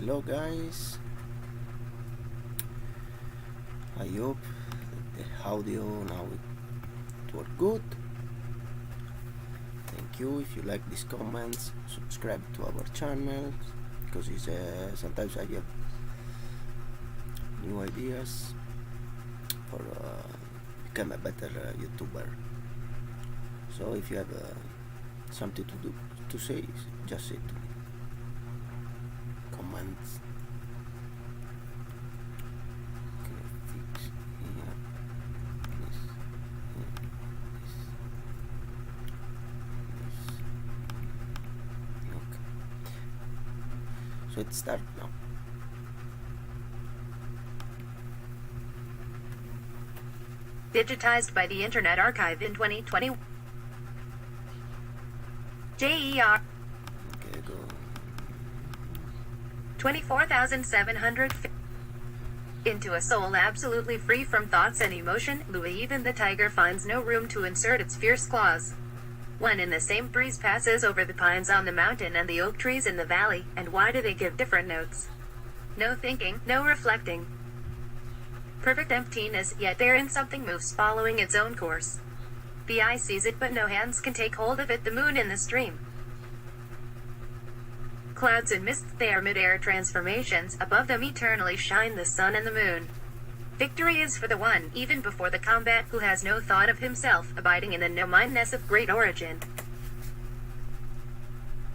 Hello guys, I hope the audio now it work good. Thank you. If you like these comments, subscribe to our channel, because it's sometimes I have new ideas for become a better YouTuber. So if you have something to say, just say to me. Comments. Okay, fix here. This. Okay. So it starts now. Digitized by the Internet Archive in 2020. JER. Okay, go. 24,700 into a soul absolutely free from thoughts and emotion. Louis, even the tiger finds no room to insert its fierce claws. One and the same breeze passes over the pines on the mountain and the oak trees in the valley, and why do they give different notes? No thinking, no reflecting. Perfect emptiness, yet therein something moves following its own course. The eye sees it but no hands can take hold of it. The moon in the stream. Clouds and mists, they are mid-air transformations. Above them eternally shine the sun and the moon. Victory is for the one, even before the combat, who has no thought of himself, abiding in the no-mindness of great origin.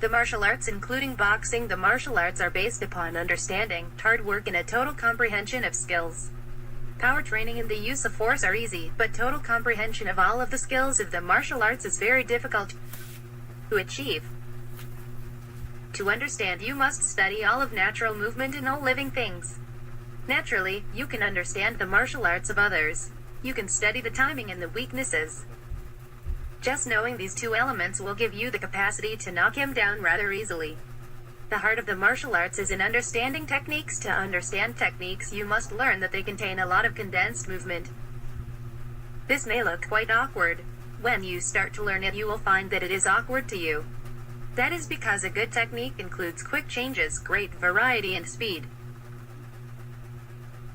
The martial arts, including boxing, the martial arts are based upon understanding, hard work, and a total comprehension of skills. Power training and the use of force are easy, but total comprehension of all of the skills of the martial arts is very difficult to achieve. To understand, you must study all of natural movement in all living things. Naturally, you can understand the martial arts of others. You can study the timing and the weaknesses. Just knowing these two elements will give you the capacity to knock him down rather easily. The heart of the martial arts is in understanding techniques. To understand techniques, you must learn that they contain a lot of condensed movement. This may look quite awkward. When you start to learn it, you will find that it is awkward to you. That is because a good technique includes quick changes, great variety, and speed.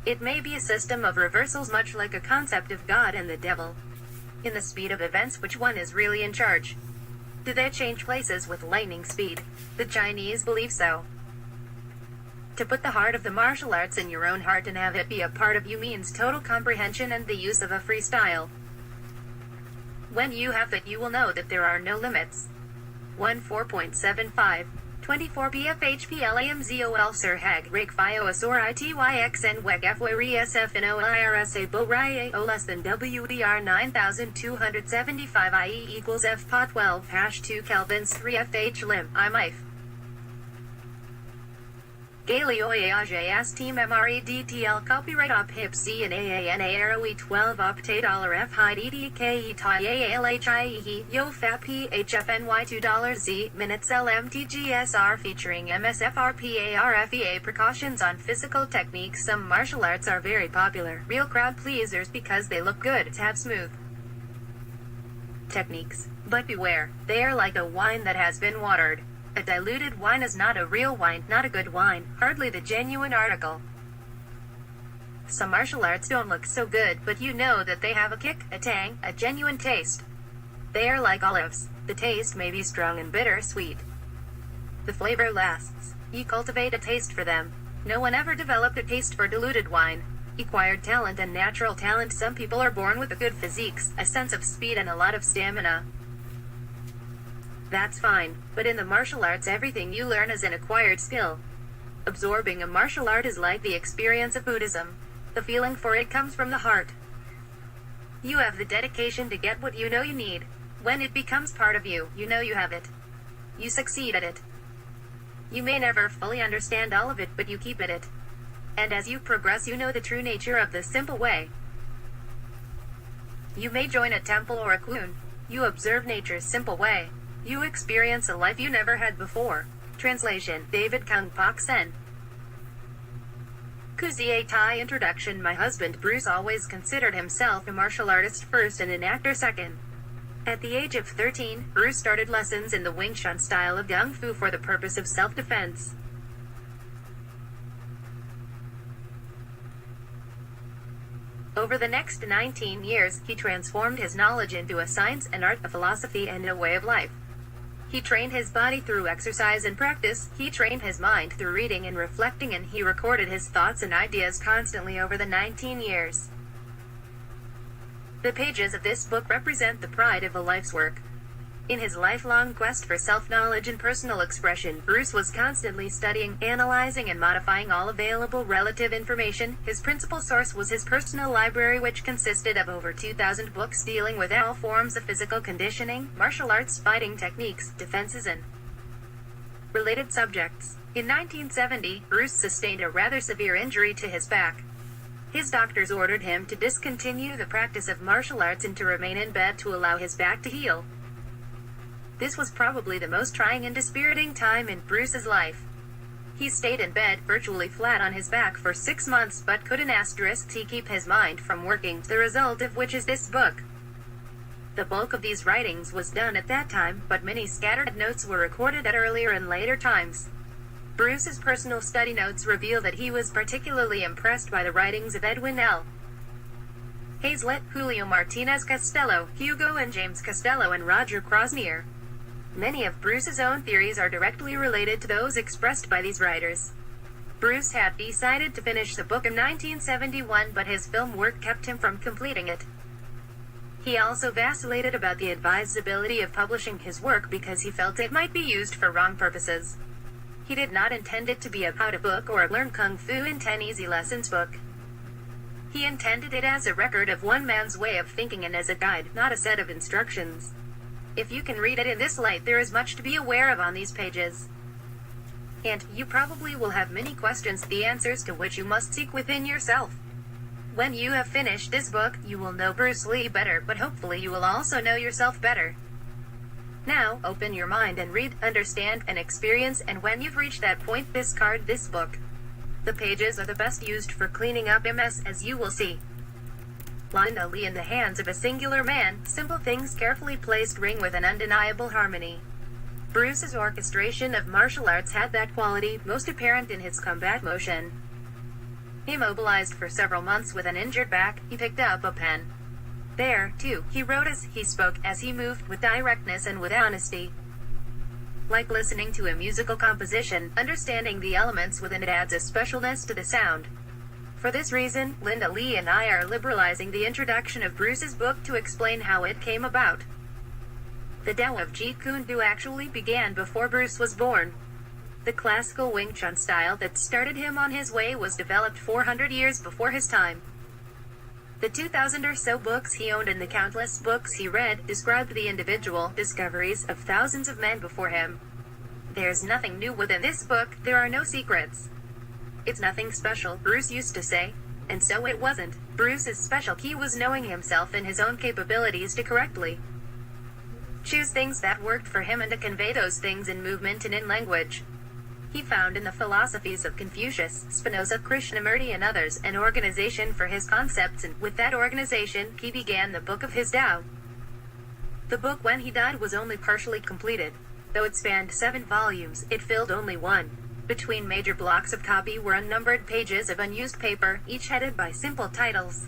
It may be a system of reversals, much like a concept of God and the devil. In the speed of events, which one is really in charge? Do they change places with lightning speed? The Chinese believe so. To put the heart of the martial arts in your own heart and have it be a part of you means total comprehension and the use of a freestyle. When you have that, you will know that there are no limits. 14.75 24 BFHPLAMZOL Sir Hag Rig Fio Asor ITYXN WEG FWRE SFNO IRSA BORIA O less than WDR 9275 IE equals FPA 12 hash 2 Kelvins 3 FH lim IMIF Galio AAJS Team MREDTL Copyright Op Hip C and AANA Aeroe 12 Optate $F Hide EDK TI ALHIE Yo FAP HFNY $2 Minutes LMTGSR featuring MSFRPARFEA Precautions on physical techniques. Some martial arts are very popular, real crowd pleasers because they look good, tap smooth techniques. But beware, they are like a wine that has been watered. A diluted wine is not a real wine, not a good wine, hardly the genuine article. Some martial arts don't look so good, but you know that they have a kick, a tang, a genuine taste. They are like olives. The taste may be strong and bitter sweet. The flavor lasts. You cultivate a taste for them. No one ever developed a taste for diluted wine. Acquired talent and natural talent. Some people are born with a good physiques, a sense of speed, and a lot of stamina. That's fine, but in the martial arts everything you learn is an acquired skill. Absorbing a martial art is like the experience of Buddhism. The feeling for it comes from the heart. You have the dedication to get what you know you need. When it becomes part of you, you know you have it. You succeed at it. You may never fully understand all of it, but you keep at it. And as you progress, you know the true nature of the simple way. You may join a temple or a cocoon. You observe nature's simple way. You experience a life you never had before. Translation, David Kang Pak Sen. Kuzie Tai Introduction. My husband Bruce always considered himself a martial artist first and an actor second. At the age of 13, Bruce started lessons in the Wing Chun style of Kung Fu for the purpose of self-defense. Over the next 19 years, he transformed his knowledge into a science, an art, a philosophy, and a way of life. He trained his body through exercise and practice, he trained his mind through reading and reflecting, and he recorded his thoughts and ideas constantly over the 19 years. The pages of this book represent the pride of a life's work. In his lifelong quest for self-knowledge and personal expression, Bruce was constantly studying, analyzing, and modifying all available relative information. His principal source was his personal library, which consisted of over 2,000 books dealing with all forms of physical conditioning, martial arts, fighting techniques, defenses, and related subjects. In 1970, Bruce sustained a rather severe injury to his back. His doctors ordered him to discontinue the practice of martial arts and to remain in bed to allow his back to heal. This was probably the most trying and dispiriting time in Bruce's life. He stayed in bed, virtually flat on his back, for 6 months, but couldn't keep his mind from working, the result of which is this book. The bulk of these writings was done at that time, but many scattered notes were recorded at earlier and later times. Bruce's personal study notes reveal that he was particularly impressed by the writings of Edwin L. Hazlitt, Julio Martinez Costello, Hugo and James Costello, and Roger Krosnier. Many of Bruce's own theories are directly related to those expressed by these writers. Bruce had decided to finish the book in 1971, but his film work kept him from completing it. He also vacillated about the advisability of publishing his work because he felt it might be used for wrong purposes. He did not intend it to be a how-to book or a learn kung fu in 10 easy lessons book. He intended it as a record of one man's way of thinking and as a guide, not a set of instructions. If you can read it in this light, there is much to be aware of on these pages. And you probably will have many questions, the answers to which you must seek within yourself. When you have finished this book, you will know Bruce Lee better, but hopefully you will also know yourself better. Now, open your mind and read, understand, and experience, and when you've reached that point, discard this book. The pages are the best used for cleaning up mess, as you will see. Linda Lee in the hands of a singular man, simple things carefully placed ring with an undeniable harmony. Bruce's orchestration of martial arts had that quality, most apparent in his combat motion. Immobilized for several months with an injured back, he picked up a pen. There, too, he wrote as he spoke, as he moved, with directness and with honesty. Like listening to a musical composition, understanding the elements within it adds a specialness to the sound. For this reason, Linda Lee and I are liberalizing the introduction of Bruce's book to explain how it came about. The Tao of Jeet Kune actually began before Bruce was born. The classical Wing Chun style that started him on his way was developed 400 years before his time. The 2,000 or so books he owned and the countless books he read described the individual discoveries of thousands of men before him. There's nothing new within this book, there are no secrets. It's nothing special, Bruce used to say. And so it wasn't. Bruce's special key was knowing himself and his own capabilities to correctly choose things that worked for him and to convey those things in movement and in language. He found in the philosophies of Confucius, Spinoza, Krishnamurti and others an organization for his concepts, and with that organization he began the book of his Tao. The book when he died was only partially completed. Though it spanned 7 volumes, it filled only one. Between major blocks of copy were unnumbered pages of unused paper, each headed by simple titles.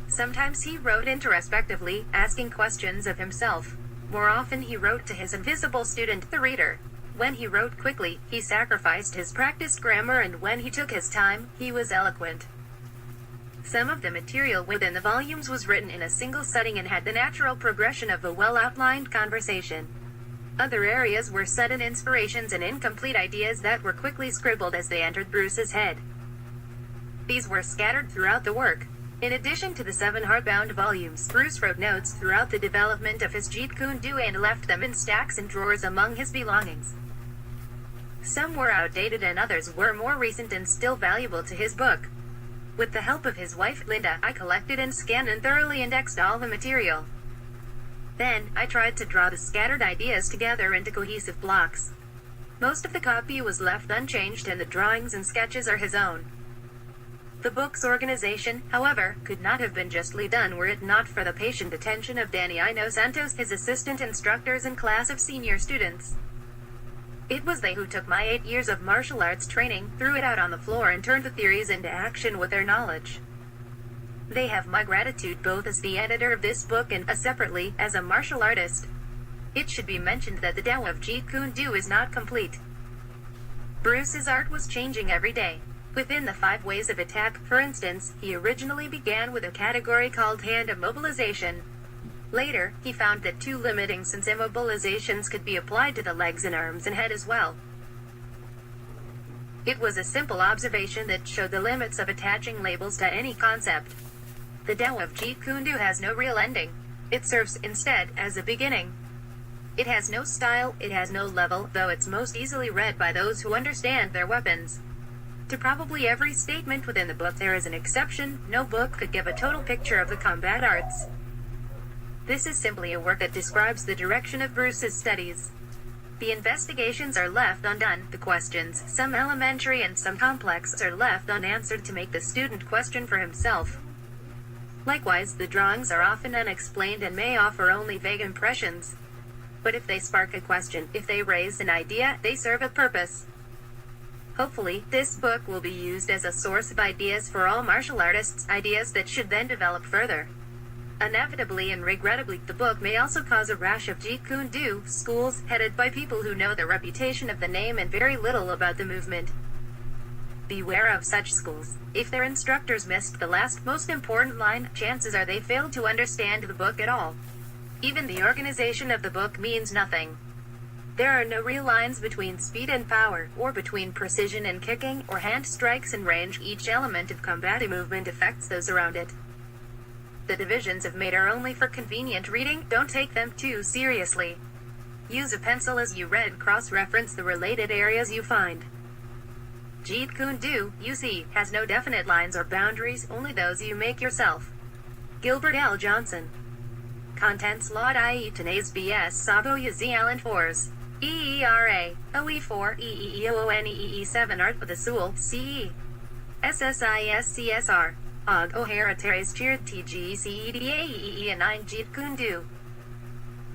Sometimes he wrote introspectively, asking questions of himself. More often he wrote to his invisible student, the reader. When he wrote quickly, he sacrificed his practiced grammar, and when he took his time, he was eloquent. Some of the material within the volumes was written in a single sitting and had the natural progression of a well-outlined conversation. Other areas were sudden inspirations and incomplete ideas that were quickly scribbled as they entered Bruce's head. These were scattered throughout the work. In addition to the 7 hardbound volumes, Bruce wrote notes throughout the development of his Jeet Kune and left them in stacks and drawers among his belongings. Some were outdated and others were more recent and still valuable to his book. With the help of his wife, Linda, I collected and scanned and thoroughly indexed all the material. Then, I tried to draw the scattered ideas together into cohesive blocks. Most of the copy was left unchanged and the drawings and sketches are his own. The book's organization, however, could not have been justly done were it not for the patient attention of Danny Ino Santos, his assistant instructors and class of senior students. It was they who took my 8 years of martial arts training, threw it out on the floor and turned the theories into action with their knowledge. They have my gratitude both as the editor of this book and, separately, as a martial artist. It should be mentioned that the Tao of Jeet Kune is not complete. Bruce's art was changing every day. Within the 5 ways of attack, for instance, he originally began with a category called hand immobilization. Later, he found that 2 limiting since immobilizations could be applied to the legs and arms and head as well. It was a simple observation that showed the limits of attaching labels to any concept. The Tao of Jeet Kune has no real ending. It serves, instead, as a beginning. It has no style, it has no level, though it's most easily read by those who understand their weapons. To probably every statement within the book there is an exception. No book could give a total picture of the combat arts. This is simply a work that describes the direction of Bruce's studies. The investigations are left undone, the questions, some elementary and some complex, are left unanswered to make the student question for himself. Likewise, the drawings are often unexplained and may offer only vague impressions. But if they spark a question, if they raise an idea, they serve a purpose. Hopefully, this book will be used as a source of ideas for all martial artists, ideas that should then develop further. Inevitably and regrettably, the book may also cause a rash of Jeet Kune schools, headed by people who know the reputation of the name and very little about the movement. Beware of such schools. If their instructors missed the last most important line, chances are they failed to understand the book at all. Even the organization of the book means nothing. There are no real lines between speed and power, or between precision and kicking, or hand strikes and range. Each element of combat movement affects those around it. The divisions of made are only for convenient reading, don't take them too seriously. Use a pencil as you read, cross-reference the related areas you find. Jeet Kune, you see, has no definite lines or boundaries, only those you make yourself. Gilbert L. Johnson. Contents Laud IE Tanays BS Sabo Yazi Allen 4s. EERA, OE4, EEEOONEE7 Art with Asul, CE. SSISCSR. Og O'Hara Teres Cheered TGCEDAEE 9 Jeet Kune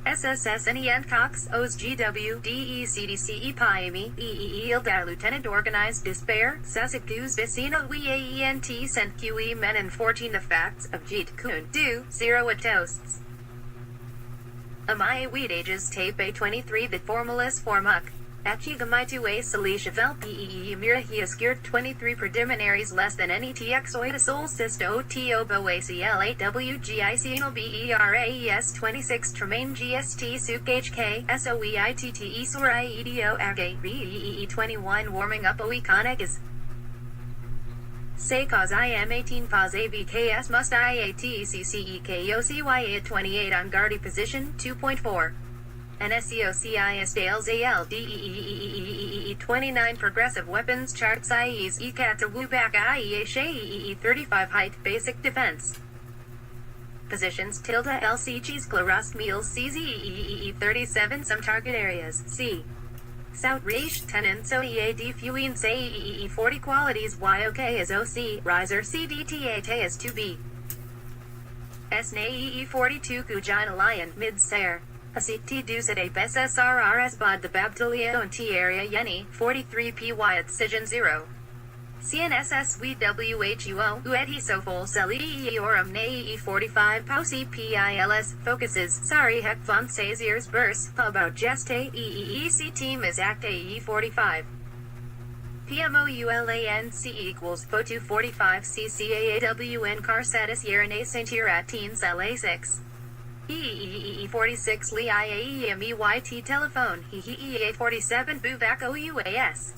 SSSNEN Cox Os GW DECDCE Piami EEE Ildar Lieutenant Organized Despair Sasikuz Vecino WAENT Sent QE Men and 14 The Facts of Jeet Kune 0 at Toasts. Amaya Weed Ages Tape A23 The Formalis Formuk. Achigamaitu A Salisha Vel PEE Mira Hiaskir 23 Preliminaries less than any TX Oida Sol Sisto Tobo ACL 8 WGIC no BERAES 26 Tremaine GST Suk HK SOEITTE Sur IEDO AGA BEE 21 Warming Up OEConic is Say cause I am 18 pause ABKS must IATCCEKOCY 28 on guardy position 2.4. NSEOCIS Dales ALDEEEEEE 29 Progressive Weapons Charts IEs ECAT Wubak IEA SHAE 35 Height Basic Defense Positions tilde LCGs Sclerost Meals CZEEE 37 Some target areas C South Reish Tenants OEAD Fuin Say 40 Qualities YOK as OC Riser CDTA as 2B SNAE 42 Gujina Lion Mid Sair ACT Dusat Ape SSRRS Bod the Babtilio and T Area Yeni 43 PY at Cision 0 CNSS WHUO Uedi Sofol Celi Orum NAE 45 Pausi PILS Focuses Sorry Hek Von Saziers Burst About Geste EEEC Team is Act AE 45 PMOULANC equals PO2 45 CCAAWN Carsatis Yerine Saintier at Teens LA 6 EEEE 46 Li IAEMEYT Telephone EEEA 47 Buvak OUAS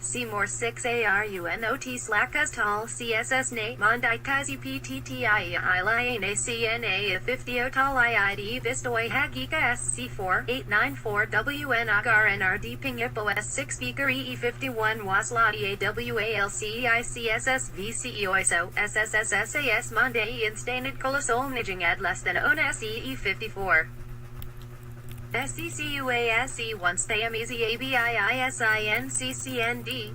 Seymour 6 ARUNOT Slackas Tall CSS NA Mondai Kazi PTTI ILIANA CNA 50 Tall IID Vistoy Hagika SC4 894 WN Agar NRD Ping IPO S6 Speaker EE51 Wasladi AWALCEICSS VCEOISO SSSSAS Monday Instated Colosol Nijing Ad less than ON SEE54 SCCUASE once they am easy ABIISINCCND,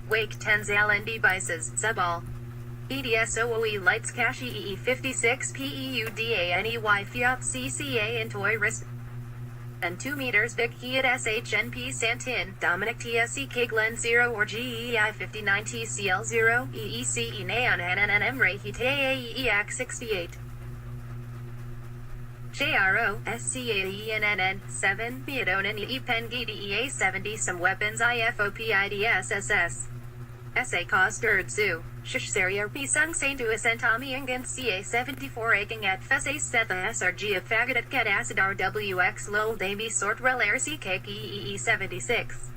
Wake 10 Zalnd Bices, Suball. EDSOOE Lights Cache EE56 PEUDANEY Fiat CCA and Toy Wrist. and 2 meters big Kiat SHNP Santin, Dominic TSEK Glen 0 or GEI 59 TCL 0, EECE Neon NNM Hite EAC 68. JRO, SCAENNN, 7, Beadonin EPEN GDEA 70 Some weapons IFOPIDSSS. SA Cost Erdzu, Shishseria Pisang Saint Duasentami Ingen CA 74 Aking at Fesa Setha SRG of Faggot at Ket Acid RWX Lol Davy Sort Rel RCKEE 76.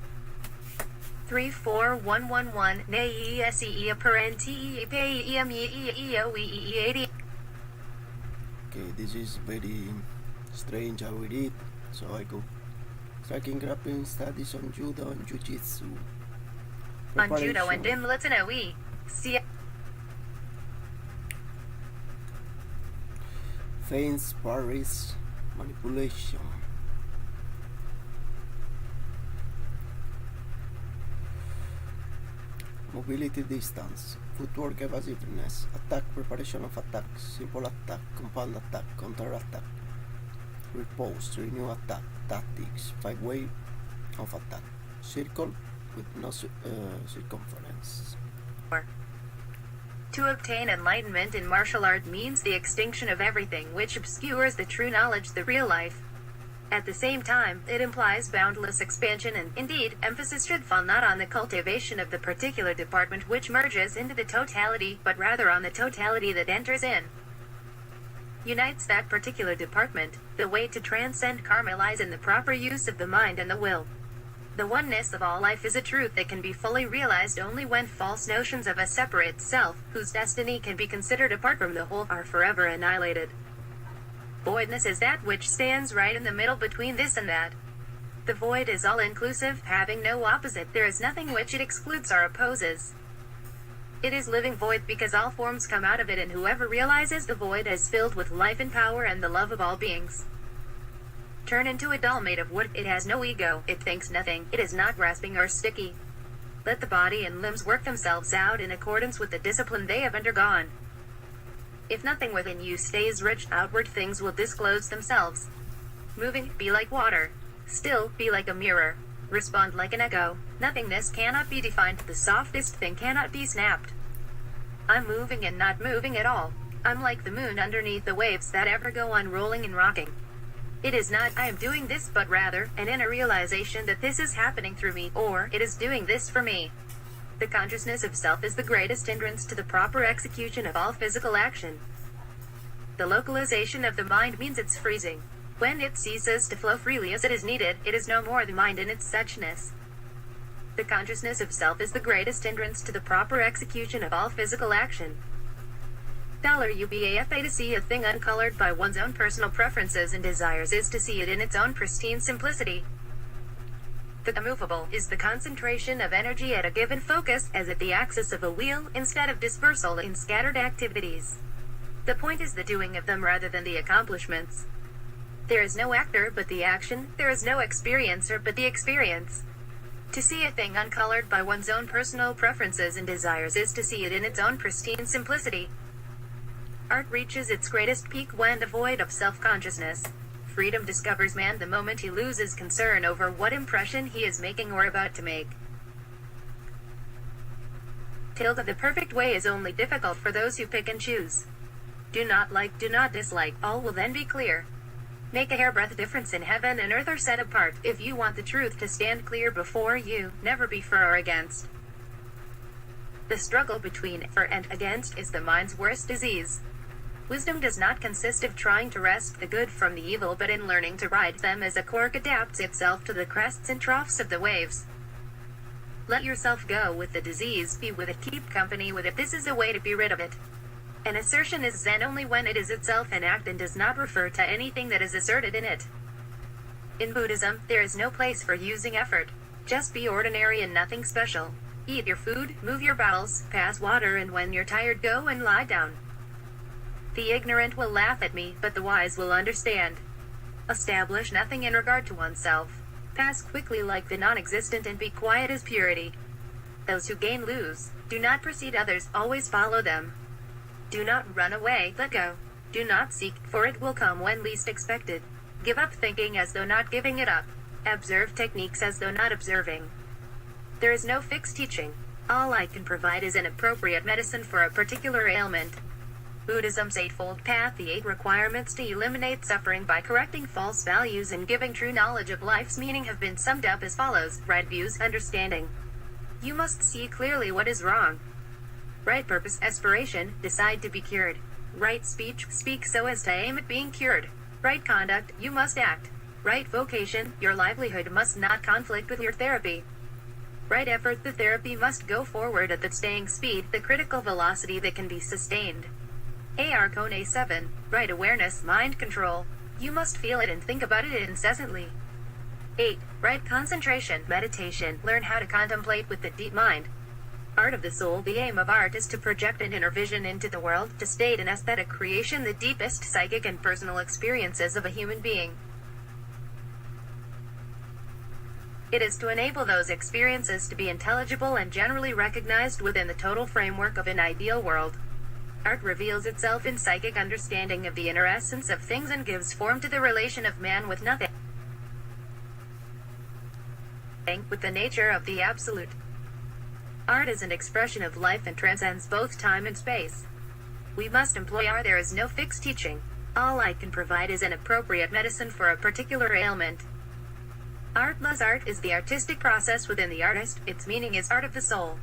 34111 NAE SEE Apparent TE PEMEEOEE 80. Okay, this is very strange how we did. So I go striking, grappling, studies on judo and jiu-jitsu. On judo and dimlets and OE. See. Feints, parries, manipulation. Mobility, distance, footwork, evasiveness, attack, preparation of attack, simple attack, compound attack, counter attack, repose, renew attack, tactics, 5-way of attack, circle with no circumference. To obtain enlightenment in martial art means the extinction of everything which obscures the true knowledge, the real life. At the same time, it implies boundless expansion and, indeed, emphasis should fall not on the cultivation of the particular department which merges into the totality, but rather on the totality that enters in. Unites that particular department. The way to transcend karma lies in the proper use of the mind and the will. The oneness of all life is a truth that can be fully realized only when false notions of a separate self, whose destiny can be considered apart from the whole, are forever annihilated. Voidness is that which stands right in the middle between this and that. The void is all-inclusive, having no opposite. There is nothing which it excludes or opposes. It is living void because all forms come out of it, and whoever realizes the void is filled with life and power and the love of all beings. Turn into a doll made of wood. It has no ego, it thinks nothing, it is not grasping or sticky. Let the body and limbs work themselves out in accordance with the discipline they have undergone. If nothing within you stays rich, outward things will disclose themselves. Moving, be like water. Still, be like a mirror. Respond like an echo. Nothingness cannot be defined. The softest thing cannot be snapped. I'm moving and not moving at all. I'm like the moon underneath the waves that ever go on rolling and rocking. It is not I am doing this, but rather an inner realization that this is happening through me, or it is doing this for me. The consciousness of self is the greatest hindrance to the proper execution of all physical action. The localization of the mind means its freezing. When it ceases to flow freely as it is needed, it is no more the mind in its suchness. The consciousness of self is the greatest hindrance to the proper execution of all physical action. $UBAFA to see a thing uncolored by one's own personal preferences and desires is to see it in its own pristine simplicity. The immovable is the concentration of energy at a given focus, as at the axis of a wheel, instead of dispersal in scattered activities. The point is the doing of them rather than the accomplishments. There is no actor but the action, there is no experiencer but the experience. To see a thing uncolored by one's own personal preferences and desires is to see it in its own pristine simplicity. Art reaches its greatest peak when devoid of self-consciousness. Freedom discovers man the moment he loses concern over what impression he is making or about to make. The perfect way is only difficult for those who pick and choose. Do not like, do not dislike, all will then be clear. Make a hairbreadth difference in heaven and earth are set apart. If you want the truth to stand clear before you, never be for or against. The struggle between for and against is the mind's worst disease. Wisdom does not consist of trying to wrest the good from the evil, but in learning to ride them as a cork adapts itself to the crests and troughs of the waves. Let yourself go with the disease, be with it, keep company with it. This is a way to be rid of it. An assertion is Zen only when it is itself an act and does not refer to anything that is asserted in it. In Buddhism, there is no place for using effort. Just be ordinary and nothing special. Eat your food, move your bowels, pass water, and when you're tired go and lie down. The ignorant will laugh at me, but the wise will understand. Establish nothing in regard to oneself. Pass quickly like the non-existent and be quiet as purity. Those who gain lose. Do not precede others, always follow them. Do not run away, let go. Do not seek, for it will come when least expected. Give up thinking as though not giving it up. Observe techniques as though not observing. There is no fixed teaching. All I can provide is an appropriate medicine for a particular ailment. Buddhism's Eightfold Path. The 8 requirements to eliminate suffering by correcting false values and giving true knowledge of life's meaning have been summed up as follows. Right views, understanding. You must see clearly what is wrong. Right purpose, aspiration, decide to be cured. Right speech, speak so as to aim at being cured. Right conduct, you must act. Right vocation, your livelihood must not conflict with your therapy. Right effort, the therapy must go forward at the staying speed, the critical velocity that can be sustained. Arcone 7, right awareness, mind control. You must feel it and think about it incessantly. 8. Right concentration, meditation. Learn how to contemplate with the deep mind. Art of the soul. The aim of art is to project an inner vision into the world, to state in aesthetic creation the deepest psychic and personal experiences of a human being. It is to enable those experiences to be intelligible and generally recognized within the total framework of an ideal world. Art reveals itself in psychic understanding of the inner essence of things and gives form to the relation of man with nothing, with the nature of the absolute. Art is an expression of life and transcends both time and space. We must employ art. There is no fixed teaching. All I can provide is an appropriate medicine for a particular ailment. Artless art is the artistic process within the artist. Its meaning is art of the soul.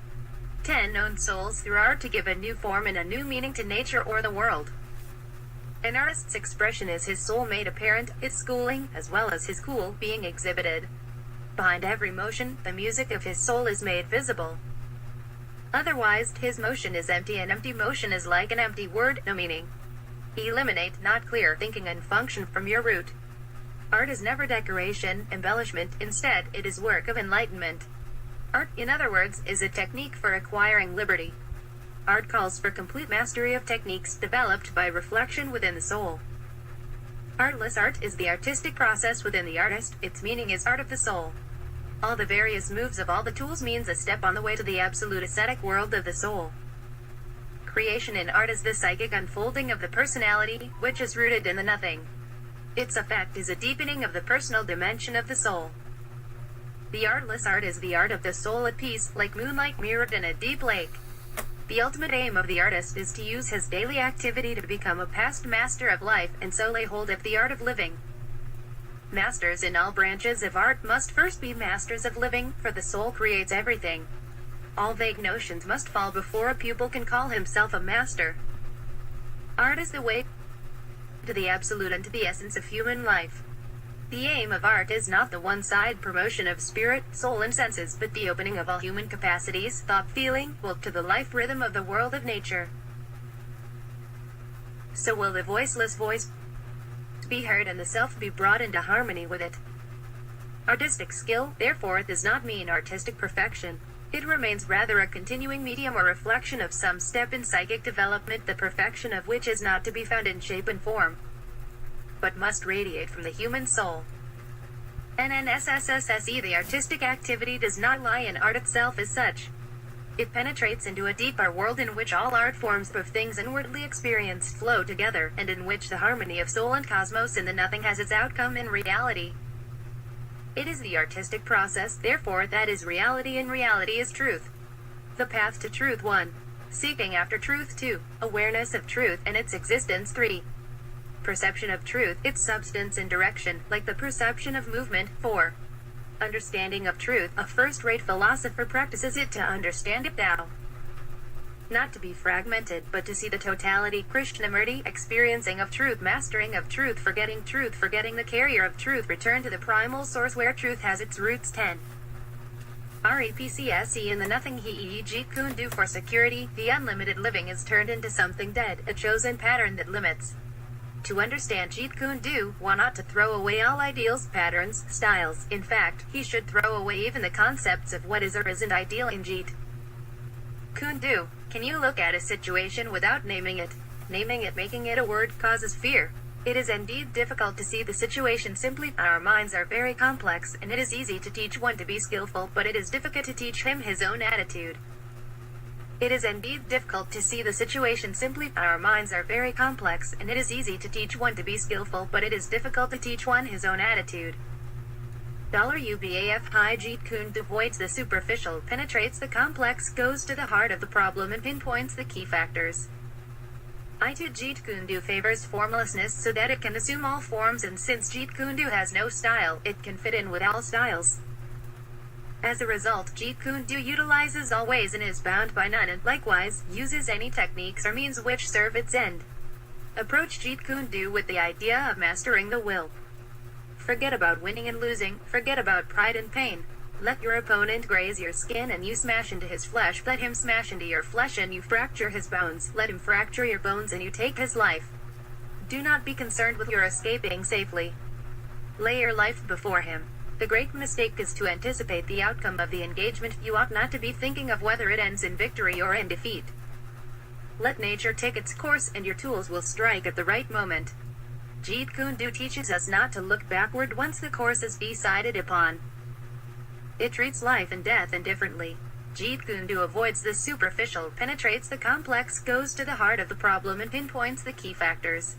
10 known souls through art to give a new form and a new meaning to nature or the world. An artist's expression is his soul made apparent, its schooling, as well as his cool, being exhibited. Behind every motion, the music of his soul is made visible. Otherwise, his motion is empty, and empty motion is like an empty word, no meaning. Eliminate not clear thinking and function from your root. Art is never decoration, embellishment, instead, it is work of enlightenment. Art, in other words, is a technique for acquiring liberty. Art calls for complete mastery of techniques developed by reflection within the soul. Artless art is the artistic process within the artist. Its meaning is art of the soul. All the various moves of all the tools means a step on the way to the absolute ascetic world of the soul. Creation in art is the psychic unfolding of the personality, which is rooted in the nothing. Its effect is a deepening of the personal dimension of the soul. The artless art is the art of the soul at peace, like moonlight mirrored in a deep lake. The ultimate aim of the artist is to use his daily activity to become a past master of life, and so lay hold of the art of living. Masters in all branches of art must first be masters of living, for the soul creates everything. All vague notions must fall before a pupil can call himself a master. Art is the way to the absolute and to the essence of human life. The aim of art is not the one-side promotion of spirit, soul and senses, but the opening of all human capacities, thought, feeling, will to the life rhythm of the world of nature. So will the voiceless voice be heard and the self be brought into harmony with it. Artistic skill, therefore, does not mean artistic perfection. It remains rather a continuing medium or reflection of some step in psychic development, the perfection of which is not to be found in shape and form, but must radiate from the human soul. NNSSSSE. The artistic activity does not lie in art itself as such. It penetrates into a deeper world in which all art forms of things inwardly experienced flow together, and in which the harmony of soul and cosmos in the nothing has its outcome in reality. It is the artistic process, therefore, that is reality, and reality is truth. The path to truth 1. Seeking after truth 2. Awareness of truth and its existence 3. Perception of truth, its substance and direction, like the perception of movement 4. Understanding of truth, a first-rate philosopher practices it to understand it Tao. Not to be fragmented, but to see the totality, Krishnamurti, experiencing of truth, mastering of truth, forgetting the carrier of truth, return to the primal source where truth has its roots 10. REPCSE. In the nothing he Jeet Kune do for security, the unlimited living is turned into something dead, a chosen pattern that limits. To understand Jeet Kune do, one ought to throw away all ideals, patterns, styles. In fact, he should throw away even the concepts of what is or isn't ideal in Jeet Kune do. Can you look at a situation without naming it? Naming it, making it a word, causes fear. It is indeed difficult to see the situation simply. Our minds are very complex, and it is easy to teach one to be skillful, but it is difficult to teach him his own attitude. It is indeed difficult to see the situation simply. Our minds are very complex, and it is easy to teach one to be skillful, but it is difficult to teach one his own attitude. $UBAF High Jeet Kune avoids the superficial, penetrates the complex, goes to the heart of the problem and pinpoints the key factors. I2 Jeet Kune favors formlessness so that it can assume all forms, and since Jeet Kune has no style, it can fit in with all styles. As a result, Jeet Kune utilizes all ways and is bound by none, and likewise, uses any techniques or means which serve its end. Approach Jeet Kune with the idea of mastering the will. Forget about winning and losing, forget about pride and pain. Let your opponent graze your skin and you smash into his flesh. Let him smash into your flesh and you fracture his bones. Let him fracture your bones and you take his life. Do not be concerned with your escaping safely. Lay your life before him. The great mistake is to anticipate the outcome of the engagement. You ought not to be thinking of whether it ends in victory or in defeat. Let nature take its course and your tools will strike at the right moment. Jeet Kune teaches us not to look backward once the course is decided upon. It treats life and death indifferently. Jeet Kune avoids the superficial, penetrates the complex, goes to the heart of the problem and pinpoints the key factors.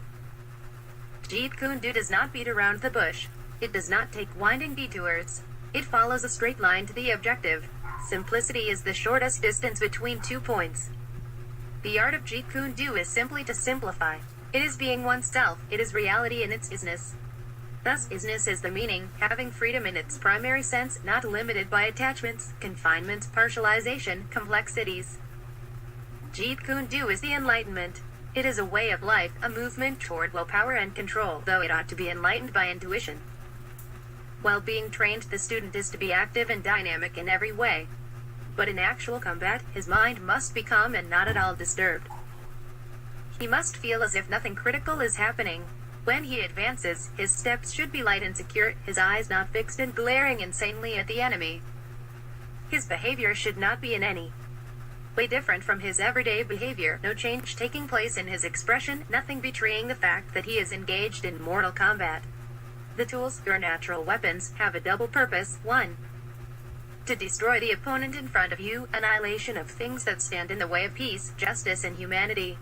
Jeet Kune does not beat around the bush. It does not take winding detours. It follows a straight line to the objective. Simplicity is the shortest distance between 2 points. The art of Jeet Kune is simply to simplify. It is being oneself, it is reality in its isness. Thus, isness is the meaning, having freedom in its primary sense, not limited by attachments, confinements, partialization, complexities. Jeet Kune is the enlightenment. It is a way of life, a movement toward willpower and control, though it ought to be enlightened by intuition. While being trained, the student is to be active and dynamic in every way. But in actual combat, his mind must be calm and not at all disturbed. He must feel as if nothing critical is happening. When he advances, his steps should be light and secure, his eyes not fixed and glaring insanely at the enemy. His behavior should not be in any way different from his everyday behavior, no change taking place in his expression, nothing betraying the fact that he is engaged in mortal combat. The tools, your natural weapons, have a double purpose. 1. To destroy the opponent in front of you, annihilation of things that stand in the way of peace, justice and humanity.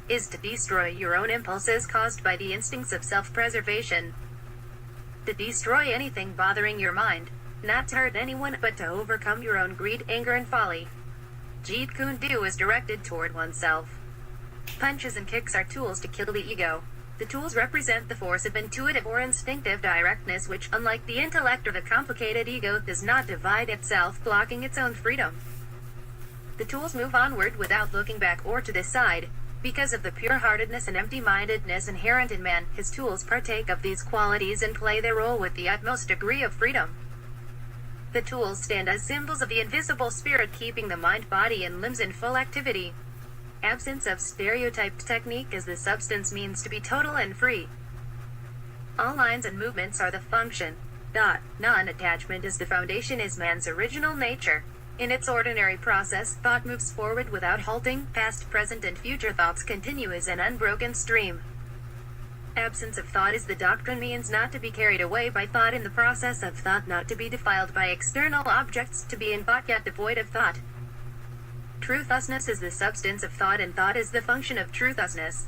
Is to destroy your own impulses caused by the instincts of self-preservation. To destroy anything bothering your mind. Not to hurt anyone, but to overcome your own greed, anger and folly. Jeet Kune is directed toward oneself. Punches and kicks are tools to kill the ego. The tools represent the force of intuitive or instinctive directness which, unlike the intellect or the complicated ego, does not divide itself, blocking its own freedom. The tools move onward without looking back or to the side. Because of the pure-heartedness and empty-mindedness inherent in man, his tools partake of these qualities and play their role with the utmost degree of freedom. The tools stand as symbols of the invisible spirit keeping the mind, body, and limbs in full activity. Absence of stereotyped technique as the substance means to be total and free. All lines and movements are the function. Non-attachment is the foundation, is man's original nature. In its ordinary process, thought moves forward without halting, past, present, and future thoughts continue as an unbroken stream. Absence of thought is the doctrine, means not to be carried away by thought in the process of thought, not to be defiled by external objects, to be in thought yet devoid of thought. Truth-usness is the substance of thought, and thought is the function of truth-usness.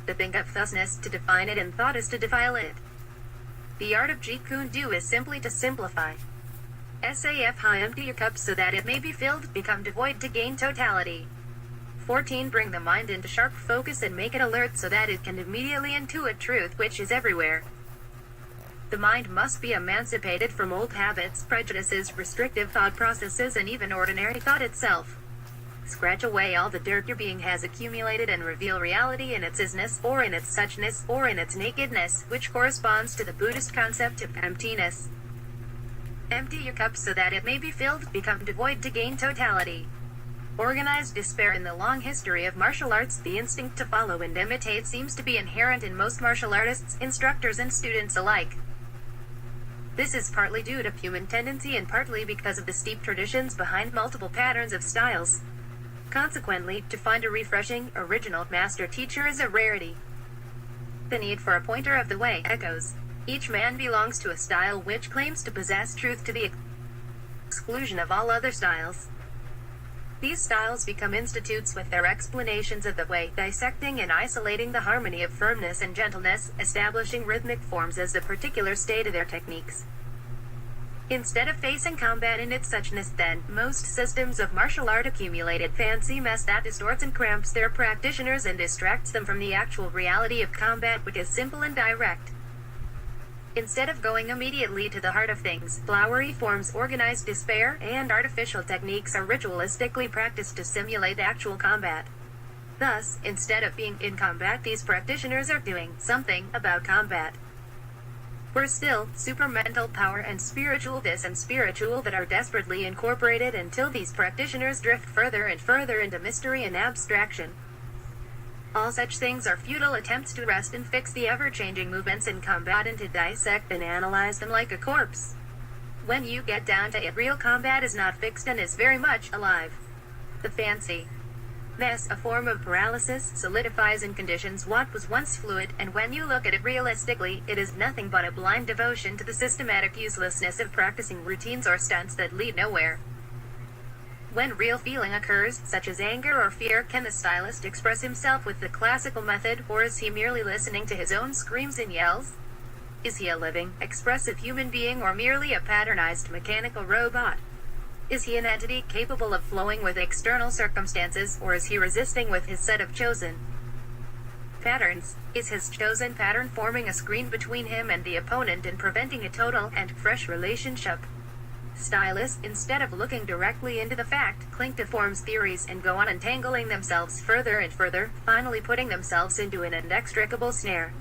To think of thusness, to define it, and thought is to defile it. The art of Jeet Kune is simply to simplify. SAF high, empty your cup so that it may be filled, become devoid to gain totality. 14. Bring the mind into sharp focus and make it alert so that it can immediately intuit truth which is everywhere. The mind must be emancipated from old habits, prejudices, restrictive thought processes, and even ordinary thought itself. Scratch away all the dirt your being has accumulated and reveal reality in its isness, or in its suchness, or in its nakedness, which corresponds to the Buddhist concept of emptiness. Empty your cup so that it may be filled, become devoid to gain totality. Organized despair. In the long history of martial arts, the instinct to follow and imitate seems to be inherent in most martial artists, instructors and students alike. This is partly due to human tendency and partly because of the steep traditions behind multiple patterns of styles. Consequently, to find a refreshing, original master teacher is a rarity. The need for a pointer of the way echoes. Each man belongs to a style which claims to possess truth to the exclusion of all other styles. These styles become institutes with their explanations of the way, dissecting and isolating the harmony of firmness and gentleness, establishing rhythmic forms as the particular state of their techniques. Instead of facing combat in its suchness, then, most systems of martial art accumulated fancy mess that distorts and cramps their practitioners and distracts them from the actual reality of combat, which is simple and direct. Instead of going immediately to the heart of things, flowery forms, organized despair, and artificial techniques are ritualistically practiced to simulate actual combat. Thus, instead of being in combat, these practitioners are doing something about combat. Worse still, supermental power and spiritual this and spiritual that are desperately incorporated until these practitioners drift further and further into mystery and abstraction. All such things are futile attempts to rest and fix the ever-changing movements in combat and to dissect and analyze them like a corpse. When you get down to it, real combat is not fixed and is very much alive. The fancy mess, a form of paralysis, solidifies and conditions what was once fluid, and when you look at it realistically, it is nothing but a blind devotion to the systematic uselessness of practicing routines or stunts that lead nowhere. When real feeling occurs, such as anger or fear, can the stylist express himself with the classical method, or is he merely listening to his own screams and yells? Is he a living, expressive human being or merely a patternized mechanical robot? Is he an entity capable of flowing with external circumstances, or is he resisting with his set of chosen patterns? Is his chosen pattern forming a screen between him and the opponent and preventing a total and fresh relationship? Stylists, instead of looking directly into the fact, cling to forms, theories, and go on entangling themselves further and further, finally putting themselves into an inextricable snare.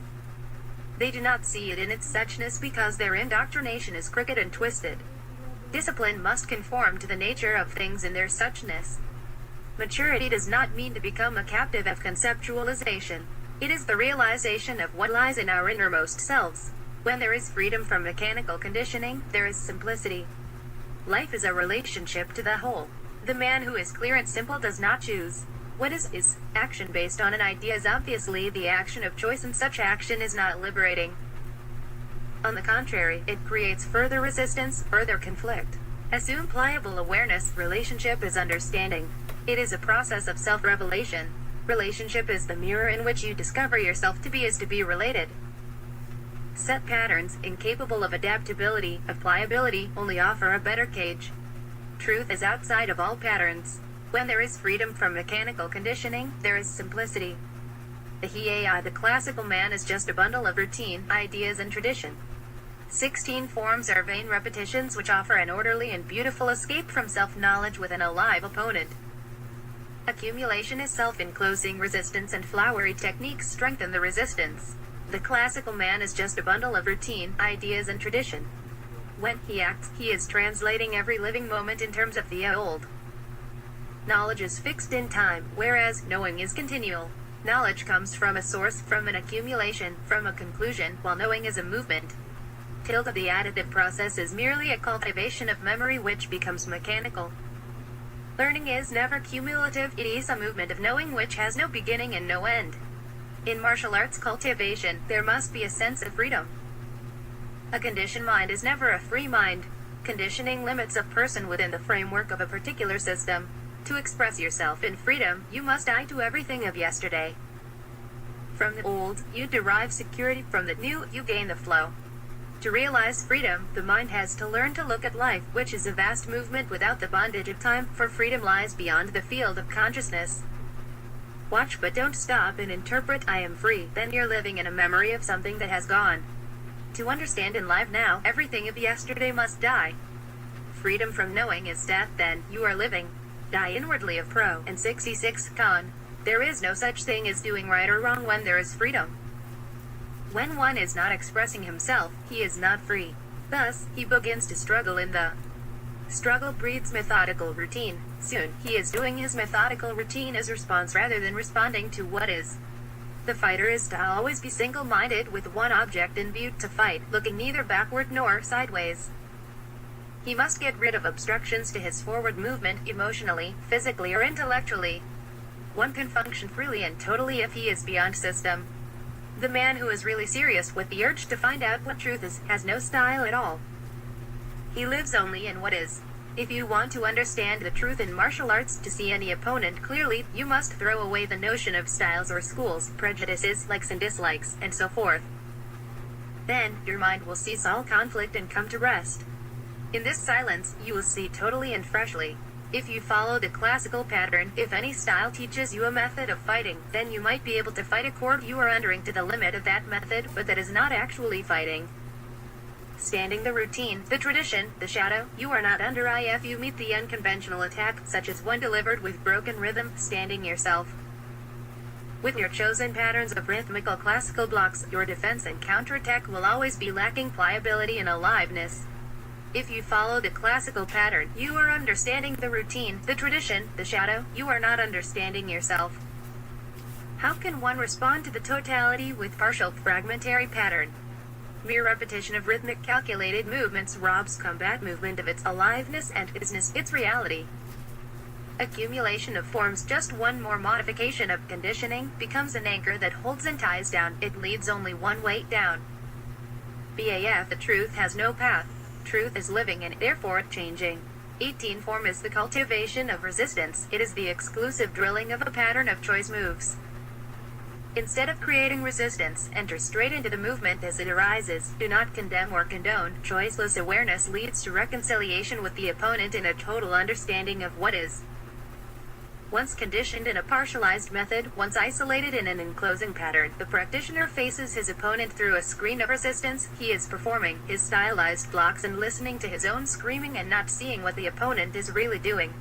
They do not see it in its suchness because their indoctrination is crooked and twisted. Discipline must conform to the nature of things in their suchness. Maturity does not mean to become a captive of conceptualization. It is the realization of what lies in our innermost selves. When there is freedom from mechanical conditioning, there is simplicity. Life is a relationship to the whole. The man who is clear and simple does not choose. What is action based on an idea is obviously the action of choice, and such action is not liberating. On the contrary, it creates further resistance, further conflict. Assume pliable awareness. Relationship is understanding. It is a process of self-revelation. Relationship is the mirror in which you discover yourself to be as to be related. Set patterns, incapable of adaptability, of pliability, only offer a better cage. Truth is outside of all patterns. When there is freedom from mechanical conditioning, there is simplicity. The classical man is just a bundle of routine, ideas and tradition. 16 forms are vain repetitions which offer an orderly and beautiful escape from self-knowledge with an alive opponent. Accumulation is self-enclosing resistance, and flowery techniques strengthen the resistance. The classical man is just a bundle of routine, ideas and tradition. When he acts, he is translating every living moment in terms of the old. Knowledge is fixed in time, whereas knowing is continual. Knowledge comes from a source, from an accumulation, from a conclusion, while knowing is a movement. The additive process is merely a cultivation of memory which becomes mechanical. Learning is never cumulative, it is a movement of knowing which has no beginning and no end. In martial arts cultivation, there must be a sense of freedom. A conditioned mind is never a free mind. Conditioning limits a person within the framework of a particular system. To express yourself in freedom, you must die to everything of yesterday. From the old, you derive security, from the new, you gain the flow. To realize freedom, the mind has to learn to look at life, which is a vast movement without the bondage of time, for freedom lies beyond the field of consciousness. Watch but don't stop and interpret I am free, then you're living in a memory of something that has gone. To understand in life now, everything of yesterday must die. Freedom from knowing is death, then, you are living. Die inwardly of pro, and 66 con. There is no such thing as doing right or wrong when there is freedom. When one is not expressing himself, he is not free. Thus, he begins to struggle in the struggle breeds methodical routine. Soon, he is doing his methodical routine as response rather than responding to what is. The fighter is to always be single-minded with one object in view, to fight, looking neither backward nor sideways. He must get rid of obstructions to his forward movement, emotionally, physically or intellectually. One can function freely and totally if he is beyond system. The man who is really serious with the urge to find out what truth is, has no style at all. He lives only in what is. If you want to understand the truth in martial arts, to see any opponent clearly, you must throw away the notion of styles or schools, prejudices, likes and dislikes, and so forth. Then, your mind will cease all conflict and come to rest. In this silence, you will see totally and freshly. If you follow the classical pattern, if any style teaches you a method of fighting, then you might be able to fight a chord you are entering to the limit of that method, but that is not actually fighting. Standing the routine, the tradition, the shadow, you are not under if you meet the unconventional attack, such as one delivered with broken rhythm, standing yourself. With your chosen patterns of rhythmical classical blocks, your defense and counterattack will always be lacking pliability and aliveness. If you follow the classical pattern, you are understanding the routine, the tradition, the shadow, you are not understanding yourself. How can one respond to the totality with partial fragmentary pattern? Mere repetition of rhythmic calculated movements robs combat movement of its aliveness and isness, its reality. Accumulation of forms, just one more modification of conditioning, becomes an anchor that holds and ties down, it leads only one way down. BAF, the truth has no path. Truth is living and therefore changing. 18 form is the cultivation of resistance, it is the exclusive drilling of a pattern of choice moves. Instead of creating resistance, enter straight into the movement as it arises. Do not condemn or condone. Choiceless awareness leads to reconciliation with the opponent and a total understanding of what is. Once conditioned in a partialized method, once isolated in an enclosing pattern, the practitioner faces his opponent through a screen of resistance. He is performing his stylized blocks and listening to his own screaming and not seeing what the opponent is really doing.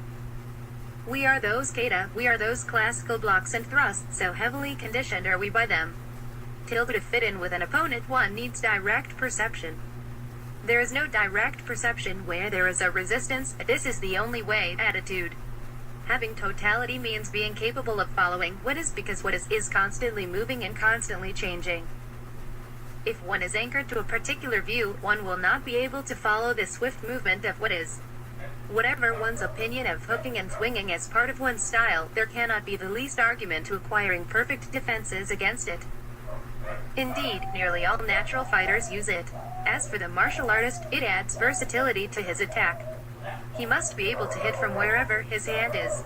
We are those kata, we are those classical blocks and thrusts, so heavily conditioned are we by them. To fit in with an opponent, one needs direct perception. There is no direct perception where there is a resistance. This is the only way attitude. Having totality means being capable of following what is, because what is constantly moving and constantly changing. If one is anchored to a particular view, one will not be able to follow the swift movement of what is. Whatever one's opinion of hooking and swinging as part of one's style, there cannot be the least argument to acquiring perfect defenses against it. Indeed, nearly all natural fighters use it. As for the martial artist, it adds versatility to his attack. He must be able to hit from wherever his hand is.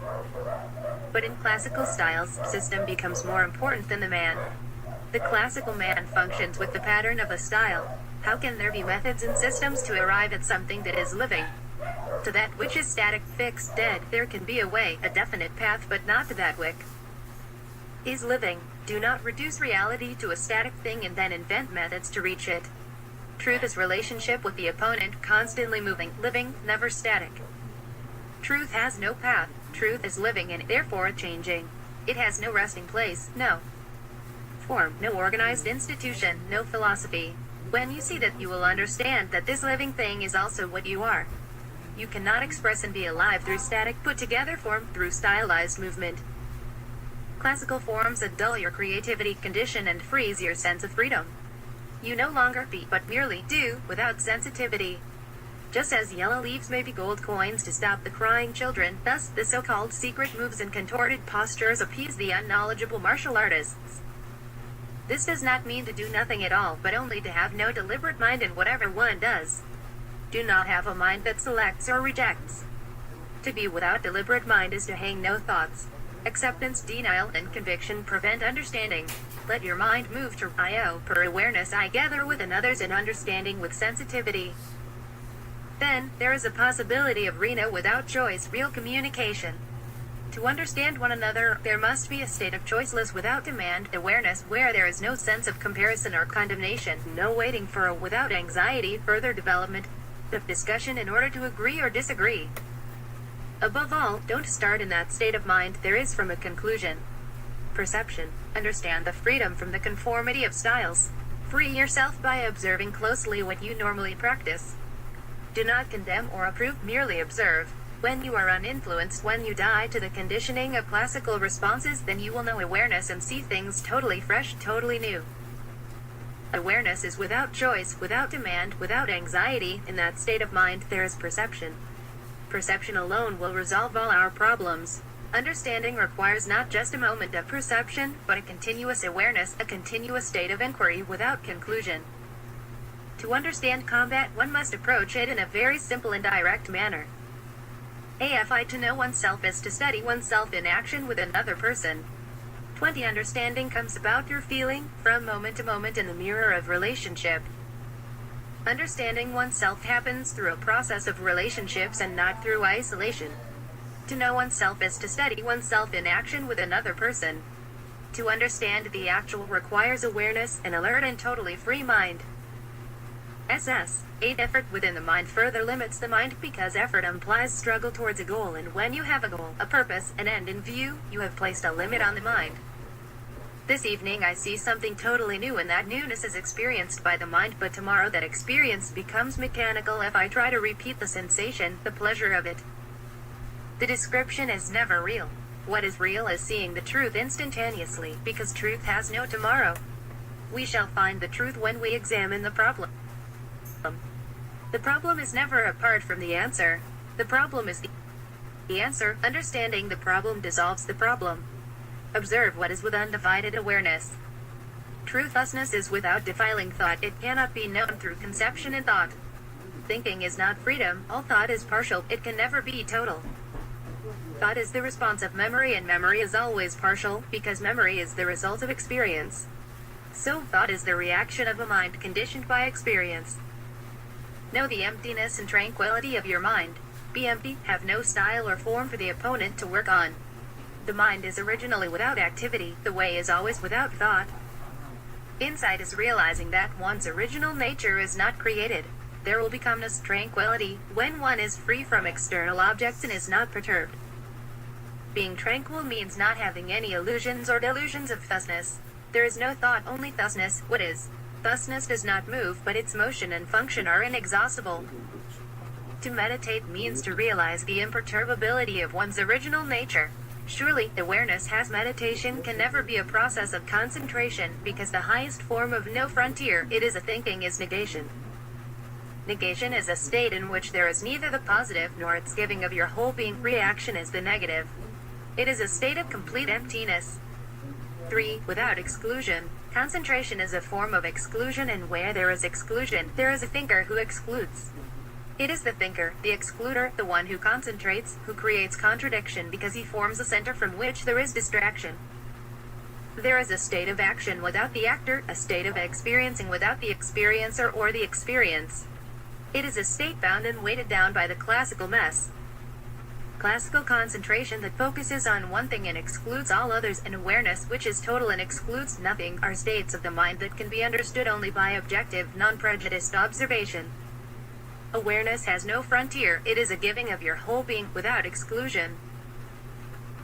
But in classical styles, system becomes more important than the man. The classical man functions with the pattern of a style. How can there be methods and systems to arrive at something that is living? To that which is static, fixed, dead, there can be a way, a definite path, but not to that which is living. Do not reduce reality to a static thing and then invent methods to reach it. Truth is relationship with the opponent, constantly moving, living, never static. Truth has no path. Truth is living and therefore changing. It has no resting place, no form, no organized institution, no philosophy. When you see that, you will understand that this living thing is also what you are. You cannot express and be alive through static, put together form, through stylized movement. Classical forms that dull your creativity, condition and freeze your sense of freedom. You no longer be, but merely do, without sensitivity. Just as yellow leaves may be gold coins to stop the crying children, thus the so-called secret moves and contorted postures appease the unknowledgeable martial artists. This does not mean to do nothing at all, but only to have no deliberate mind in whatever one does. Do not have a mind that selects or rejects. To be without deliberate mind is to hang no thoughts. Acceptance, denial, and conviction prevent understanding. Let your mind move to I.O. per awareness I gather with another's and understanding with sensitivity. Then, there is a possibility of Reno without choice, real communication. To understand one another, there must be a state of choiceless without demand, awareness where there is no sense of comparison or condemnation, no waiting for a without anxiety, further development of discussion in order to agree or disagree. Above all, don't start in that state of mind there is from a conclusion. Perception. Understand the freedom from the conformity of styles. Free yourself by observing closely what you normally practice. Do not condemn or approve, merely observe. When you are uninfluenced, when you die to the conditioning of classical responses, then you will know awareness and see things totally fresh, totally new. Awareness is without choice, without demand, without anxiety. In that state of mind, there is perception. Perception alone will resolve all our problems. Understanding requires not just a moment of perception, but a continuous awareness, a continuous state of inquiry without conclusion. To understand combat, one must approach it in a very simple and direct manner. AFI to know oneself is to study oneself in action with another person. 20 Understanding comes about through feeling, from moment to moment in the mirror of relationship. Understanding oneself happens through a process of relationships and not through isolation. To know oneself is to study oneself in action with another person. To understand the actual requires awareness, an alert and totally free mind. 8 Effort within the mind further limits the mind because effort implies struggle towards a goal, and when you have a goal, a purpose, an end in view, you have placed a limit on the mind. This evening I see something totally new, and that newness is experienced by the mind, but tomorrow that experience becomes mechanical if I try to repeat the sensation, the pleasure of it. The description is never real. What is real is seeing the truth instantaneously, because truth has no tomorrow. We shall find the truth when we examine the problem. The problem is never apart from the answer. The problem is the answer. Understanding the problem dissolves the problem. Observe what is with undivided awareness. Truthlessness is without defiling thought. It cannot be known through conception and thought. Thinking is not freedom. All thought is partial. It can never be total. Thought is the response of memory, and memory is always partial, because memory is the result of experience. So thought is the reaction of a mind conditioned by experience. Know the emptiness and tranquility of your mind. Be empty, have no style or form for the opponent to work on. The mind is originally without activity, the way is always without thought. Insight is realizing that one's original nature is not created. There will become this tranquility when one is free from external objects and is not perturbed. Being tranquil means not having any illusions or delusions of thusness. There is no thought, only thusness. What is? Thusness does not move, but its motion and function are inexhaustible. To meditate means to realize the imperturbability of one's original nature. Surely, awareness has meditation can never be a process of concentration, because the highest form of no frontier, it is a thinking, is negation. Negation is a state in which there is neither the positive nor its giving of your whole being. Reaction is the negative. It is a state of complete emptiness. 3. Without exclusion. Concentration is a form of exclusion, and where there is exclusion, there is a thinker who excludes. It is the thinker, the excluder, the one who concentrates, who creates contradiction because he forms a center from which there is distraction. There is a state of action without the actor, a state of experiencing without the experiencer or the experience. It is a state bound and weighted down by the classical mess. Classical concentration that focuses on one thing and excludes all others, and awareness which is total and excludes nothing, are states of the mind that can be understood only by objective, non-prejudiced observation. Awareness has no frontier, it is a giving of your whole being, without exclusion.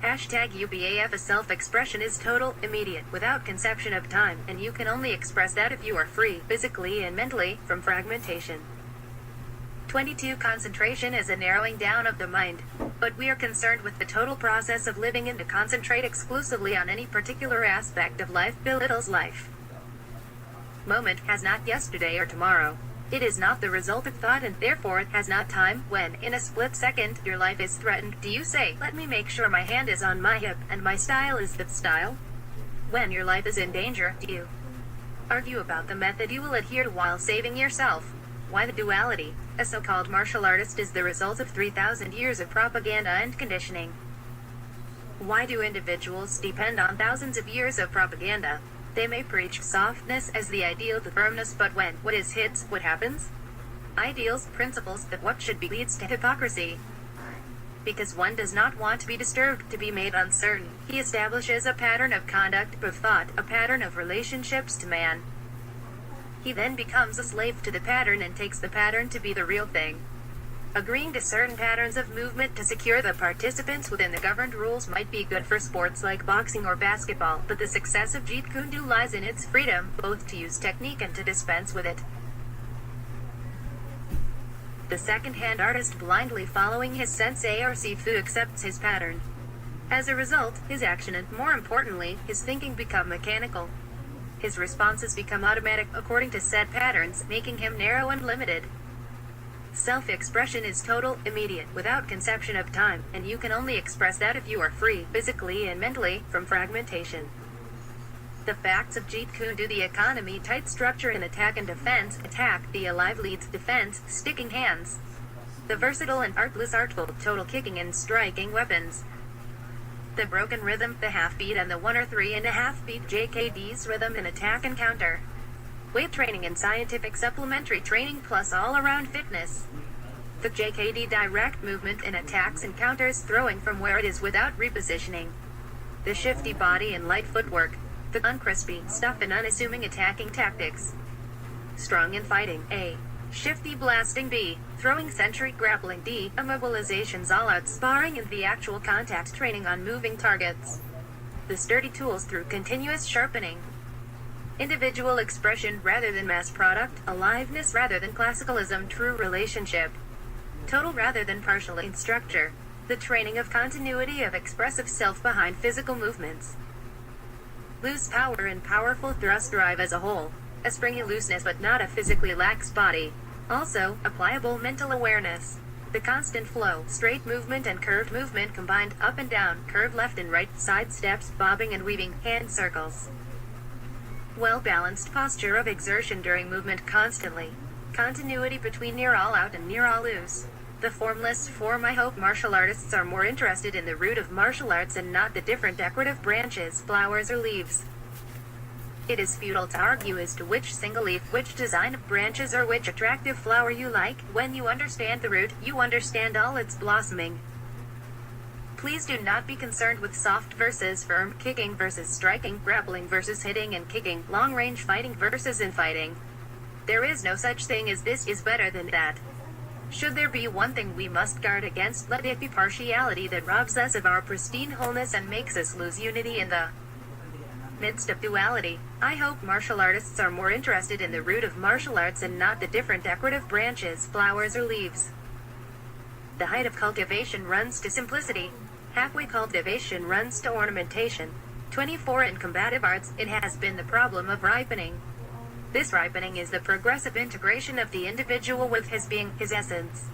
#UBAF. A self-expression is total, immediate, without conception of time, and you can only express that if you are free, physically and mentally, from fragmentation. 22 Concentration is a narrowing down of the mind, but we are concerned with the total process of living, and to concentrate exclusively on any particular aspect of life belittles life. Moment has not yesterday or tomorrow. It is not the result of thought, and therefore it has not time. When, in a split second, your life is threatened, do you say, "Let me make sure my hand is on my hip, and my style is that style"? When your life is in danger, do you argue about the method you will adhere to while saving yourself? Why the duality? A so-called martial artist is the result of 3,000 years of propaganda and conditioning. Why do individuals depend on thousands of years of propaganda? They may preach softness as the ideal to firmness, but when what is hits, what happens? Ideals, principles, that what should be leads to hypocrisy. Because one does not want to be disturbed, to be made uncertain, he establishes a pattern of conduct, of thought, a pattern of relationships to man. He then becomes a slave to the pattern and takes the pattern to be the real thing. Agreeing to certain patterns of movement to secure the participants within the governed rules might be good for sports like boxing or basketball, but the success of Jeet Kune lies in its freedom, both to use technique and to dispense with it. The second-hand artist blindly following his sensei or sifu accepts his pattern. As a result, his action and, more importantly, his thinking become mechanical. His responses become automatic according to set patterns, making him narrow and limited. Self-expression is total, immediate, without conception of time, and you can only express that if you are free, physically and mentally, from fragmentation. The facts of Jeet Kune do the economy tight structure in attack and defense. Attack, the alive leads defense, sticking hands. The versatile and artful total kicking and striking weapons. The broken rhythm, the half beat and the 1 or 3.5 beat JKD's rhythm in attack and counter. Weight training and scientific supplementary training plus all-around fitness. The JKD direct movement in attacks and counters, throwing from where it is without repositioning. The shifty body and light footwork. The uncrispy stuff and unassuming attacking tactics. Strong in fighting, A. Shifty blasting, B. Throwing sentry grappling, D. Immobilizations, all-out sparring and the actual contact training on moving targets. The sturdy tools through continuous sharpening. Individual expression rather than mass product, aliveness rather than classicalism, true relationship. Total rather than partial in structure. The training of continuity of expressive self behind physical movements. Loose power and powerful thrust drive as a whole. A springy looseness but not a physically lax body. Also, a pliable mental awareness. The constant flow, straight movement and curved movement combined, up and down, curved left and right, side steps, bobbing and weaving, hand circles. Well-balanced posture of exertion during movement constantly. Continuity between near all out and near all loose. The formless form. I hope martial artists are more interested in the root of martial arts and not the different decorative branches, flowers or leaves. It is futile to argue as to which single leaf, which design of branches or which attractive flower you like. When you understand the root, you understand all its blossoming. Please do not be concerned with soft versus firm, kicking versus striking, grappling versus hitting and kicking, long-range fighting versus infighting. There is no such thing as this is better than that. Should there be one thing we must guard against, let it be partiality that robs us of our pristine wholeness and makes us lose unity in the midst of duality. I hope martial artists are more interested in the root of martial arts and not the different decorative branches, flowers or leaves. The height of cultivation runs to simplicity. Halfway cultivation runs to ornamentation. 24 in combative arts, it has been the problem of ripening. This ripening is the progressive integration of the individual with his being, his essence.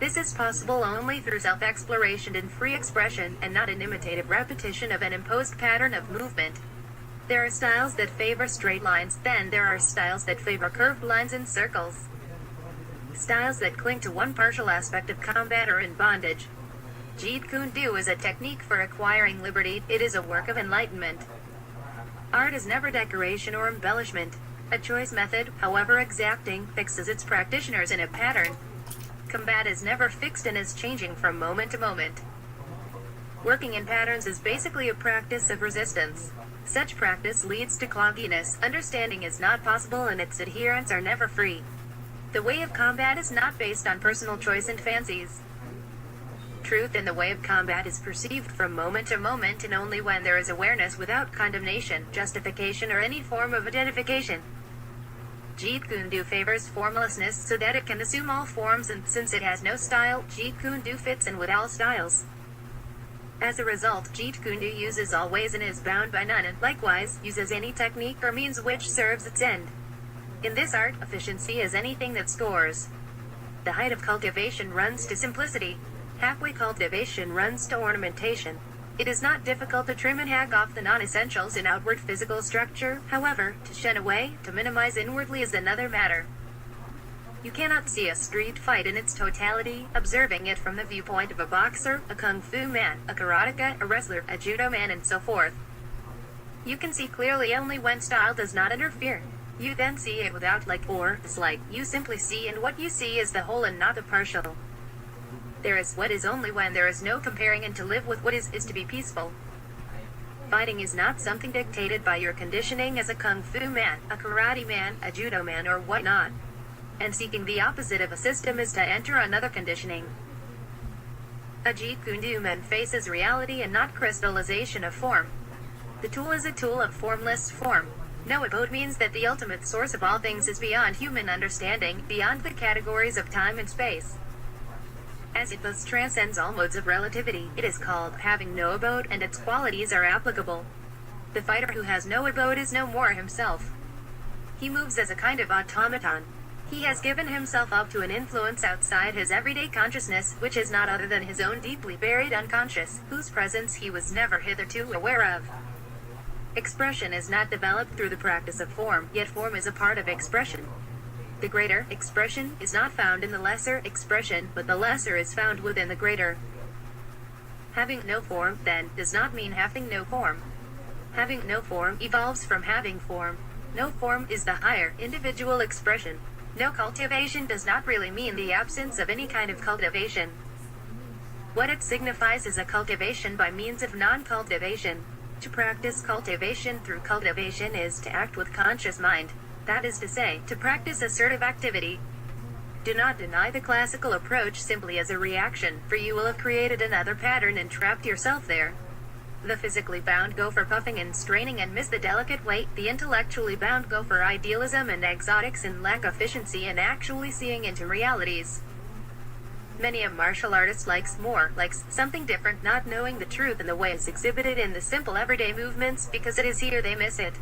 This is possible only through self-exploration and free expression, and not an imitative repetition of an imposed pattern of movement. There are styles that favor straight lines, then there are styles that favor curved lines and circles. Styles that cling to one partial aspect of combat or in bondage. Jeet Kune is a technique for acquiring liberty, it is a work of enlightenment. Art is never decoration or embellishment. A choice method, however exacting, fixes its practitioners in a pattern. Combat is never fixed and is changing from moment to moment. Working in patterns is basically a practice of resistance. Such practice leads to clogginess, understanding is not possible and its adherents are never free. The way of combat is not based on personal choice and fancies. Truth in the way of combat is perceived from moment to moment and only when there is awareness without condemnation, justification or any form of identification. Jeet Kune favors formlessness so that it can assume all forms, and since it has no style, Jeet Kune fits in with all styles. As a result, Jeet Kune uses all ways and is bound by none, and likewise, uses any technique or means which serves its end. In this art, efficiency is anything that scores. The height of cultivation runs to simplicity. Halfway cultivation runs to ornamentation. It is not difficult to trim and hack off the non-essentials in outward physical structure, however, to shun away, to minimize inwardly is another matter. You cannot see a street fight in its totality, observing it from the viewpoint of a boxer, a kung fu man, a karateka, a wrestler, a judo man and so forth. You can see clearly only when style does not interfere. You then see it without like or dislike. You simply see, and what you see is the whole and not the partial. There is what is only when there is no comparing, and to live with what is to be peaceful. Fighting is not something dictated by your conditioning as a kung fu man, a karate man, a judo man or what not. And seeking the opposite of a system is to enter another conditioning. A Jeet Kune man faces reality and not crystallization of form. The tool is a tool of formless form. No abode means that the ultimate source of all things is beyond human understanding, beyond the categories of time and space. As it thus transcends all modes of relativity, it is called having no abode, and its qualities are applicable. The fighter who has no abode is no more himself. He moves as a kind of automaton. He has given himself up to an influence outside his everyday consciousness, which is not other than his own deeply buried unconscious, whose presence he was never hitherto aware of. Expression is not developed through the practice of form, yet form is a part of expression. The greater expression is not found in the lesser expression, but the lesser is found within the greater. Having no form, then, does not mean having no form. Having no form evolves from having form. No form is the higher individual expression. No cultivation does not really mean the absence of any kind of cultivation. What it signifies is a cultivation by means of non-cultivation. To practice cultivation through cultivation is to act with conscious mind. That is to say, to practice assertive activity. Do not deny the classical approach simply as a reaction, for you will have created another pattern and trapped yourself there. The physically bound go for puffing and straining and miss the delicate weight. The intellectually bound go for idealism and exotics and lack efficiency in actually seeing into realities. Many a martial artist likes something different, not knowing the truth in the way it's exhibited in the simple everyday movements, because it is here they miss it.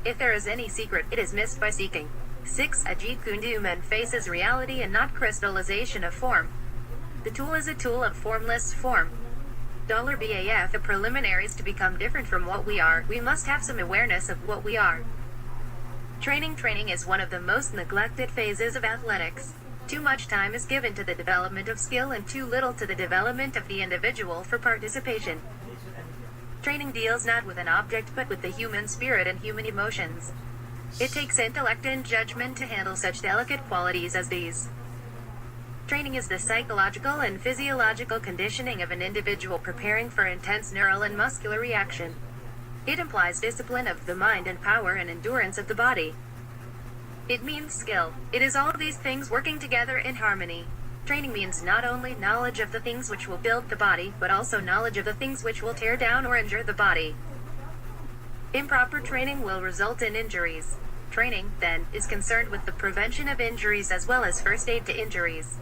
If there is any secret, it is missed by seeking. 6. A Jeet Kune man faces reality and not crystallization of form. The tool is a tool of formless form. $BAF. The preliminaries to become different from what we are, we must have some awareness of what we are. Training is one of the most neglected phases of athletics. Too much time is given to the development of skill and too little to the development of the individual for participation. Training deals not with an object but with the human spirit and human emotions. It takes intellect and judgment to handle such delicate qualities as these. Training is the psychological and physiological conditioning of an individual preparing for intense neural and muscular reaction. It implies discipline of the mind and power and endurance of the body. It means skill. It is all of these things working together in harmony. Training means not only knowledge of the things which will build the body, but also knowledge of the things which will tear down or injure the body. Improper training will result in injuries. Training, then, is concerned with the prevention of injuries as well as first aid to injuries.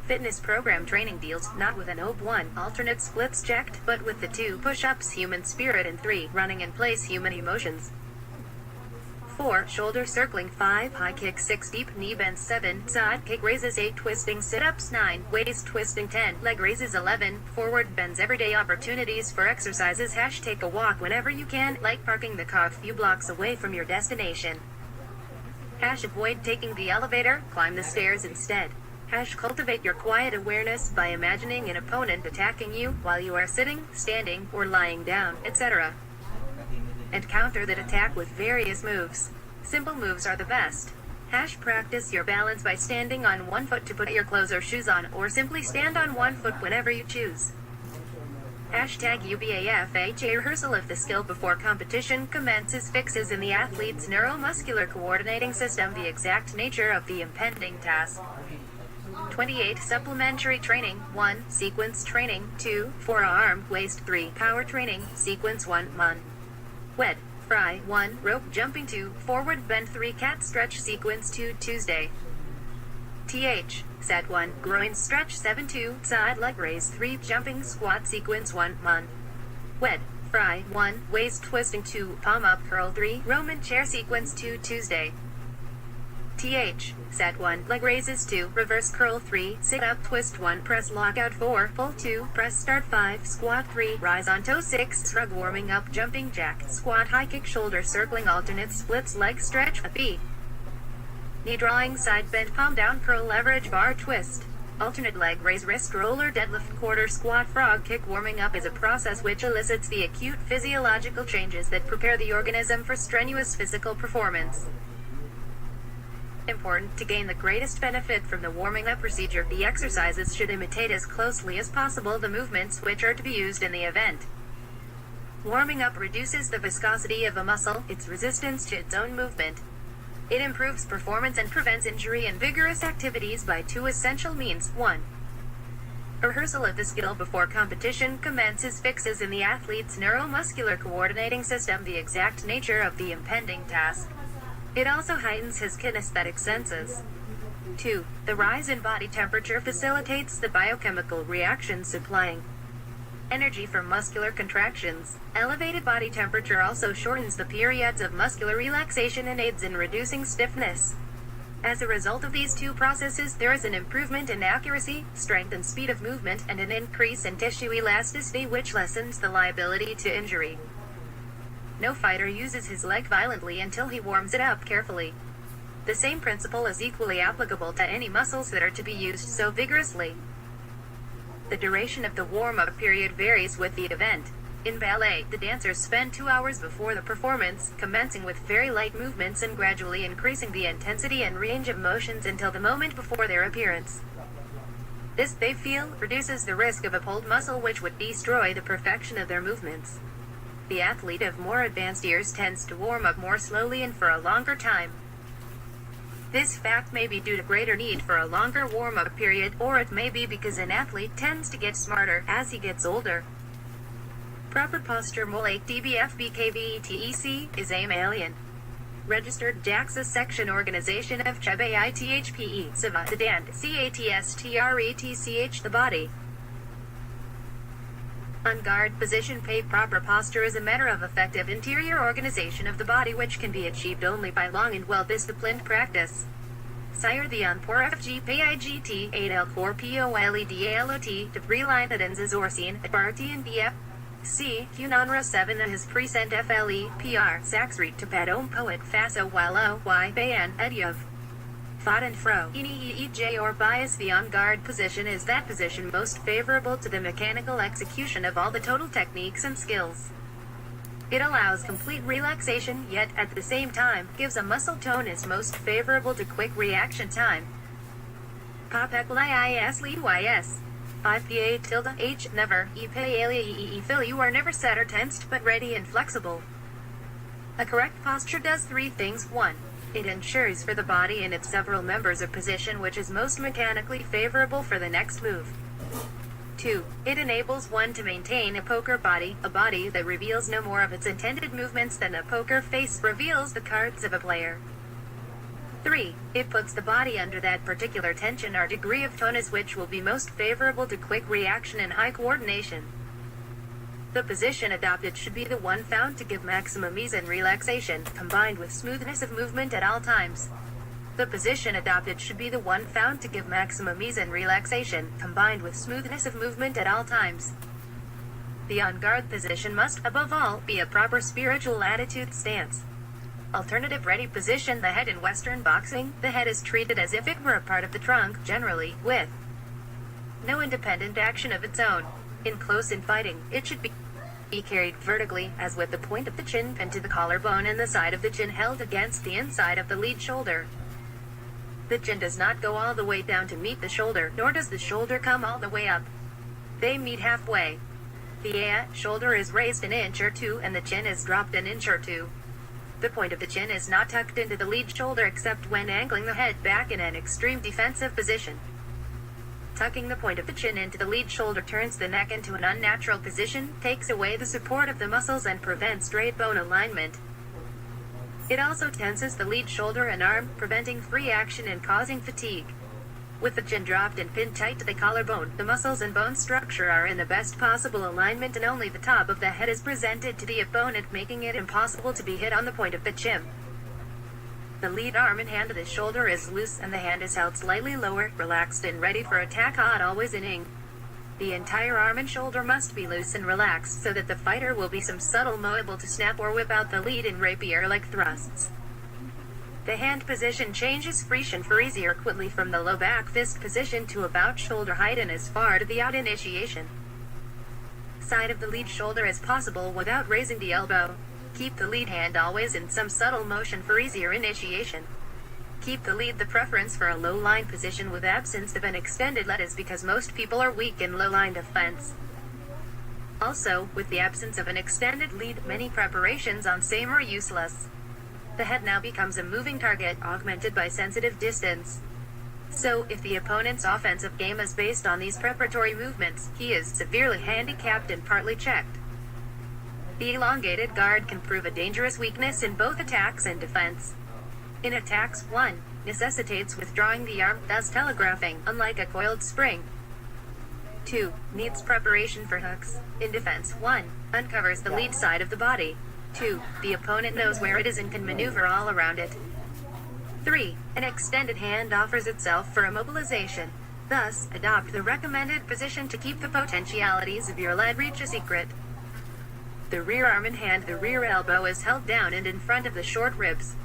Fitness program training deals not with an OB1 alternate splits checked, but with the 2 push-ups human spirit and 3 running in place human emotions. 4. Shoulder circling. 5. High kick. 6. Deep knee bends. 7. Side kick raises. 8. Twisting sit-ups. 9. Waist twisting. 10. Leg raises. 11. Forward bends. Everyday opportunities for exercises. # take a walk whenever you can, like parking the car a few blocks away from your destination. # avoid taking the elevator, climb the stairs instead. # cultivate your quiet awareness by imagining an opponent attacking you while you are sitting, standing, or lying down, etc. And counter that attack with various moves. Simple moves are the best. # practice your balance by standing on one foot to put your clothes or shoes on, or simply stand on one foot whenever you choose. #UBAF. A rehearsal of the skill before competition commences fixes in the athlete's neuromuscular coordinating system the exact nature of the impending task. 28. Supplementary training. 1. Sequence training. 2. Forearm, waist. 3. Power training. Sequence 1. Mon. Wed. Fry. 1. Rope jumping. 2. Forward bend. 3. Cat stretch. Sequence 2. Tuesday. Set 1. Groin stretch. 7. 2. Side leg raise. 3. Jumping squat. Sequence 1. Mon. Wed. Fry. 1. Waist twisting. 2. Palm up curl. 3. Roman chair. Sequence 2. Tuesday. Set 1. Leg raises. 2. Reverse curl. 3. Sit up twist. 1. Press lockout. 4. Pull. 2. Press start. 5. Squat. 3. Rise on toe. 6. Shrug warming up. Jumping jack. Squat. High kick. Shoulder circling. Alternate splits. Leg stretch. A B. Knee drawing. Side bend. Palm down. Curl. Leverage. Bar twist. Alternate leg raise. Wrist roller. Deadlift. Quarter squat. Frog kick. Warming up is a process which elicits the acute physiological changes that prepare the organism for strenuous physical performance. Important to gain the greatest benefit from the warming up procedure, the exercises should imitate as closely as possible the movements which are to be used in the event. Warming up reduces the viscosity of a muscle, its resistance to its own movement. It improves performance and prevents injury in vigorous activities by 2 essential means. 1. A rehearsal of the skill before competition commences fixes in the athlete's neuromuscular coordinating system the exact nature of the impending task. It also heightens his kinesthetic senses. 2. The rise in body temperature facilitates the biochemical reaction supplying energy for muscular contractions. Elevated body temperature also shortens the periods of muscular relaxation and aids in reducing stiffness. As a result of these 2 processes, there is an improvement in accuracy, strength and speed of movement, and an increase in tissue elasticity which lessens the liability to injury. No fighter uses his leg violently until he warms it up carefully. The same principle is equally applicable to any muscles that are to be used so vigorously. The duration of the warm-up period varies with the event. In ballet, the dancers spend 2 hours before the performance, commencing with very light movements and gradually increasing the intensity and range of motions until the moment before their appearance. This, they feel, reduces the risk of a pulled muscle which would destroy the perfection of their movements. The athlete of more advanced years tends to warm up more slowly and for a longer time. This fact may be due to greater need for a longer warm-up period, or it may be because an athlete tends to get smarter as he gets older. Proper posture Molake DBFBKVETEC is a Malian. Registered JAXA Section Organization of CHBITHPE Siva the Dand CATSTRETCH the body. On guard position proper posture is a matter of effective interior organization of the body which can be achieved only by long and well-disciplined practice. Sire the Anpor FGPIGT 8L Core POLEDALOT Debris Line Adens Orsin Barty and DF C. Cunonra 7 his present FLE PR Saxreet to Padom Poet Faso Wallo Y Bayan Edyov Fod and Fro EJ or bias. The on guard position is that position most favorable to the mechanical execution of all the total techniques and skills. It allows complete relaxation, yet at the same time gives a muscle tone is most favorable to quick reaction time. Popeklis leadys 5PA tilde H never fill you are never set or tensed but ready and flexible. A correct posture does 3 things. 1. It ensures for the body and its several members a position which is most mechanically favorable for the next move. 2. It enables one to maintain a poker body, a body that reveals no more of its intended movements than a poker face reveals the cards of a player. 3. It puts the body under that particular tension or degree of tonus which will be most favorable to quick reaction and high coordination. The position adopted should be the one found to give maximum ease and relaxation, combined with smoothness of movement at all times. The position adopted should be the one found to give maximum ease and relaxation, combined with smoothness of movement at all times. The on-guard position must, above all, be a proper spiritual attitude stance. Alternative ready position. The head in Western boxing, the head is treated as if it were a part of the trunk, generally, with no independent action of its own. In close-in fighting, it should be carried vertically, as with the point of the chin pinned to the collarbone and the side of the chin held against the inside of the lead shoulder. The chin does not go all the way down to meet the shoulder, nor does the shoulder come all the way up. They meet halfway. The shoulder is raised an inch or two and the chin is dropped an inch or two. The point of the chin is not tucked into the lead shoulder except when angling the head back in an extreme defensive position. Tucking the point of the chin into the lead shoulder turns the neck into an unnatural position, takes away the support of the muscles and prevents straight bone alignment. It also tenses the lead shoulder and arm, preventing free action and causing fatigue. With the chin dropped and pinned tight to the collarbone, the muscles and bone structure are in the best possible alignment and only the top of the head is presented to the opponent, making it impossible to be hit on the point of the chin. The lead arm and hand of the shoulder is loose and the hand is held slightly lower, relaxed and ready for attack, always in ing. The entire arm and shoulder must be loose and relaxed so that the fighter will be some subtle mo able to snap or whip out the lead in rapier-like thrusts. The hand position changes frequently for easier quickly from the low back fist position to about shoulder height and as far to the out initiation side of the lead shoulder as possible without raising the elbow. Keep the lead hand always in some subtle motion for easier initiation. Keep the lead the preference for a low line position with absence of an extended lead is because most people are weak in low line defense. Also, with the absence of an extended lead, many preparations on same are useless. The head now becomes a moving target, augmented by sensitive distance. So, if the opponent's offensive game is based on these preparatory movements, he is severely handicapped and partly checked. The elongated guard can prove a dangerous weakness in both attacks and defense. In attacks, 1. Necessitates withdrawing the arm, thus telegraphing, unlike a coiled spring. 2. Needs preparation for hooks. In defense, 1. Uncovers the lead side of the body. 2. The opponent knows where it is and can maneuver all around it. 3. An extended hand offers itself for immobilization. Thus, adopt the recommended position to keep the potentialities of your lead reach a secret. The rear arm and hand, the rear elbow is held down and in front of the short ribs.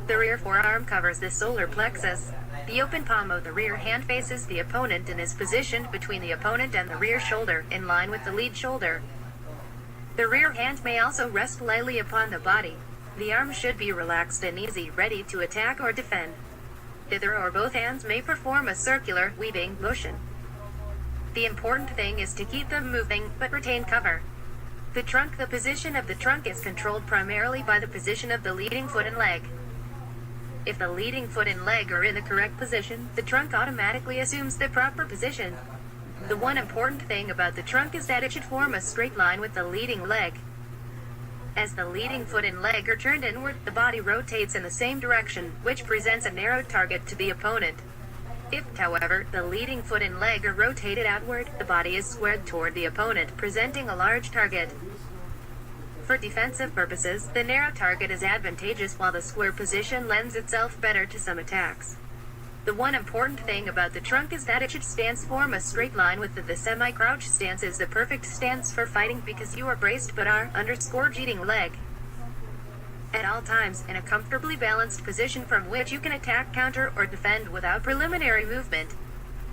The rear forearm covers the solar plexus. The open palm of the rear hand faces the opponent and is positioned between the opponent and the rear shoulder, in line with the lead shoulder. The rear hand may also rest lightly upon the body. The arm should be relaxed and easy, ready to attack or defend. Either or both hands may perform a circular, weaving motion. The important thing is to keep them moving, but retain cover. The position of the trunk is controlled primarily by the position of the leading foot and leg. If the leading foot and leg are in the correct position, the trunk automatically assumes the proper position. The one important thing about the trunk is that it should form a straight line with the leading leg. As the leading foot and leg are turned inward, the body rotates in the same direction, which presents a narrow target to the opponent. If, however, the leading foot and leg are rotated outward, the body is squared toward the opponent, presenting a large target. For defensive purposes, the narrow target is advantageous while the square position lends itself better to some attacks. The one important thing about the trunk is that it should form a straight line with the semi-crouch stance is the perfect stance for fighting because you are braced but are _jeeting leg. At all times, in a comfortably balanced position from which you can attack, counter, or defend without preliminary movement.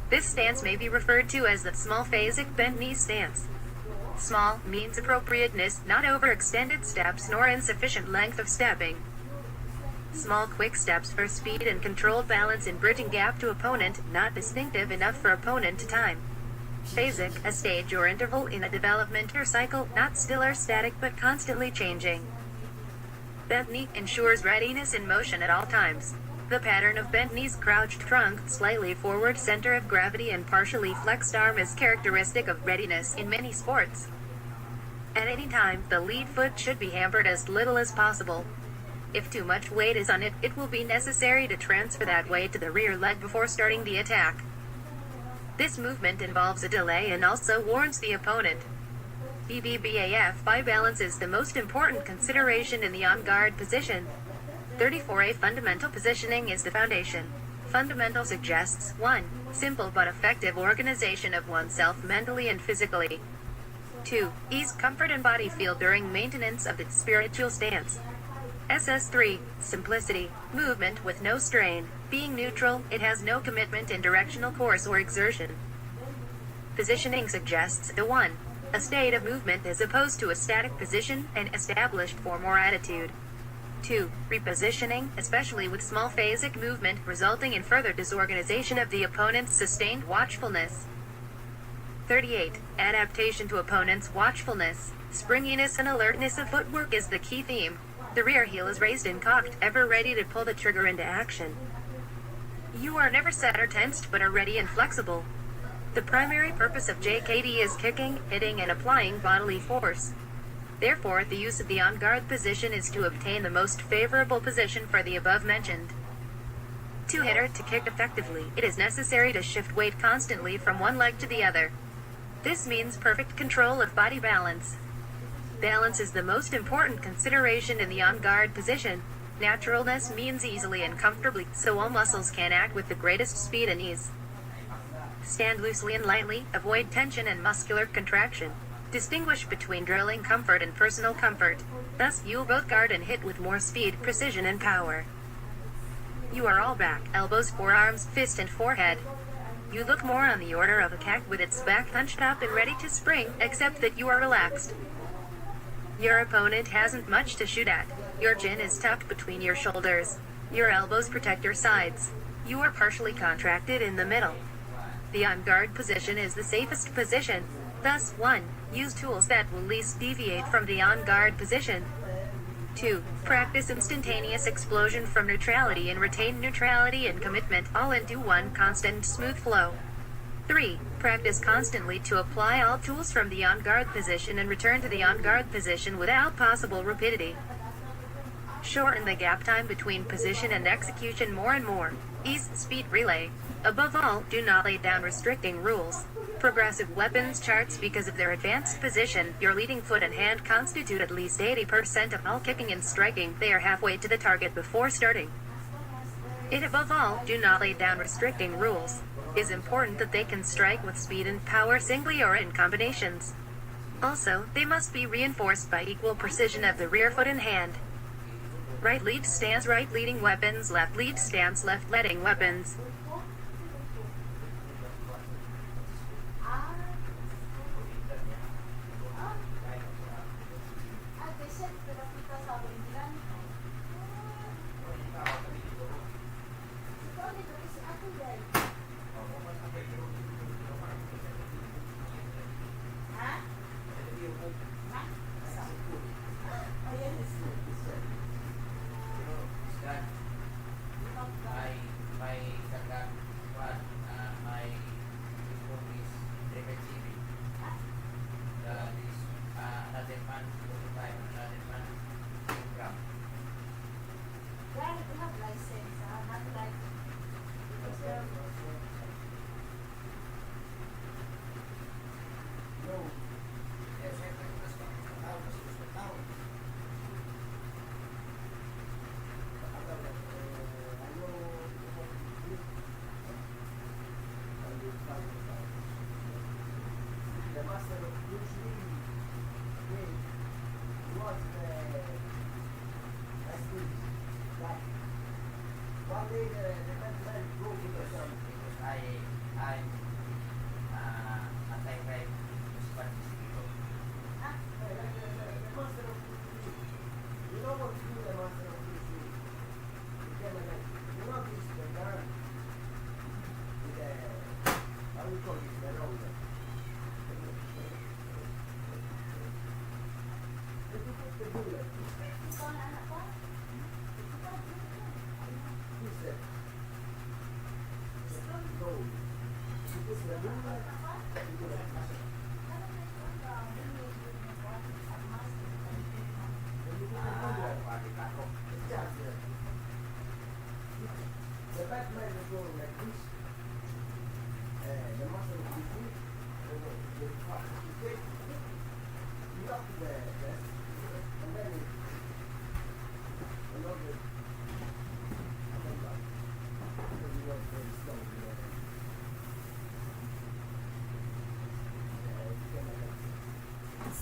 This stance may be referred to as the small phasic bent knee stance. Small means appropriateness, not overextended steps nor insufficient length of stepping. Small quick steps for speed and controlled balance in bridging gap to opponent, not distinctive enough for opponent to time. Phasic, a stage or interval in a development or cycle, not still or static but constantly changing. Bent knee ensures readiness in motion at all times. The pattern of bent knees, crouched trunk, slightly forward center of gravity and partially flexed arm is characteristic of readiness in many sports. At any time, the lead foot should be hampered as little as possible. If too much weight is on it, it will be necessary to transfer that weight to the rear leg before starting the attack. This movement involves a delay and also warns the opponent. BBBAF by balance is the most important consideration in the on-guard position. 34A fundamental positioning is the foundation. Fundamental suggests 1. Simple but effective organization of oneself mentally and physically. 2. Ease, comfort and body feel during maintenance of the spiritual stance. SS3. Simplicity. Movement with no strain. Being neutral, it has no commitment in directional course or exertion. Positioning suggests 1. A state of movement as opposed to a static position, an established form or attitude. 2. Repositioning, especially with small phasic movement, resulting in further disorganization of the opponent's sustained watchfulness. 38. Adaptation to opponent's watchfulness. Springiness and alertness of footwork is the key theme. The rear heel is raised and cocked, ever ready to pull the trigger into action. You are never set or tensed but are ready and flexible. The primary purpose of JKD is kicking, hitting and applying bodily force. Therefore, the use of the on-guard position is to obtain the most favorable position for the above-mentioned. To hit or to kick effectively, it is necessary to shift weight constantly from one leg to the other. This means perfect control of body balance. Balance is the most important consideration in the on-guard position. Naturalness means easily and comfortably, so all muscles can act with the greatest speed and ease. Stand loosely and lightly, avoid tension and muscular contraction. Distinguish between drilling comfort and personal comfort. Thus, you'll both guard and hit with more speed, precision, and power. You are all back, elbows, forearms, fist, and forehead. You look more on the order of a cat with its back hunched up and ready to spring, except that you are relaxed. Your opponent hasn't much to shoot at. Your chin is tucked between your shoulders. Your elbows protect your sides. You are partially contracted in the middle. The on-guard position is the safest position. Thus, 1. Use tools that will least deviate from the on-guard position. 2. Practice instantaneous explosion from neutrality and retain neutrality and commitment all into one constant smooth flow. 3. Practice constantly to apply all tools from the on-guard position and return to the on-guard position without possible rapidity. Shorten the gap time between position and execution more and more. Ease speed relay. Above all, do not lay down restricting rules. Progressive weapons charts because of their advanced position, your leading foot and hand constitute at least 80% of all kicking and striking. They are halfway to the target before starting. It above all, do not lay down restricting rules. It is important that they can strike with speed and power singly or in combinations. Also, they must be reinforced by equal precision of the rear foot and hand. Right lead stance, right leading weapons, left lead stance, left letting weapons.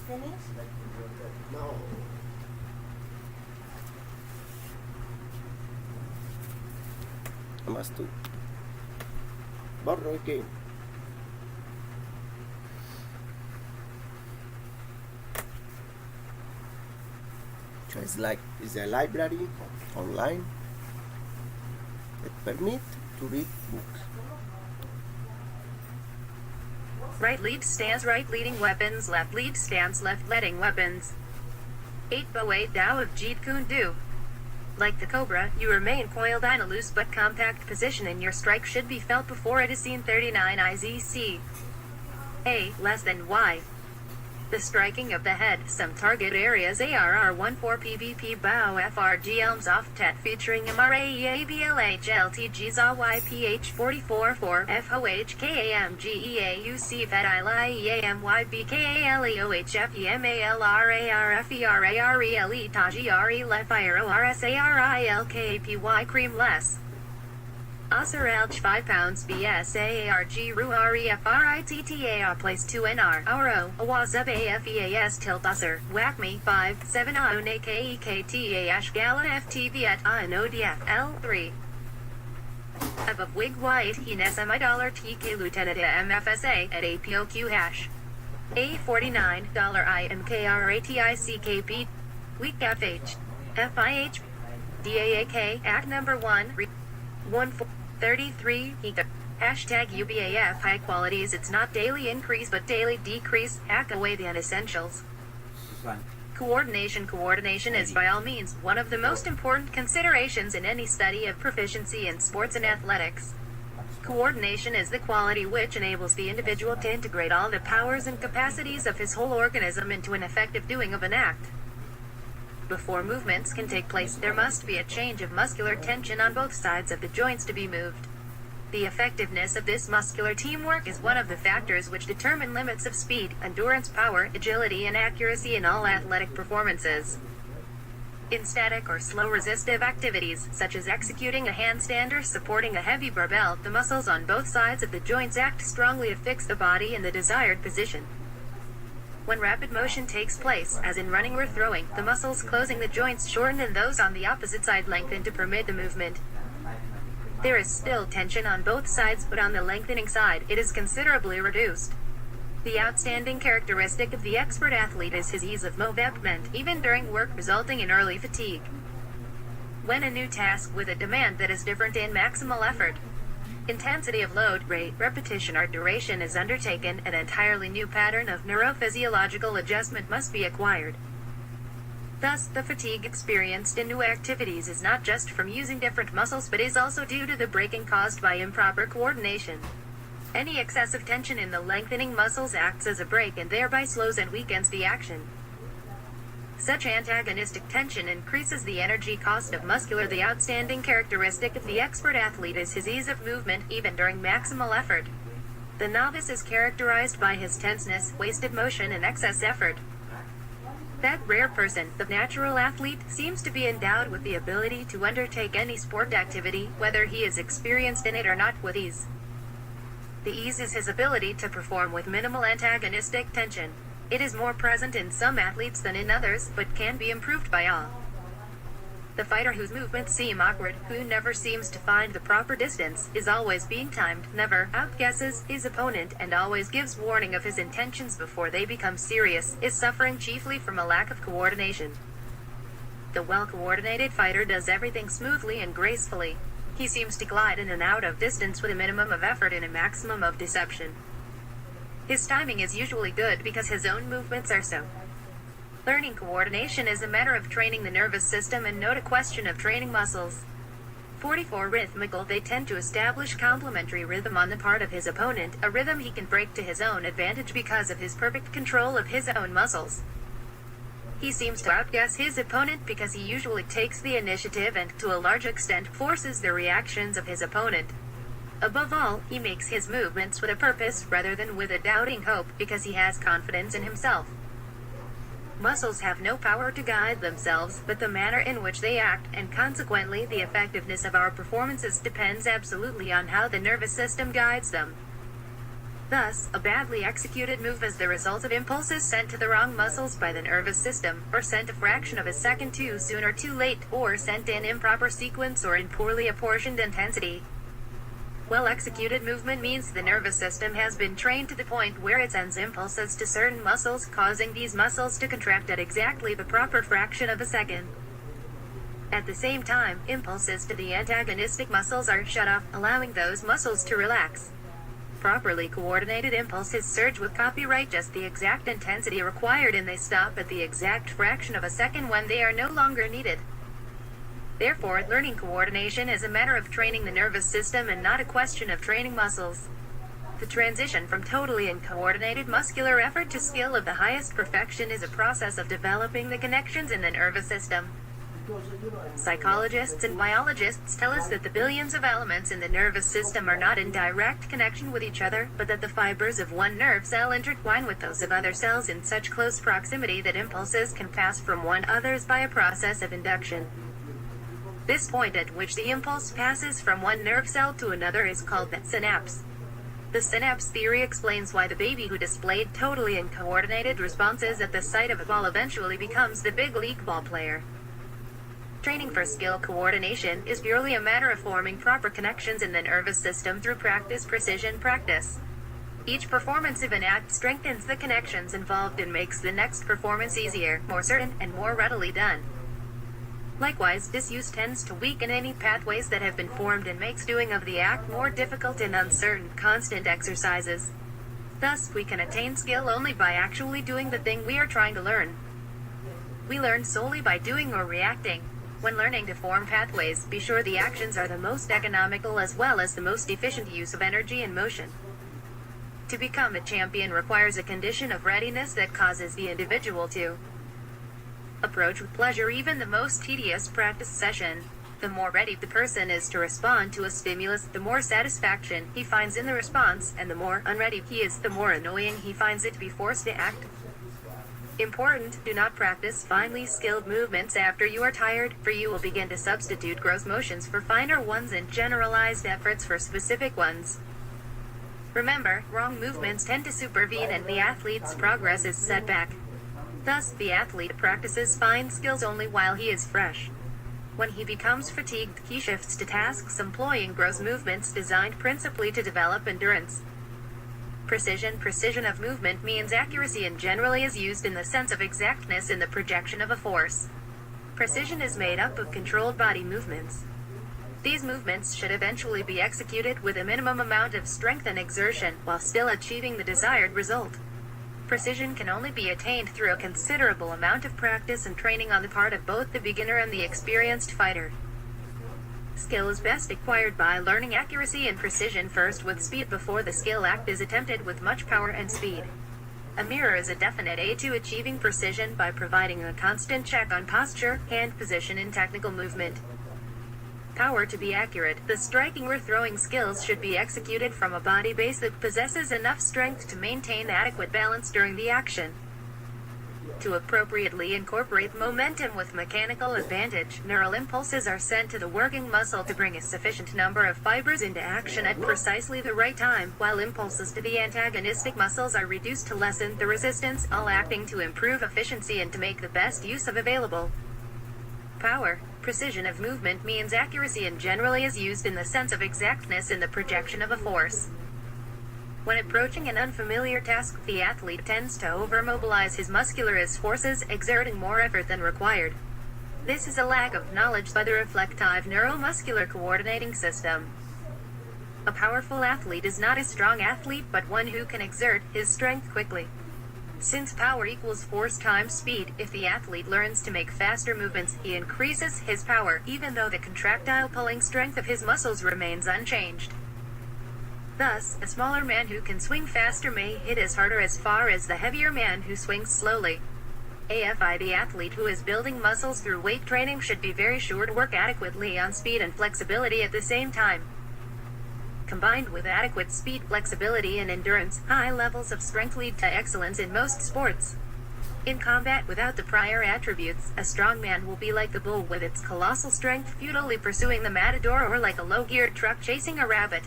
Finished? No. Más tú. Borro aquí. So it's a library online that permit to read books. Right lead stance, right leading weapons, left lead stance, left letting weapons. 8 Boe Tao of Jeet Kune Do. Like the cobra, you remain coiled in a loose but compact position and your strike should be felt before it is seen. 39 IZC. A less than Y. The striking of the head, some target areas ARR 14 PVP Bow FRG Elms off TET featuring MRA ABLH LTG ZAYPH 44 4 FOH KAM GEAUC FED ILI EAM YBKALEOHF EMALRARFERARELE TAGI LEF IRORSARILKAPY cream less. Asarelch 5 pounds BSAARG RUREFRITTAR place 2 NR Auro Awazub AFEAS tilt Asar Whack me 5 7 Aone KEKTA Gala FTV at ANODF L3 Above Wig White Hines $TK Lieutenant MFSA at APOQ hash A49 $IMKRATICKP Weak FH FIH DAAK Act number 1 133 Hashtag UBAF high qualities. It's not daily increase but daily decrease. Hack away the unessentials. Coordination is by all means one of the most important considerations in any study of proficiency in sports and athletics. Coordination is the quality which enables the individual to integrate all the powers and capacities of his whole organism into an effective doing of an act. Before movements can take place, there must be a change of muscular tension on both sides of the joints to be moved. The effectiveness of this muscular teamwork is one of the factors which determine limits of speed, endurance, power, agility, and accuracy in all athletic performances. In static or slow resistive activities, such as executing a handstand or supporting a heavy barbell, the muscles on both sides of the joints act strongly to fix the body in the desired position. When rapid motion takes place, as in running or throwing, the muscles closing the joints shorten and those on the opposite side lengthen to permit the movement. There is still tension on both sides, but on the lengthening side, it is considerably reduced. The outstanding characteristic of the expert athlete is his ease of movement, even during work, resulting in early fatigue. When a new task with a demand that is different in maximal effort, intensity of load, rate, repetition or duration is undertaken, an entirely new pattern of neurophysiological adjustment must be acquired. Thus, the fatigue experienced in new activities is not just from using different muscles but is also due to the breaking caused by improper coordination. Any excessive tension in the lengthening muscles acts as a brake and thereby slows and weakens the action. Such antagonistic tension increases the energy cost of muscular. The outstanding characteristic of the expert athlete is his ease of movement, even during maximal effort. The novice is characterized by his tenseness, wasted motion, and excess effort. That rare person, the natural athlete, seems to be endowed with the ability to undertake any sport activity, whether he is experienced in it or not, with ease. The ease is his ability to perform with minimal antagonistic tension. It is more present in some athletes than in others, but can be improved by all. The fighter whose movements seem awkward, who never seems to find the proper distance, is always being timed, never outguesses his opponent, and always gives warning of his intentions before they become serious, is suffering chiefly from a lack of coordination. The well-coordinated fighter does everything smoothly and gracefully. He seems to glide in and out of distance with a minimum of effort and a maximum of deception. His timing is usually good because his own movements are so. Learning coordination is a matter of training the nervous system and not a question of training muscles. 44 Rhythmical. They tend to establish complementary rhythm on the part of his opponent, a rhythm he can break to his own advantage because of his perfect control of his own muscles. He seems to outguess his opponent because he usually takes the initiative and, to a large extent, forces the reactions of his opponent. Above all, he makes his movements with a purpose rather than with a doubting hope because he has confidence in himself. Muscles have no power to guide themselves, but the manner in which they act, and consequently the effectiveness of our performances depends absolutely on how the nervous system guides them. Thus, a badly executed move is the result of impulses sent to the wrong muscles by the nervous system, or sent a fraction of a second too soon or too late, or sent in improper sequence or in poorly apportioned intensity. Well-executed movement means the nervous system has been trained to the point where it sends impulses to certain muscles, causing these muscles to contract at exactly the proper fraction of a second. At the same time, impulses to the antagonistic muscles are shut off, allowing those muscles to relax. Properly coordinated impulses surge with copyright just the exact intensity required, and they stop at the exact fraction of a second when they are no longer needed. Therefore, learning coordination is a matter of training the nervous system and not a question of training muscles. The transition from totally uncoordinated muscular effort to skill of the highest perfection is a process of developing the connections in the nervous system. Psychologists and biologists tell us that the billions of elements in the nervous system are not in direct connection with each other, but that the fibers of one nerve cell intertwine with those of other cells in such close proximity that impulses can pass from one others by a process of induction. This point at which the impulse passes from one nerve cell to another is called the synapse. The synapse theory explains why the baby who displayed totally uncoordinated responses at the sight of a ball eventually becomes the big league ball player. Training for skill coordination is purely a matter of forming proper connections in the nervous system through precision practice. Each performance of an act strengthens the connections involved and makes the next performance easier, more certain, and more readily done. Likewise, disuse tends to weaken any pathways that have been formed and makes doing of the act more difficult and uncertain. Constant exercises. Thus, we can attain skill only by actually doing the thing we are trying to learn. We learn solely by doing or reacting. When learning to form pathways, be sure the actions are the most economical as well as the most efficient use of energy and motion. To become a champion requires a condition of readiness that causes the individual to approach with pleasure even the most tedious practice session. The more ready the person is to respond to a stimulus, the more satisfaction he finds in the response, and the more unready he is, the more annoying he finds it to be forced to act. Important, do not practice finely skilled movements after you are tired, for you will begin to substitute gross motions for finer ones and generalized efforts for specific ones. Remember, wrong movements tend to supervene and the athlete's progress is set back. Thus, the athlete practices fine skills only while he is fresh. When he becomes fatigued, he shifts to tasks employing gross movements designed principally to develop endurance. Precision of movement means accuracy and generally is used in the sense of exactness in the projection of a force. Precision is made up of controlled body movements. These movements should eventually be executed with a minimum amount of strength and exertion while still achieving the desired result. Precision can only be attained through a considerable amount of practice and training on the part of both the beginner and the experienced fighter. Skill is best acquired by learning accuracy and precision first with speed before the skill act is attempted with much power and speed. A mirror is a definite aid to achieving precision by providing a constant check on posture, hand position, and technical movement. Power to be accurate, the striking or throwing skills should be executed from a body base that possesses enough strength to maintain adequate balance during the action. To appropriately incorporate momentum with mechanical advantage, neural impulses are sent to the working muscle to bring a sufficient number of fibers into action at precisely the right time, while impulses to the antagonistic muscles are reduced to lessen the resistance, all acting to improve efficiency and to make the best use of available power. Precision of movement means accuracy and generally is used in the sense of exactness in the projection of a force. When approaching an unfamiliar task, the athlete tends to overmobilize his muscular forces, exerting more effort than required. This is a lack of knowledge by the reflective neuromuscular coordinating system. A powerful athlete is not a strong athlete but one who can exert his strength quickly. Since power equals force times speed, if the athlete learns to make faster movements, he increases his power, even though the contractile pulling strength of his muscles remains unchanged. Thus, a smaller man who can swing faster may hit as harder as far as the heavier man who swings slowly. The athlete who is building muscles through weight training should be very sure to work adequately on speed and flexibility at the same time. Combined with adequate speed, flexibility, and endurance, high levels of strength lead to excellence in most sports. In combat without the prior attributes, a strong man will be like the bull with its colossal strength futilely pursuing the matador or like a low-geared truck chasing a rabbit.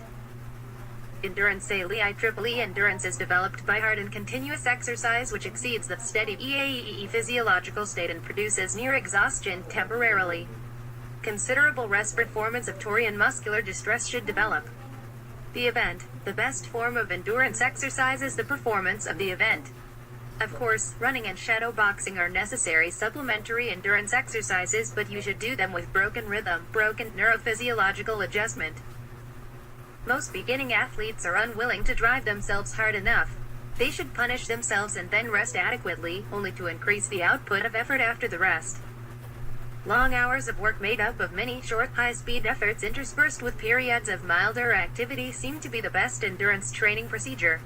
Endurance endurance is developed by hard and continuous exercise which exceeds the steady physiological state and produces near exhaustion temporarily. Considerable rest performance of Taurian muscular distress should develop. The event. The best form of endurance exercise is the performance of the event. Of course, running and shadow boxing are necessary supplementary endurance exercises, but you should do them with broken rhythm, broken neurophysiological adjustment. Most beginning athletes are unwilling to drive themselves hard enough. They should punish themselves and then rest adequately, only to increase the output of effort after the rest. Long hours of work made up of many short, high-speed efforts interspersed with periods of milder activity seem to be the best endurance training procedure.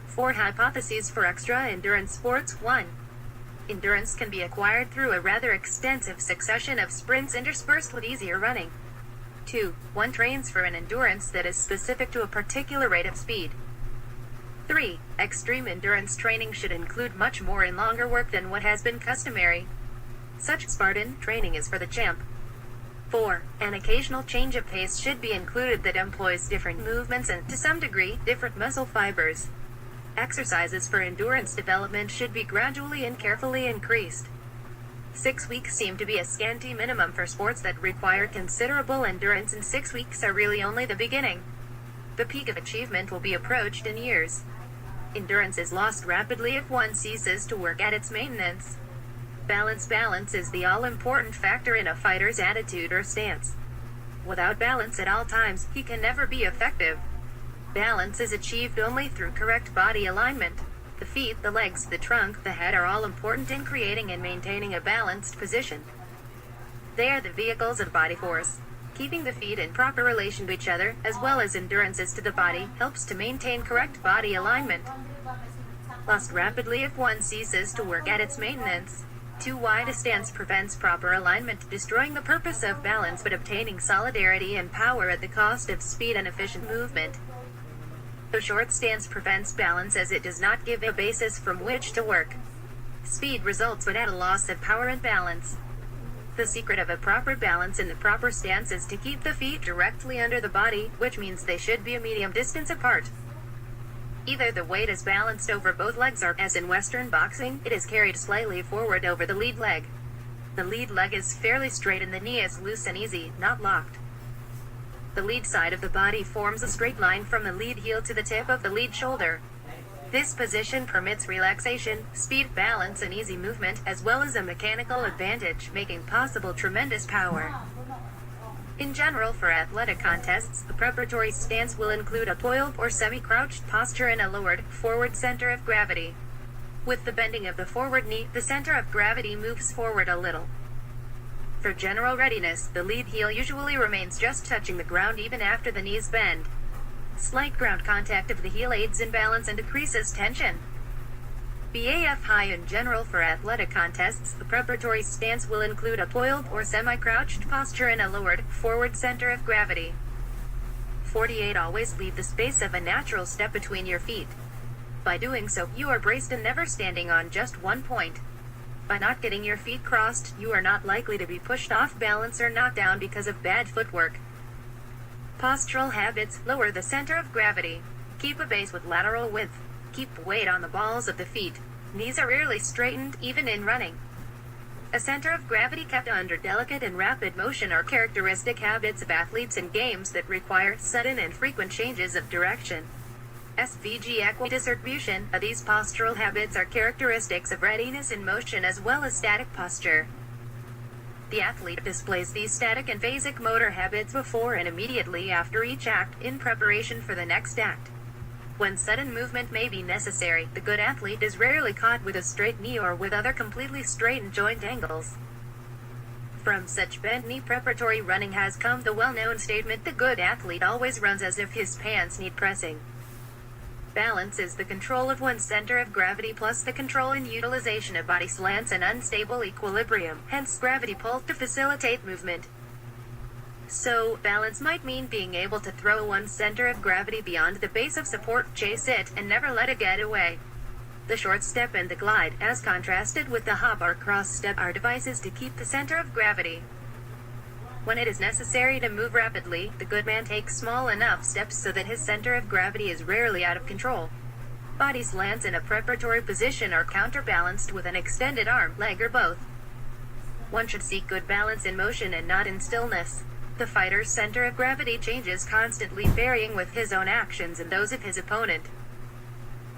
4 hypotheses for extra endurance sports. 1. Endurance can be acquired through a rather extensive succession of sprints interspersed with easier running. 2. One trains for an endurance that is specific to a particular rate of speed. 3. Extreme endurance training should include much more and longer work than what has been customary. Such Spartan training is for the champ. 4. An occasional change of pace should be included that employs different movements and, to some degree, different muscle fibers. Exercises for endurance development should be gradually and carefully increased. 6 weeks seem to be a scanty minimum for sports that require considerable endurance, and 6 weeks are really only the beginning. The peak of achievement will be approached in years. Endurance is lost rapidly if one ceases to work at its maintenance. Balance is the all-important factor in a fighter's attitude or stance. Without balance at all times, he can never be effective. Balance is achieved only through correct body alignment. The feet, the legs, the trunk, the head are all important in creating and maintaining a balanced position. They are the vehicles of body force. Keeping the feet in proper relation to each other, as well as endurances to the body, helps to maintain correct body alignment. Lost rapidly if one ceases to work at its maintenance. Too wide a stance prevents proper alignment, destroying the purpose of balance but obtaining solidarity and power at the cost of speed and efficient movement. A short stance prevents balance as it does not give a basis from which to work. Speed results but at a loss of power and balance. The secret of a proper balance in the proper stance is to keep the feet directly under the body, which means they should be a medium distance apart. Either the weight is balanced over both legs or, as in Western boxing, it is carried slightly forward over the lead leg. The lead leg is fairly straight and the knee is loose and easy, not locked. The lead side of the body forms a straight line from the lead heel to the tip of the lead shoulder. This position permits relaxation, speed, balance, and easy movement, as well as a mechanical advantage, making possible tremendous power. In general, for athletic contests, the preparatory stance will include a coiled or semi-crouched posture and a lowered, forward center of gravity. With the bending of the forward knee, the center of gravity moves forward a little. For general readiness, the lead heel usually remains just touching the ground even after the knees bend. Slight ground contact of the heel aids in balance and decreases tension. BAF high in general, for athletic contests, the preparatory stance will include a coiled or semi-crouched posture and a lowered, forward center of gravity. 48 Always leave the space of a natural step between your feet. By doing so, you are braced and never standing on just one point. By not getting your feet crossed, you are not likely to be pushed off balance or knocked down because of bad footwork. Postural habits: lower the center of gravity. Keep a base with lateral width. Keep weight on the balls of the feet. Knees are rarely straightened, even in running. A center of gravity kept under delicate and rapid motion are characteristic habits of athletes in games that require sudden and frequent changes of direction. SVG equidistribution. These postural habits are characteristics of readiness in motion as well as static posture. The athlete displays these static and phasic motor habits before and immediately after each act, in preparation for the next act. When sudden movement may be necessary, the good athlete is rarely caught with a straight knee or with other completely straightened joint angles. From such bent knee preparatory running has come the well-known statement, the good athlete always runs as if his pants need pressing. Balance is the control of one's center of gravity plus the control and utilization of body slants and unstable equilibrium, hence gravity pull, to facilitate movement. So, balance might mean being able to throw one's center of gravity beyond the base of support, chase it, and never let it get away. The short step and the glide, as contrasted with the hop or cross step, are devices to keep the center of gravity. When it is necessary to move rapidly, the good man takes small enough steps so that his center of gravity is rarely out of control. Body slants in a preparatory position are counterbalanced with an extended arm, leg, or both. One should seek good balance in motion and not in stillness. The fighter's center of gravity changes constantly, varying with his own actions and those of his opponent.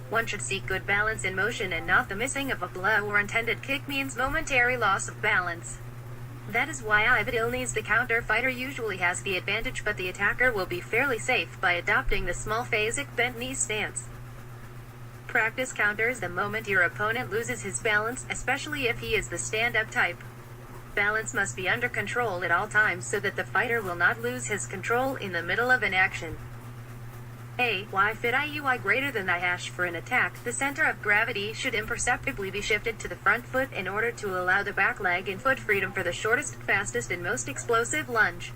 One should seek good balance in motion, and not the missing of a blow or intended kick means momentary loss of balance. That is why if it ill knees, the counter fighter usually has the advantage, but the attacker will be fairly safe by adopting the small phasic bent knee stance. Practice counters the moment your opponent loses his balance, especially if he is the stand-up type. Balance must be under control at all times so that the fighter will not lose his control in the middle of an action. Y fit IUI greater than I hash for an attack, the center of gravity should imperceptibly be shifted to the front foot in order to allow the back leg and foot freedom for the shortest, fastest, and most explosive lunge.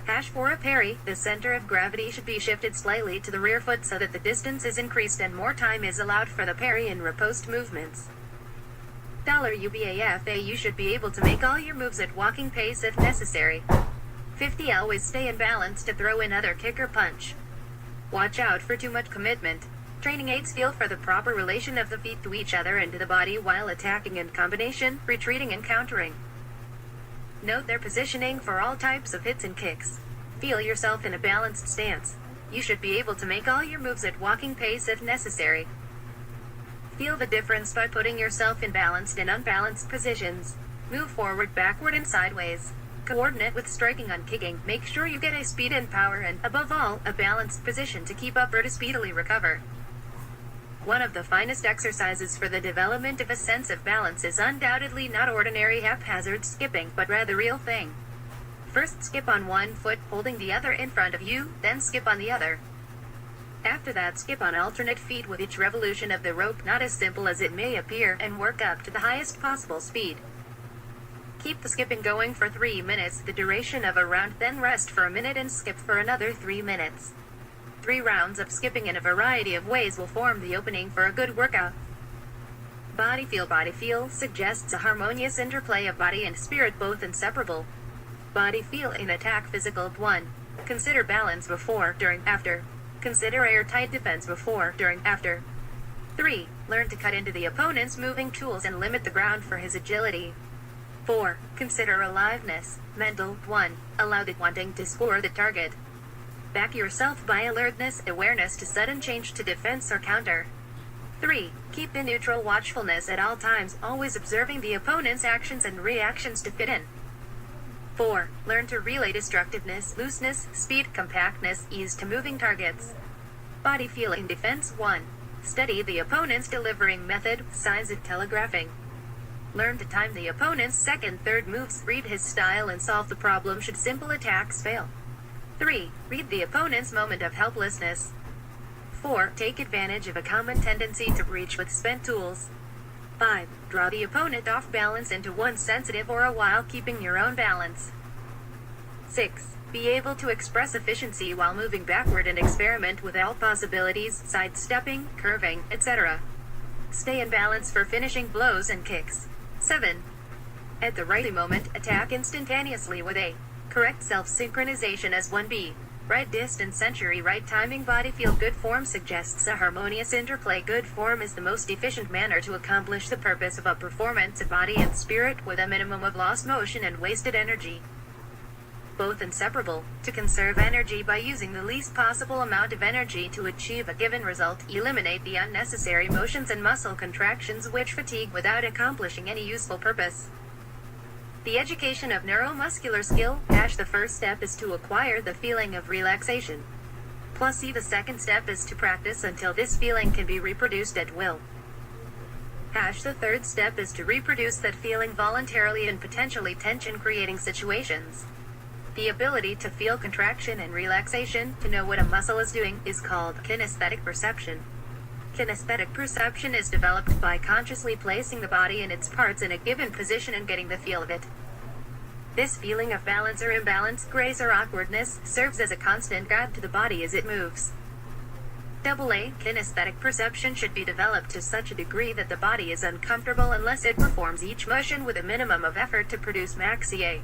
Hash for a parry, the center of gravity should be shifted slightly to the rear foot so that the distance is increased and more time is allowed for the parry and riposte movements. $UBAFA you should be able to make all your moves at walking pace if necessary. 50 Always stay in balance to throw in other kick or punch. Watch out for too much commitment. Training aids feel for the proper relation of the feet to each other and to the body while attacking in combination, retreating and countering. Note their positioning for all types of hits and kicks. Feel yourself in a balanced stance. You should be able to make all your moves at walking pace if necessary. Feel the difference by putting yourself in balanced and unbalanced positions. Move forward, backward, and sideways. Coordinate with striking on kicking. Make sure you get a speed and power and, above all, a balanced position to keep up or to speedily recover. One of the finest exercises for the development of a sense of balance is undoubtedly not ordinary haphazard skipping, but rather real thing. First skip on one foot, holding the other in front of you, then skip on the other. After that, skip on alternate feet with each revolution of the rope, not as simple as it may appear, and work up to the highest possible speed. Keep the skipping going for 3 minutes, the duration of a round, then rest for a minute and skip for another 3 minutes. 3 rounds of skipping in a variety of ways will form the opening for a good workout. Body feel suggests a harmonious interplay of body and spirit, both inseparable. Body feel in attack physical 1. Consider balance before, during, after. Consider airtight defense before, during, after. 3. Learn to cut into the opponent's moving tools and limit the ground for his agility. 4. Consider aliveness. Mental. 1. Allow the wanting to score the target. Back yourself by alertness, awareness to sudden change to defense or counter. 3. Keep in neutral watchfulness at all times, always observing the opponent's actions and reactions to fit in. 4. Learn to relay destructiveness, looseness, speed, compactness, ease to moving targets. Body feeling defense. 1. Study the opponent's delivering method, signs of telegraphing. Learn to time the opponent's second, third moves, read his style and solve the problem should simple attacks fail. 3. Read the opponent's moment of helplessness. 4. Take advantage of a common tendency to reach with spent tools. 5. Draw the opponent off balance into one sensitive aura while keeping your own balance. 6. Be able to express efficiency while moving backward and experiment with all possibilities, sidestepping, curving, etc. Stay in balance for finishing blows and kicks. 7. At the right moment, attack instantaneously with a correct self-synchronization as 1B. Right distance, century, right timing, body feel. Good form suggests a harmonious interplay. Good form is the most efficient manner to accomplish the purpose of a performance of body and spirit with a minimum of lost motion and wasted energy. Both inseparable. To conserve energy by using the least possible amount of energy to achieve a given result, eliminate the unnecessary motions and muscle contractions which fatigue without accomplishing any useful purpose. The education of neuromuscular skill. The first step is to acquire the feeling of relaxation. The second step is to practice until this feeling can be reproduced at will. The third step is to reproduce that feeling voluntarily in potentially tension-creating situations. The ability to feel contraction and relaxation, to know what a muscle is doing, is called kinesthetic perception. Kinesthetic perception is developed by consciously placing the body and its parts in a given position and getting the feel of it. This feeling of balance or imbalance, grace or awkwardness, serves as a constant guide to the body as it moves. AA. Kinesthetic perception should be developed to such a degree that the body is uncomfortable unless it performs each motion with a minimum of effort to produce max EA.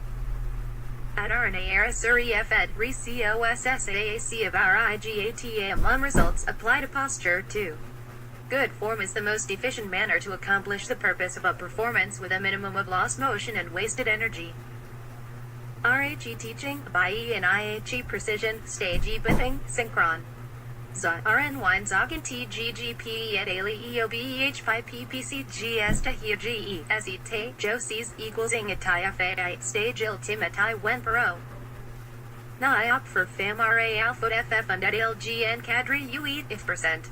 At RNA SUREFED RECOSSAAC of RIGATAM results apply to posture 2. Good form is the most efficient manner to accomplish the purpose of a performance with a minimum of lost motion and wasted energy. RHE teaching, BIE and IHE precision, stage E biffing, synchron. RN wine Zogan TGGP at ALI EOBEH 5 PPCGS Tahir GE as te Josies equals Ingataya Fai stage Ultimatai Wen Pro. Niop for FAM RA Alpha FF under LGN Cadre UE if percent.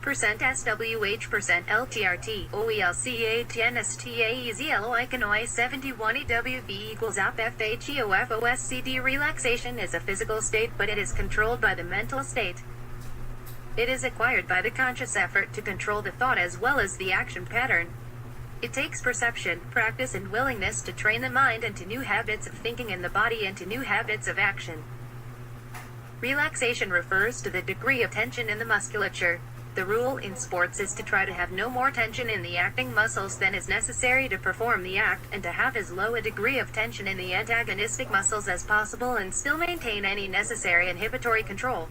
Percent SWH percent LTRT OELCA TNSTA EZLO Iconoi 71 EWV equals AP FHEOFOSCD. Relaxation is a physical state, but it is controlled by the mental state. It is acquired by the conscious effort to control the thought as well as the action pattern. It takes perception, practice and willingness to train the mind into new habits of thinking and the body into new habits of action. Relaxation refers to the degree of tension in the musculature. The rule in sports is to try to have no more tension in the acting muscles than is necessary to perform the act, and to have as low a degree of tension in the antagonistic muscles as possible and still maintain any necessary inhibitory control.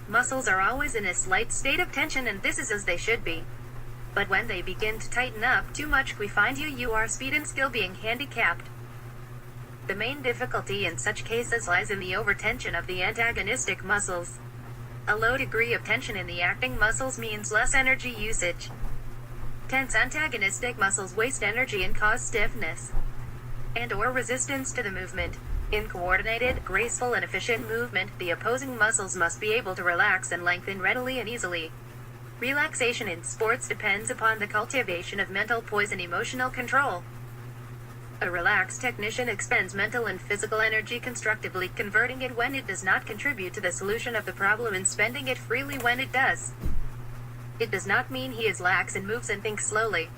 Muscles are always in a slight state of tension, and this is as they should be. But when they begin to tighten up too much, we find our speed and skill being handicapped. The main difficulty in such cases lies in the overtension of the antagonistic muscles. A low degree of tension in the acting muscles means less energy usage. Tense antagonistic muscles waste energy and cause stiffness and/or resistance to the movement. In coordinated, graceful and efficient movement, the opposing muscles must be able to relax and lengthen readily and easily. Relaxation in sports depends upon the cultivation of mental poise and emotional control. A relaxed technician expends mental and physical energy constructively, converting it when it does not contribute to the solution of the problem and spending it freely when it does. It does not mean he is lax and moves and thinks slowly.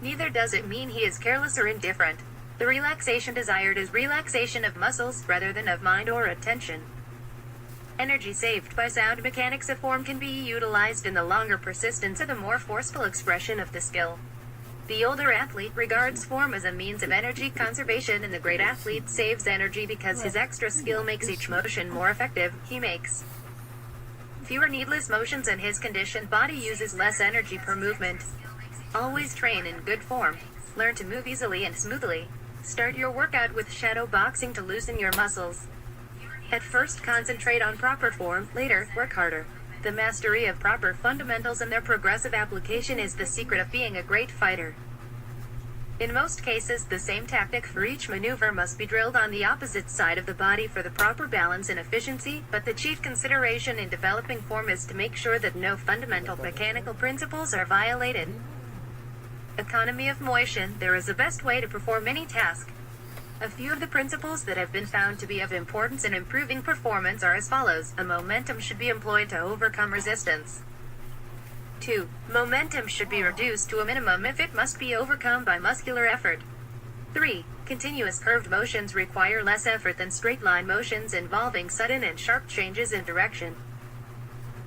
Neither does it mean he is careless or indifferent. The relaxation desired is relaxation of muscles rather than of mind or attention. Energy saved by sound mechanics of form can be utilized in the longer persistence of the more forceful expression of the skill. The older athlete regards form as a means of energy conservation, and the great athlete saves energy because his extra skill makes each motion more effective. He makes fewer needless motions, and his conditioned body uses less energy per movement. Always train in good form. Learn to move easily and smoothly. Start your workout with shadow boxing to loosen your muscles. At first, concentrate on proper form, later, work harder. The mastery of proper fundamentals and their progressive application is the secret of being a great fighter. In most cases, the same tactic for each maneuver must be drilled on the opposite side of the body for the proper balance and efficiency, but the chief consideration in developing form is to make sure that no fundamental mechanical principles are violated. Economy of motion. There is a best way to perform any task. A few of the principles that have been found to be of importance in improving performance are as follows. A momentum should be employed to overcome resistance. 2. Momentum should be reduced to a minimum if it must be overcome by muscular effort. 3. Continuous curved motions require less effort than straight line motions involving sudden and sharp changes in direction.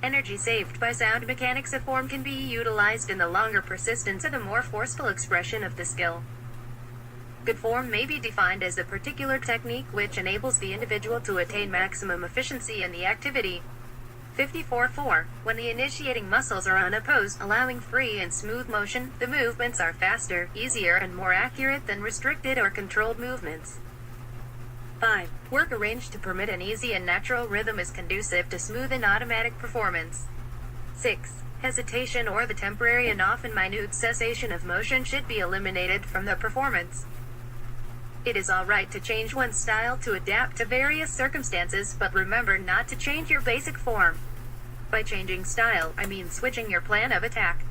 Energy saved by sound mechanics of form can be utilized in the longer persistence of the more forceful expression of the skill. Good form may be defined as a particular technique which enables the individual to attain maximum efficiency in the activity. 54.4. When the initiating muscles are unopposed, allowing free and smooth motion, the movements are faster, easier, and more accurate than restricted or controlled movements. 5. Work arranged to permit an easy and natural rhythm is conducive to smooth and automatic performance. 6. Hesitation or the temporary and often minute cessation of motion should be eliminated from the performance. It is all right to change one's style to adapt to various circumstances, but remember not to change your basic form. By changing style, I mean switching your plan of attack.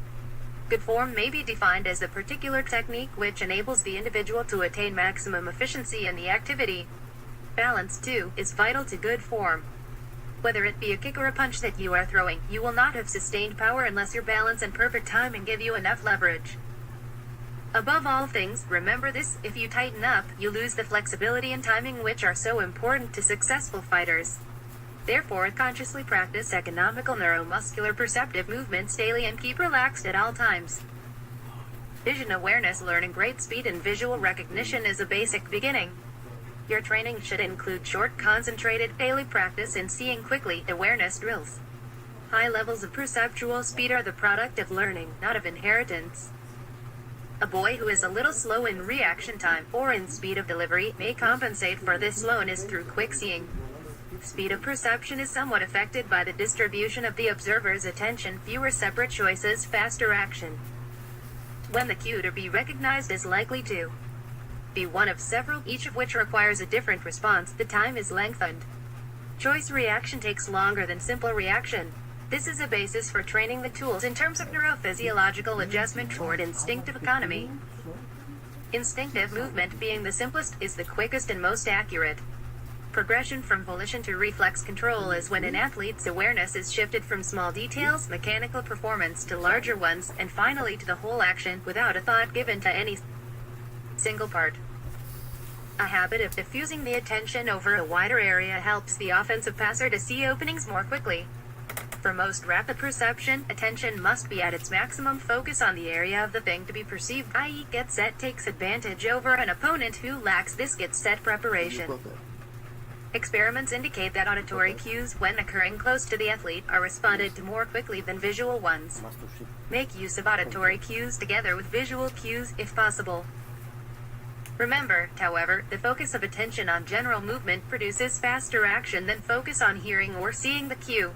Good form may be defined as a particular technique which enables the individual to attain maximum efficiency in the activity. Balance, too, is vital to good form. Whether it be a kick or a punch that you are throwing, you will not have sustained power unless your balance and perfect timing give you enough leverage. Above all things, remember this: if you tighten up, you lose the flexibility and timing which are so important to successful fighters. Therefore, consciously practice economical neuromuscular perceptive movements daily and keep relaxed at all times. Vision awareness. Learning great speed and visual recognition is a basic beginning. Your training should include short, concentrated, daily practice in seeing quickly awareness drills. High levels of perceptual speed are the product of learning, not of inheritance. A boy who is a little slow in reaction time or in speed of delivery may compensate for this slowness through quick seeing. Speed of perception is somewhat affected by the distribution of the observer's attention, fewer separate choices, faster action. When the cue to be recognized is likely to be one of several, each of which requires a different response, the time is lengthened. Choice reaction takes longer than simple reaction. This is a basis for training the tools in terms of neurophysiological adjustment toward instinctive economy. Instinctive movement, being the simplest, is the quickest and most accurate. Progression from volition to reflex control is when an athlete's awareness is shifted from small details, mechanical performance, to larger ones, and finally to the whole action, without a thought given to any single part. A habit of diffusing the attention over a wider area helps the offensive passer to see openings more quickly. For most rapid perception, attention must be at its maximum focus on the area of the thing to be perceived, i.e. get set takes advantage over an opponent who lacks this get set preparation. Experiments indicate that auditory cues, when occurring close to the athlete, are responded to more quickly than visual ones. Make use of auditory cues together with visual cues, if possible. Remember, however, the focus of attention on general movement produces faster action than focus on hearing or seeing the cue.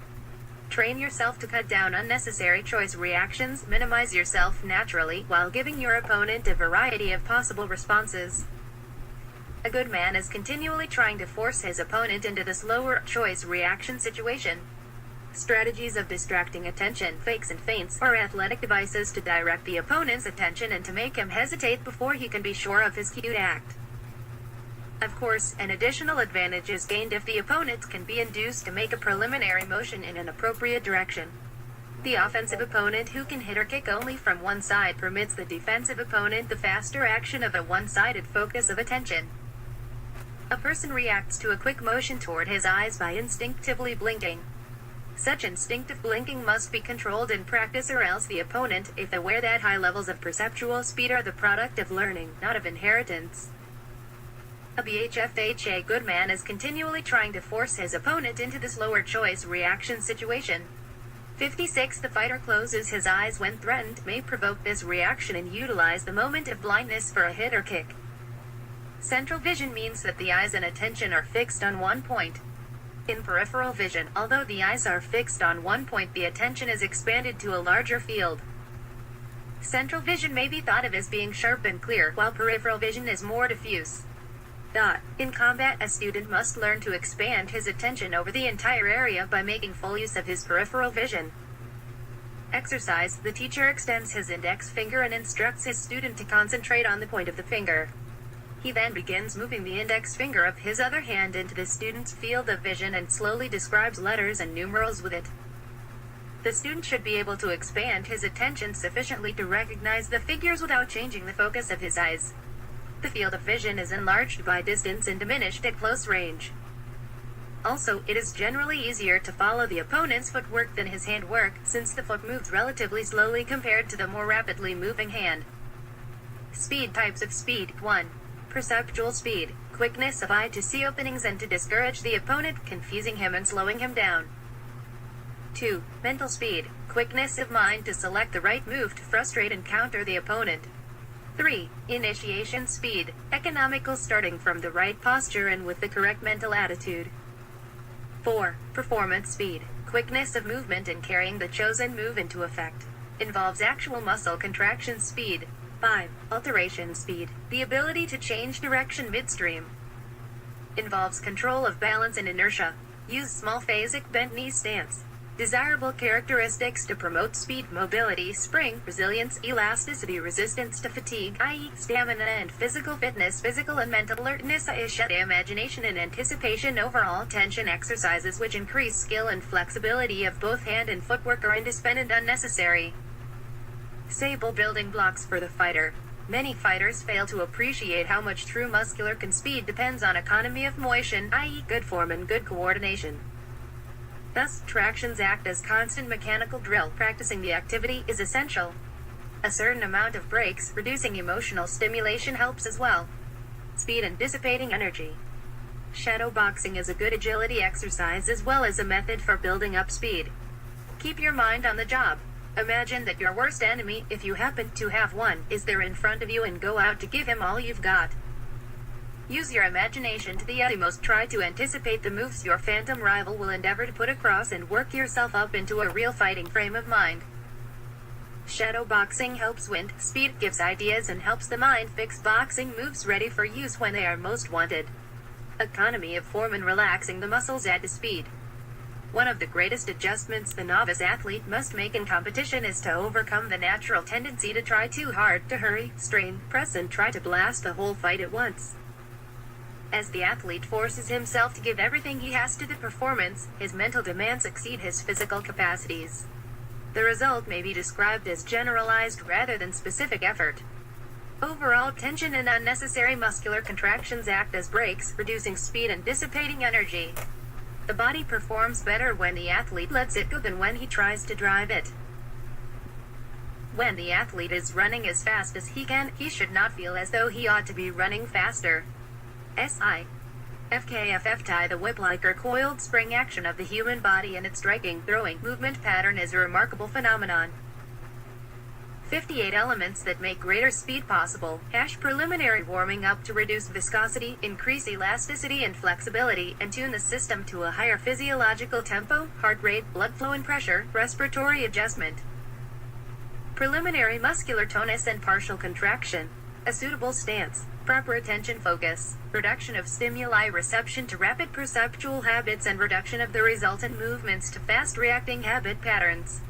Train yourself to cut down unnecessary choice reactions, minimize yourself naturally, while giving your opponent a variety of possible responses. A good man is continually trying to force his opponent into the slower choice reaction situation. Strategies of distracting attention, fakes and feints, are athletic devices to direct the opponent's attention and to make him hesitate before he can be sure of his cue to act. Of course, an additional advantage is gained if the opponent can be induced to make a preliminary motion in an appropriate direction. The offensive opponent who can hit or kick only from one side permits the defensive opponent the faster action of a one-sided focus of attention. A person reacts to a quick motion toward his eyes by instinctively blinking. Such instinctive blinking must be controlled in practice, or else the opponent, if aware that high levels of perceptual speed are the product of learning, not of inheritance. A BHFH, a good man, is continually trying to force his opponent into the slower choice reaction situation. 56. The fighter closes his eyes when threatened, may provoke this reaction and utilize the moment of blindness for a hit or kick. Central vision means that the eyes and attention are fixed on one point. In peripheral vision, although the eyes are fixed on one point, the attention is expanded to a larger field. Central vision may be thought of as being sharp and clear, while peripheral vision is more diffuse. In combat, a student must learn to expand his attention over the entire area by making full use of his peripheral vision. Exercise. The teacher extends his index finger and instructs his student to concentrate on the point of the finger. He then begins moving the index finger of his other hand into the student's field of vision and slowly describes letters and numerals with it. The student should be able to expand his attention sufficiently to recognize the figures without changing the focus of his eyes. The field of vision is enlarged by distance and diminished at close range. Also, it is generally easier to follow the opponent's footwork than his handwork, since the foot moves relatively slowly compared to the more rapidly moving hand. Speed. Types of speed. 1. Perceptual speed, quickness of eye to see openings and to discourage the opponent, confusing him and slowing him down. 2. Mental speed, quickness of mind to select the right move to frustrate and counter the opponent. 3. Initiation speed, economical, starting from the right posture and with the correct mental attitude. 4. Performance speed, quickness of movement and carrying the chosen move into effect. Involves actual muscle contraction speed. 5. Alteration speed, the ability to change direction midstream. Involves control of balance and inertia. Use small phasic bent knee stance. Desirable characteristics to promote speed, mobility, spring, resilience, elasticity, resistance to fatigue, i.e. stamina and physical fitness, physical and mental alertness, imagination and anticipation. Overall attention exercises which increase skill and flexibility of both hand and footwork are independent unnecessary. Stable building blocks for the fighter. Many fighters fail to appreciate how much true muscular speed depends on economy of motion, i.e. good form and good coordination. Thus, tractions act as constant mechanical drill. Practicing the activity is essential. A certain amount of breaks, reducing emotional stimulation, helps as well. Speed and dissipating energy. Shadow boxing is a good agility exercise as well as a method for building up speed. Keep your mind on the job. Imagine that your worst enemy, if you happen to have one, is there in front of you and go out to give him all you've got. Use your imagination to the utmost. Try to anticipate the moves your phantom rival will endeavor to put across and work yourself up into a real fighting frame of mind. Shadow boxing helps wind speed, gives ideas and helps the mind fix boxing moves ready for use when they are most wanted. Economy of form and relaxing the muscles add to speed. One of the greatest adjustments the novice athlete must make in competition is to overcome the natural tendency to try too hard, to hurry, strain, press and try to blast the whole fight at once. As the athlete forces himself to give everything he has to the performance, his mental demands exceed his physical capacities. The result may be described as generalized rather than specific effort. Overall tension and unnecessary muscular contractions act as brakes, reducing speed and dissipating energy. The body performs better when the athlete lets it go than when he tries to drive it. When the athlete is running as fast as he can, he should not feel as though he ought to be running faster. FKFF. The whip-like or coiled spring action of the human body and its striking, throwing movement pattern is a remarkable phenomenon. 58 elements that make greater speed possible. Preliminary warming up to reduce viscosity, increase elasticity and flexibility, and tune the system to a higher physiological tempo, heart rate, blood flow and pressure, respiratory adjustment. Preliminary muscular tonus and partial contraction. A suitable stance, proper attention focus, reduction of stimuli reception to rapid perceptual habits and reduction of the resultant movements to fast reacting habit patterns.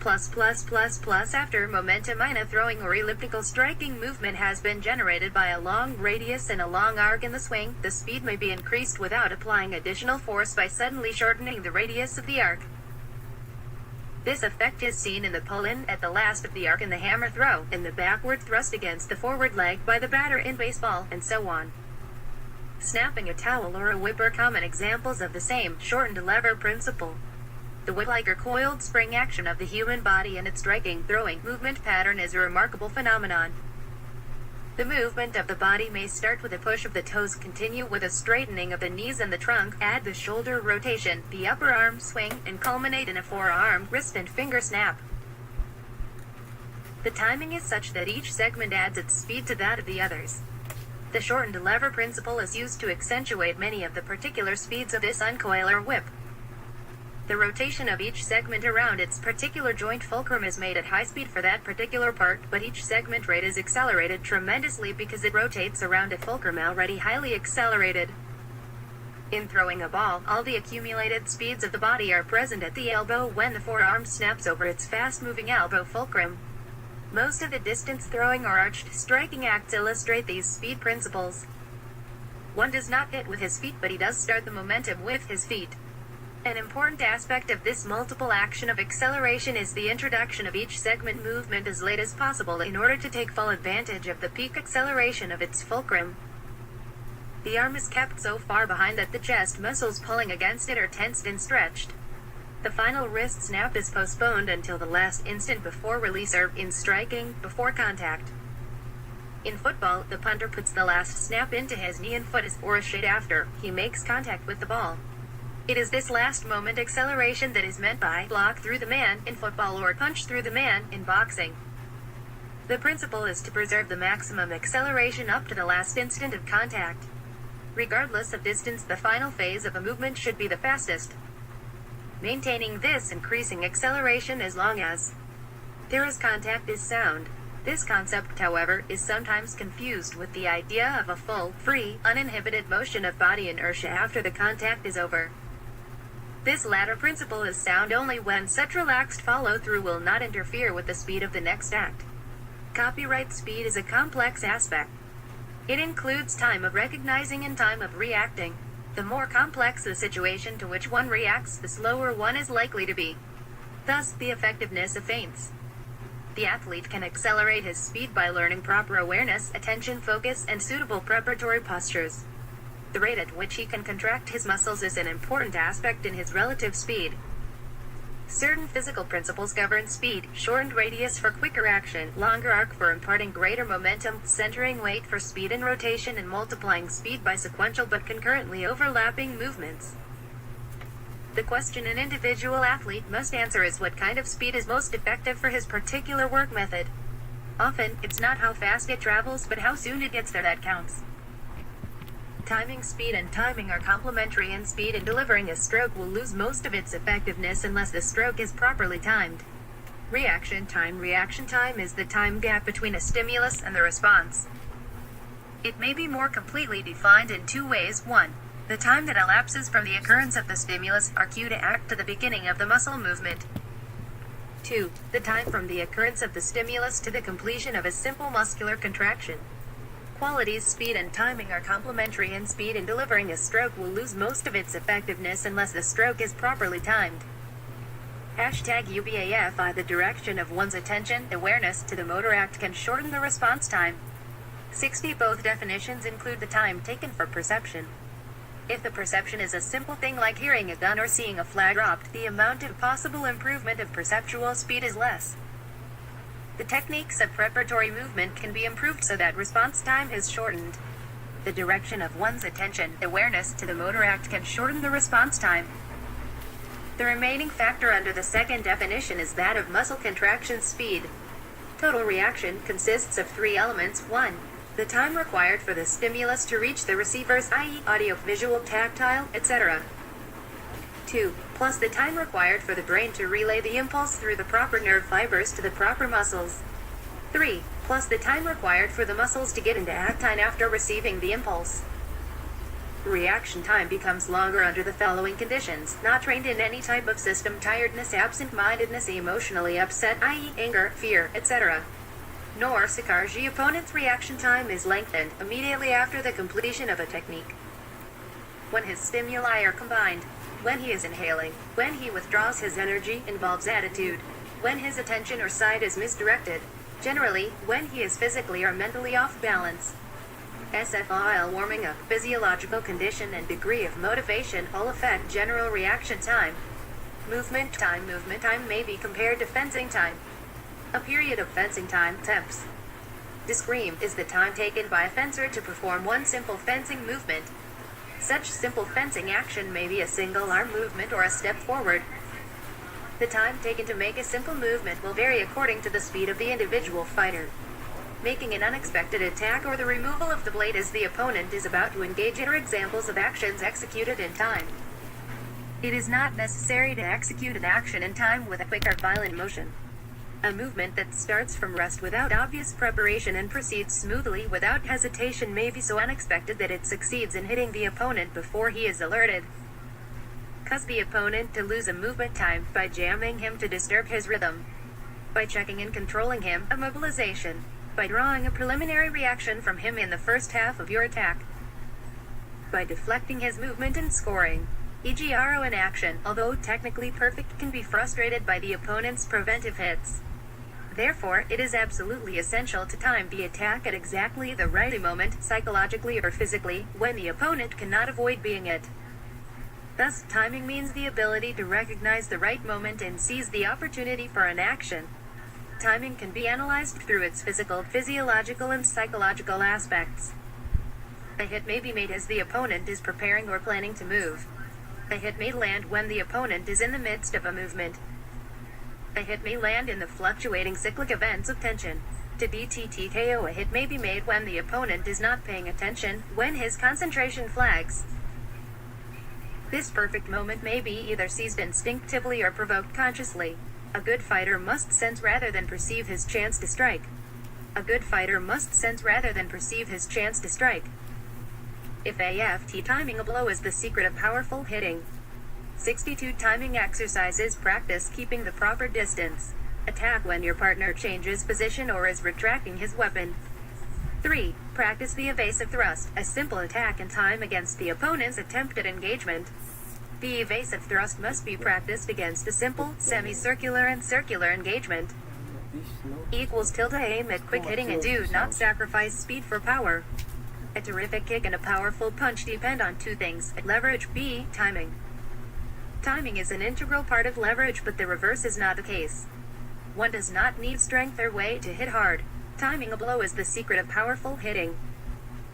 After momentum in a throwing or elliptical striking movement has been generated by a long radius and a long arc in the swing, the speed may be increased without applying additional force by suddenly shortening the radius of the arc. This effect is seen in the pull-in at the last of the arc in the hammer throw, in the backward thrust against the forward leg by the batter in baseball, and so on. Snapping a towel or a whip are common examples of the same shortened lever principle. The whip-like or coiled spring action of the human body and its striking, throwing movement pattern is a remarkable phenomenon. The movement of the body may start with a push of the toes, continue with a straightening of the knees and the trunk, add the shoulder rotation, the upper arm swing, and culminate in a forearm, wrist and finger snap. The timing is such that each segment adds its speed to that of the others. The shortened lever principle is used to accentuate many of the particular speeds of this uncoil or whip. The rotation of each segment around its particular joint fulcrum is made at high speed for that particular part, but each segment rate is accelerated tremendously because it rotates around a fulcrum already highly accelerated. In throwing a ball, all the accumulated speeds of the body are present at the elbow when the forearm snaps over its fast-moving elbow fulcrum. Most of the distance throwing or arched striking acts illustrate these speed principles. One does not hit with his feet, but he does start the momentum with his feet. An important aspect of this multiple action of acceleration is the introduction of each segment movement as late as possible in order to take full advantage of the peak acceleration of its fulcrum. The arm is kept so far behind that the chest muscles pulling against it are tensed and stretched. The final wrist snap is postponed until the last instant before release or, in striking, before contact. In football, the punter puts the last snap into his knee and foot as or a shade after he makes contact with the ball. It is this last moment acceleration that is meant by block through the man in football or punch through the man in boxing. The principle is to preserve the maximum acceleration up to the last instant of contact. Regardless of distance, the final phase of a movement should be the fastest. Maintaining this increasing acceleration as long as there is contact is sound. This concept, however, is sometimes confused with the idea of a full, free, uninhibited motion of body inertia after the contact is over. This latter principle is sound only when such relaxed follow-through will not interfere with the speed of the next act. Copyright speed is a complex aspect. It includes time of recognizing and time of reacting. The more complex the situation to which one reacts, the slower one is likely to be. Thus, the effectiveness of feints. The athlete can accelerate his speed by learning proper awareness, attention, focus, and suitable preparatory postures. The rate at which he can contract his muscles is an important aspect in his relative speed. Certain physical principles govern speed: shortened radius for quicker action, longer arc for imparting greater momentum, centering weight for speed and rotation, and multiplying speed by sequential but concurrently overlapping movements. The question an individual athlete must answer is what kind of speed is most effective for his particular work method. Often, it's not how fast it travels but how soon it gets there that counts. Timing, speed, and timing are complementary, and speed in delivering a stroke will lose most of its effectiveness unless the stroke is properly timed. Reaction time is the time gap between a stimulus and the response. It may be more completely defined in two ways. 1. The time that elapses from the occurrence of the stimulus or cue to act to the beginning of the muscle movement. 2. The time from the occurrence of the stimulus to the completion of a simple muscular contraction. Qualities speed and timing are complementary, and speed in delivering a stroke will lose most of its effectiveness unless the stroke is properly timed. #UBAFI The direction of one's attention, awareness to the motor act can shorten the response time. 60 Both definitions include the time taken for perception. If the perception is a simple thing like hearing a gun or seeing a flag dropped, the amount of possible improvement of perceptual speed is less. The techniques of preparatory movement can be improved so that response time is shortened. The direction of one's attention, awareness to the motor act can shorten the response time. The remaining factor under the second definition is that of muscle contraction speed. Total reaction consists of three elements. 1. The time required for the stimulus to reach the receivers, i.e. audio, visual, tactile, etc. 2. Plus the time required for the brain to relay the impulse through the proper nerve fibers to the proper muscles. 3. Plus the time required for the muscles to get into actine after receiving the impulse. Reaction time becomes longer under the following conditions: not trained in any type of system, tiredness, absent-mindedness, emotionally upset, i.e. anger, fear, etc. Nor Sakarji opponent's reaction time is lengthened immediately after the completion of a technique. When his stimuli are combined, when he is inhaling, when he withdraws his energy, involves attitude, when his attention or sight is misdirected, generally, when he is physically or mentally off balance. SFIL warming up, physiological condition, and degree of motivation all affect general reaction time. Movement time may be compared to fencing time. A period of fencing time, temps. Discreem is the time taken by a fencer to perform one simple fencing movement. Such simple fencing action may be a single arm movement or a step forward. The time taken to make a simple movement will vary according to the speed of the individual fighter. Making an unexpected attack or the removal of the blade as the opponent is about to engage are examples of actions executed in time. It is not necessary to execute an action in time with a quick or violent motion. A movement that starts from rest without obvious preparation and proceeds smoothly without hesitation may be so unexpected that it succeeds in hitting the opponent before he is alerted. Cause the opponent to lose a movement time by jamming him to disturb his rhythm. By checking and controlling him, a mobilization. By drawing a preliminary reaction from him in the first half of your attack. By deflecting his movement and scoring. E.g. RO in action, although technically perfect, can be frustrated by the opponent's preventive hits. Therefore, it is absolutely essential to time the attack at exactly the right moment, psychologically or physically, when the opponent cannot avoid being it. Thus, timing means the ability to recognize the right moment and seize the opportunity for an action. Timing can be analyzed through its physical, physiological, and psychological aspects. A hit may be made as the opponent is preparing or planning to move. A hit may land when the opponent is in the midst of a movement. A hit may land in the fluctuating cyclic events of tension. To DTTKO, a hit may be made when the opponent is not paying attention, when his concentration flags. This perfect moment may be either seized instinctively or provoked consciously. A good fighter must sense rather than perceive his chance to strike. A good fighter must sense rather than perceive his chance to strike. If AFT, timing a blow is the secret of powerful hitting. 62 timing exercises. Practice keeping the proper distance. Attack when your partner changes position or is retracting his weapon. 3. Practice the evasive thrust, a simple attack in time against the opponent's attempted engagement. The evasive thrust must be practiced against a simple, semicircular and circular engagement. Equals tilde aim at quick hitting and do not sacrifice speed for power. A terrific kick and a powerful punch depend on two things, leverage, B, timing. Timing is an integral part of leverage, but the reverse is not the case. One does not need strength or weight to hit hard. Timing a blow is the secret of powerful hitting.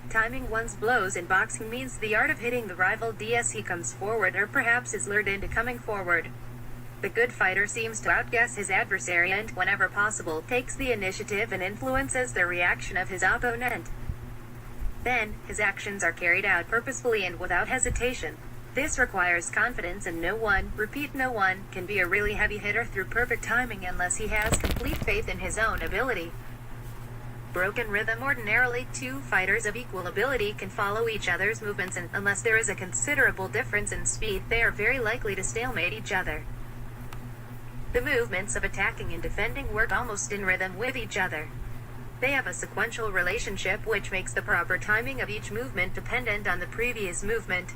Timing one's blows in boxing means the art of hitting the rival as he comes forward or perhaps is lured into coming forward. The good fighter seems to outguess his adversary and, whenever possible, takes the initiative and influences the reaction of his opponent. Then, his actions are carried out purposefully and without hesitation. This requires confidence, and no one, repeat no one, can be a really heavy hitter through perfect timing unless he has complete faith in his own ability. Broken rhythm. Ordinarily, two fighters of equal ability can follow each other's movements, and unless there is a considerable difference in speed, they are very likely to stalemate each other. The movements of attacking and defending work almost in rhythm with each other. They have a sequential relationship which makes the proper timing of each movement dependent on the previous movement.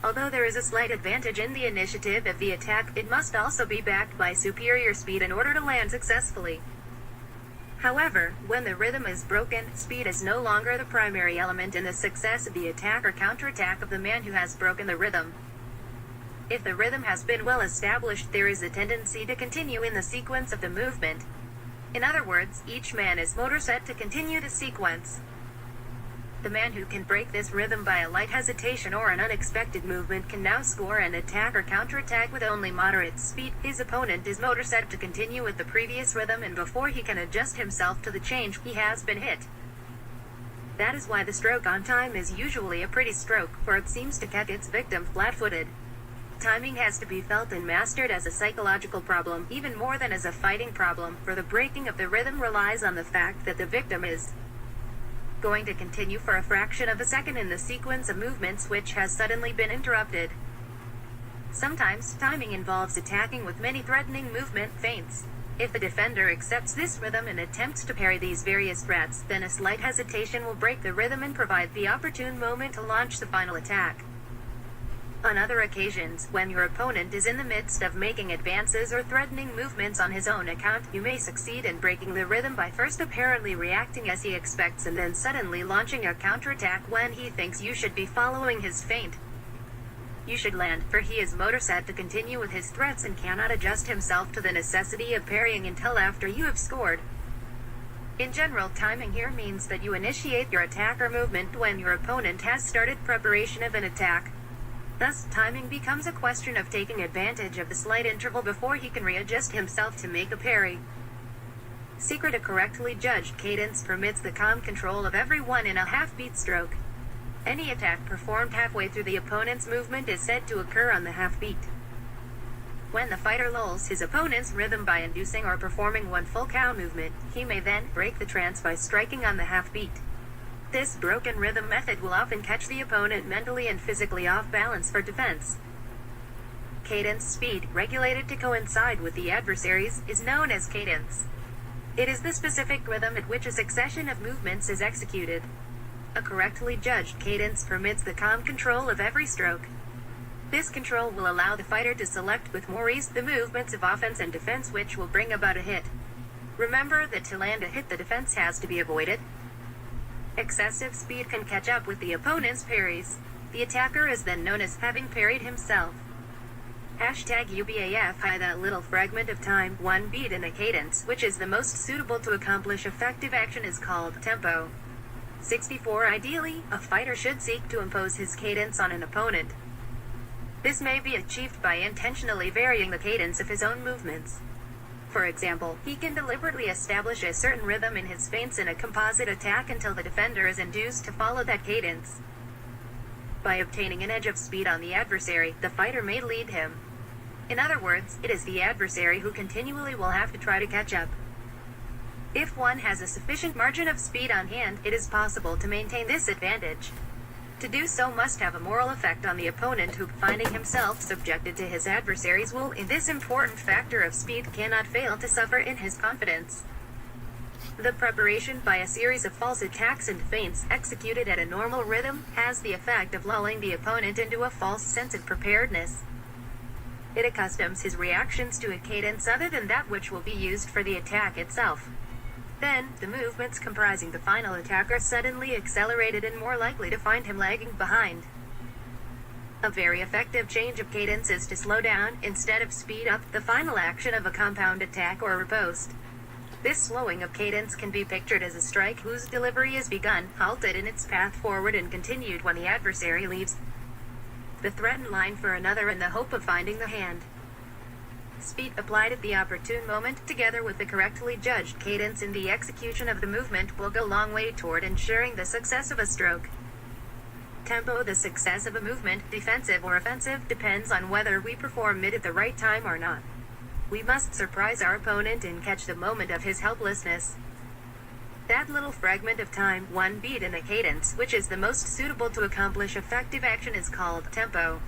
Although there is a slight advantage in the initiative of the attack, it must also be backed by superior speed in order to land successfully. However, when the rhythm is broken, speed is no longer the primary element in the success of the attack or counterattack of the man who has broken the rhythm. If the rhythm has been well established, there is a tendency to continue in the sequence of the movement. In other words, each man is motor set to continue the sequence. The man who can break this rhythm by a light hesitation or an unexpected movement can now score an attack or counterattack with only moderate speed. His opponent is motor set to continue with the previous rhythm, and before he can adjust himself to the change, he has been hit. That is why the stroke on time is usually a pretty stroke, for it seems to catch its victim flat-footed. Timing has to be felt and mastered as a psychological problem, even more than as a fighting problem, for the breaking of the rhythm relies on the fact that the victim is going to continue for a fraction of a second in the sequence of movements which has suddenly been interrupted. Sometimes, timing involves attacking with many threatening movement feints. If the defender accepts this rhythm and attempts to parry these various threats, then a slight hesitation will break the rhythm and provide the opportune moment to launch the final attack. On other occasions, when your opponent is in the midst of making advances or threatening movements on his own account, you may succeed in breaking the rhythm by first apparently reacting as he expects and then suddenly launching a counterattack when he thinks you should be following his feint. You should land, for he is motor set to continue with his threats and cannot adjust himself to the necessity of parrying until after you have scored. In general, timing here means that you initiate your attack or movement when your opponent has started preparation of an attack. Thus, timing becomes a question of taking advantage of the slight interval before he can readjust himself to make a parry. Secret: a correctly judged cadence permits the calm control of everyone in a half-beat stroke. Any attack performed halfway through the opponent's movement is said to occur on the half-beat. When the fighter lulls his opponent's rhythm by inducing or performing one full cow movement, he may then break the trance by striking on the half-beat. This broken rhythm method will often catch the opponent mentally and physically off balance for defense. Cadence speed, regulated to coincide with the adversaries, is known as cadence. It is the specific rhythm at which a succession of movements is executed. A correctly judged cadence permits the calm control of every stroke. This control will allow the fighter to select with more ease the movements of offense and defense which will bring about a hit. Remember that to land a hit, the defense has to be avoided. Excessive speed can catch up with the opponent's parries. The attacker is then known as having parried himself. #UBAF high that little fragment of time, one beat in a cadence, which is the most suitable to accomplish effective action, is called tempo. 64 Ideally, a fighter should seek to impose his cadence on an opponent. This may be achieved by intentionally varying the cadence of his own movements. For example, he can deliberately establish a certain rhythm in his feints in a composite attack until the defender is induced to follow that cadence. By obtaining an edge of speed on the adversary, the fighter may lead him. In other words, it is the adversary who continually will have to try to catch up. If one has a sufficient margin of speed on hand, it is possible to maintain this advantage. To do so must have a moral effect on the opponent who, finding himself subjected to his adversary's will in this important factor of speed, cannot fail to suffer in his confidence. The preparation by a series of false attacks and feints executed at a normal rhythm has the effect of lulling the opponent into a false sense of preparedness. It accustoms his reactions to a cadence other than that which will be used for the attack itself. Then, the movements comprising the final attack are suddenly accelerated and more likely to find him lagging behind. A very effective change of cadence is to slow down, instead of speed up, the final action of a compound attack or riposte. This slowing of cadence can be pictured as a strike whose delivery is begun, halted in its path forward, and continued when the adversary leaves the threatened line for another in the hope of finding the hand. Speed applied at the opportune moment, together with the correctly judged cadence in the execution of the movement, will go a long way toward ensuring the success of a stroke. Tempo: the success of a movement, defensive or offensive, depends on whether we perform it at the right time or not. We must surprise our opponent and catch the moment of his helplessness. That little fragment of time, one beat in a cadence, which is the most suitable to accomplish effective action, is called tempo.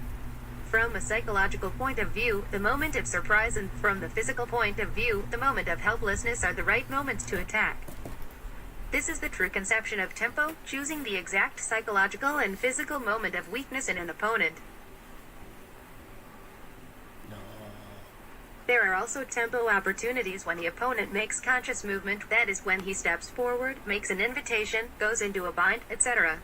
From a psychological point of view, the moment of surprise, and from the physical point of view, the moment of helplessness, are the right moments to attack. This is the true conception of tempo, choosing the exact psychological and physical moment of weakness in an opponent. There are also tempo opportunities when the opponent makes conscious movement, that is, when he steps forward, makes an invitation, goes into a bind, etc.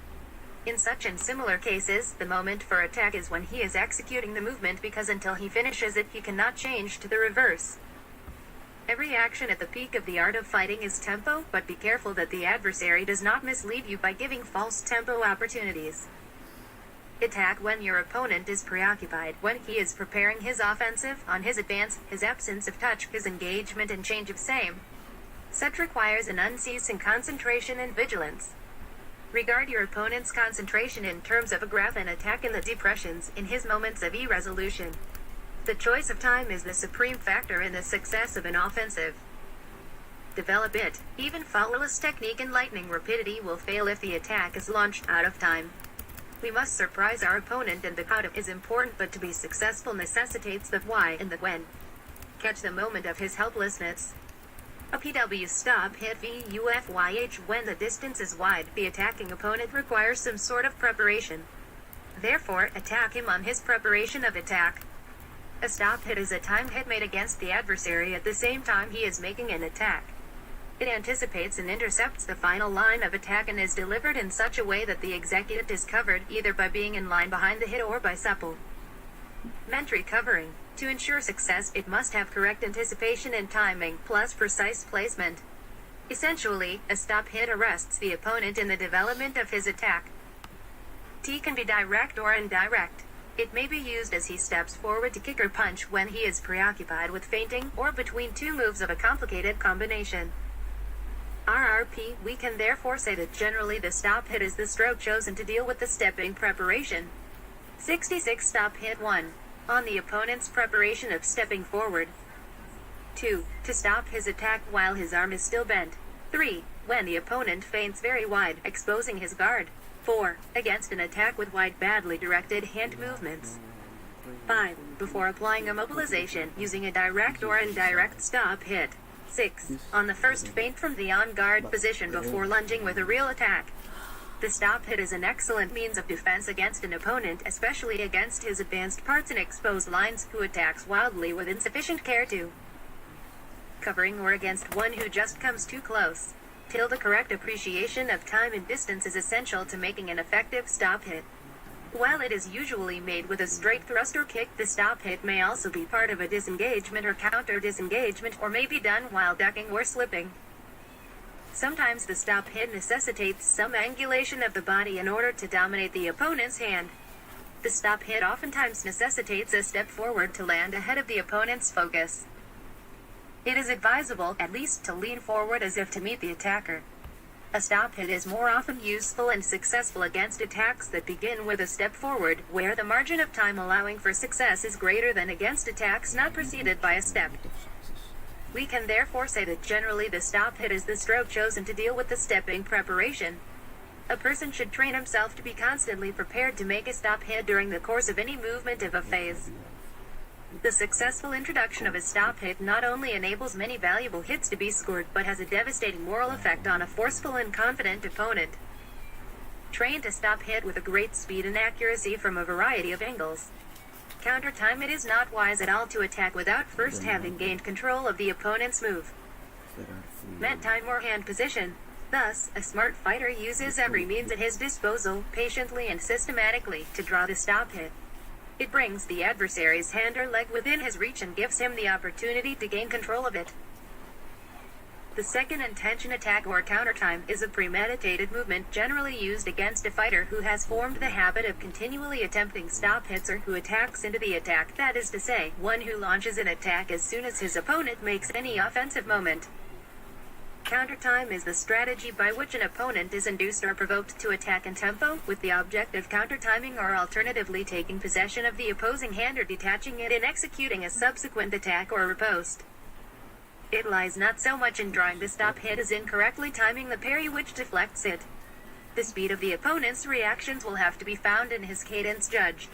In such and similar cases, the moment for attack is when he is executing the movement, because until he finishes it, he cannot change to the reverse. Every action at the peak of the art of fighting is tempo, but be careful that the adversary does not mislead you by giving false tempo opportunities. Attack when your opponent is preoccupied, when he is preparing his offensive, on his advance, his absence of touch, his engagement and change of same. Such requires an unceasing concentration and vigilance. Regard your opponent's concentration in terms of a graph and attack in the depressions, in his moments of irresolution. The choice of time is the supreme factor in the success of an offensive. Develop it. Even flawless technique and lightning rapidity will fail if the attack is launched out of time. We must surprise our opponent, and the how is important, but to be successful necessitates the why and the when. Catch the moment of his helplessness. A PW stop hit VUFYH when the distance is wide. The attacking opponent requires some sort of preparation. Therefore, attack him on his preparation of attack. A stop hit is a time hit made against the adversary at the same time he is making an attack. It anticipates and intercepts the final line of attack and is delivered in such a way that the executant is covered, either by being in line behind the hit or by supplementary covering. To ensure success, it must have correct anticipation and timing, plus precise placement. Essentially, a stop hit arrests the opponent in the development of his attack. T can be direct or indirect. It may be used as he steps forward to kick or punch when he is preoccupied with feinting, or between two moves of a complicated combination. RRP, we can therefore say that generally the stop hit is the stroke chosen to deal with the stepping preparation. 66 Stop hit 1. On the opponent's preparation of stepping forward. 2. To stop his attack while his arm is still bent. 3. When the opponent feints very wide, exposing his guard. 4. Against an attack with wide, badly directed hand movements. 5. Before applying a mobilization, using a direct or indirect stop hit. 6. On the first feint from the on-guard position before lunging with a real attack. The stop hit is an excellent means of defense against an opponent, especially against his advanced parts and exposed lines, who attacks wildly with insufficient care to covering, or against one who just comes too close. Till the correct appreciation of time and distance is essential to making an effective stop hit. While it is usually made with a straight thrust or kick, the stop hit may also be part of a disengagement or counter disengagement, or may be done while ducking or slipping. Sometimes the stop hit necessitates some angulation of the body in order to dominate the opponent's hand. The stop hit oftentimes necessitates a step forward to land ahead of the opponent's focus. It is advisable, at least, to lean forward as if to meet the attacker. A stop hit is more often useful and successful against attacks that begin with a step forward, where the margin of time allowing for success is greater than against attacks not preceded by a step. We can therefore say that generally the stop hit is the stroke chosen to deal with the stepping preparation. A person should train himself to be constantly prepared to make a stop hit during the course of any movement of a phase. The successful introduction of a stop hit not only enables many valuable hits to be scored, but has a devastating moral effect on a forceful and confident opponent. Train to stop hit with a great speed and accuracy from a variety of angles. Counter time, it is not wise at all to attack without first having gained control of the opponent's move. Met time or hand position. Thus, a smart fighter uses every means at his disposal, patiently and systematically, to draw the stop hit. It brings the adversary's hand or leg within his reach and gives him the opportunity to gain control of it. The second intention attack or counter time is a premeditated movement generally used against a fighter who has formed the habit of continually attempting stop hits, or who attacks into the attack, that is to say, one who launches an attack as soon as his opponent makes any offensive movement. Counter time is the strategy by which an opponent is induced or provoked to attack in tempo, with the object of counter-timing or alternatively taking possession of the opposing hand or detaching it and executing a subsequent attack or riposte. It lies not so much in drawing the stop hit as in correctly timing the parry which deflects it. The speed of the opponent's reactions will have to be found and his cadence judged.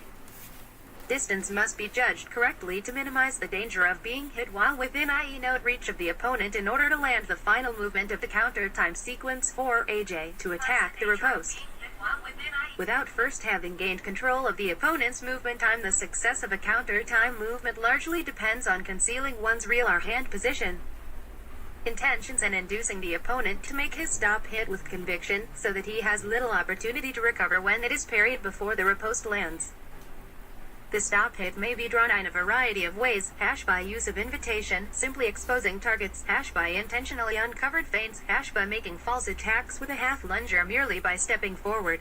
Distance must be judged correctly to minimize the danger of being hit while within note reach of the opponent in order to land the final movement of the counter time sequence for AJ to attack the riposte. Without first having gained control of the opponent's movement time, the success of a counter time movement largely depends on concealing one's real or hand position, intentions, and inducing the opponent to make his stop hit with conviction, so that he has little opportunity to recover when it is parried before the riposte lands. The stop hit may be drawn in a variety of ways, by use of invitation, simply exposing targets, by intentionally uncovered feints, by making false attacks with a half lunge, or merely by stepping forward.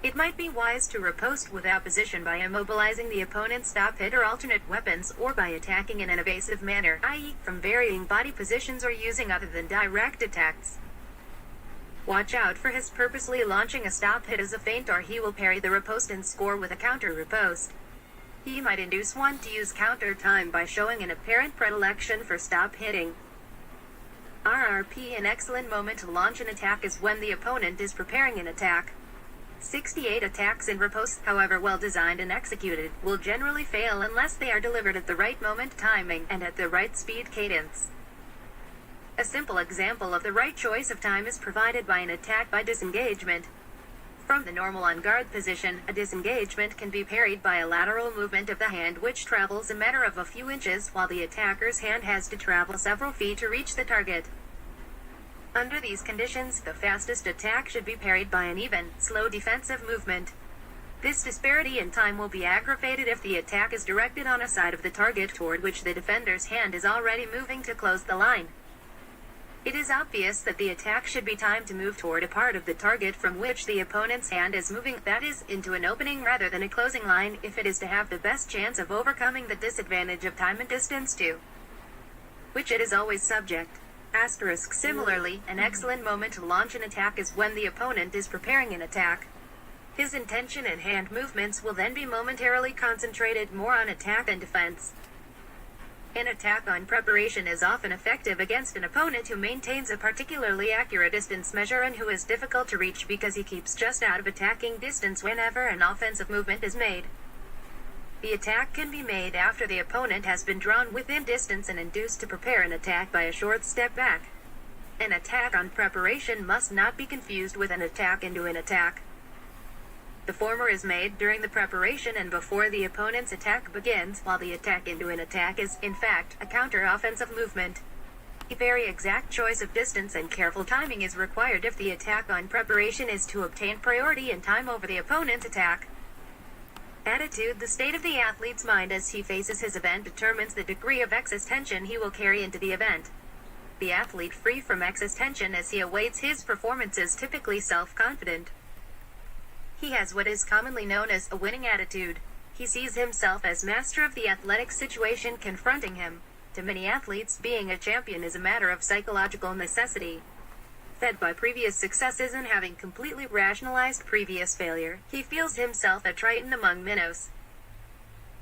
It might be wise to riposte with opposition by immobilizing the opponent's stop hit or alternate weapons, or by attacking in an evasive manner, i.e., from varying body positions or using other than direct attacks. Watch out for his purposely launching a stop hit as a feint, or he will parry the riposte and score with a counter riposte. He might induce one to use counter time by showing an apparent predilection for stop hitting. RRP, an excellent moment to launch an attack is when the opponent is preparing an attack. 68 attacks in riposte, however well designed and executed, will generally fail unless they are delivered at the right moment timing and at the right speed cadence. A simple example of the right choice of time is provided by an attack by disengagement. From the normal on-guard position, a disengagement can be parried by a lateral movement of the hand which travels a matter of a few inches, while the attacker's hand has to travel several feet to reach the target. Under these conditions, the fastest attack should be parried by an even, slow defensive movement. This disparity in time will be aggravated if the attack is directed on a side of the target toward which the defender's hand is already moving to close the line. It is obvious that the attack should be timed to move toward a part of the target from which the opponent's hand is moving, that is, into an opening rather than a closing line, if it is to have the best chance of overcoming the disadvantage of time and distance to which it is always subject. Similarly, an excellent moment to launch an attack is when the opponent is preparing an attack. His intention and hand movements will then be momentarily concentrated more on attack than defense. An attack on preparation is often effective against an opponent who maintains a particularly accurate distance measure and who is difficult to reach because he keeps just out of attacking distance whenever an offensive movement is made. The attack can be made after the opponent has been drawn within distance and induced to prepare an attack by a short step back. An attack on preparation must not be confused with an attack into an attack. The former is made during the preparation and before the opponent's attack begins, while the attack into an attack is, in fact, a counter-offensive movement. A very exact choice of distance and careful timing is required if the attack on preparation is to obtain priority in time over the opponent's attack. Attitude: the state of the athlete's mind as he faces his event determines the degree of excess tension he will carry into the event. The athlete free from excess tension as he awaits his performance is typically self-confident. He has what is commonly known as a winning attitude. He sees himself as master of the athletic situation confronting him. To many athletes, being a champion is a matter of psychological necessity. Fed by previous successes and having completely rationalized previous failure, he feels himself a Triton among minnows.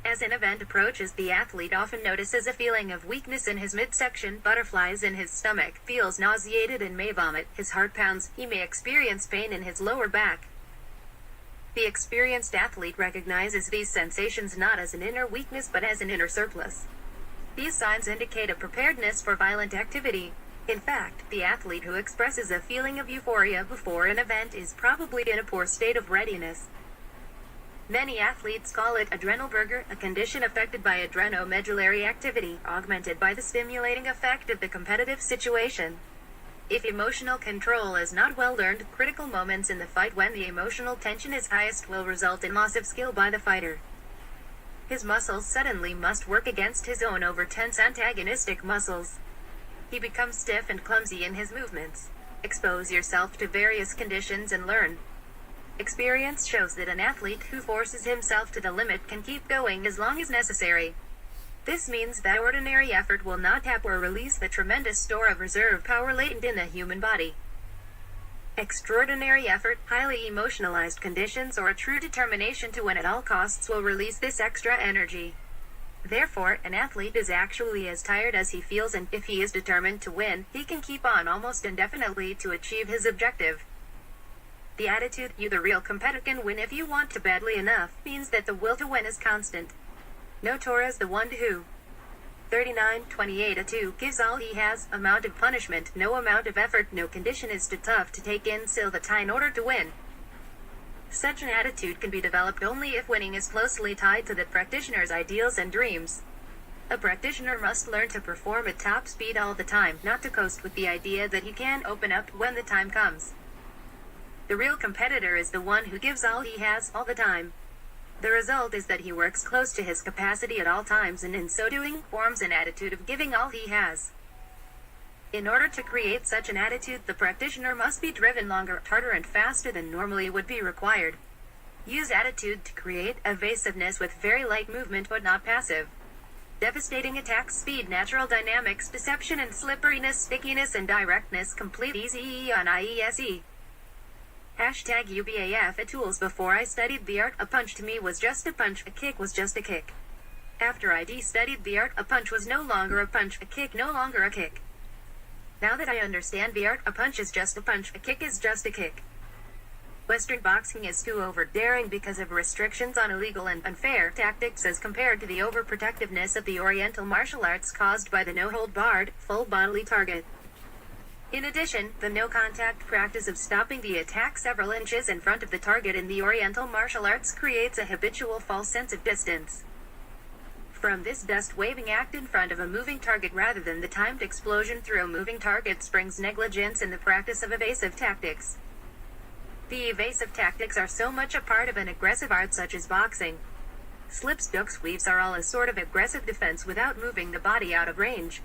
As an event approaches, the athlete often notices a feeling of weakness in his midsection, butterflies in his stomach, feels nauseated and may vomit, his heart pounds, he may experience pain in his lower back. The experienced athlete recognizes these sensations not as an inner weakness but as an inner surplus. These signs indicate a preparedness for violent activity. In fact, the athlete who expresses a feeling of euphoria before an event is probably in a poor state of readiness. Many athletes call it adrenal burger, a condition affected by adrenomedullary activity, augmented by the stimulating effect of the competitive situation. If emotional control is not well learned, critical moments in the fight when the emotional tension is highest will result in loss of skill by the fighter. His muscles suddenly must work against his own over-tense antagonistic muscles. He becomes stiff and clumsy in his movements. Expose yourself to various conditions and learn. Experience shows that an athlete who forces himself to the limit can keep going as long as necessary. This means that ordinary effort will not tap or release the tremendous store of reserve power latent in the human body. Extraordinary effort, highly emotionalized conditions, or a true determination to win at all costs will release this extra energy. Therefore, an athlete is actually as tired as he feels, and if he is determined to win, he can keep on almost indefinitely to achieve his objective. The attitude, "you the real competitor can win if you want to badly enough," means that the will to win is constant. No Torres the one who 39:28-2 gives all he has, amount of punishment, no amount of effort, no condition is too tough to take in still the tie in order to win. Such an attitude can be developed only if winning is closely tied to the practitioner's ideals and dreams. A practitioner must learn to perform at top speed all the time, not to coast with the idea that he can open up when the time comes. The real competitor is the one who gives all he has, all the time. The result is that he works close to his capacity at all times, and in so doing, forms an attitude of giving all he has. In order to create such an attitude, the practitioner must be driven longer, harder, and faster than normally would be required. Use attitude to create evasiveness with very light movement but not passive. Devastating attack speed, natural dynamics, deception and slipperiness, stickiness and directness, complete easy on IESE. #UBAF at tools. Before I studied the art, a punch to me was just a punch, a kick was just a kick. After I studied the art, a punch was no longer a punch, a kick no longer a kick. Now that I understand the art, a punch is just a punch, a kick is just a kick. Western boxing is too over-daring because of restrictions on illegal and unfair tactics as compared to the overprotectiveness of the Oriental martial arts caused by the no-hold-barred, full bodily target. In addition, the no-contact practice of stopping the attack several inches in front of the target in the Oriental martial arts creates a habitual false sense of distance. From this dust-waving act in front of a moving target rather than the timed explosion through a moving target springs negligence in the practice of evasive tactics. The evasive tactics are so much a part of an aggressive art such as boxing. Slips, ducks, weaves are all a sort of aggressive defense without moving the body out of range.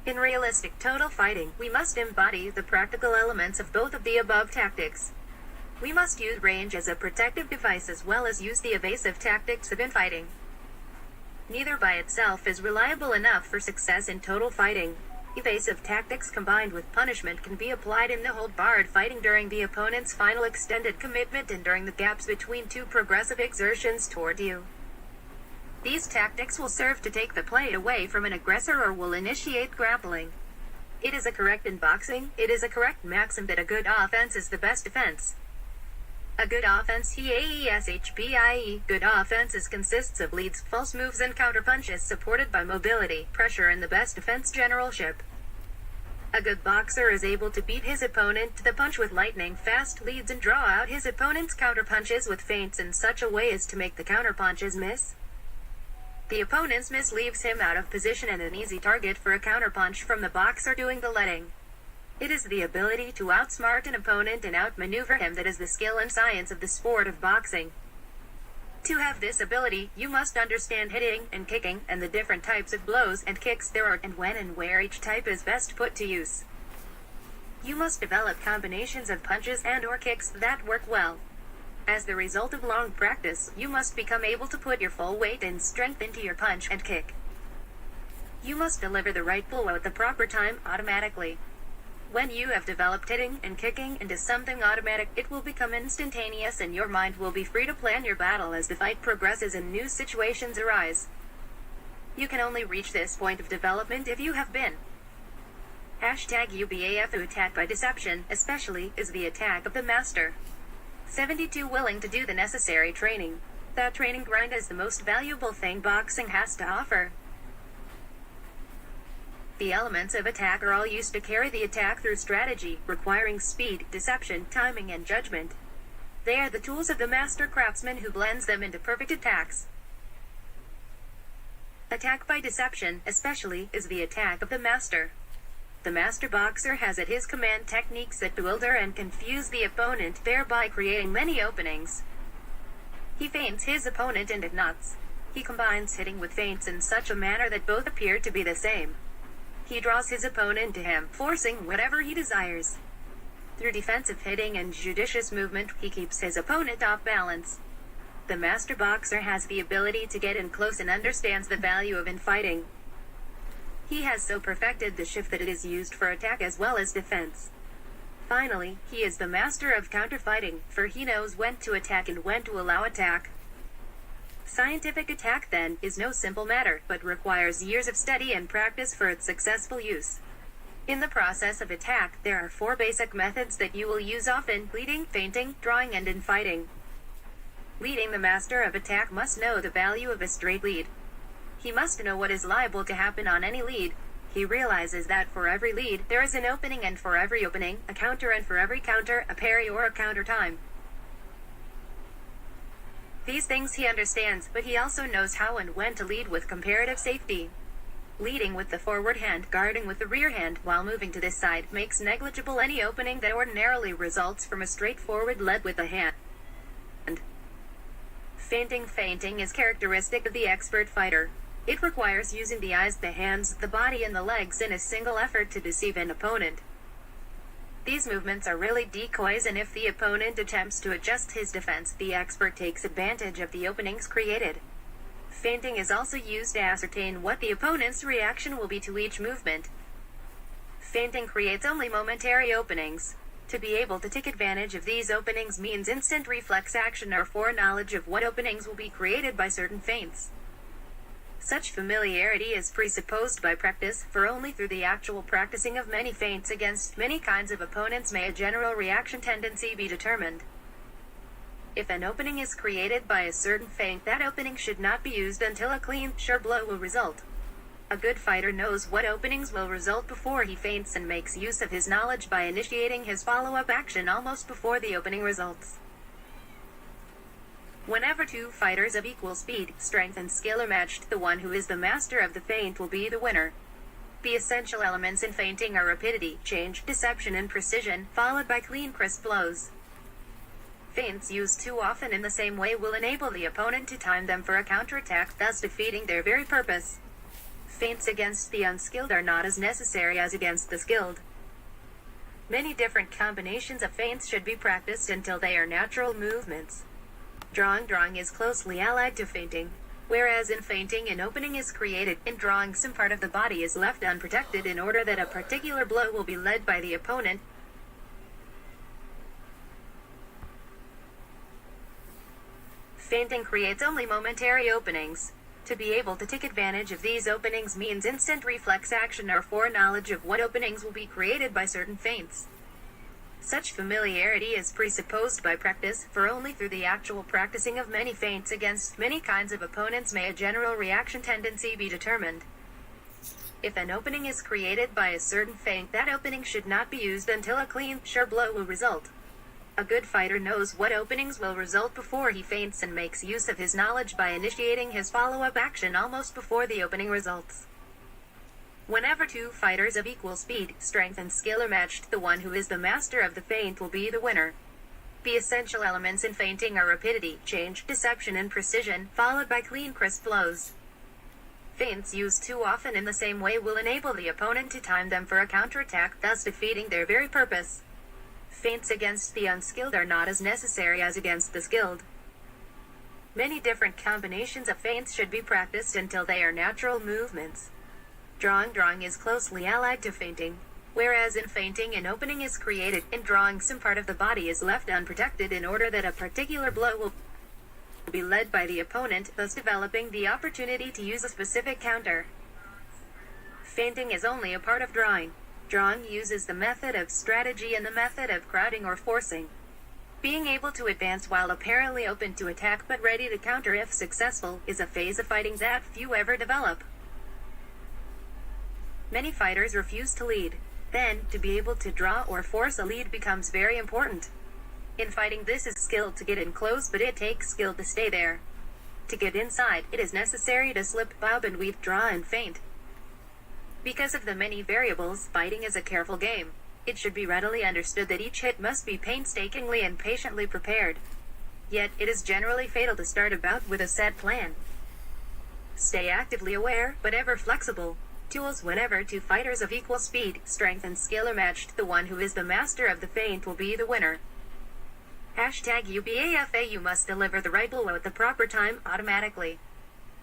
In realistic total fighting, we must embody the practical elements of both of the above tactics. We must use range as a protective device as well as use the evasive tactics of infighting. Neither by itself is reliable enough for success in total fighting. Evasive tactics combined with punishment can be applied in the hold-barred fighting during the opponent's final extended commitment and during the gaps between two progressive exertions toward you. These tactics will serve to take the play away from an aggressor or will initiate grappling. It is a correct in boxing, it is a correct maxim that a good offense is the best defense. A good offense, good offenses consists of leads, false moves and counterpunches supported by mobility, pressure and the best defense generalship. A good boxer is able to beat his opponent to the punch with lightning fast leads and draw out his opponent's counterpunches with feints in such a way as to make the counterpunches miss. The opponent's miss leaves him out of position and an easy target for a counterpunch from the boxer doing the letting. It is the ability to outsmart an opponent and outmaneuver him that is the skill and science of the sport of boxing. To have this ability, you must understand hitting and kicking and the different types of blows and kicks there are and when and where each type is best put to use. You must develop combinations of punches and or kicks that work well. As the result of long practice, you must become able to put your full weight and strength into your punch and kick. You must deliver the right blow at the proper time automatically. When you have developed hitting and kicking into something automatic, it will become instantaneous and your mind will be free to plan your battle as the fight progresses and new situations arise. You can only reach this point of development if you have been #UBAF attack by deception, especially, is the attack of the master. 72 willing to do the necessary training. That training grind is the most valuable thing boxing has to offer. The elements of attack are all used to carry the attack through strategy, requiring speed, deception, timing, and judgment. They are the tools of the master craftsman who blends them into perfect attacks. Attack by deception, especially, is the attack of the master. The master boxer has at his command techniques that bewilder and confuse the opponent, thereby creating many openings. He feints his opponent into knots. He combines hitting with feints in such a manner that both appear to be the same. He draws his opponent to him, forcing whatever he desires. Through defensive hitting and judicious movement, he keeps his opponent off balance. The master boxer has the ability to get in close and understands the value of infighting. He has so perfected the shift that it is used for attack as well as defense. Finally, he is the master of counterfighting, for he knows when to attack and when to allow attack. Scientific attack, then, is no simple matter, but requires years of study and practice for its successful use. In the process of attack, there are 4 basic methods that you will use often: leading, feinting, drawing, and infighting. Leading, the master of attack must know the value of a straight lead. He must know what is liable to happen on any lead. He realizes that for every lead, there is an opening, and for every opening, a counter, and for every counter, a parry or a counter time. These things he understands, but he also knows how and when to lead with comparative safety. Leading with the forward hand, guarding with the rear hand, while moving to this side, makes negligible any opening that ordinarily results from a straightforward lead with the hand. Feinting is characteristic of the expert fighter. It requires using the eyes, the hands, the body, and the legs in a single effort to deceive an opponent. These movements are really decoys, and if the opponent attempts to adjust his defense, the expert takes advantage of the openings created. Feinting is also used to ascertain what the opponent's reaction will be to each movement. Feinting creates only momentary openings. To be able to take advantage of these openings means instant reflex action or foreknowledge of what openings will be created by certain feints. Such familiarity is presupposed by practice, for only through the actual practicing of many feints against many kinds of opponents may a general reaction tendency be determined. If an opening is created by a certain feint, that opening should not be used until a clean, sure blow will result. A good fighter knows what openings will result before he feints and makes use of his knowledge by initiating his follow-up action almost before the opening results. Whenever 2 fighters of equal speed, strength, and skill are matched, the one who is the master of the feint will be the winner. The essential elements in feinting are rapidity, change, deception, and precision, followed by clean, crisp blows. Feints used too often in the same way will enable the opponent to time them for a counterattack, thus defeating their very purpose. Feints against the unskilled are not as necessary as against the skilled. Many different combinations of feints should be practiced until they are natural movements. Drawing is closely allied to feinting. Whereas in feinting an opening is created, in drawing some part of the body is left unprotected in order that a particular blow will be led by the opponent. Feinting creates only momentary openings. To be able to take advantage of these openings means instant reflex action or foreknowledge of what openings will be created by certain feints. Such familiarity is presupposed by practice, for only through the actual practicing of many feints against many kinds of opponents may a general reaction tendency be determined. If an opening is created by a certain feint, that opening should not be used until a clean, sure blow will result. A good fighter knows what openings will result before he feints and makes use of his knowledge by initiating his follow-up action almost before the opening results. Whenever two fighters of equal speed, strength and skill are matched, the one who is the master of the feint will be the winner. The essential elements in feinting are rapidity, change, deception and precision, followed by clean, crisp blows. Feints used too often in the same way will enable the opponent to time them for a counterattack, thus defeating their very purpose. Feints against the unskilled are not as necessary as against the skilled. Many different combinations of feints should be practiced until they are natural movements. Drawing is closely allied to feinting. Whereas in feinting an opening is created, in drawing some part of the body is left unprotected in order that a particular blow will be led by the opponent, thus developing the opportunity to use a specific counter. Feinting is only a part of drawing. Drawing uses the method of strategy and the method of crowding or forcing. Being able to advance while apparently open to attack but ready to counter if successful, is a phase of fighting that few ever develop. Many fighters refuse to lead. Then, to be able to draw or force a lead becomes very important. In fighting this is skill to get in close, but it takes skill to stay there. To get inside, it is necessary to slip, bob and weave, draw and feint. Because of the many variables, fighting is a careful game. It should be readily understood that each hit must be painstakingly and patiently prepared. Yet, it is generally fatal to start a bout with a set plan. Stay actively aware, but ever flexible. Tools: whenever two fighters of equal speed, strength and skill are matched, the one who is the master of the feint will be the winner. #UBAFA You must deliver the right blow at the proper time, automatically.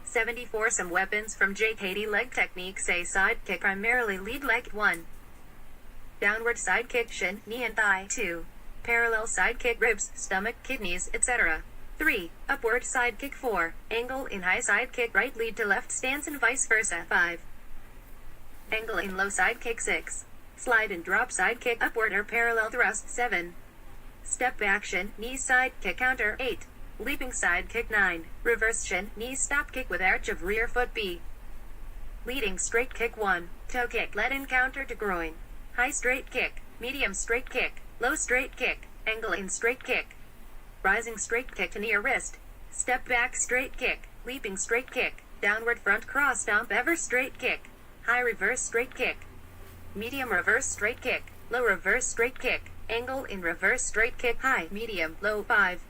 74 Some weapons from JKD leg technique say side kick, primarily lead leg 1. Downward side kick, shin, knee and thigh 2. Parallel side kick, ribs, stomach, kidneys, etc. 3. Upward side kick 4. Angle in high side kick, right lead to left stance and vice versa 5. Angle in low side kick 6. Slide and drop side kick, upward or parallel thrust 7. Step action, knee side kick counter 8. Leaping side kick 9. Reverse shin, knee stop kick with arch of rear foot B. Leading straight kick 1. Toe kick, let in counter to groin. High straight kick, medium straight kick, low straight kick, angle in straight kick. Rising straight kick to near wrist. Step back straight kick, leaping straight kick, downward front cross stomp, ever straight kick. High reverse straight kick. Medium reverse straight kick, low reverse straight kick, angle in reverse straight kick, high, medium, low 5.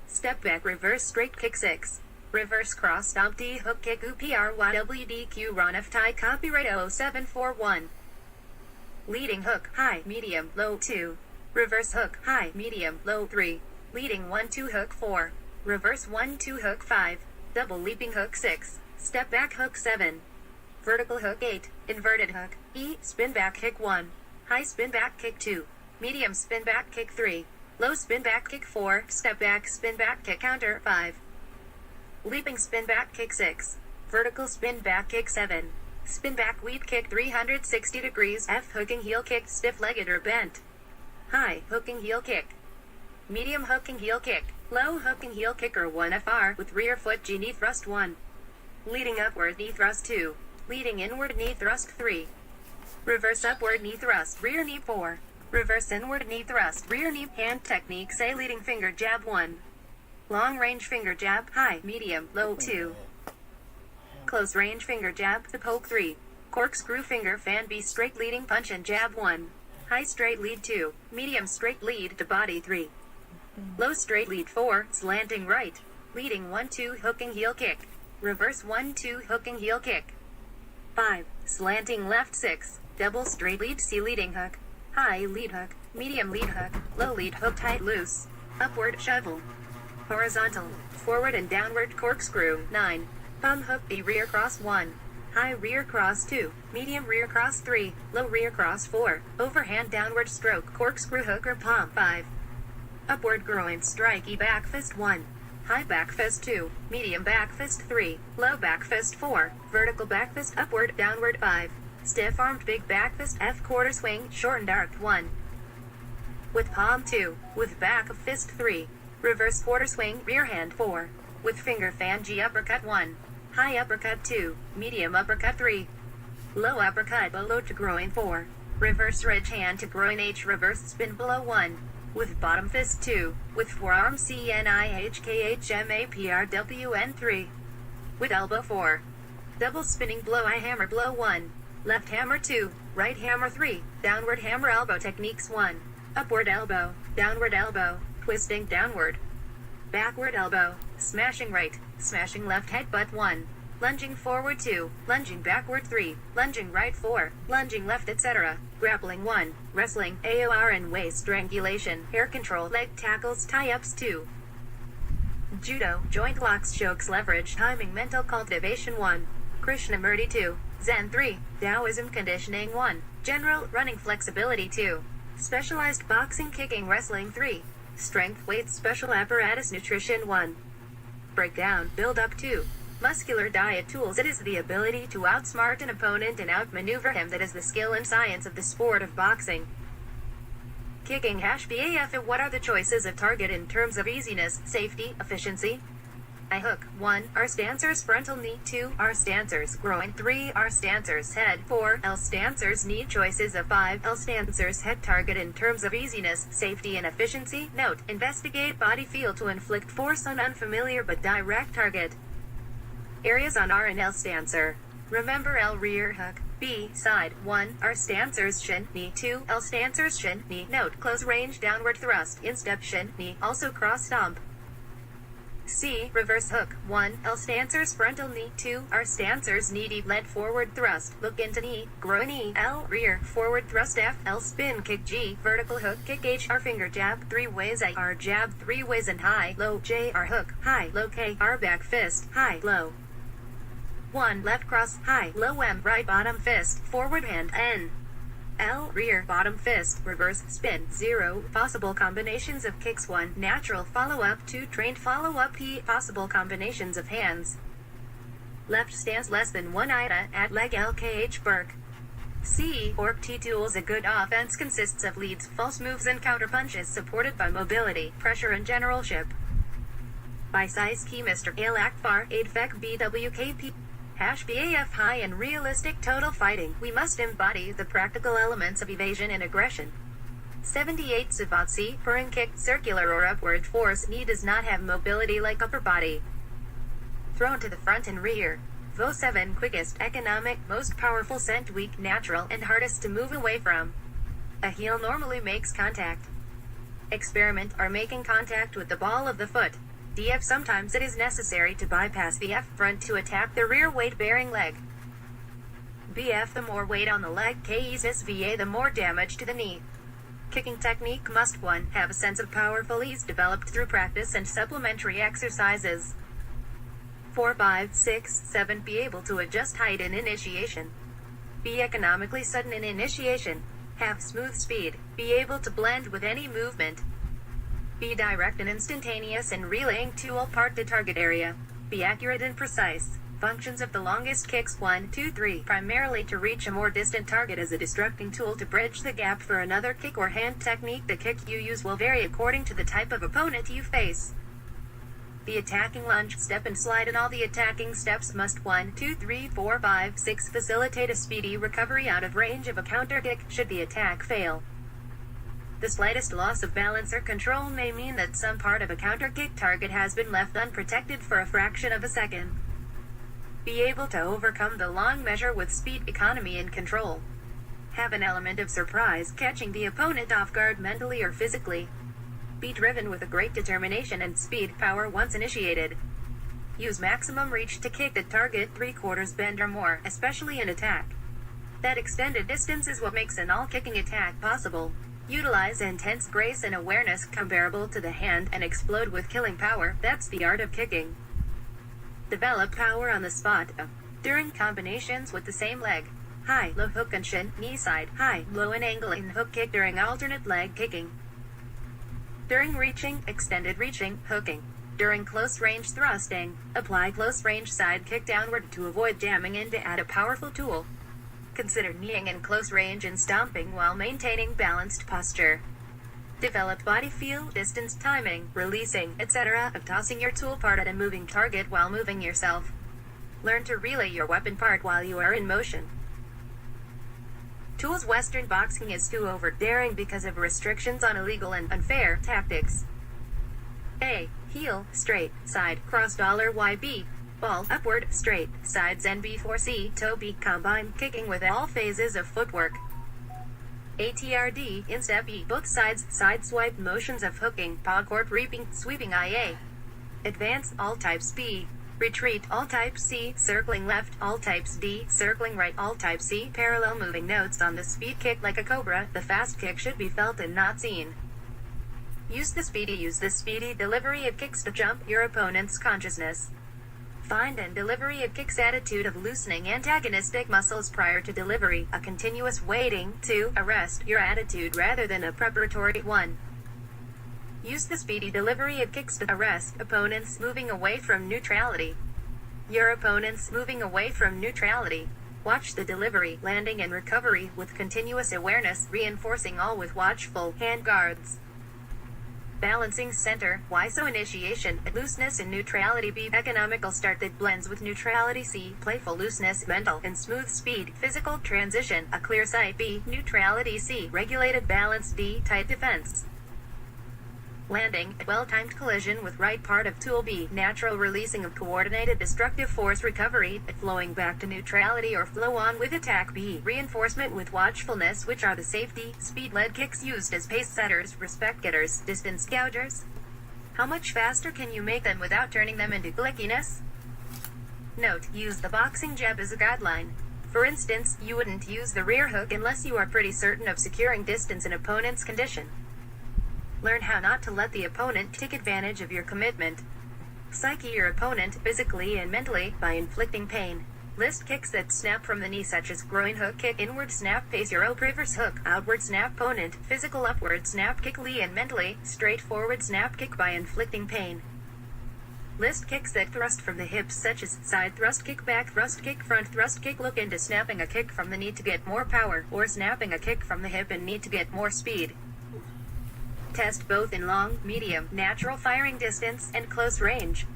Step back reverse straight kick 6. Reverse cross stomp D hook kick UPRYWDQ run F tie copyright 0741. Leading hook, high, medium, low 2. Reverse hook, high, medium, low 3. Leading 1-2 hook 4. Reverse 1-2 hook 5. Double leaping hook 6. Step back hook 7. Vertical hook 8. Inverted hook, E, spin back kick 1. High spin back kick 2. Medium spin back kick 3. Low spin back kick 4. Step back spin back kick counter 5. Leaping spin back kick 6. Vertical spin back kick 7. Spin back weave kick 360 degrees, F hooking heel kick, stiff-legged or bent. High hooking heel kick. Medium hooking heel kick. Low hooking heel kick or 1FR with rear foot G knee thrust 1. Leading upward knee thrust 2. Leading inward knee thrust 3. Reverse upward knee thrust, rear knee 4. Reverse inward knee thrust, rear knee. Hand technique say leading finger jab 1. Long range finger jab, high, medium, low 2. Close range finger jab, the poke 3. Corkscrew finger fan B straight leading punch and jab 1. High straight lead 2. Medium straight lead to body 3. Low straight lead 4, slanting right. Leading 1-2 hooking heel kick. Reverse 1-2 hooking heel kick. 5. Slanting left 6. Double straight lead C leading hook. High lead hook. Medium lead hook. Low lead hook tight loose. Upward shovel. Horizontal. Forward and downward corkscrew 9. Thumb hook B rear cross 1. High rear cross 2. Medium rear cross 3. Low rear cross 4. Overhand downward stroke corkscrew hook or palm 5. Upward groin strike E back fist 1. High back fist 2. Medium back fist 3. Low back fist 4. Vertical back fist upward downward 5. Stiff armed big back fist F quarter swing shortened arc 1. With palm 2. With back of fist 3. Reverse quarter swing rear hand 4. With finger fan G uppercut 1. High uppercut 2. Medium uppercut 3. Low uppercut below to groin 4. Reverse ridge hand to groin H reverse spin below 1. With bottom fist 2. With forearm CNIHKHMAPRWN 3. With elbow 4. Double spinning blow I hammer blow 1. Left hammer 2. Right hammer 3. Downward hammer elbow techniques 1. Upward elbow. Downward elbow. Twisting downward. Backward elbow. Smashing right. Smashing left headbutt 1. Lunging forward 2. Lunging backward 3. Lunging right 4. Lunging left etc. Grappling 1. Wrestling, AOR and waist strangulation, hair control, leg tackles, tie-ups 2. Judo, joint locks, chokes, leverage, timing, mental cultivation 1. Krishnamurti 2. Zen 3. Taoism conditioning 1. General, running flexibility 2. Specialized boxing, kicking, wrestling 3. Strength, weight, special apparatus, nutrition 1. Breakdown, build up 2. Muscular diet tools. It is the ability to outsmart an opponent and outmaneuver him that is the skill and science of the sport of boxing. Kicking #BAF. What are the choices of target in terms of easiness, safety, efficiency? I hook 1. R stancers frontal knee 2. R stancers groin 3. R stancers head 4. L stancers knee. Choices of 5. L stancers head. Target in terms of easiness, safety and efficiency. Note: investigate body feel to inflict force on unfamiliar but direct target. Areas on R and L stancer. Remember L rear hook. B side 1. R stancers shin knee 2. L stancers shin knee. Note: close range downward thrust instep shin knee. Also cross stomp. C reverse hook 1. L stancers frontal knee 2. R stancers knee deep lead forward thrust. Look into knee. Groin E. L rear forward thrust F. L spin kick G. Vertical hook kick H. R finger jab 3 ways A. R jab 3 ways and high low J. R hook high low K. R back fist high low. 1. Left cross high low M. Right bottom fist forward hand N. L rear bottom fist reverse spin 0. Possible combinations of kicks 1. Natural follow-up 2. Trained follow-up P. Possible combinations of hands. Left stance less than 1 ITA at leg LKH Burke. C. Orc T tools. A good offense consists of leads, false moves and counterpunches supported by mobility, pressure and generalship. By size key Mr. Ale Akbar 8 Fek BWKP #BAF. High and realistic total fighting. We must embody the practical elements of evasion and aggression. 78 Savatsi, purring kick, circular or upward force. Knee does not have mobility like upper body. Thrown to the front and rear. Vo 7 quickest, economic, most powerful, scent weak, natural, and hardest to move away from. A heel normally makes contact. Experiment or making contact with the ball of the foot. DF. Sometimes it is necessary to bypass the F front to attack the rear weight-bearing leg. BF. The more weight on the leg KEs VA, the more damage to the knee. Kicking technique must 1. Have a sense of powerful ease developed through practice and supplementary exercises. 4, 5, 6, 7. Be able to adjust height in initiation. Be economically sudden in initiation. Have smooth speed. Be able to blend with any movement. Be direct and instantaneous in relaying tool part to target area. Be accurate and precise. Functions of the longest kicks 1, 2, 3. Primarily to reach a more distant target as a distracting tool to bridge the gap for another kick or hand technique. The kick you use will vary according to the type of opponent you face. The attacking lunge, step and slide and all the attacking steps must 1, 2, 3, 4, 5, 6 facilitate a speedy recovery out of range of a counter kick should the attack fail. The slightest loss of balance or control may mean that some part of a counter-kick target has been left unprotected for a fraction of a second. Be able to overcome the long measure with speed, economy and control. Have an element of surprise, catching the opponent off guard mentally or physically. Be driven with a great determination and speed, power once initiated. Use maximum reach to kick the target 3/4 bend or more, especially in attack. That extended distance is what makes an all-kicking attack possible. Utilize intense grace and awareness comparable to the hand and explode with killing power. That's the art of kicking. Develop power on the spot during combinations with the same leg. High, low hook and shin, knee side, high, low and angle in hook kick during alternate leg kicking. During reaching, extended reaching, hooking. During close range thrusting, apply close range side kick downward to avoid jamming in to add a powerful tool. Consider kneeing in close range and stomping while maintaining balanced posture. Develop body feel, distance, timing, releasing, etc. of tossing your tool part at a moving target while moving yourself. Learn to relay your weapon part while you are in motion. Tools Western boxing is too over-daring because of restrictions on illegal and unfair tactics. A. Heel, straight, side, cross $YB. Ball, upward, straight, sides NB4C, toe B, combine, kicking with all phases of footwork. ATRD, instep E, both sides, side swipe motions of hooking, paw court reaping, sweeping IA. Advance, all types B. Retreat, all types C, circling left, all types D, circling right, all types C. Parallel moving notes on the speed kick like a cobra, the fast kick should be felt and not seen. Use the speedy delivery of kicks to jump your opponent's consciousness. Find and delivery of kicks attitude of loosening antagonistic muscles prior to delivery, a continuous waiting to arrest your attitude rather than a preparatory one. Use the speedy delivery of kicks to arrest opponents moving away from neutrality. Your opponents moving away from neutrality. Watch the delivery, landing and recovery with continuous awareness, reinforcing all with watchful hand guards. Balancing center, Y so initiation, looseness and neutrality B economical start that blends with neutrality C playful looseness, mental and smooth speed, physical transition, a clear sight B neutrality C regulated balance D tight defense. Landing, well-timed collision with right part of tool B, natural releasing of coordinated destructive force recovery, flowing back to neutrality or flow on with attack B, reinforcement with watchfulness which are the safety, speed-led kicks used as pace setters, respect getters, distance gougers. How much faster can you make them without turning them into glickiness? Note, use the boxing jab as a guideline. For instance, you wouldn't use the rear hook unless you are pretty certain of securing distance in opponent's condition. Learn how not to let the opponent take advantage of your commitment. Psyche your opponent physically and mentally by inflicting pain. List kicks that snap from the knee such as groin hook kick, inward snap, face your reverse hook, outward snap opponent, physical upward snap kickly and mentally, straightforward snap kick by inflicting pain. List kicks that thrust from the hips such as side thrust kick, back thrust kick, front thrust kick. Look into snapping a kick from the knee to get more power, or snapping a kick from the hip and knee to get more speed. Test both in long, medium, natural firing distance, and close range.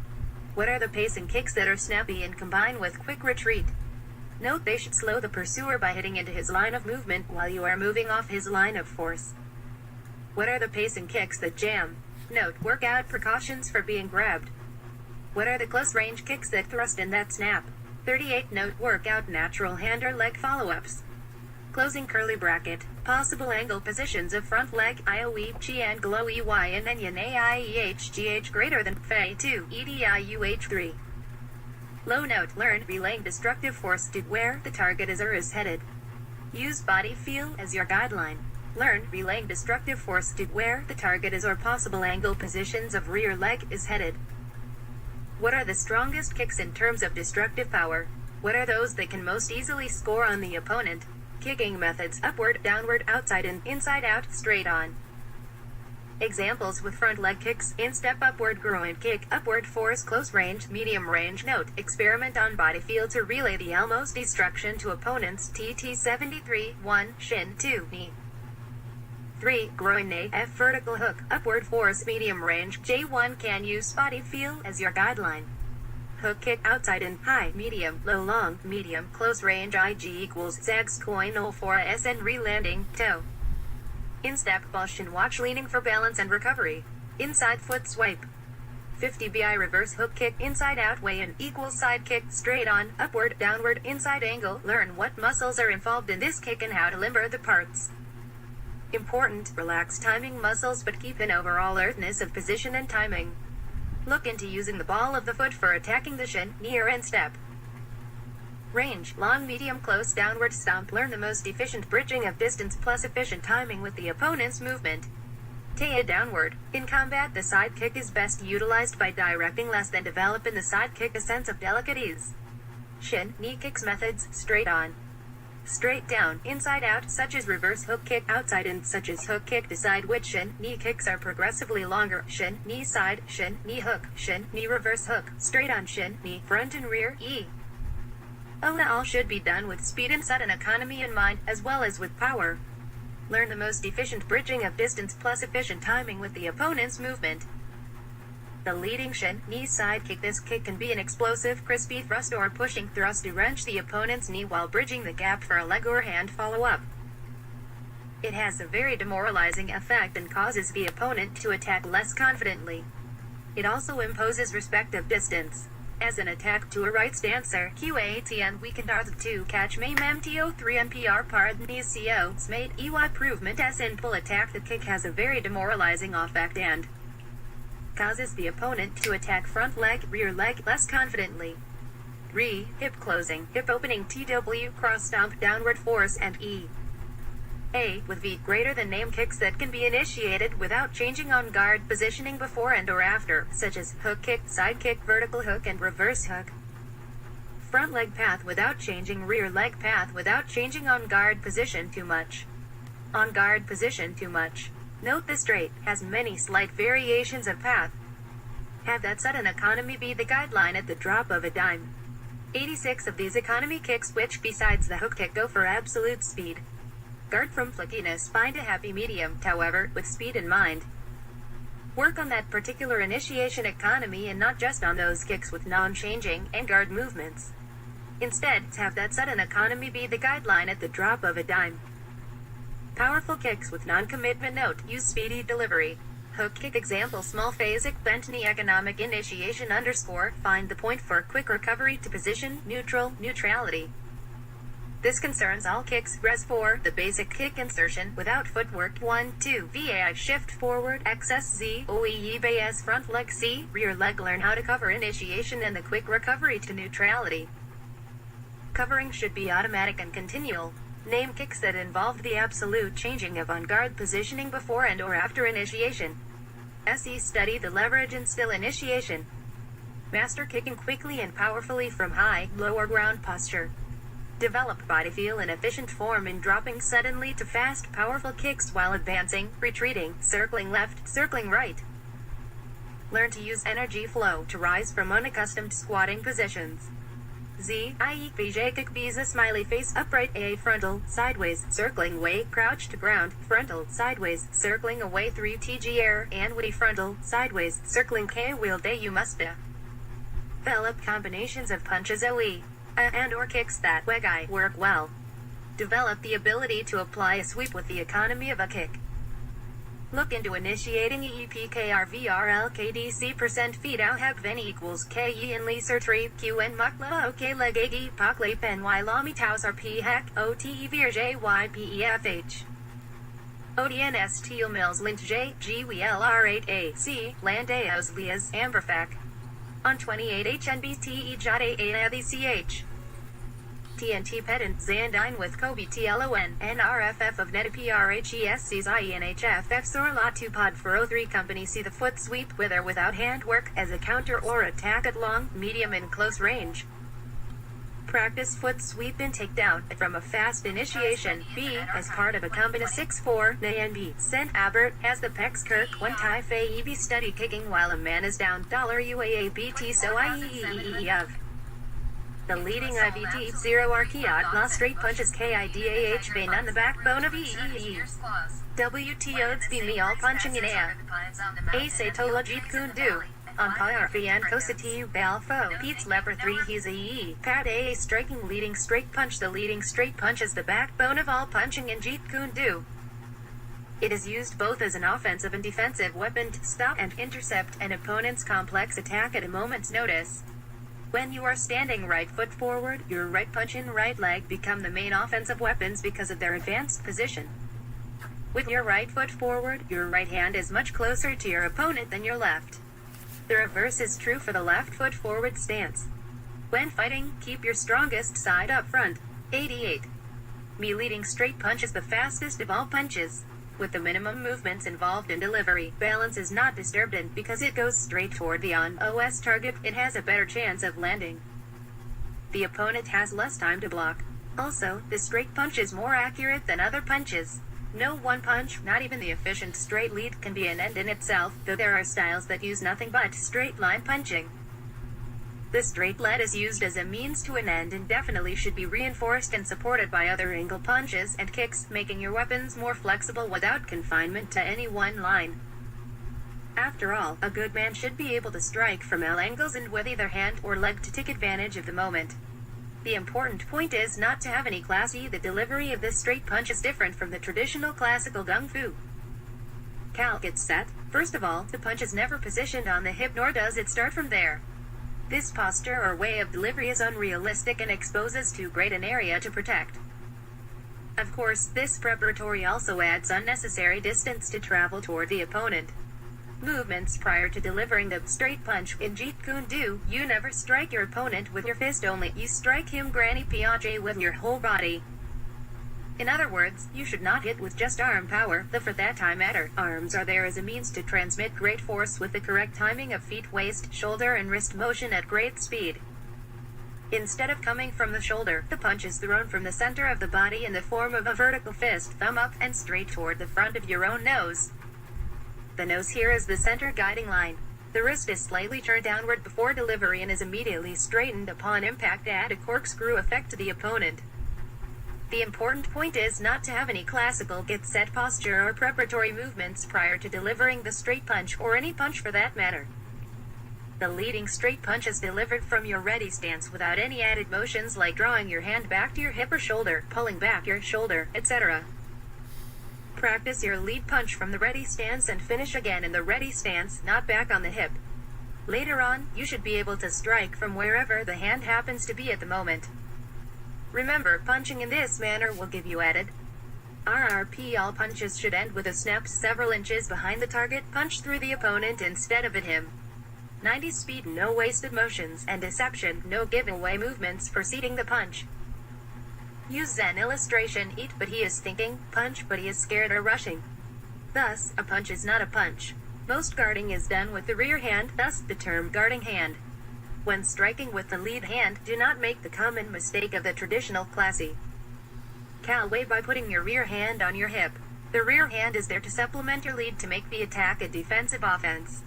What are the pacing kicks that are snappy and combine with quick retreat? Note they should slow the pursuer by hitting into his line of movement while you are moving off his line of force. What are the pacing kicks that jam? Note workout precautions for being grabbed. What are the close range kicks that thrust in that snap? 38 Note workout natural hand or leg follow-ups. Closing curly bracket. Possible angle positions of front leg, IOE, chi and glow EY and enion AIEH greater than Fe 2, EDIUH 3. Low note, learn, relaying destructive force to where the target is or is headed. Use body feel as your guideline. Learn, relaying destructive force to where the target is or possible angle positions of rear leg is headed. What are the strongest kicks in terms of destructive power? What are those that can most easily score on the opponent? Kicking methods: upward, downward, outside in, inside out, straight on. Examples with front leg kicks: instep, upward groin kick, upward force, close range, medium range. Note, experiment on body feel to relay the almost destruction to opponents. TT 73, 1, shin, 2, knee. 3. Groin knee, F vertical hook, upward force, medium range. J1 can use body feel as your guideline. Hook kick, outside in, high, medium, low, long, medium, close range. IG equals zags coin 04 SN re-landing, toe. Instep, ball shin, watch leaning for balance and recovery. Inside foot swipe. 50 BI reverse hook kick, inside out weigh in, equals side kick, straight on, upward, downward, inside angle. Learn what muscles are involved in this kick and how to limber the parts. Important, relax timing muscles but keep an overall alertness of position and timing. Look into using the ball of the foot for attacking the shin, knee or instep. Range, long, medium, close, downward stomp. Learn the most efficient bridging of distance plus efficient timing with the opponent's movement. Tae downward. In combat, the side kick is best utilized by directing less than develop in the side kick a sense of delicate ease. Shin, knee kicks methods, straight on. Straight down, inside out, such as reverse hook kick, outside in, such as hook kick. Decide which shin, knee kicks are progressively longer. Shin, knee side, shin, knee hook, shin, knee reverse hook, straight on shin, knee, front and rear, E. All should be done with speed and sudden economy in mind, as well as with power. Learn the most efficient bridging of distance plus efficient timing with the opponent's movement. The leading shin, knee side kick. This kick can be an explosive, crispy thrust or pushing thrust to wrench the opponent's knee while bridging the gap for a leg or hand follow-up. It has a very demoralizing effect and causes the opponent to attack less confidently. It also imposes respect of distance. As an attack to a right stancer, QATN weakened R2 catch may MTO3 NPR pardon CO made EY provement as in pull attack. The kick has a very demoralizing effect and causes the opponent to attack front leg, rear leg less confidently. Hip closing, hip opening TW cross stomp downward force and E. A with V greater than name kicks that can be initiated without changing on guard positioning before and or after, such as hook kick, side kick, vertical hook and reverse hook. Front leg path without changing, rear leg path without changing on guard position too much. On guard position too much. Note the straight has many slight variations of path. Have that sudden economy be the guideline at the drop of a dime. 86 of these economy kicks, which besides the hook kick go for absolute speed. Guard from flickiness. Find a happy medium, however, with speed in mind. Work on that particular initiation economy and not just on those kicks with non-changing and guard movements. Instead, have that sudden economy be the guideline at the drop of a dime. Powerful kicks with non-commitment. Note, use speedy delivery. Hook kick example small phasic bent knee economic initiation _ find the point for quick recovery to position, neutral, neutrality. This concerns all kicks. Res 4, the basic kick insertion without footwork. 1, 2, VAI shift forward, XSZ, OEE base front leg C, rear leg. Learn how to cover initiation and the quick recovery to neutrality. Covering should be automatic and continual. Name kicks that involve the absolute changing of on-guard positioning before and or after initiation. SE study the leverage and still initiation. Master kicking quickly and powerfully from high, low or ground posture. Develop body feel and efficient form in dropping suddenly to fast, powerful kicks while advancing, retreating, circling left, circling right. Learn to use energy flow to rise from unaccustomed squatting positions. Z, I.E. BJ kick visa smiley face upright A frontal, sideways, circling way, crouch to ground, frontal, sideways, circling away 3 TG air, and way frontal, sideways, circling K wheel day you must develop combinations of punches OE, and or kicks that WEGI work well. Develop the ability to apply a sweep with the economy of a kick. Look into initiating EEPKRVRLKDC feet out have Ven equals KE in Leser tree QN Makla OK Legagi Pakle Pen Y Lami Taus RP Hack OTE Vir JYPEFH ODNS Teal Mills Lint J GWLR8AC Landeos Lias Amberfac on 28 HNBTE Jade ADCH TNT Pedant Zandine with Kobe TLON NRFF of NetPRHESC's INHFF Sorla 2 Pod 403 Company. See the foot sweep with or without handwork as a counter or attack at long, medium and close range. Practice foot sweep and takedown from a fast initiation. B as part of a combina 6-4 NB. Sent Albert has the Pex Kirk 1 Tai Fei EB study kicking while a man is down $UAABT so IEEEF. The leading IVT 0 Archeot La straight punches KIDAH vein on the backbone of EEE. WTO's be me all punching in air. Ace Tola Jeet Kune do. On Pyarfi and Kosati Balfo. Pete's Leper 3 he's a EE. Pat A striking leading straight punch. The leading straight punch is the backbone of all punching in Jeet Kune do. It is used both as an offensive and defensive weapon to stop and intercept an opponent's complex attack at a moment's notice. When you are standing right foot forward, your right punch and right leg become the main offensive weapons because of their advanced position. With your right foot forward, your right hand is much closer to your opponent than your left. The reverse is true for the left foot forward stance. When fighting, keep your strongest side up front. 88. Me leading straight punch is the fastest of all punches. With the minimum movements involved in delivery, balance is not disturbed, and because it goes straight toward the on-OS target, it has a better chance of landing. The opponent has less time to block. Also, the straight punch is more accurate than other punches. No one punch, not even the efficient straight lead, can be an end in itself, though there are styles that use nothing but straight line punching. The straight lead is used as a means to an end and definitely should be reinforced and supported by other angle punches and kicks, making your weapons more flexible without confinement to any one line. After all, a good man should be able to strike from all angles and with either hand or leg to take advantage of the moment. The important point is not to have any classy. The delivery of this straight punch is different from the traditional classical gung fu. Cal gets set. First of all, the punch is never positioned on the hip, nor does it start from there. This posture or way of delivery is unrealistic and exposes too great an area to protect. Of course, this preparatory also adds unnecessary distance to travel toward the opponent. Movements prior to delivering the straight punch in Jeet Kune do, you never strike your opponent with your fist only, you strike him granny piaget with your whole body. In other words, you should not hit with just arm power, though for that matter, arms are there as a means to transmit great force with the correct timing of feet, waist, shoulder and wrist motion at great speed. Instead of coming from the shoulder, the punch is thrown from the center of the body in the form of a vertical fist, thumb up and straight toward the front of your own nose. The nose here is the center guiding line. The wrist is slightly turned downward before delivery and is immediately straightened upon impact to add a corkscrew effect to the opponent. The important point is not to have any classical get-set posture or preparatory movements prior to delivering the straight punch, or any punch for that matter. The leading straight punch is delivered from your ready stance without any added motions like drawing your hand back to your hip or shoulder, pulling back your shoulder, etc. Practice your lead punch from the ready stance and finish again in the ready stance, not back on the hip. Later on, you should be able to strike from wherever the hand happens to be at the moment. Remember, punching in this manner will give you added RRP. All punches should end with a snap several inches behind the target, punch through the opponent instead of at him. 90 speed, no wasted motions, and deception, no giveaway movements preceding the punch. Use an illustration: eat but he is thinking, punch but he is scared or rushing. Thus, a punch is not a punch. Most guarding is done with the rear hand, thus the term guarding hand. When striking with the lead hand, do not make the common mistake of the traditional classy Cal way by putting your rear hand on your hip. The rear hand is there to supplement your lead to make the attack a defensive offense.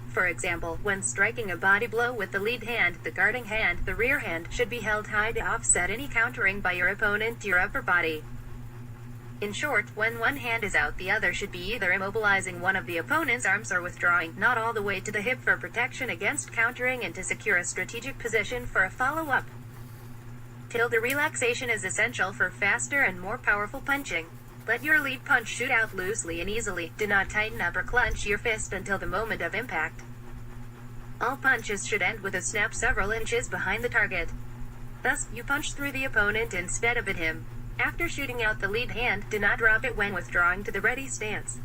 For example, when striking a body blow with the lead hand, the guarding hand, the rear hand, should be held high to offset any countering by your opponent to your upper body. In short, when one hand is out, the other should be either immobilizing one of the opponent's arms or withdrawing, not all the way to the hip, for protection against countering and to secure a strategic position for a follow-up. Till the relaxation is essential for faster and more powerful punching. Let your lead punch shoot out loosely and easily. Do not tighten up or clench your fist until the moment of impact. All punches should end with a snap several inches behind the target. Thus, you punch through the opponent instead of at him. After shooting out the lead hand, do not drop it when withdrawing to the ready stance.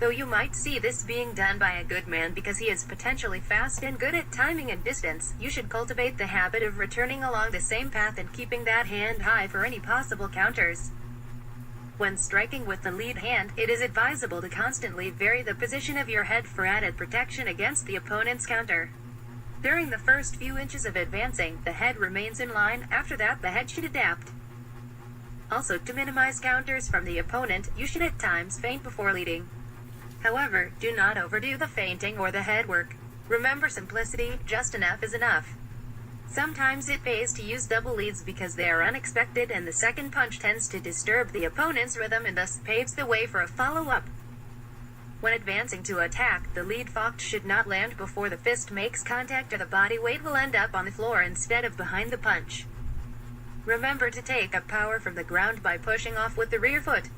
Though you might see this being done by a good man because he is potentially fast and good at timing and distance, you should cultivate the habit of returning along the same path and keeping that hand high for any possible counters. When striking with the lead hand, it is advisable to constantly vary the position of your head for added protection against the opponent's counter. During the first few inches of advancing, the head remains in line. After that, the head should adapt. Also, to minimize counters from the opponent, you should at times feint before leading. However, do not overdo the feinting or the head work. Remember simplicity, just enough is enough. Sometimes it pays to use double leads because they are unexpected and the second punch tends to disturb the opponent's rhythm and thus paves the way for a follow-up. When advancing to attack, the lead focht should not land before the fist makes contact or the body weight will end up on the floor instead of behind the punch. Remember to take up power from the ground by pushing off with the rear foot.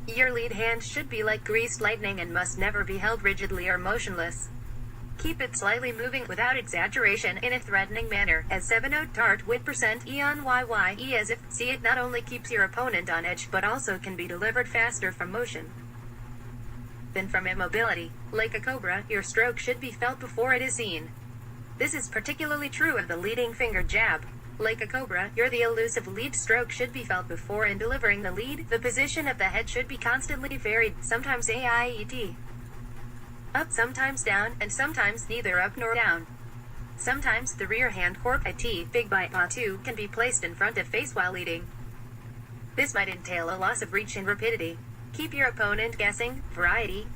Your lead hand should be like greased lightning and must never be held rigidly or motionless. Keep it slightly moving without exaggeration in a threatening manner, as 7 tart wit % eon YYE, as if see it not only keeps your opponent on edge but also can be delivered faster from motion. than from immobility. Like a cobra, your stroke should be felt before it is seen. This is particularly true of the leading finger jab. Like a cobra, the elusive lead stroke should be felt before in delivering the lead. The position of the head should be constantly varied, sometimes AIET. Up, sometimes down, and sometimes neither up nor down. Sometimes the rear hand cork IT big by Pa2 can be placed in front of face while leading. This might entail a loss of reach and rapidity. Keep your opponent guessing. Variety.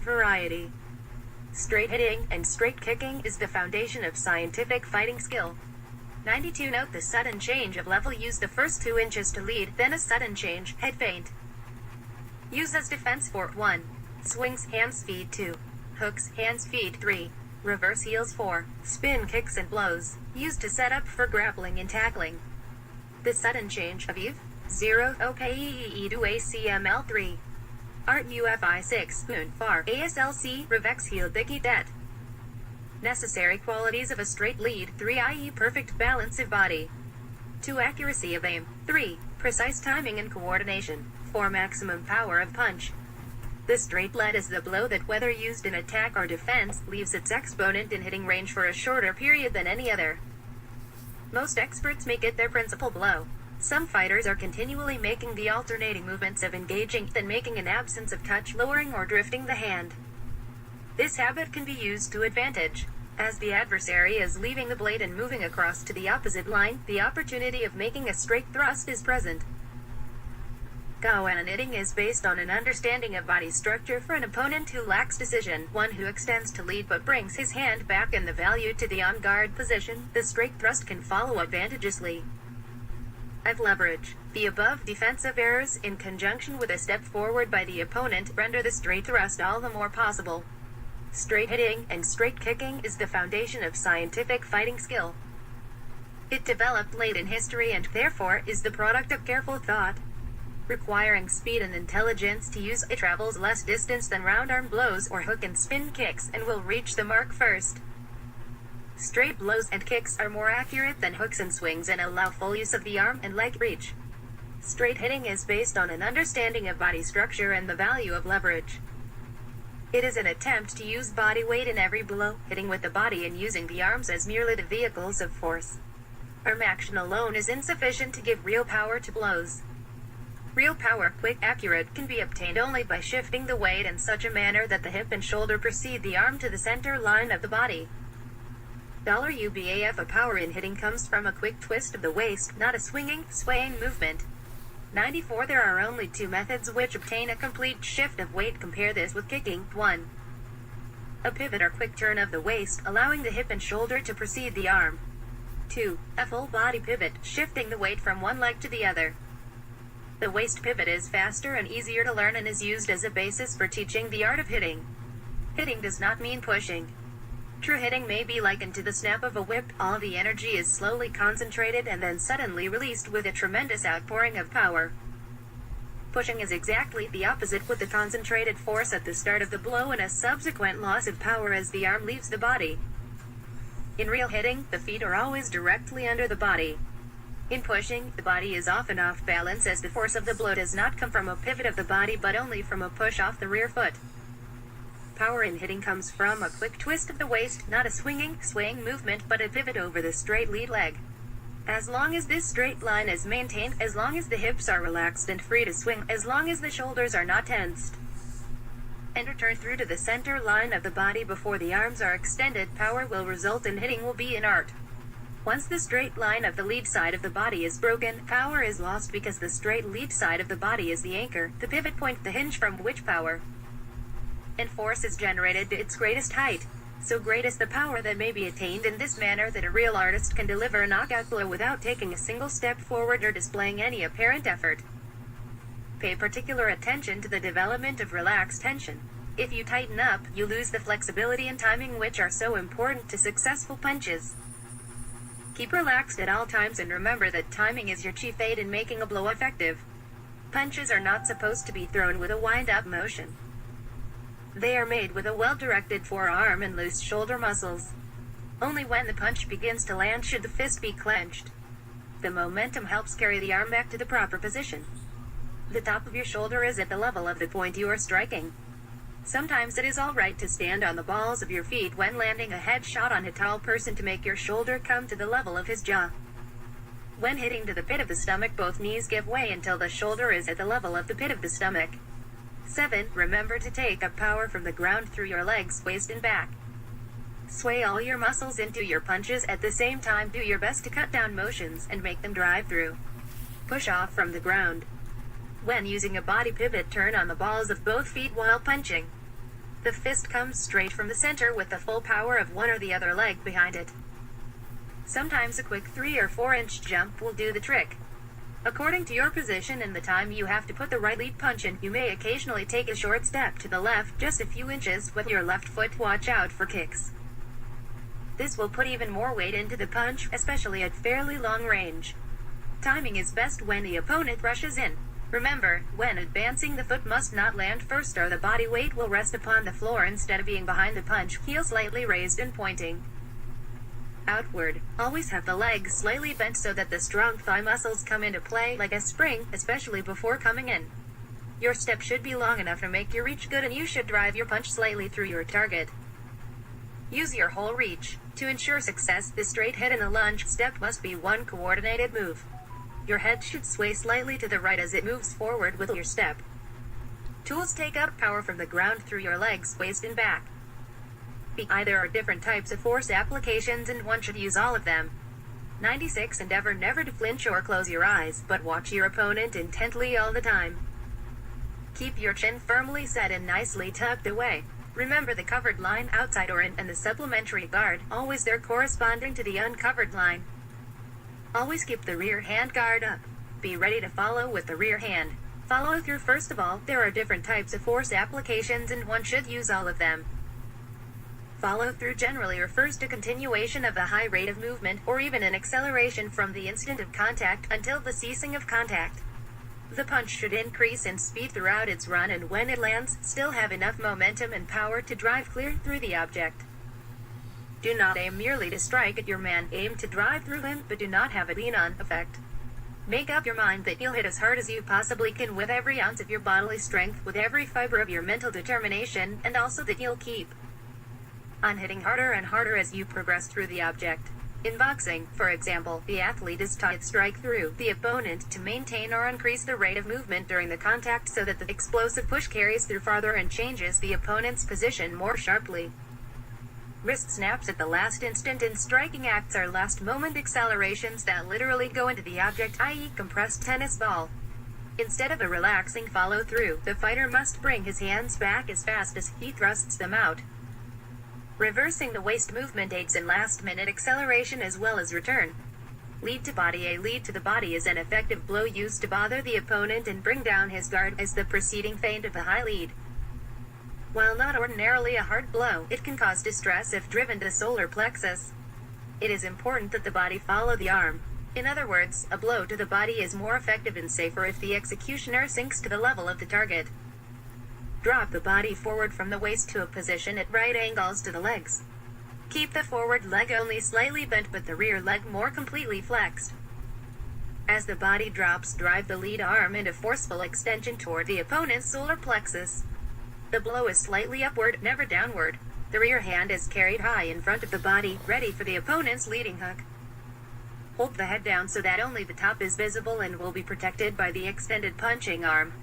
Straight hitting and straight kicking is the foundation of scientific fighting skill. 92. Note the sudden change of level. Use the first 2 inches to lead, then a sudden change, head feint. Use as defense for 1. Swings, hands, feet 2. Hooks, hands, feet 3. Reverse heels 4. Spin kicks and blows, used to set up for grappling and tackling. The sudden change of Eve 0 OKEE to ACML 3. Art UFI 6 Moon Far ASLC Revex Heel Dicky Det. Necessary qualities of a straight lead 3 i.e. perfect balance of body. 2 accuracy of aim. 3 precise timing and coordination. 4 maximum power of punch. The straight lead is the blow that, whether used in attack or defense, leaves its exponent in hitting range for a shorter period than any other. Most experts make it their principal blow. Some fighters are continually making the alternating movements of engaging, then making an absence of touch, lowering or drifting the hand. This habit can be used to advantage. As the adversary is leaving the blade and moving across to the opposite line, the opportunity of making a straight thrust is present. Goan hitting is based on an understanding of body structure for an opponent who lacks decision, one who extends to lead but brings his hand back in the value to the on-guard position. The straight thrust can follow advantageously. Of leverage. The above defensive errors, in conjunction with a step forward by the opponent, render the straight thrust all the more possible. Straight hitting and straight kicking is the foundation of scientific fighting skill. It developed late in history and, therefore, is the product of careful thought. Requiring speed and intelligence to use, it travels less distance than round-arm blows or hook and spin kicks, and will reach the mark first. Straight blows and kicks are more accurate than hooks and swings and allow full use of the arm and leg reach. Straight hitting is based on an understanding of body structure and the value of leverage. It is an attempt to use body weight in every blow, hitting with the body and using the arms as merely the vehicles of force. Arm action alone is insufficient to give real power to blows. Real power, quick, accurate, can be obtained only by shifting the weight in such a manner that the hip and shoulder precede the arm to the center line of the body. $UBAF. A power in hitting comes from a quick twist of the waist, not a swinging, swaying movement. 94. There are only 2 methods which obtain a complete shift of weight. Compare this with kicking. 1. A pivot or quick turn of the waist, allowing the hip and shoulder to precede the arm. 2. A full body pivot, shifting the weight from one leg to the other. The waist pivot is faster and easier to learn and is used as a basis for teaching the art of hitting. Hitting does not mean pushing. True hitting may be likened to the snap of a whip. All the energy is slowly concentrated and then suddenly released with a tremendous outpouring of power. Pushing is exactly the opposite, with the concentrated force at the start of the blow and a subsequent loss of power as the arm leaves the body. In real hitting, the feet are always directly under the body. In pushing, the body is often off balance as the force of the blow does not come from a pivot of the body but only from a push off the rear foot. Power in hitting comes from a quick twist of the waist, not a swinging, swaying movement but a pivot over the straight lead leg. As long as this straight line is maintained, as long as the hips are relaxed and free to swing, as long as the shoulders are not tensed, and return through to the center line of the body before the arms are extended, power will result and hitting will be an art. Once the straight line of the lead side of the body is broken, power is lost because the straight lead side of the body is the anchor, the pivot point, the hinge from which power and force is generated to its greatest height. So great is the power that may be attained in this manner that a real artist can deliver a knockout blow without taking a single step forward or displaying any apparent effort. Pay particular attention to the development of relaxed tension. If you tighten up, you lose the flexibility and timing which are so important to successful punches. Keep relaxed at all times and remember that timing is your chief aid in making a blow effective. Punches are not supposed to be thrown with a wind-up motion. They are made with a well-directed forearm and loose shoulder muscles. Only when the punch begins to land should the fist be clenched. The momentum helps carry the arm back to the proper position. The top of your shoulder is at the level of the point you are striking. Sometimes it is alright to stand on the balls of your feet when landing a headshot on a tall person to make your shoulder come to the level of his jaw. When hitting to the pit of the stomach, both knees give way until the shoulder is at the level of the pit of the stomach. 7. Remember to take up power from the ground through your legs, waist and back. Sway all your muscles into your punches at the same time. Do your best to cut down motions and make them drive through. Push off from the ground. When using a body pivot, turn on the balls of both feet while punching. The fist comes straight from the center with the full power of one or the other leg behind it. Sometimes a quick 3 or 4 inch jump will do the trick. According to your position and the time you have to put the right lead punch in, you may occasionally take a short step to the left, just a few inches with your left foot. Watch out for kicks. This will put even more weight into the punch, especially at fairly long range. Timing is best when the opponent rushes in. Remember, when advancing, the foot must not land first or the body weight will rest upon the floor instead of being behind the punch, heel slightly raised and pointing outward. Always have the legs slightly bent so that the strong thigh muscles come into play like a spring, especially before coming in. Your step should be long enough to make your reach good, and you should drive your punch slightly through your target. Use your whole reach. To ensure success, the straight head in a lunge step must be one coordinated move. Your head should sway slightly to the right as it moves forward with your step. Tools take up power from the ground through your legs, waist and back. There are different types of force applications and one should use all of them. 96. Endeavor never to flinch or close your eyes, but watch your opponent intently all the time. Keep your chin firmly set and nicely tucked away. Remember the covered line outside or in and the supplementary guard, always there corresponding to the uncovered line. Always keep the rear hand guard up. Be ready to follow with the rear hand. Follow through. First of all, there are different types of force applications and one should use all of them. Follow through generally refers to continuation of a high rate of movement or even an acceleration from the instant of contact until the ceasing of contact. The punch should increase in speed throughout its run and when it lands, still have enough momentum and power to drive clear through the object. Do not aim merely to strike at your man, aim to drive through him, but do not have a lean-on effect. Make up your mind that you'll hit as hard as you possibly can with every ounce of your bodily strength, with every fiber of your mental determination, and also that you'll keep on hitting harder and harder as you progress through the object. In boxing, for example, the athlete is taught to strike through the opponent to maintain or increase the rate of movement during the contact so that the explosive push carries through farther and changes the opponent's position more sharply. Wrist snaps at the last instant in striking acts are last moment accelerations that literally go into the object, i.e. compressed tennis ball. Instead of a relaxing follow through, the fighter must bring his hands back as fast as he thrusts them out. Reversing the waist movement aids in last-minute acceleration as well as return. Lead to body. A lead to the body is an effective blow used to bother the opponent and bring down his guard as the preceding feint of the high lead. While not ordinarily a hard blow, it can cause distress if driven to the solar plexus. It is important that the body follow the arm. In other words, a blow to the body is more effective and safer if the executioner sinks to the level of the target. Drop the body forward from the waist to a position at right angles to the legs. Keep the forward leg only slightly bent but the rear leg more completely flexed. As the body drops, drive the lead arm into forceful extension toward the opponent's solar plexus. The blow is slightly upward, never downward. The rear hand is carried high in front of the body, ready for the opponent's leading hook. Hold the head down so that only the top is visible and will be protected by the extended punching arm.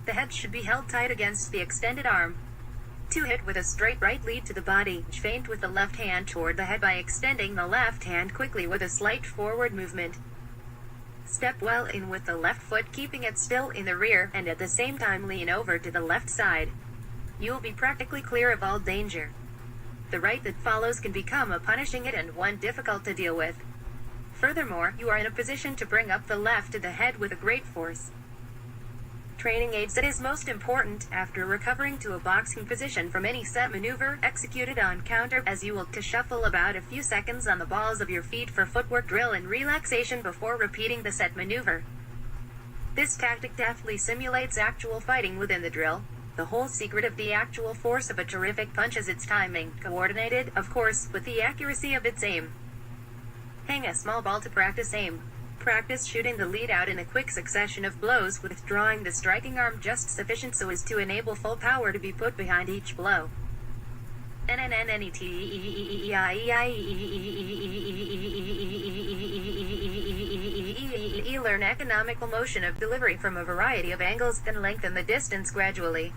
The head should be held tight against the extended arm. To hit with a straight right lead to the body, feint with the left hand toward the head by extending the left hand quickly with a slight forward movement. Step well in with the left foot, keeping it still in the rear, and at the same time lean over to the left side. You'll be practically clear of all danger. The right that follows can become a punishing hit and one difficult to deal with. Furthermore, you are in a position to bring up the left to the head with a great force. Training aids. It is most important, after recovering to a boxing position from any set maneuver executed on counter, as you will to shuffle about a few seconds on the balls of your feet for footwork drill and relaxation before repeating the set maneuver. This tactic deftly simulates actual fighting within the drill. The whole secret of the actual force of a terrific punch is its timing, coordinated, of course, with the accuracy of its aim. Hang a small ball to practice aim. practice shooting the lead out in a quick succession of blows, withdrawing the striking arm just sufficient so as to enable full power to be put behind each blow. Learn economical motion of delivery from a variety of angles and lengthen the distance gradually.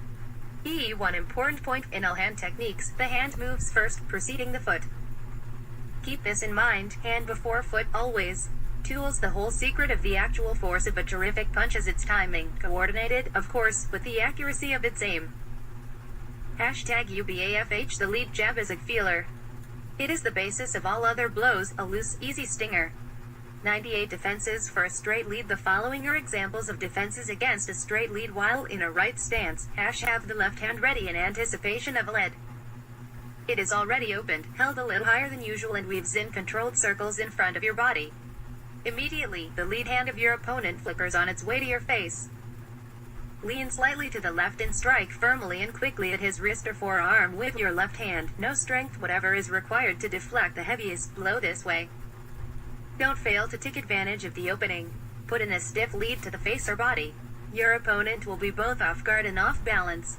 One important point in all hand techniques: the hand moves first, preceding the foot. Keep this in mind, hand before foot always. Tools: the whole secret of the actual force of a terrific punch is its timing, coordinated, of course, with the accuracy of its aim. #UBAFH. The lead jab is a feeler. It is the basis of all other blows, a loose, easy stinger. 98 defenses for a straight lead. The following are examples of defenses against a straight lead while in a right stance. Have the left hand ready in anticipation of a lead. It is already opened, held a little higher than usual, and weaves in controlled circles in front of your body. Immediately, the lead hand of your opponent flickers on its way to your face. Lean slightly to the left and strike firmly and quickly at his wrist or forearm with your left hand. No strength whatever is required to deflect the heaviest blow this way. Don't fail to take advantage of the opening. Put in a stiff lead to the face or body. Your opponent will be both off guard and off balance.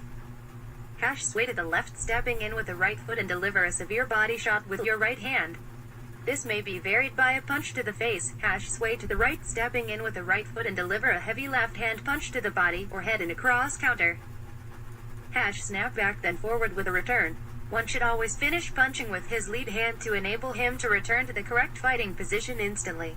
Sway to the left, stepping in with the right foot, and deliver a severe body shot with your right hand. This may be varied by a punch to the face. Sway to the right, stepping in with the right foot, and deliver a heavy left hand punch to the body or head in a cross counter. Snap back then forward with a return. One should always finish punching with his lead hand to enable him to return to the correct fighting position instantly.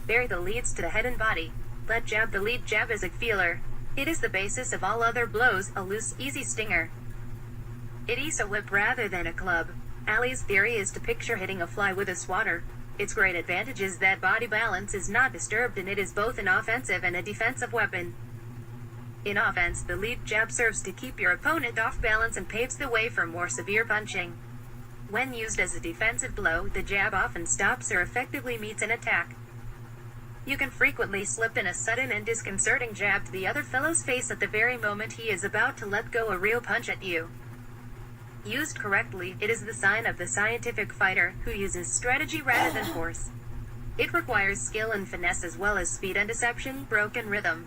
Vary the leads to the head and body. Let jab. The lead jab is a feeler. It is the basis of all other blows, a loose, easy stinger. It is a whip rather than a club. Ali's theory is to picture hitting a fly with a swatter. Its great advantage is that body balance is not disturbed, and it is both an offensive and a defensive weapon. In offense, the lead jab serves to keep your opponent off balance and paves the way for more severe punching. When used as a defensive blow, the jab often stops or effectively meets an attack. You can frequently slip in a sudden and disconcerting jab to the other fellow's face at the very moment he is about to let go a real punch at you. Used correctly, it is the sign of the scientific fighter, who uses strategy rather than force. It requires skill and finesse as well as speed and deception, broken rhythm.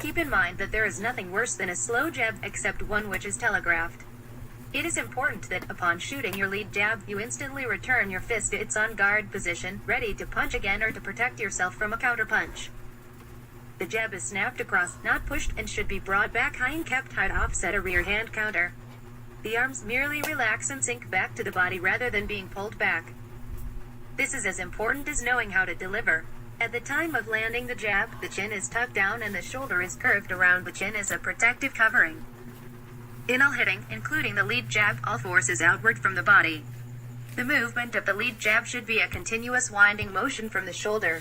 Keep in mind that there is nothing worse than a slow jab, except one which is telegraphed. It is important that, upon shooting your lead jab, you instantly return your fist to its on-guard position, ready to punch again or to protect yourself from a counterpunch. The jab is snapped across, not pushed, and should be brought back high and kept high to offset a rear hand counter. The arms merely relax and sink back to the body rather than being pulled back. This is as important as knowing how to deliver. At the time of landing the jab, the chin is tucked down and the shoulder is curved around the chin as a protective covering. In all hitting, including the lead jab, all force is outward from the body. The movement of the lead jab should be a continuous winding motion from the shoulder.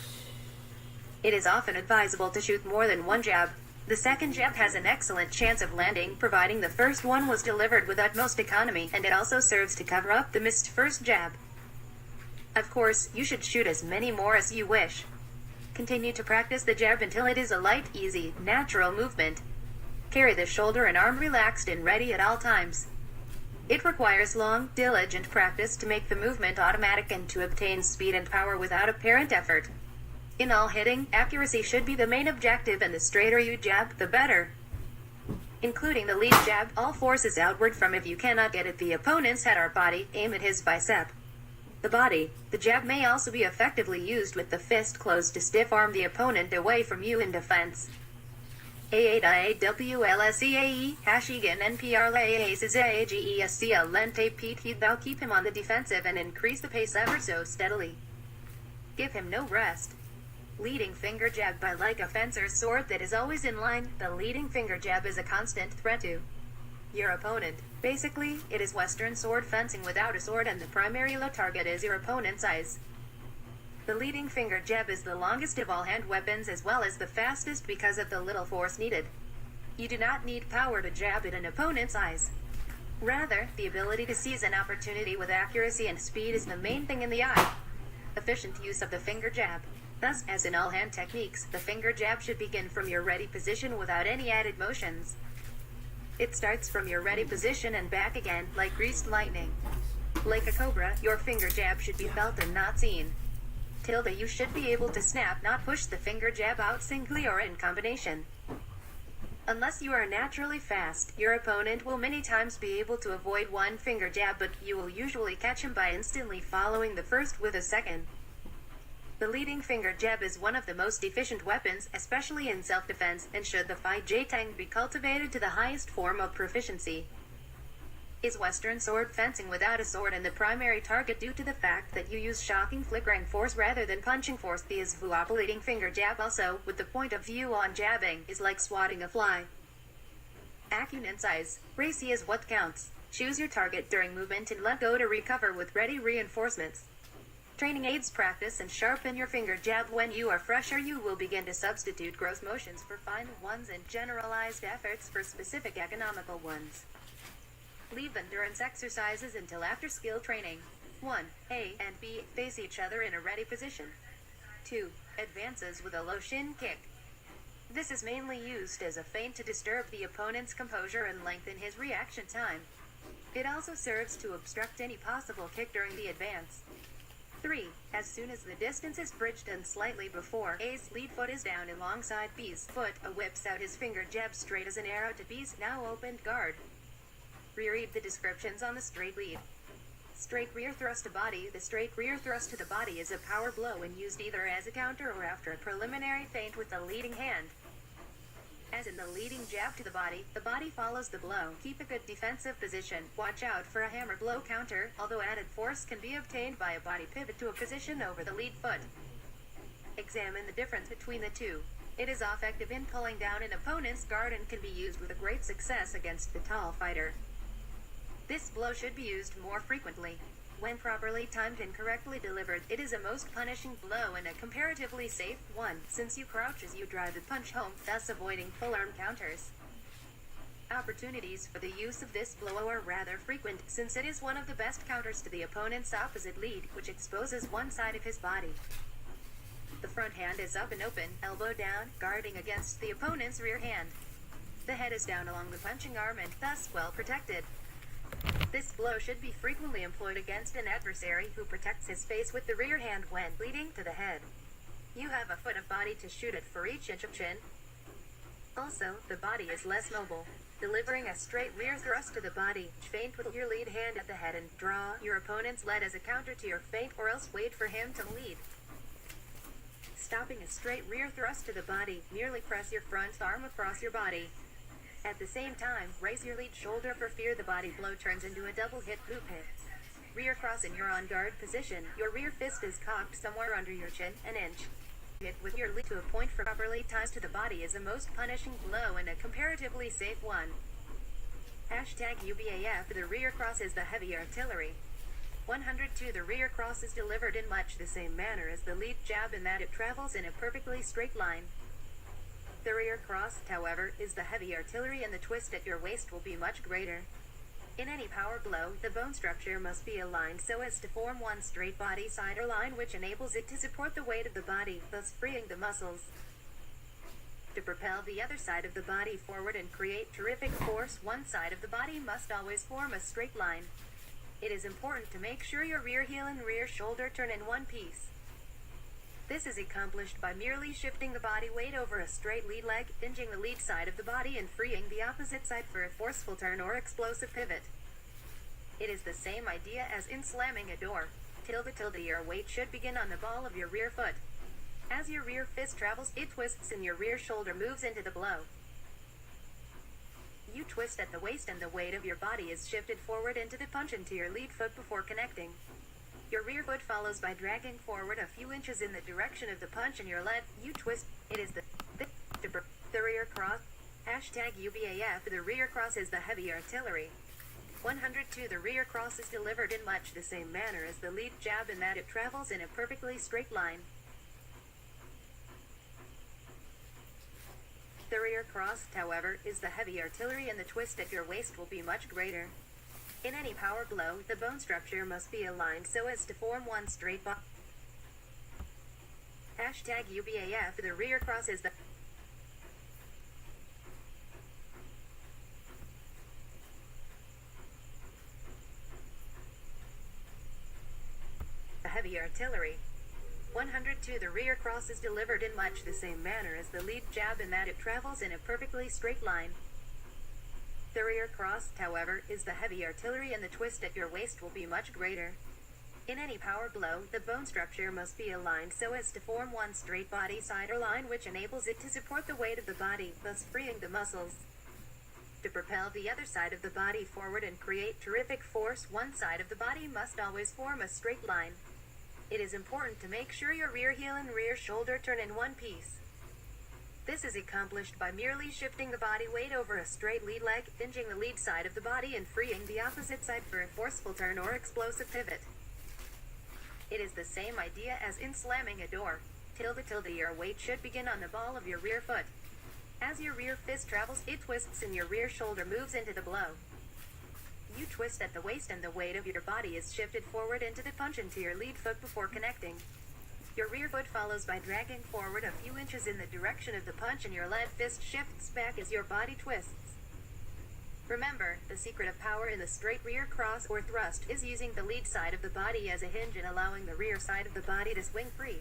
It is often advisable to shoot more than one jab. The second jab has an excellent chance of landing, providing the first one was delivered with utmost economy, and it also serves to cover up the missed first jab. Of course, you should shoot as many more as you wish. Continue to practice the jab until it is a light, easy, natural movement. Carry the shoulder and arm relaxed and ready at all times. It requires long, diligent practice to make the movement automatic and to obtain speed and power without apparent effort. In all hitting, accuracy should be the main objective, and the straighter you jab, the better. Including the lead jab, all force is outward from. If you cannot get at the opponent's head or body, aim at his bicep. The body. The jab may also be effectively used with the fist closed to stiff-arm the opponent away from you in defense. AWLSEAE, Hashigan NPRLAASISAGESCL Lente Pete. Thou keep him on the defensive and increase the pace ever so steadily. Give him no rest. Leading finger jab. By like a fencer's sword that is always in line, the leading finger jab is a constant threat to your opponent. Basically, it is Western sword fencing without a sword, and the primary low target is your opponent's eyes. The leading finger jab is the longest of all hand weapons as well as the fastest because of the little force needed. You do not need power to jab at an opponent's eyes. Rather, the ability to seize an opportunity with accuracy and speed is the main thing in the eye. Efficient use of the finger jab. Thus, as in all hand techniques, the finger jab should begin from your ready position without any added motions. It starts from your ready position and back again, like greased lightning. Like a cobra, your finger jab should be felt and not seen. Tilde you should be able to snap, not push the finger jab out singly or in combination. Unless you are naturally fast, your opponent will many times be able to avoid one finger jab, but you will usually catch him by instantly following the first with a second. The leading finger jab is one of the most efficient weapons, especially in self-defense, and should the Fai Jatang be cultivated to the highest form of proficiency. Is Western sword fencing without a sword and the primary target due to the fact that you use shocking flickering force rather than punching force. The Isvuop leading finger jab also, with the point of view on jabbing, is like swatting a fly. Acumen size. Racy is what counts. Choose your target during movement and let go to recover with ready reinforcements. Training aids practice and sharpen your finger jab when you are fresher. You will begin to substitute gross motions for fine ones and generalized efforts for specific economical ones. Leave endurance exercises until after skill training. 1. A and B face each other in a ready position. 2. Advances with a low shin kick. This is mainly used as a feint to disturb the opponent's composure and lengthen his reaction time. It also serves to obstruct any possible kick during the advance. 3. As soon as the distance is bridged and slightly before A's lead foot is down alongside B's foot, A whips out his finger jab straight as an arrow to B's now opened guard. Reread the descriptions on the straight lead. Straight rear thrust to body. The straight rear thrust to the body is a power blow and used either as a counter or after a preliminary feint with the leading hand. As in the leading jab to the body follows the blow. Keep a good defensive position. Watch out for a hammer blow counter, although added force can be obtained by a body pivot to a position over the lead foot. Examine the difference between the two. It is effective in pulling down an opponent's guard and can be used with a great success against the tall fighter. This blow should be used more frequently. When properly timed and correctly delivered, it is a most punishing blow and a comparatively safe one, since you crouch as you drive the punch home, thus avoiding full-arm counters. Opportunities for the use of this blow are rather frequent, since it is one of the best counters to the opponent's opposite lead, which exposes one side of his body. The front hand is up and open, elbow down, guarding against the opponent's rear hand. The head is down along the punching arm and thus well protected. This blow should be frequently employed against an adversary who protects his face with the rear hand when leading to the head. You have a foot of body to shoot it for each inch of chin. Also, the body is less mobile. Delivering a straight rear thrust to the body, feint with your lead hand at the head and draw your opponent's lead as a counter to your feint, or else wait for him to lead. Stopping a straight rear thrust to the body, merely press your front arm across your body. At the same time, raise your lead shoulder for fear the body blow turns into a double hit loop hit. Rear cross in your on guard position, your rear fist is cocked somewhere under your chin, an inch. Hit with your lead to a point for properly ties to the body is a most punishing blow and a comparatively safe one. #UBAF The rear cross is the heavy artillery. 102 The rear cross is delivered in much the same manner as the lead jab in that it travels in a perfectly straight line. The rear cross, however, is the heavy artillery and the twist at your waist will be much greater. In any power blow, the bone structure must be aligned so as to form one straight body side or line which enables it to support the weight of the body, thus freeing the muscles. To propel the other side of the body forward and create terrific force, one side of the body must always form a straight line. It is important to make sure your rear heel and rear shoulder turn in one piece. This is accomplished by merely shifting the body weight over a straight lead leg, hinging the lead side of the body and freeing the opposite side for a forceful turn or explosive pivot. It is the same idea as in slamming a door. Your weight should begin on the ball of your rear foot. As your rear fist travels, it twists and your rear shoulder moves into the blow. You twist at the waist and the weight of your body is shifted forward into the punch into your lead foot before connecting. Your rear foot follows by dragging forward a few inches in the direction of the punch and your lead. You twist. It is the rear cross. #UBAF The rear cross is the heavy artillery. 102 The rear cross is delivered in much the same manner as the lead jab in that it travels in a perfectly straight line. The rear cross, however, is the heavy artillery and the twist at your waist will be much greater. In any power blow, the bone structure must be aligned so as to form one straight body. #UBAF The rear cross is the heavy artillery. 102. The rear cross is delivered in much the same manner as the lead jab in that it travels in a perfectly straight line. The rear cross, however, is the heavy artillery and the twist at your waist will be much greater. In any power blow, the bone structure must be aligned so as to form one straight body cider line which enables it to support the weight of the body, thus freeing the muscles. To propel the other side of the body forward and create terrific force, one side of the body must always form a straight line. It is important to make sure your rear heel and rear shoulder turn in one piece. This is accomplished by merely shifting the body weight over a straight lead leg, hinging the lead side of the body and freeing the opposite side for a forceful turn or explosive pivot. It is the same idea as in slamming a door. Tilde. Your weight should begin on the ball of your rear foot. As your rear fist travels, it twists and your rear shoulder moves into the blow. You twist at the waist and the weight of your body is shifted forward into the punch into your lead foot before connecting. Your rear foot follows by dragging forward a few inches in the direction of the punch and your lead fist shifts back as your body twists. Remember, the secret of power in the straight rear cross or thrust is using the lead side of the body as a hinge and allowing the rear side of the body to swing free.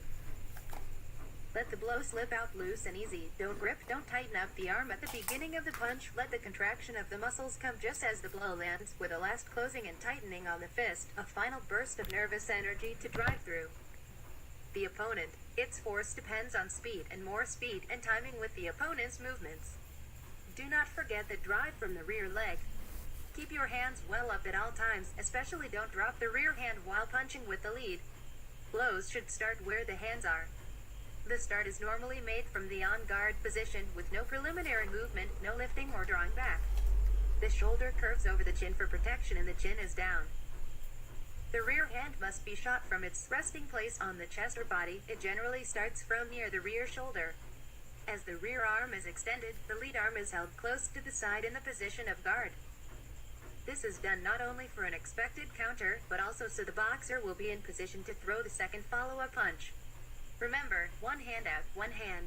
Let the blow slip out loose and easy. Don't grip, don't tighten up the arm at the beginning of the punch. Let the contraction of the muscles come just as the blow lands, with a last closing and tightening on the fist, a final burst of nervous energy to drive through the opponent. Its force depends on speed, and more speed and timing with the opponent's movements. Do not forget the drive from the rear leg. Keep your hands well up at all times, especially don't drop the rear hand while punching with the lead. Blows should start where the hands are. The start is normally made from the on-guard position with no preliminary movement, no lifting or drawing back. The shoulder curves over the chin for protection and the chin is down. The rear hand must be shot from its resting place on the chest or body. It generally starts from near the rear shoulder. As the rear arm is extended, the lead arm is held close to the side in the position of guard. This is done not only for an expected counter, but also so the boxer will be in position to throw the second follow-up punch. Remember, one hand out, one hand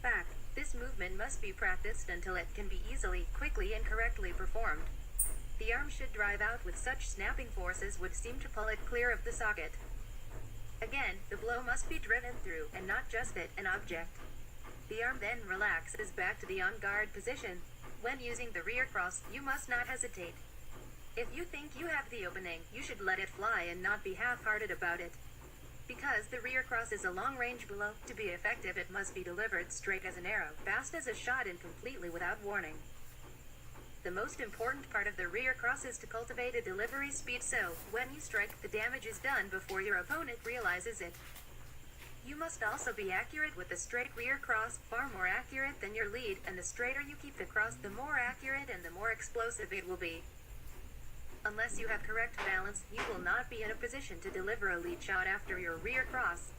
back. This movement must be practiced until it can be easily, quickly and correctly performed. The arm should drive out with such snapping forces would seem to pull it clear of the socket. Again, the blow must be driven through, and not just at an object. The arm then relaxes back to the on-guard position. When using the rear cross, you must not hesitate. If you think you have the opening, you should let it fly and not be half-hearted about it. Because the rear cross is a long-range blow, to be effective it must be delivered straight as an arrow, fast as a shot and completely without warning. The most important part of the rear cross is to cultivate a delivery speed so, when you strike, the damage is done before your opponent realizes it. You must also be accurate with the straight rear cross, far more accurate than your lead, and the straighter you keep the cross, the more accurate and the more explosive it will be. Unless you have correct balance, you will not be in a position to deliver a lead shot after your rear cross.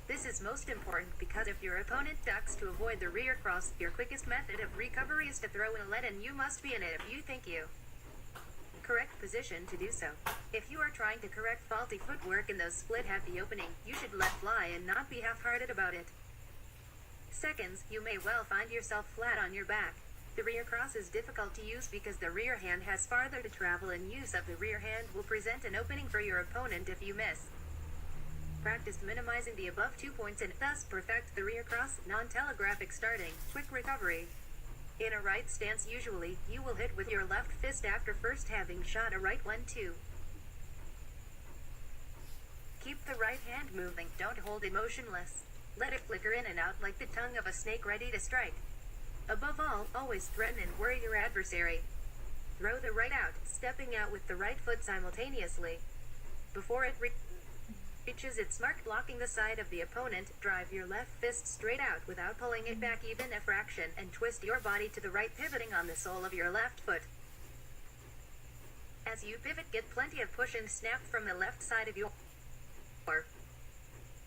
This is most important because if your opponent ducks to avoid the rear cross, your quickest method of recovery is to throw in a lead and you must be in it if you think you correct position to do so. If you are trying to correct faulty footwork in those split at the opening, you should let fly and not be half-hearted about it. Seconds, you may well find yourself flat on your back. The rear cross is difficult to use because the rear hand has farther to travel and use of the rear hand will present an opening for your opponent if you miss. Practice minimizing the above 2 points and thus perfect the rear cross, non-telegraphic starting, quick recovery. In a right stance usually, you will hit with your left fist after first having shot a right 1-2. Keep the right hand moving, don't hold it motionless. Let it flicker in and out like the tongue of a snake ready to strike. Above all, always threaten and worry your adversary. Throw the right out, stepping out with the right foot simultaneously. Before it reaches its mark blocking the side of the opponent, drive your left fist straight out without pulling it back even a fraction and twist your body to the right pivoting on the sole of your left foot. As you pivot, get plenty of push and snap from the left side of your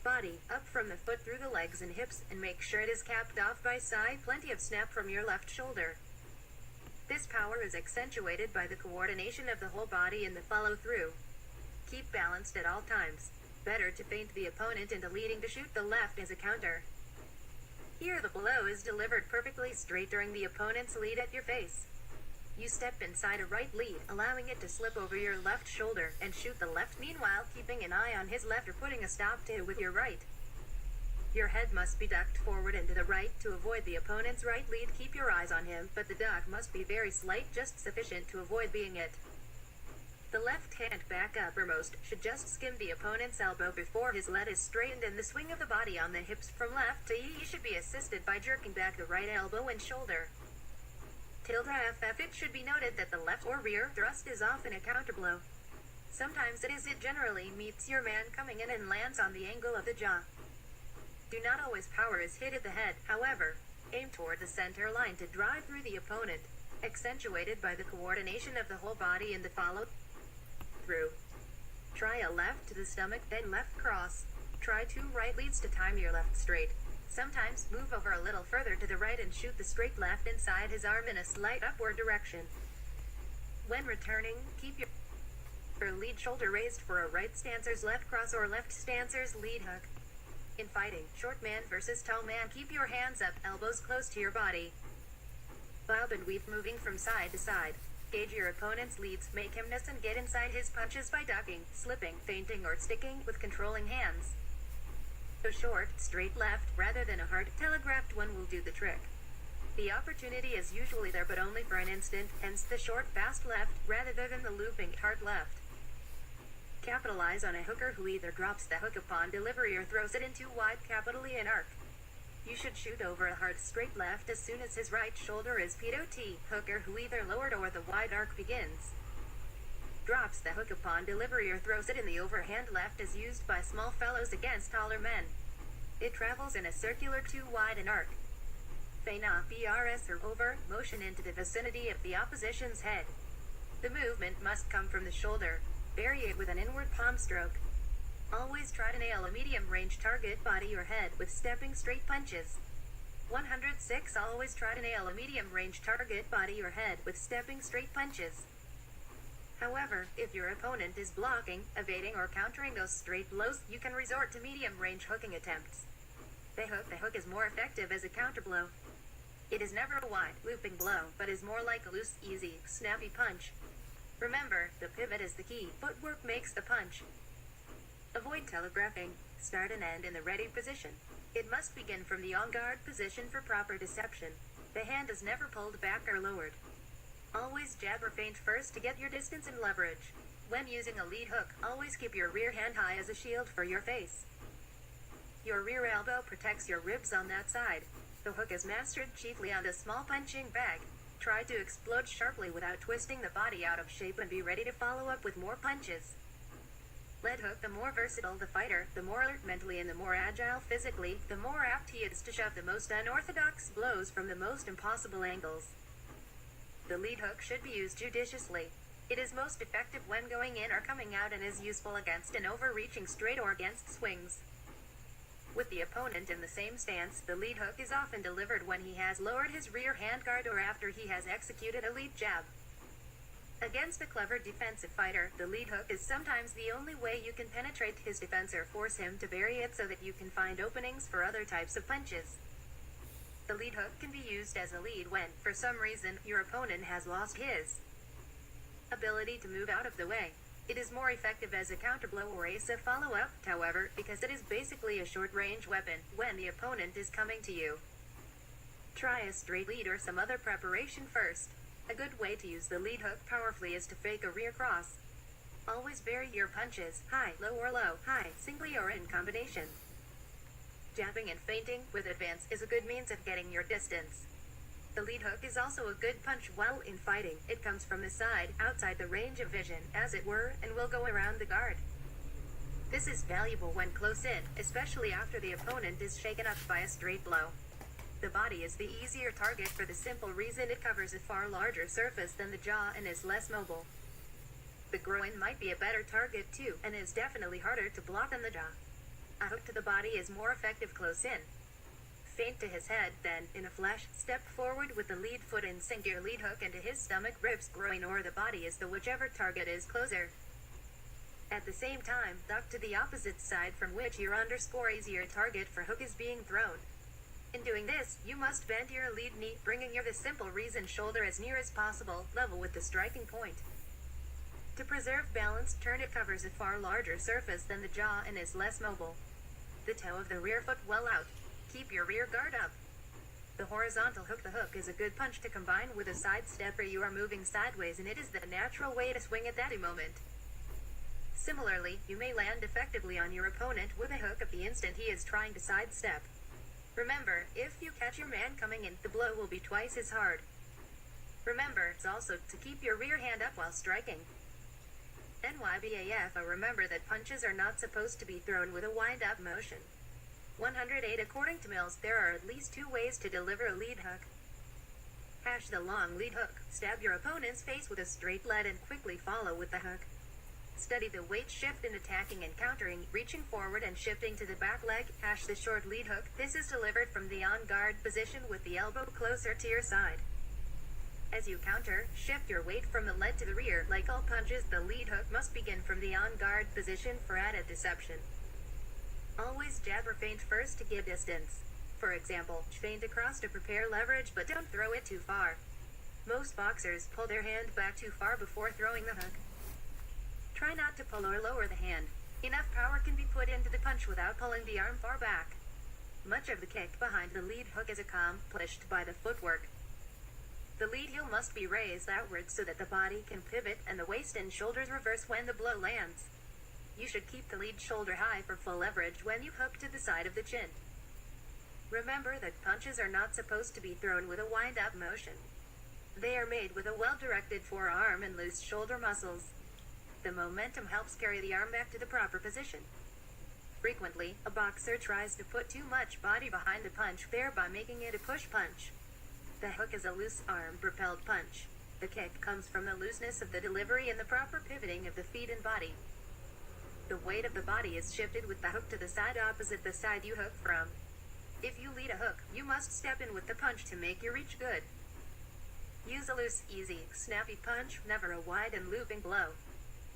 body, up from the foot through the legs and hips, and make sure it is capped off by side, plenty of snap from your left shoulder. This power is accentuated by the coordination of the whole body in the follow-through. Keep balanced at all times. Better to feint the opponent into leading to shoot the left as a counter. Here the blow is delivered perfectly straight during the opponent's lead at your face. You step inside a right lead, allowing it to slip over your left shoulder, and shoot the left meanwhile keeping an eye on his left or putting a stop to with your right. Your head must be ducked forward and to the right to avoid the opponent's right lead. Keep your eyes on him, but the duck must be very slight, just sufficient to avoid being it. The left hand back uppermost should just skim the opponent's elbow before his leg is straightened, and the swing of the body on the hips from left to E should be assisted by jerking back the right elbow and shoulder. It should be noted that the left or rear thrust is often a counterblow. Sometimes it generally meets your man coming in and lands on the angle of the jaw. Do not always power his hit at the head, however. Aim toward the center line to drive through the opponent, accentuated by the coordination of the whole body in the follow through. Try a left to the stomach, then left cross. Try 2 right leads to time your left straight. Sometimes move over a little further to the right and shoot the straight left inside his arm in a slight upward direction. When returning, keep your lead shoulder raised for a right stancer's left cross or left stancer's lead hook. In fighting, short man versus tall man, keep your hands up, elbows close to your body. Bob and weave, moving from side to side. Gauge your opponent's leads, make him miss and get inside his punches by ducking, slipping, feinting or sticking with controlling hands. A short, straight left rather than a hard, telegraphed one will do the trick. The opportunity is usually there but only for an instant, hence the short, fast left rather than the looping, hard left. Capitalize on a hooker who either drops the hook upon delivery or throws it in too wide, capitally an arc. You should shoot over a hard straight left as soon as his right shoulder is P.O.T. Hooker who either lowered or the wide arc begins. Drops the hook upon delivery or throws it in the overhand left is used by small fellows against taller men. It travels in a circular too wide an arc. Feina BRS or over motion into the vicinity of the opposition's head. The movement must come from the shoulder. Vary it with an inward palm stroke. Always try to nail a medium-range target, body or head, with stepping straight punches. 106. Always try to nail a medium-range target, body or head, with stepping straight punches. However, if your opponent is blocking, evading or countering those straight blows, you can resort to medium-range hooking attempts. The hook is more effective as a counterblow. It is never a wide, looping blow, but is more like a loose, easy, snappy punch. Remember, the pivot is the key. Footwork makes the punch. Avoid telegraphing. Start and end in the ready position. It must begin from the on-guard position for proper deception. The hand is never pulled back or lowered. Always jab or feint first to get your distance and leverage. When using a lead hook, always keep your rear hand high as a shield for your face. Your rear elbow protects your ribs on that side. The hook is mastered chiefly on the small punching bag. Try to explode sharply without twisting the body out of shape and be ready to follow up with more punches. Lead hook. The more versatile the fighter, the more alert mentally and the more agile physically, the more apt he is to shove the most unorthodox blows from the most impossible angles. The lead hook should be used judiciously. It is most effective when going in or coming out and is useful against an overreaching straight or against swings. With the opponent in the same stance, the lead hook is often delivered when he has lowered his rear handguard or after he has executed a lead jab. Against a clever defensive fighter, the lead hook is sometimes the only way you can penetrate his defense or force him to bury it so that you can find openings for other types of punches. The lead hook can be used as a lead when, for some reason, your opponent has lost his ability to move out of the way. It is more effective as a counterblow or as a follow-up, however, because it is basically a short-range weapon when the opponent is coming to you. Try a straight lead or some other preparation first. A good way to use the lead hook powerfully is to fake a rear cross. Always vary your punches, high, low or low, high, singly or in combination. Jabbing and feinting with advance is a good means of getting your distance. The lead hook is also a good punch while in fighting. It comes from the side, outside the range of vision, as it were, and will go around the guard. This is valuable when close in, especially after the opponent is shaken up by a straight blow. The body is the easier target for the simple reason it covers a far larger surface than the jaw and is less mobile. The groin might be a better target too, and is definitely harder to block than the jaw. A hook to the body is more effective close in. Feint to his head, then, in a flash, step forward with the lead foot and sink your lead hook into his stomach, ribs, groin or the body as the whichever target is closer. At the same time, duck to the opposite side from which your easier target for hook is being thrown. In doing this, you must bend your lead knee, bringing your the simple reason shoulder as near as possible, level with the striking point. To preserve balance, turn it covers a far larger surface than the jaw and is less mobile. the toe of the rear foot well out. Keep your rear guard up. The horizontal hook. The hook is a good punch to combine with a side step where you are moving sideways, and it is the natural way to swing at that moment. Similarly, you may land effectively on your opponent with a hook at the instant he is trying to sidestep. Remember, if you catch your man coming in, the blow will be twice as hard. Remember also to keep your rear hand up while striking. NYBAF, remember that punches are not supposed to be thrown with a wind-up motion. 108 According to Mills, there are at least 2 ways to deliver a lead hook. The long lead hook. Stab your opponent's face with a straight lead and quickly follow with the hook. Study the weight shift in attacking and countering, reaching forward and shifting to the back leg. The short lead hook. This is delivered from the on-guard position with the elbow closer to your side. As you counter, shift your weight from the lead to the rear. Like all punches, the lead hook must begin from the on-guard position for added deception. Always jab or feint first to give distance. For example, feint across to prepare leverage, but don't throw it too far. Most boxers pull their hand back too far before throwing the hook. Try not to pull or lower the hand. Enough power can be put into the punch without pulling the arm far back. Much of the kick behind the lead hook is accomplished by the footwork. The lead heel must be raised outward so that the body can pivot and the waist and shoulders reverse when the blow lands. You should keep the lead shoulder high for full leverage when you hook to the side of the chin. Remember that punches are not supposed to be thrown with a wind-up motion. They are made with a well-directed forearm and loose shoulder muscles. The momentum helps carry the arm back to the proper position. Frequently, a boxer tries to put too much body behind the punch, thereby making it a push punch. The hook is a loose arm-propelled punch. The kick comes from the looseness of the delivery and the proper pivoting of the feet and body. The weight of the body is shifted with the hook to the side opposite the side you hook from. If you lead a hook, you must step in with the punch to make your reach good. Use a loose, easy, snappy punch, never a wide and looping blow.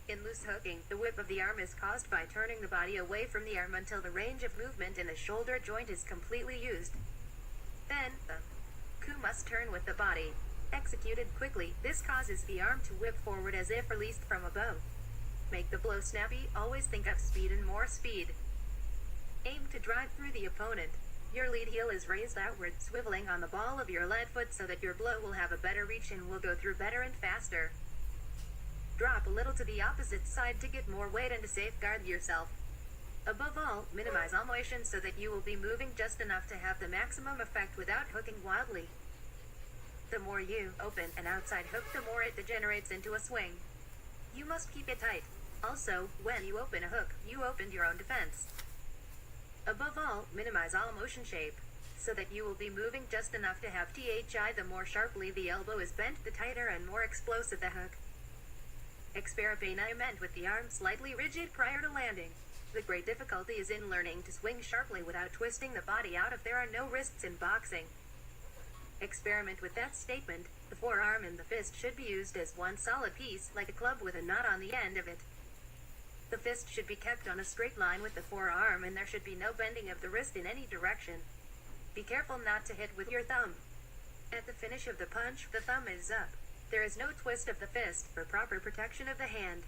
In loose hooking, the whip of the arm is caused by turning the body away from the arm until the range of movement in the shoulder joint is completely used. Then, the coup must turn with the body. Executed quickly, this causes the arm to whip forward as if released from a bow. Make the blow snappy, always think of speed and more speed. Aim to drive through the opponent. Your lead heel is raised outward, swiveling on the ball of your lead foot so that your blow will have a better reach and will go through better and faster. Drop a little to the opposite side to get more weight and to safeguard yourself. Above all, minimize all motion so that you will be moving just enough to have the maximum effect without hooking wildly. The more you open an outside hook, the more it degenerates into a swing. You must keep it tight. Also, when you open a hook, you opened your own defense. Above all, minimize all motion shape, so that you will be moving just enough to have THI. The more sharply the elbow is bent, the tighter and more explosive the hook. Experiment with the arm slightly rigid prior to landing. The great difficulty is in learning to swing sharply without twisting the body out if there are no wrists in boxing. Experiment with that statement. The forearm and the fist should be used as one solid piece, like a club with a knot on the end of it. The fist should be kept on a straight line with the forearm, and there should be no bending of the wrist in any direction. Be careful not to hit with your thumb. At the finish of the punch, the thumb is up. There is no twist of the fist for proper protection of the hand.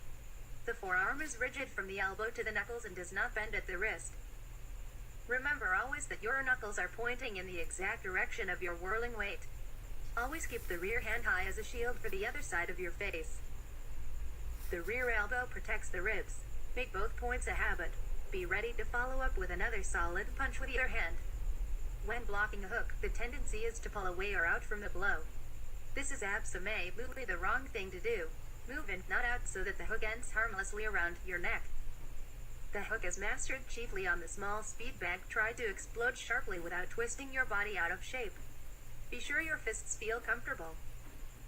The forearm is rigid from the elbow to the knuckles and does not bend at the wrist. Remember always that your knuckles are pointing in the exact direction of your whirling weight. Always keep the rear hand high as a shield for the other side of your face. The rear elbow protects the ribs. Make both points a habit. Be ready to follow up with another solid punch with either hand. When blocking a hook, the tendency is to pull away or out from the blow. This is absolutely the wrong thing to do. Move in, not out, so that the hook ends harmlessly around your neck. The hook is mastered chiefly on the small speed bag. Try to explode sharply without twisting your body out of shape. Be sure your fists feel comfortable.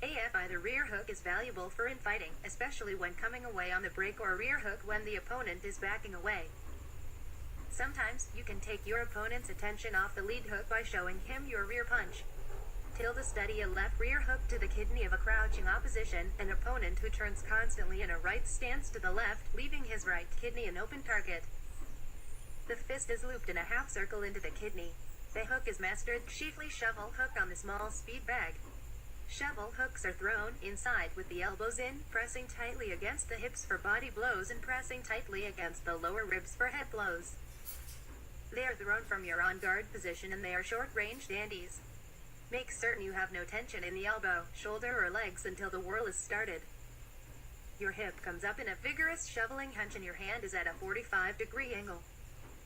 AFI, the rear hook is valuable for infighting, especially when coming away on the break, or rear hook when the opponent is backing away. Sometimes you can take your opponent's attention off the lead hook by showing him your rear punch. Study a left rear hook to the kidney of a crouching opposition, an opponent who turns constantly in a right stance to the left, leaving his right kidney an open target. The fist is looped in a half circle into the kidney. The hook is mastered chiefly shovel hook on the small speed bag. Shovel hooks are thrown inside with the elbows in, pressing tightly against the hips for body blows and pressing tightly against the lower ribs for head blows. They are thrown from your on-guard position and they are short-range dandies. Make certain you have no tension in the elbow, shoulder, or legs until the whirl is started. Your hip comes up in a vigorous shoveling hunch and your hand is at a 45-degree angle.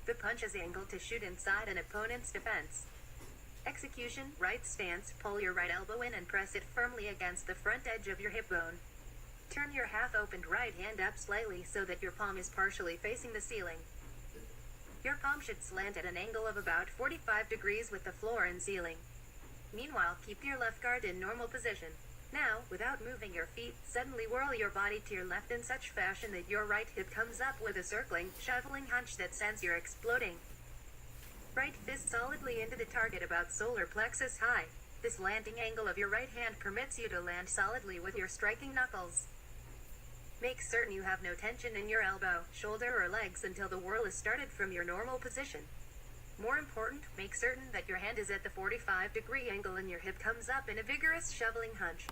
The punch is angled to shoot inside an opponent's defense. Execution, right stance, pull your right elbow in and press it firmly against the front edge of your hip bone. Turn your half-opened right hand up slightly so that your palm is partially facing the ceiling. Your palm should slant at an angle of about 45 degrees with the floor and ceiling. Meanwhile, keep your left guard in normal position. Now, without moving your feet, suddenly whirl your body to your left in such fashion that your right hip comes up with a circling, shoveling hunch that sends you exploding. Right fist solidly into the target about solar plexus high. This landing angle of your right hand permits you to land solidly with your striking knuckles. Make certain you have no tension in your elbow, shoulder, or legs until the whirl is started from your normal position. More important, make certain that your hand is at the 45-degree angle and your hip comes up in a vigorous shoveling hunch.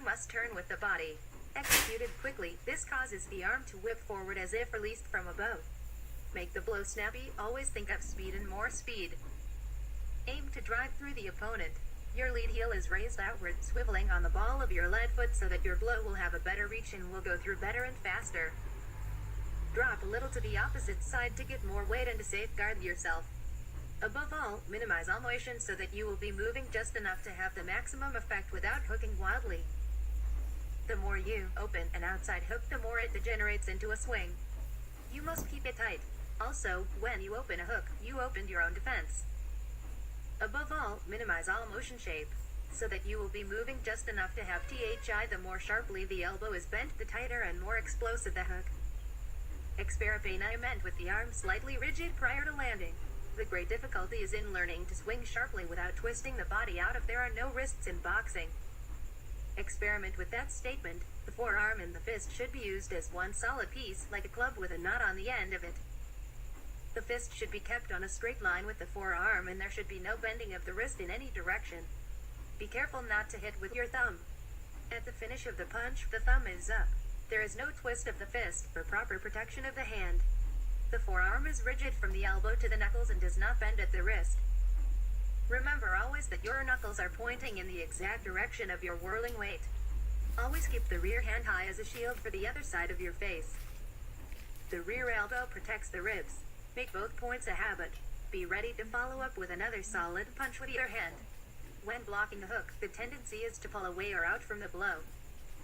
Must turn with the body. Executed quickly, this causes the arm to whip forward as if released from a bow. Make the blow snappy, always think of speed and more speed. Aim to drive through the opponent. Your lead heel is raised outward, swiveling on the ball of your lead foot so that your blow will have a better reach and will go through better and faster. Drop a little to the opposite side to get more weight and to safeguard yourself. Above all, minimize all motion so that you will be moving just enough to have the maximum effect without hooking wildly. The more you open an outside hook, the more it degenerates into a swing. You must keep it tight. Also, when you open a hook, you opened your own defense. Above all, minimize all motion shape, so that you will be moving just enough to have THI. The more sharply the elbow is bent, the tighter and more explosive the hook. Experiment with the arm slightly rigid prior to landing. The great difficulty is in learning to swing sharply without twisting the body out if there are no wrists in boxing. Experiment with that statement. The forearm and the fist should be used as one solid piece, like a club with a knot on the end of it. The fist should be kept on a straight line with the forearm and there should be no bending of the wrist in any direction. Be careful not to hit with your thumb. At the finish of the punch, the thumb is up. There is no twist of the fist for proper protection of the hand. The forearm is rigid from the elbow to the knuckles and does not bend at the wrist. Remember always that your knuckles are pointing in the exact direction of your whirling weight. Always keep the rear hand high as a shield for the other side of your face. The rear elbow protects the ribs. Make both points a habit. Be ready to follow up with another solid punch with either hand. When blocking the hook, the tendency is to pull away or out from the blow.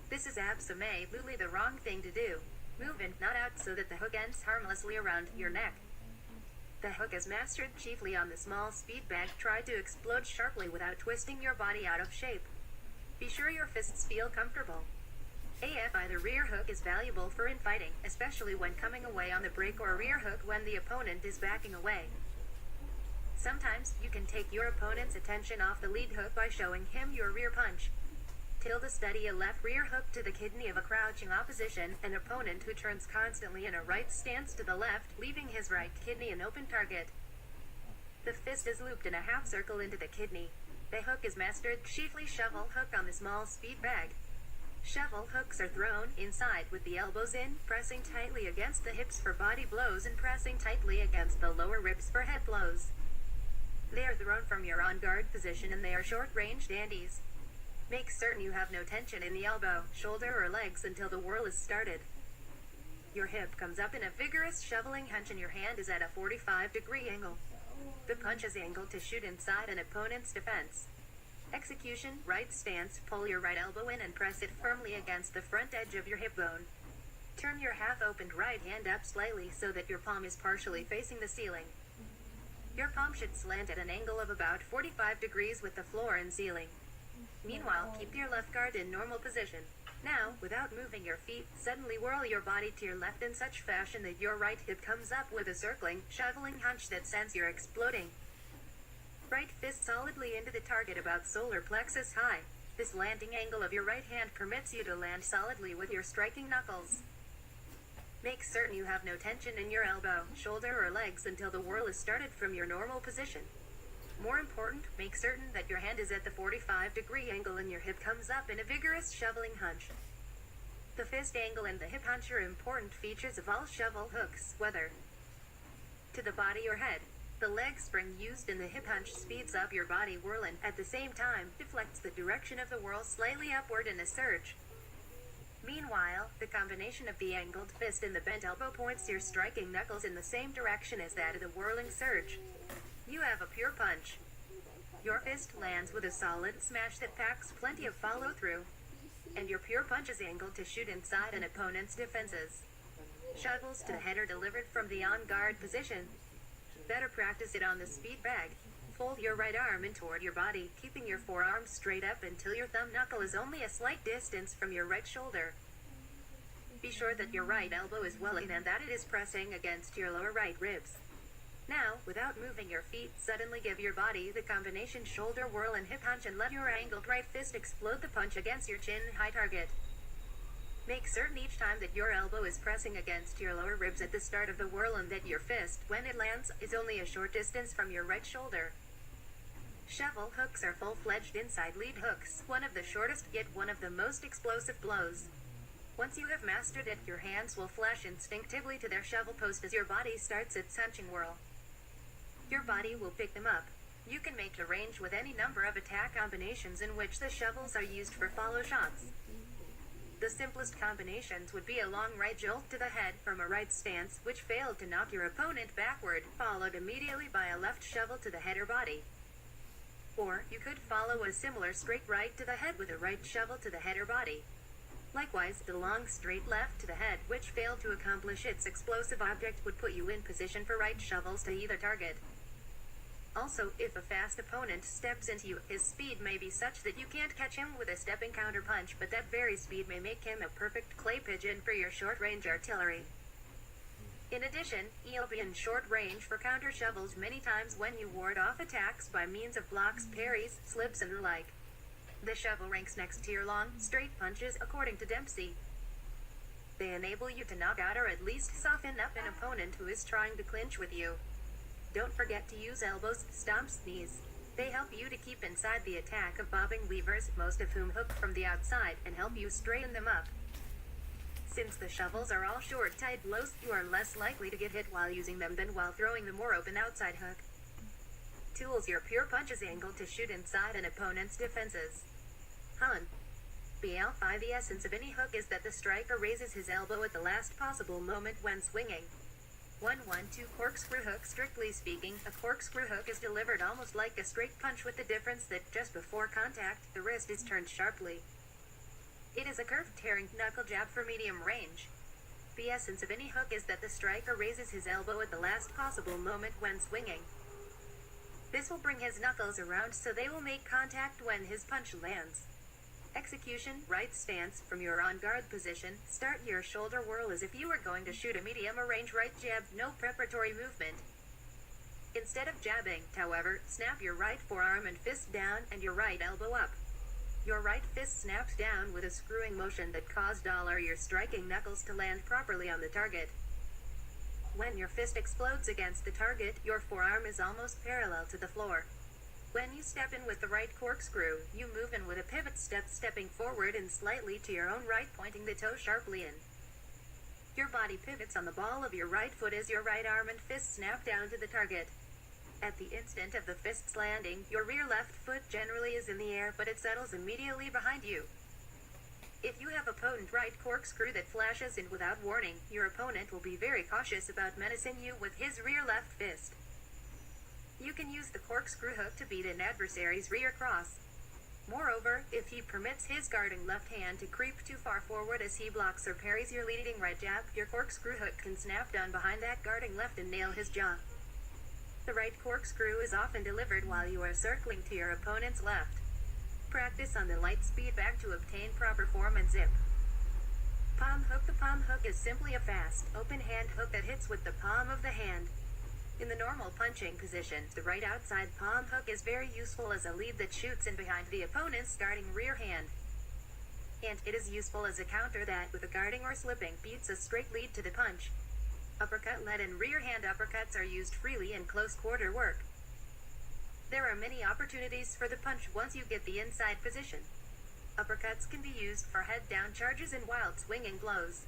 This is absolutely the wrong thing to do. Move in, not out, so that the hook ends harmlessly around your neck. The hook is mastered chiefly on the small speed bag. Try to explode sharply without twisting your body out of shape. Be sure your fists feel comfortable. AFI, the rear hook is valuable for infighting, especially when coming away on the break, or rear hook when the opponent is backing away. Sometimes you can take your opponent's attention off the lead hook by showing him your rear punch. Study a left rear hook to the kidney of a crouching opposition, an opponent who turns constantly in a right stance to the left, leaving his right kidney an open target. The fist is looped in a half circle into the kidney. The hook is mastered chiefly shovel hook on the small speed bag. Shovel hooks are thrown inside with the elbows in, pressing tightly against the hips for body blows and pressing tightly against the lower ribs for head blows. They are thrown from your on-guard position and they are short-range dandies. Make certain you have no tension in the elbow, shoulder, or legs until the whirl is started. Your hip comes up in a vigorous shoveling hunch and your hand is at a 45-degree angle. The punch is angled to shoot inside an opponent's defense. Execution, right stance, pull your right elbow in and press it firmly against the front edge of your hip bone. Turn your half-opened right hand up slightly so that your palm is partially facing the ceiling. Your palm should slant at an angle of about 45 degrees with the floor and ceiling. Meanwhile, keep your left guard in normal position. Now, without moving your feet, suddenly whirl your body to your left in such fashion that your right hip comes up with a circling, shoveling hunch that sends you exploding. Right fist solidly into the target about solar plexus high. This landing angle of your right hand permits you to land solidly with your striking knuckles. Make certain you have no tension in your elbow, shoulder, or legs until the whirl is started from your normal position. More important, make certain that your hand is at the 45-degree angle and your hip comes up in a vigorous shoveling hunch. The fist angle and the hip hunch are important features of all shovel hooks, whether to the body or head. The leg spring used in the hip hunch speeds up your body whirl and, at the same time, deflects the direction of the whirl slightly upward in a surge. Meanwhile, the combination of the angled fist and the bent elbow points your striking knuckles in the same direction as that of the whirling surge. You have a pure punch. Your fist lands with a solid smash that packs plenty of follow-through, and your pure punch is angled to shoot inside an opponent's defenses. Shovels to the head are delivered from the on-guard position. Better practice it on the speed bag. Fold your right arm in toward your body, keeping your forearm straight up until your thumb knuckle is only a slight distance from your right shoulder. Be sure that your right elbow is well in and that it is pressing against your lower right ribs. Now, without moving your feet, suddenly give your body the combination shoulder whirl and hip hunch and let your angled right fist explode the punch against your chin-high target. Make certain each time that your elbow is pressing against your lower ribs at the start of the whirl and that your fist, when it lands, is only a short distance from your right shoulder. Shovel hooks are full-fledged inside lead hooks, one of the shortest yet one of the most explosive blows. Once you have mastered it, your hands will flash instinctively to their shovel post as your body starts its hunching whirl. Your body will pick them up. You can make the range with any number of attack combinations in which the shovels are used for follow shots. The simplest combinations would be a long right jolt to the head from a right stance, which failed to knock your opponent backward, followed immediately by a left shovel to the head or body. Or, you could follow a similar straight right to the head with a right shovel to the head or body. Likewise, the long straight left to the head, which failed to accomplish its explosive object, would put you in position for right shovels to either target. Also, if a fast opponent steps into you, his speed may be such that you can't catch him with a stepping counter punch, but that very speed may make him a perfect clay pigeon for your short-range artillery. In addition, he'll be in short range for counter shovels many times when you ward off attacks by means of blocks, parries, slips, and the like. The shovel ranks next to your long, straight punches according to Dempsey. They enable you to knock out or at least soften up an opponent who is trying to clinch with you. Don't forget to use elbows, stomps, knees. They help you to keep inside the attack of bobbing weavers, most of whom hook from the outside, and help you straighten them up. Since the shovels are all short, tight blows, you are less likely to get hit while using them than while throwing the more open outside hook. Tools: your pure punch is angled to shoot inside an opponent's defenses. Hun. BL5 The essence of any hook is that the striker raises his elbow at the last possible moment when swinging. 1-1-2 corkscrew hook. Strictly speaking, a corkscrew hook is delivered almost like a straight punch, with the difference that just before contact, the wrist is turned sharply. It is a curved tearing knuckle jab for medium range. The essence of any hook is that the striker raises his elbow at the last possible moment when swinging. This will bring his knuckles around so they will make contact when his punch lands. Execution: right stance. From your on-guard position, start your shoulder whirl as if you were going to shoot a medium range right jab, no preparatory movement. Instead of jabbing, however, snap your right forearm and fist down and your right elbow up. Your right fist snaps down with a screwing motion that caused your striking knuckles to land properly on the target. When your fist explodes against the target, your forearm is almost parallel to the floor. When you step in with the right corkscrew, you move in with a pivot step, stepping forward and slightly to your own right, pointing the toe sharply in. Your body pivots on the ball of your right foot as your right arm and fist snap down to the target. At the instant of the fist's landing, your rear left foot generally is in the air, but it settles immediately behind you. If you have a potent right corkscrew that flashes in without warning, your opponent will be very cautious about menacing you with his rear left fist. You can use the corkscrew hook to beat an adversary's rear cross. Moreover, if he permits his guarding left hand to creep too far forward as he blocks or parries your leading right jab, your corkscrew hook can snap down behind that guarding left and nail his jaw. The right corkscrew is often delivered while you are circling to your opponent's left. Practice on the light speed bag to obtain proper form and zip. Palm hook. The palm hook is simply a fast, open hand hook that hits with the palm of the hand. In the normal punching position, the right outside palm hook is very useful as a lead that shoots in behind the opponent's guarding rear hand. And it is useful as a counter that, with a guarding or slipping, beats a straight lead to the punch. Uppercut lead and rear hand uppercuts are used freely in close quarter work. There are many opportunities for the punch once you get the inside position. Uppercuts can be used for head-down charges and wild swinging blows.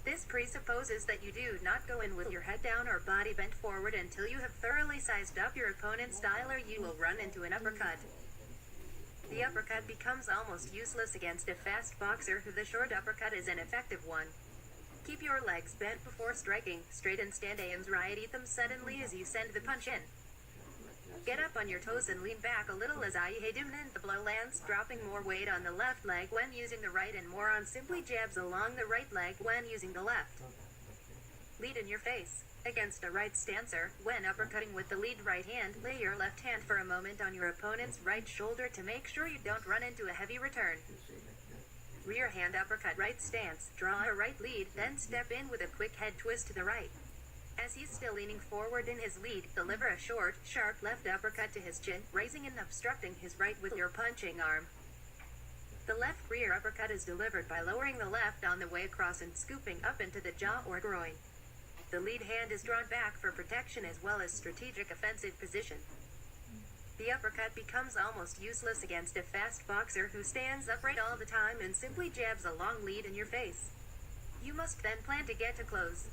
This presupposes that you do not go in with your head down or body bent forward until you have thoroughly sized up your opponent's style, or you will run into an uppercut. The uppercut becomes almost useless against a fast boxer who the short uppercut is an effective one. Keep your legs bent before striking, straight and stand and right them suddenly as you send the punch in. Get up on your toes and lean back a little as I hit him, and the blow lands, dropping more weight on the left leg when using the right and more on simply jabs along the right leg when using the left. Lead in your face. Against a right stancer, when uppercutting with the lead right hand, lay your left hand for a moment on your opponent's right shoulder to make sure you don't run into a heavy return. Rear hand uppercut right stance, draw a right lead, then step in with a quick head twist to the right. As he's still leaning forward in his lead, deliver a short, sharp left uppercut to his chin, raising and obstructing his right with your punching arm. The left rear uppercut is delivered by lowering the left on the way across and scooping up into the jaw or groin. The lead hand is drawn back for protection as well as strategic offensive position. The uppercut becomes almost useless against a fast boxer who stands upright all the time and simply jabs a long lead in your face. You must then plan to get to close.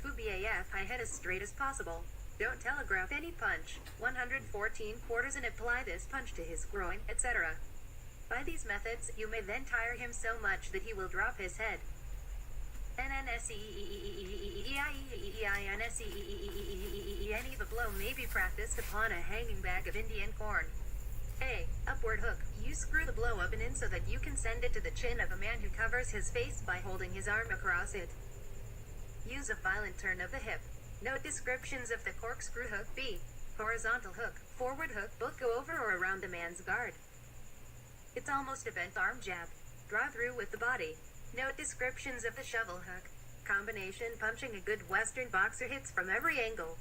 FUBAF, high head as straight as possible. Don't telegraph any punch. 114 quarters and apply this punch to his groin, etc. By these methods, you may then tire him so much that he will drop his head. The blow may be practiced upon a hanging bag of Indian corn. A. Upward hook. You screw the blow up and in so that you can send it to the chin of a man who covers his face by holding his arm across it. Use a violent turn of the hip. Note descriptions of the corkscrew hook. B. Horizontal hook. Forward hook. Both go over or around a man's guard. It's almost a bent arm jab. Draw through with the body. Note descriptions of the shovel hook. Combination punching. A good Western boxer hits from every angle.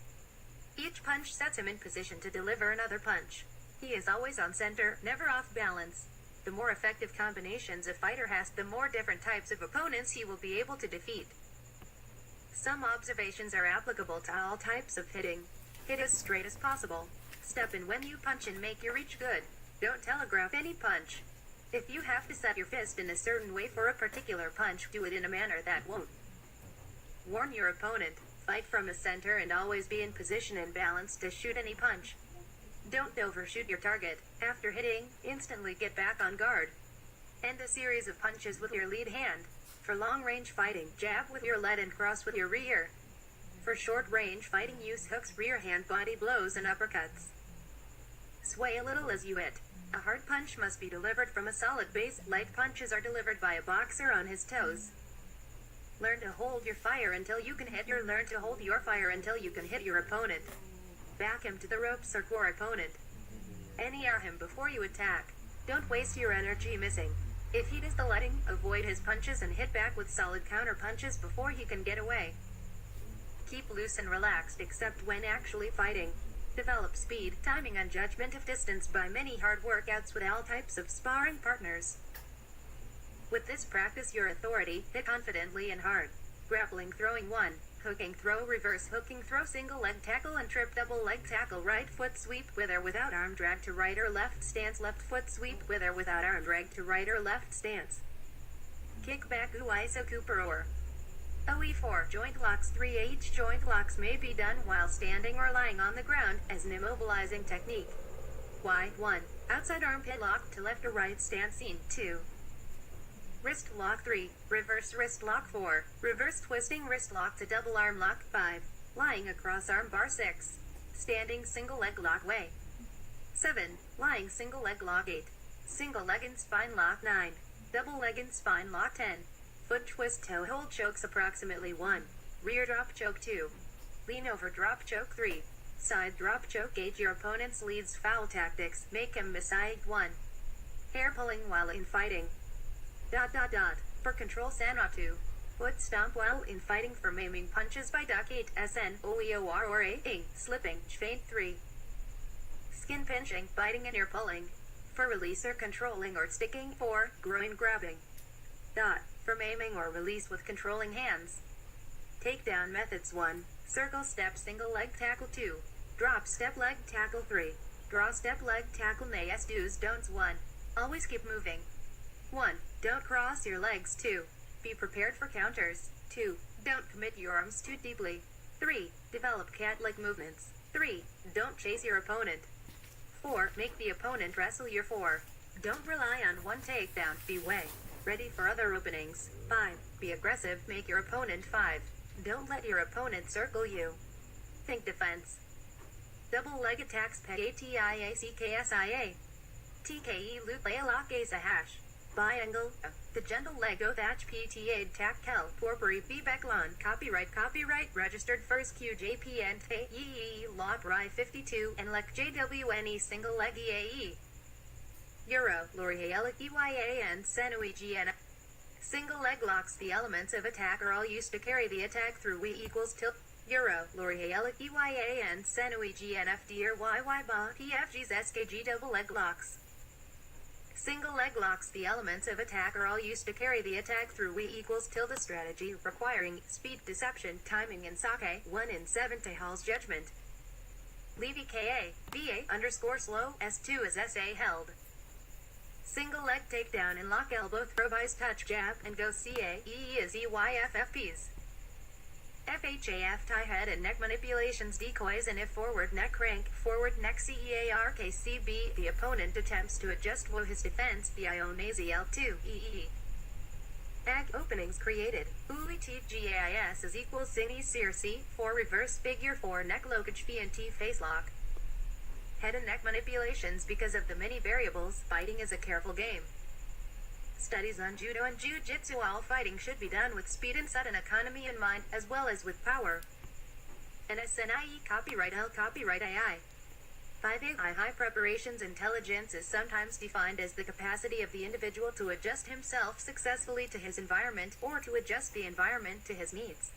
Each punch sets him in position to deliver another punch. He is always on center, never off balance. The more effective combinations a fighter has, the more different types of opponents he will be able to defeat. Some observations are applicable to all types of hitting. Hit as straight as possible. Step in when you punch and make your reach good. Don't telegraph any punch. If you have to set your fist in a certain way for a particular punch, do it in a manner that won't warn your opponent. Fight from a center and always be in position and balance to shoot any punch. Don't overshoot your target. After hitting, instantly get back on guard. End a series of punches with your lead hand. For long-range fighting, jab with your lead and cross with your rear. For short-range fighting, use hooks, rear hand, body blows, and uppercuts. Sway a little as you hit. A hard punch must be delivered from a solid base. Light punches are delivered by a boxer on his toes. Learn to hold your fire until you can hit learn to hold your fire until you can hit your opponent. Back him to the ropes or core opponent. NER him before you attack. Don't waste your energy missing. If he does the letting, avoid his punches and hit back with solid counter punches before he can get away. Keep loose and relaxed except when actually fighting. Develop speed, timing, and judgment of distance by many hard workouts with all types of sparring partners. With this, practice your authority, hit confidently and hard. Grappling, throwing 1, hooking throw, reverse hooking throw, single leg tackle and trip double leg tackle, right foot sweep with or without arm drag to right or left stance, left foot sweep with or without arm drag to right or left stance. Kick back uiso cooper or OE4 joint locks. 3H joint locks may be done while standing or lying on the ground as an immobilizing technique. Y1 outside armpit lock to left or right stance. Scene 2. Wrist lock. 3. Reverse wrist lock. 4. Reverse twisting wrist lock to double arm lock. 5. Lying across arm bar. 6. Standing single leg lock. Way. 7. Lying single leg lock. 8. Single leg and spine lock. 9. Double leg and spine lock. 10. Foot twist toe hold chokes approximately 1. Rear drop choke. 2. Lean over drop choke. 3. Side drop choke. Gauge your opponent's leads. Foul tactics. Make him miss. 1. Hair pulling while in fighting. For control Sanatu. Foot stomp while in fighting for maiming punches by duck 8 SNOEOR or A, slipping, feint 3. Skin pinching, biting and ear pulling. For release or controlling or sticking 4, groin grabbing. Dot, for maiming or release with controlling hands. Takedown methods 1, circle step single leg tackle 2, drop step leg tackle 3, draw step leg tackle Yes do's don'ts 1, always keep moving. 1, don't cross your legs 2, be prepared for counters 2, don't commit your arms too deeply 3, develop cat-like movements 3, don't chase your opponent 4, make the opponent wrestle your 4, don't rely on one takedown, be ready for other openings 5, be aggressive, make your opponent 5, don't let your opponent circle you. Think defense. Double leg attacks PATIACKSIA. TKE loop lock ace a hash. Biangle. The gentle leg o thatch PTA tack kel. Porbury Bebeklon. Copyright registered first QJPN TEE law Bry 52 and lec JWNE single leg EAE. Euro L'Oreal EYA and Senuign. Single leg locks. The elements of attack are all used to carry the attack through we equals tilt. Euro L'Oreal EYA and Senuign FD or YY ba PFG's SKG double leg locks. Single leg locks. The elements of attack are all used to carry the attack through we equals tilde strategy requiring speed, deception, timing and sake 1 in 7 Tehal's judgment. Levy KA, VA _ slow, S2 is SA held. Single leg takedown and lock elbow throw bys touch jab and go CA, EE is EYFFPs. FHAF tie head and neck manipulations decoys and if forward neck crank, forward neck CEARKCB the opponent attempts to adjust wo his defense the Ionazi L2 EE. Ag openings created, Uli TGAIS is equals Cine CRC 4 reverse figure 4 neck locage VNT face lock. Head and neck manipulations because of the many variables, fighting is a careful game. Studies on judo and jiu-jitsu. All fighting should be done with speed and sudden economy in mind, as well as with power. NSNIE copyright L copyright II. 5A high preparations intelligence is sometimes defined as the capacity of the individual to adjust himself successfully to his environment or to adjust the environment to his needs.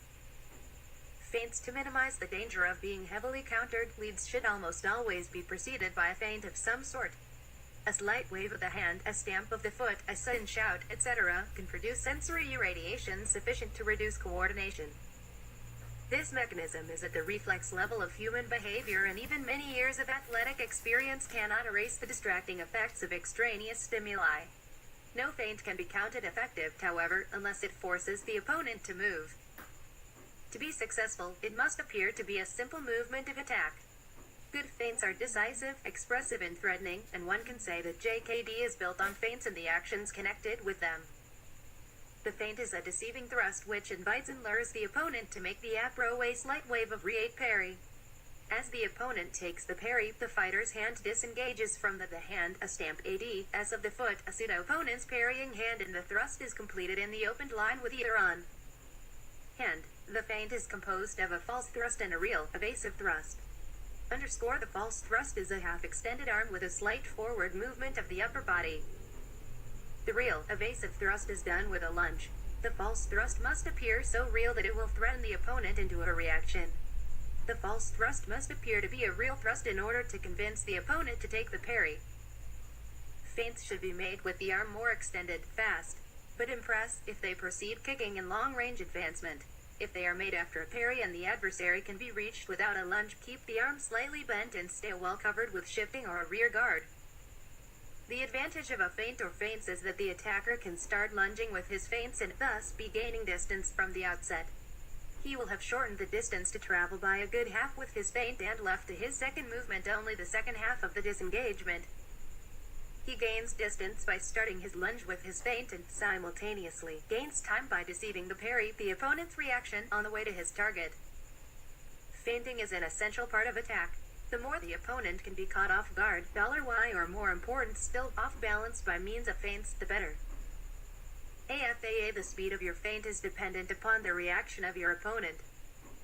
Feints to minimize the danger of being heavily countered. Leads should almost always be preceded by a feint of some sort. A slight wave of the hand, a stamp of the foot, a sudden shout, etc. can produce sensory irradiation sufficient to reduce coordination. This mechanism is at the reflex level of human behavior and even many years of athletic experience cannot erase the distracting effects of extraneous stimuli. No feint can be counted effective, however, unless it forces the opponent to move. To be successful, it must appear to be a simple movement of attack. Good feints are decisive, expressive and threatening, and one can say that JKD is built on feints and the actions connected with them. The feint is a deceiving thrust which invites and lures the opponent to make the apro a slight wave of re-8 parry. As the opponent takes the parry, the fighter's hand disengages from the hand, a stamp AD, as of the foot, a pseudo-opponent's parrying hand and the thrust is completed in the opened line with either on hand. The feint is composed of a false thrust and a real, evasive thrust. The false thrust is a half-extended arm with a slight forward movement of the upper body. The real, evasive thrust is done with a lunge. The false thrust must appear so real that it will threaten the opponent into a reaction. The false thrust must appear to be a real thrust in order to convince the opponent to take the parry. Feints should be made with the arm more extended, fast, but impress if they proceed kicking in long-range advancement. If they are made after a parry and the adversary can be reached without a lunge, keep the arm slightly bent and stay well covered with shifting or a rear guard. The advantage of a feint or feints is that the attacker can start lunging with his feints and thus be gaining distance from the outset. He will have shortened the distance to travel by a good half with his feint and left to his second movement only the second half of the disengagement. He gains distance by starting his lunge with his feint and simultaneously gains time by deceiving the parry, the opponent's reaction, on the way to his target. Feinting is an essential part of attack. The more the opponent can be caught off guard, $Y or more important still, off balance by means of feints, the better. AFAA the speed of your feint is dependent upon the reaction of your opponent.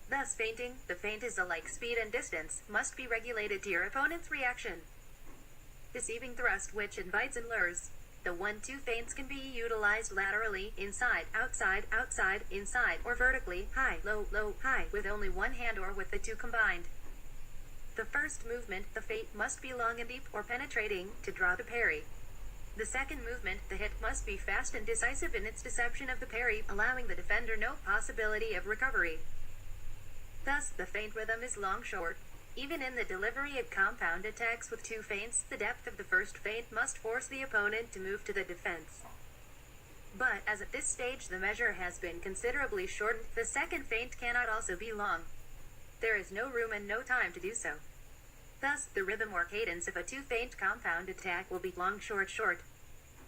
Thus feinting, the feint is alike speed and distance, must be regulated to your opponent's reaction. Deceiving thrust which invites and lures. The 1-2 feints can be utilized laterally, inside, outside, outside, inside, or vertically, high, low, low, high, with only one hand or with the two combined. The first movement, the feint, must be long and deep or penetrating to draw the parry. The second movement, the hit, must be fast and decisive in its deception of the parry, allowing the defender no possibility of recovery. Thus, the feint rhythm is long-short. Even in the delivery of compound attacks with two feints, the depth of the first feint must force the opponent to move to the defense. But, as at this stage the measure has been considerably shortened, the second feint cannot also be long. There is no room and no time to do so. Thus, the rhythm or cadence of a two-feint compound attack will be long-short-short.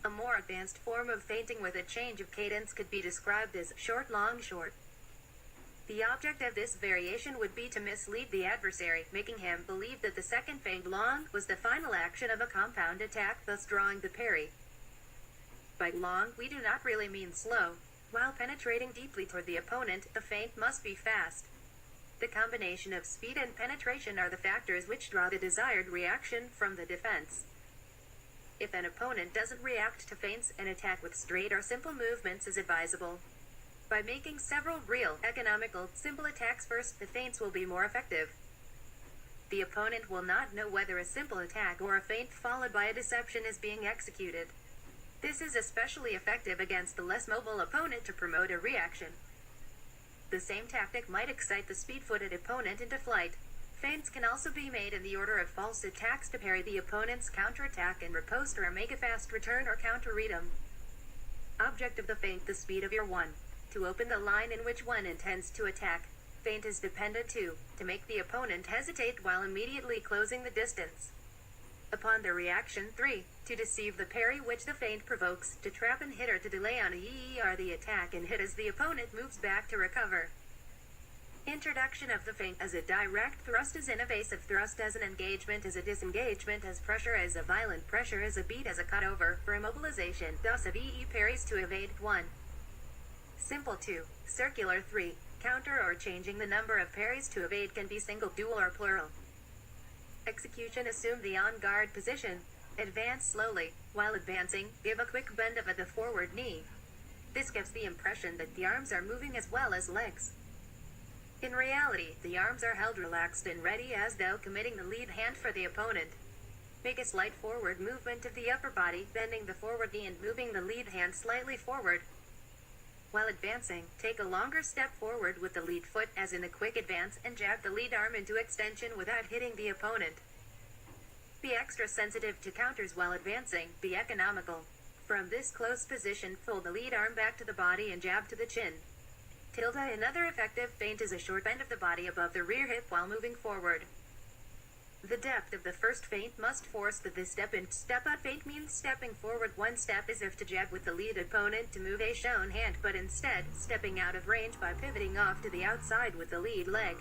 A more advanced form of feinting with a change of cadence could be described as short-long-short. The object of this variation would be to mislead the adversary, making him believe that the second feint long was the final action of a compound attack, thus drawing the parry. By long, we do not really mean slow. While penetrating deeply toward the opponent, the feint must be fast. The combination of speed and penetration are the factors which draw the desired reaction from the defense. If an opponent doesn't react to feints, an attack with straight or simple movements is advisable. By making several real, economical, simple attacks first, the feints will be more effective. The opponent will not know whether a simple attack or a feint followed by a deception is being executed. This is especially effective against the less mobile opponent to promote a reaction. The same tactic might excite the speed-footed opponent into flight. Feints can also be made in the order of false attacks to parry the opponent's counterattack and riposte or make a fast return or counter-read him. Object of the feint, the speed of your one. To open the line in which one intends to attack. Feint is dependent to make the opponent hesitate while immediately closing the distance. Upon the reaction 3, to deceive the parry which the feint provokes, to trap and hit or to delay on the attack and hit as the opponent moves back to recover. Introduction of the feint as a direct thrust, as an evasive thrust, as an engagement, as a disengagement, as pressure, as a violent pressure, as a beat, as a cutover, for immobilization, thus of parries to evade 1. Simple 2, circular 3, counter or changing the number of parries to evade can be single, dual or plural. Execution, assume the on-guard position. Advance slowly. While advancing, give a quick bend of the forward knee. This gives the impression that the arms are moving as well as legs. In reality, the arms are held relaxed and ready as though committing the lead hand for the opponent. Make a slight forward movement of the upper body, bending the forward knee and moving the lead hand slightly forward. While advancing, take a longer step forward with the lead foot, as in a quick advance, and jab the lead arm into extension without hitting the opponent. Be extra sensitive to counters while advancing. Be economical. From this close position, fold the lead arm back to the body and jab to the chin. Another effective feint is a short bend of the body above the rear hip while moving forward. The depth of the first feint must force the step in. Step-out feint means stepping forward one step as if to jab with the lead opponent to move a shown hand, but instead, stepping out of range by pivoting off to the outside with the lead leg.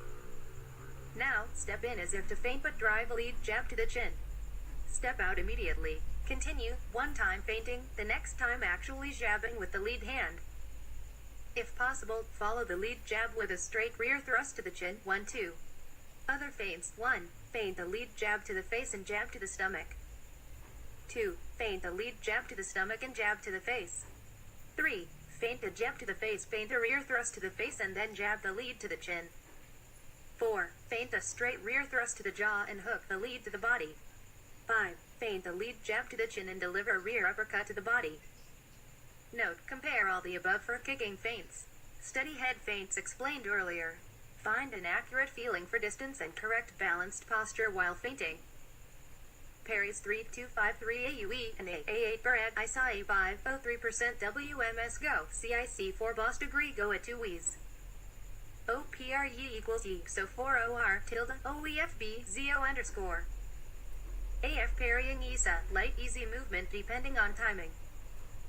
Now, step in as if to feint but drive a lead jab to the chin. Step out immediately. Continue, one time feinting, the next time actually jabbing with the lead hand. If possible, follow the lead jab with a straight rear thrust to the chin. 1-2. Other feints. 1. Feint a lead jab to the face and jab to the stomach. 2. Feint a lead jab to the stomach and jab to the face. 3. Feint a jab to the face, feint a rear thrust to the face and then jab the lead to the chin. 4. Feint a straight rear thrust to the jaw and hook the lead to the body. 5. Feint a lead jab to the chin and deliver a rear uppercut to the body. Note, compare all the above for kicking feints. Study head feints explained earlier. Find an accurate feeling for distance and correct balanced posture while feinting. Parries 3-2-5-3 AUE and A8 per egg. I saw A5, 03% WMS go. CIC 4 boss degree go at 2 E's. OPRE equals E, so 4 OR tilde OEFB ZO underscore. AF parrying ESA, light easy movement depending on timing.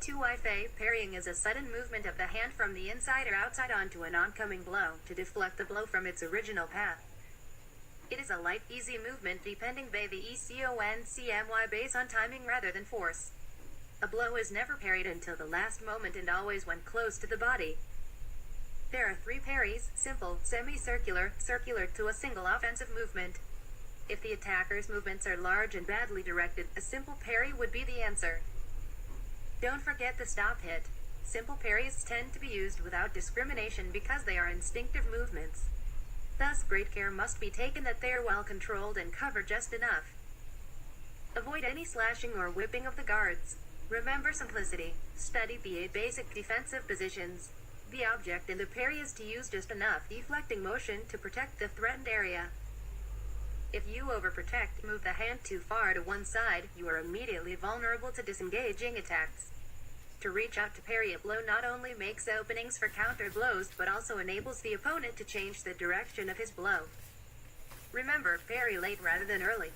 2 IFA parrying is a sudden movement of the hand from the inside or outside onto an oncoming blow to deflect the blow from its original path. It is a light easy movement depending by the ECONCMY based on timing rather than force. A blow is never parried until the last moment and always when close to the body. There are 3 parries: simple, semicircular, circular to a single offensive movement. If the attacker's movements are large and badly directed, a simple parry would be the answer. Don't forget the stop hit. Simple parries tend to be used without discrimination because they are instinctive movements. Thus, great care must be taken that they are well controlled and cover just enough. Avoid any slashing or whipping of the guards. Remember simplicity. Study the 8 basic defensive positions. The object in the parry is to use just enough deflecting motion to protect the threatened area. If you overprotect, move the hand too far to one side, you are immediately vulnerable to disengaging attacks. To reach out to parry a blow not only makes openings for counter blows but also enables the opponent to change the direction of his blow. Remember, parry late rather than early.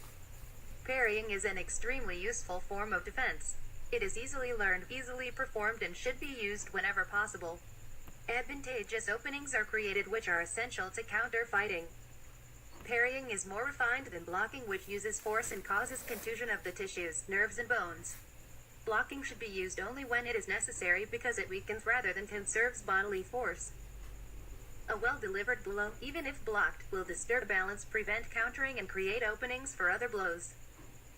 Parrying is an extremely useful form of defense. It is easily learned, easily performed, and should be used whenever possible. Advantageous openings are created which are essential to counter fighting. Parrying is more refined than blocking, which uses force and causes contusion of the tissues, nerves, and bones. Blocking should be used only when it is necessary because it weakens rather than conserves bodily force. A well-delivered blow, even if blocked, will disturb balance, prevent countering, and create openings for other blows.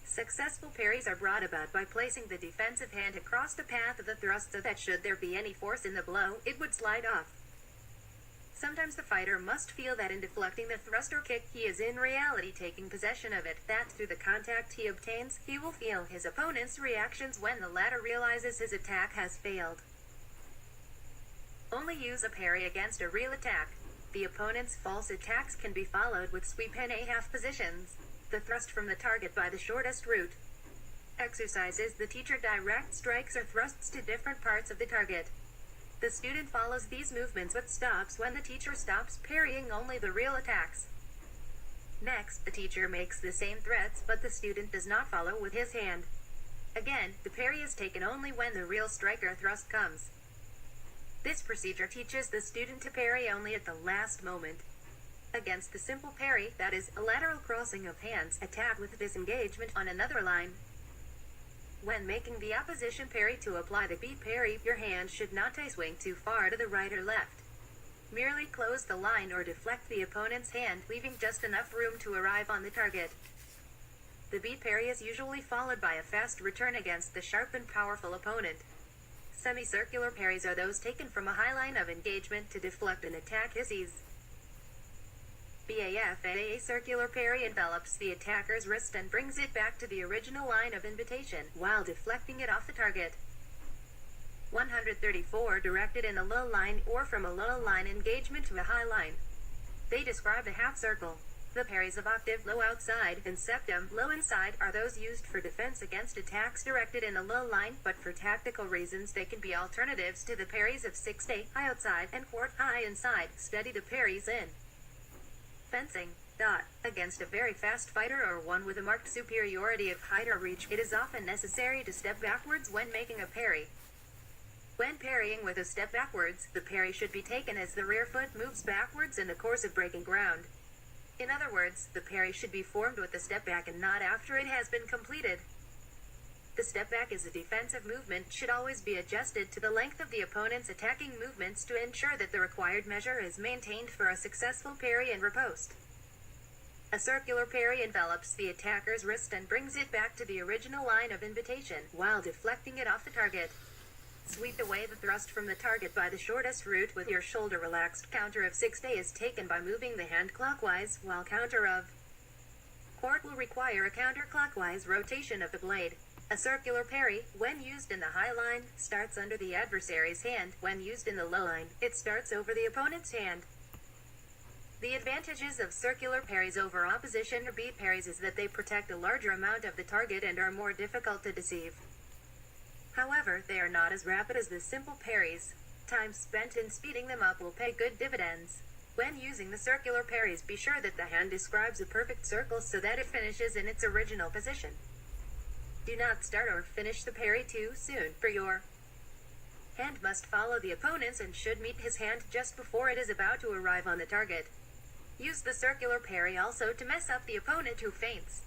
Successful parries are brought about by placing the defensive hand across the path of the thrust so that should there be any force in the blow, it would slide off. Sometimes the fighter must feel that in deflecting the thrust or kick he is in reality taking possession of it, that through the contact he obtains, he will feel his opponent's reactions when the latter realizes his attack has failed. Only use a parry against a real attack. The opponent's false attacks can be followed with sweep and a-half positions. The thrust from the target by the shortest route. Exercises: the teacher directs strikes or thrusts to different parts of the target. The student follows these movements but stops when the teacher stops, parrying only the real attacks. Next, the teacher makes the same threats but the student does not follow with his hand. Again, the parry is taken only when the real strike or thrust comes. This procedure teaches the student to parry only at the last moment. Against the simple parry, that is, a lateral crossing of hands, attack with disengagement on another line. When making the opposition parry to apply the beat parry, your hand should not swing too far to the right or left. Merely close the line or deflect the opponent's hand, leaving just enough room to arrive on the target. The beat parry is usually followed by a fast return against the sharp and powerful opponent. Semicircular parries are those taken from a high line of engagement to deflect an attack hisses. A circular parry envelops the attacker's wrist and brings it back to the original line of invitation, while deflecting it off the target. 134 directed in a low line or from a low line engagement to a high line. They describe a half circle. The parries of octave low outside and septum low inside are those used for defense against attacks directed in a low line, but for tactical reasons they can be alternatives to the parries of sixth high outside and fourth high inside. Study the parries in fencing. Against a very fast fighter or one with a marked superiority of height or reach, it is often necessary to step backwards when making a parry. When parrying with a step backwards, the parry should be taken as the rear foot moves backwards in the course of breaking ground. In other words, the parry should be formed with the step back and not after it has been completed. The step back as a defensive movement should always be adjusted to the length of the opponent's attacking movements to ensure that the required measure is maintained for a successful parry and riposte. A circular parry envelops the attacker's wrist and brings it back to the original line of invitation, while deflecting it off the target. Sweep away the thrust from the target by the shortest route with your shoulder relaxed. Counter of 6 is taken by moving the hand clockwise, while counter of quart will require a counterclockwise rotation of the blade. A circular parry, when used in the high line, starts under the adversary's hand. When used in the low line, it starts over the opponent's hand. The advantages of circular parries over opposition or beat parries is that they protect a larger amount of the target and are more difficult to deceive. However, they are not as rapid as the simple parries. Time spent in speeding them up will pay good dividends. When using the circular parries, be sure that the hand describes a perfect circle so that it finishes in its original position. Do not start or finish the parry too soon, for your hand must follow the opponent's and should meet his hand just before it is about to arrive on the target. Use the circular parry also to mess up the opponent who feints.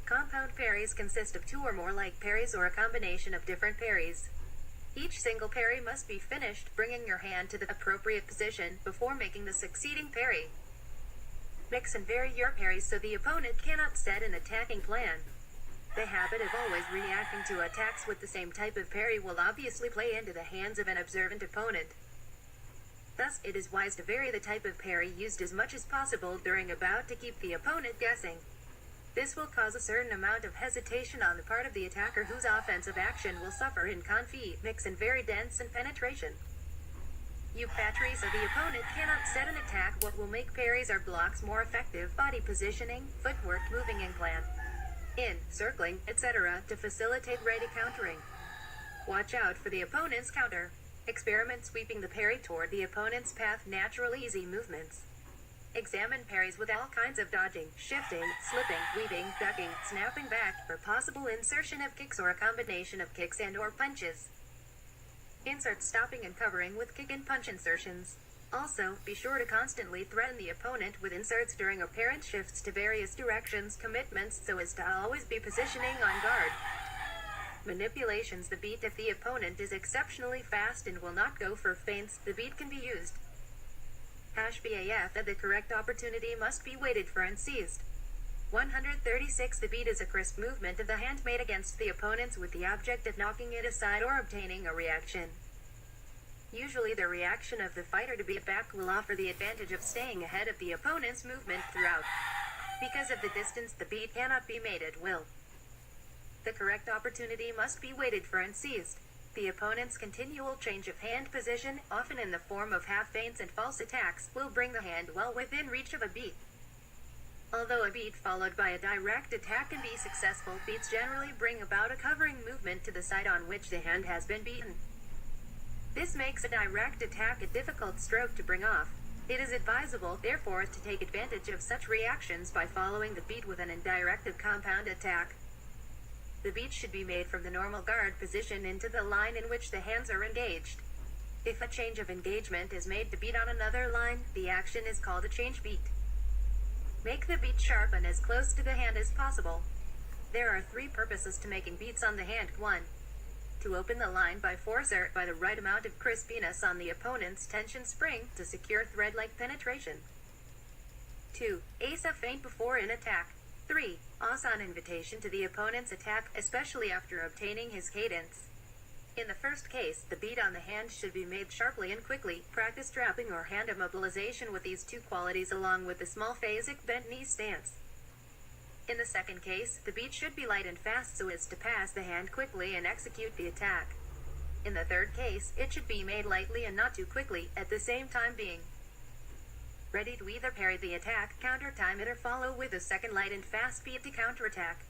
Compound parries consist of 2 or more like parries or a combination of different parries. Each single parry must be finished, bringing your hand to the appropriate position before making the succeeding parry. Mix and vary your parries so the opponent cannot set an attacking plan. The habit of always reacting to attacks with the same type of parry will obviously play into the hands of an observant opponent. Thus, it is wise to vary the type of parry used as much as possible during a bout to keep the opponent guessing. This will cause a certain amount of hesitation on the part of the attacker, whose offensive action will suffer in confit, mix, and very dense and penetration. You patries of the opponent cannot set an attack. What will make parries or blocks more effective: body positioning, footwork, moving and plan, in, circling, etc. to facilitate ready countering. Watch out for the opponent's counter. Experiment sweeping the parry toward the opponent's path. Natural easy movements. Examine parries with all kinds of dodging, shifting, slipping, weaving, ducking, snapping back for possible insertion of kicks or a combination of kicks and or punches. Insert stopping and covering with kick and punch insertions. Also, be sure to constantly threaten the opponent with inserts during apparent shifts to various directions, commitments, so as to always be positioning on guard. Manipulations. The beat. If the opponent is exceptionally fast and will not go for feints, the beat can be used. #BAF. That the correct opportunity must be waited for and seized. 136. The beat is a crisp movement of the hand made against the opponents with the object of knocking it aside or obtaining a reaction. Usually the reaction of the fighter to beat back will offer the advantage of staying ahead of the opponent's movement throughout. Because of the distance the beat cannot be made at will. The correct opportunity must be waited for and seized. The opponent's continual change of hand position, often in the form of half feints and false attacks, will bring the hand well within reach of a beat. Although a beat followed by a direct attack can be successful, beats generally bring about a covering movement to the side on which the hand has been beaten. This makes a direct attack a difficult stroke to bring off. It is advisable, therefore, to take advantage of such reactions by following the beat with an indirect compound attack. The beat should be made from the normal guard position into the line in which the hands are engaged. If a change of engagement is made to beat on another line, the action is called a change beat. Make the beat sharp and as close to the hand as possible. There are 3 purposes to making beats on the hand. 1. To open the line by force or by the right amount of crispiness on the opponent's tension spring to secure thread-like penetration. 2. Ace a feint before an attack. 3. Os on invitation to the opponent's attack, especially after obtaining his cadence. In the first case, the beat on the hand should be made sharply and quickly. Practice trapping or hand immobilization with these 2 qualities along with the small phasic bent knee stance. In the second case, the beat should be light and fast so as to pass the hand quickly and execute the attack. In the third case, it should be made lightly and not too quickly, at the same time being ready to either parry the attack, counter time it, or follow with a second light and fast beat to counterattack.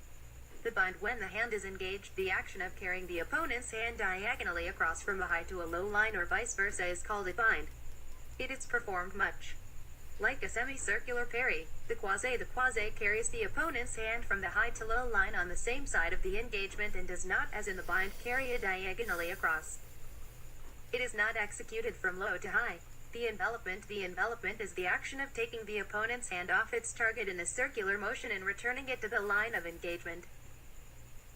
The bind. When the hand is engaged, the action of carrying the opponent's hand diagonally across from a high to a low line or vice versa is called a bind. It is performed much like a semicircular parry. The quasi carries the opponent's hand from the high to low line on the same side of the engagement and does not, as in the bind, carry it diagonally across. It is not executed from low to high. The envelopment is the action of taking the opponent's hand off its target in a circular motion and returning it to the line of engagement.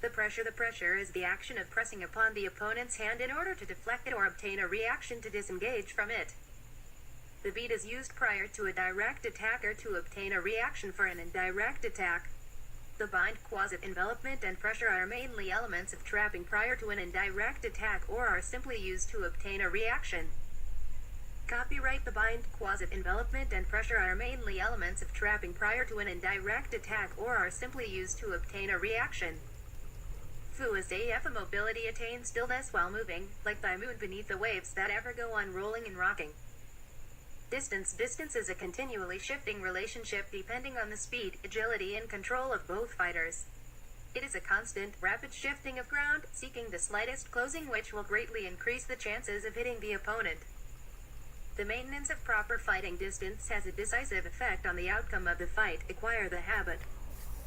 The pressure is the action of pressing upon the opponent's hand in order to deflect it or obtain a reaction to disengage from it. The beat is used prior to a direct attack or to obtain a reaction for an indirect attack. The bind, envelopment, and pressure are mainly elements of trapping prior to an indirect attack or are simply used to obtain a reaction. Copyright. The bind, envelopment, and pressure are mainly elements of trapping prior to an indirect attack or are simply used to obtain a reaction. Fu is AF. A mobility attains stillness while moving, like the moon beneath the waves that ever go on rolling and rocking. Distance is a continually shifting relationship depending on the speed, agility, and control of both fighters. It is a constant, rapid shifting of ground, seeking the slightest closing, which will greatly increase the chances of hitting the opponent. The maintenance of proper fighting distance has a decisive effect on the outcome of the fight. Acquire the habit.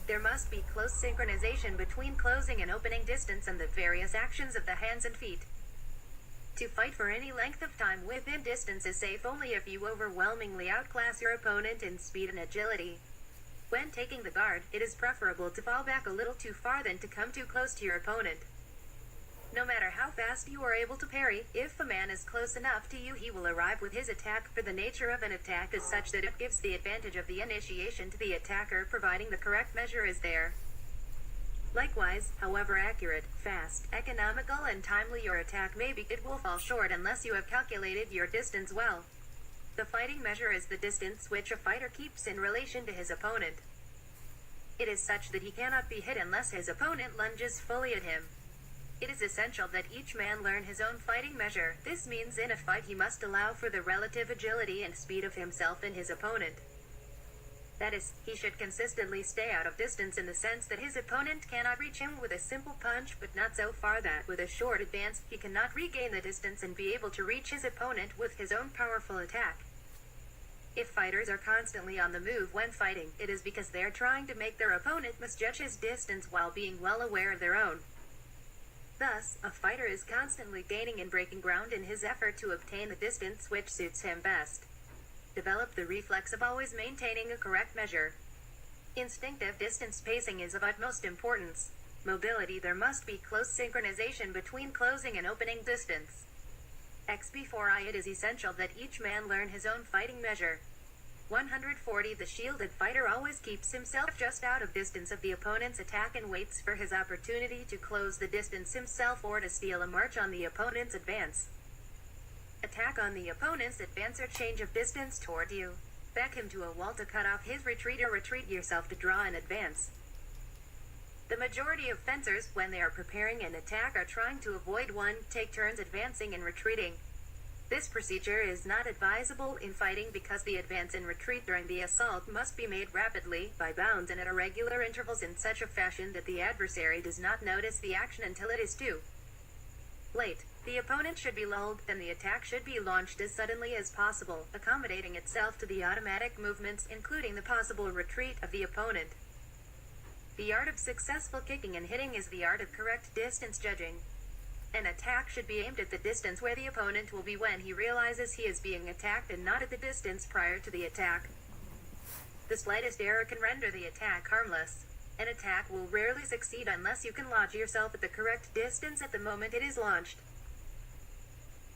There must be close synchronization between closing and opening distance and the various actions of the hands and feet. To fight for any length of time within distance is safe only if you overwhelmingly outclass your opponent in speed and agility. When taking the guard, it is preferable to fall back a little too far than to come too close to your opponent. No matter how fast you are able to parry, if a man is close enough to you, he will arrive with his attack, for the nature of an attack is such that it gives the advantage of the initiation to the attacker, providing the correct measure is there. Likewise, however accurate, fast, economical and timely your attack may be, it will fall short unless you have calculated your distance well. The fighting measure is the distance which a fighter keeps in relation to his opponent. It is such that he cannot be hit unless his opponent lunges fully at him. It is essential that each man learn his own fighting measure. This means in a fight he must allow for the relative agility and speed of himself and his opponent. That is, he should consistently stay out of distance in the sense that his opponent cannot reach him with a simple punch, but not so far that, with a short advance, he cannot regain the distance and be able to reach his opponent with his own powerful attack. If fighters are constantly on the move when fighting, it is because they are trying to make their opponent misjudge his distance while being well aware of their own. Thus, a fighter is constantly gaining and breaking ground in his effort to obtain the distance which suits him best. Develop the reflex of always maintaining a correct measure. Instinctive distance pacing is of utmost importance. Mobility: there must be close synchronization between closing and opening distance. Before it is essential that each man learn his own fighting measure. 140. The shielded fighter always keeps himself just out of distance of the opponent's attack and waits for his opportunity to close the distance himself or to steal a march on the opponent's advance. Attack on the opponent's advance or change of distance toward you. Back him to a wall to cut off his retreat, or retreat yourself to draw an advance. The majority of fencers, when they are preparing an attack, are trying to avoid one, take turns advancing and retreating. This procedure is not advisable in fighting because the advance and retreat during the assault must be made rapidly, by bounds and at irregular intervals in such a fashion that the adversary does not notice the action until it is too late. The opponent should be lulled, and the attack should be launched as suddenly as possible, accommodating itself to the automatic movements, including the possible retreat, of the opponent. The art of successful kicking and hitting is the art of correct distance judging. An attack should be aimed at the distance where the opponent will be when he realizes he is being attacked, and not at the distance prior to the attack. The slightest error can render the attack harmless. An attack will rarely succeed unless you can launch yourself at the correct distance at the moment it is launched.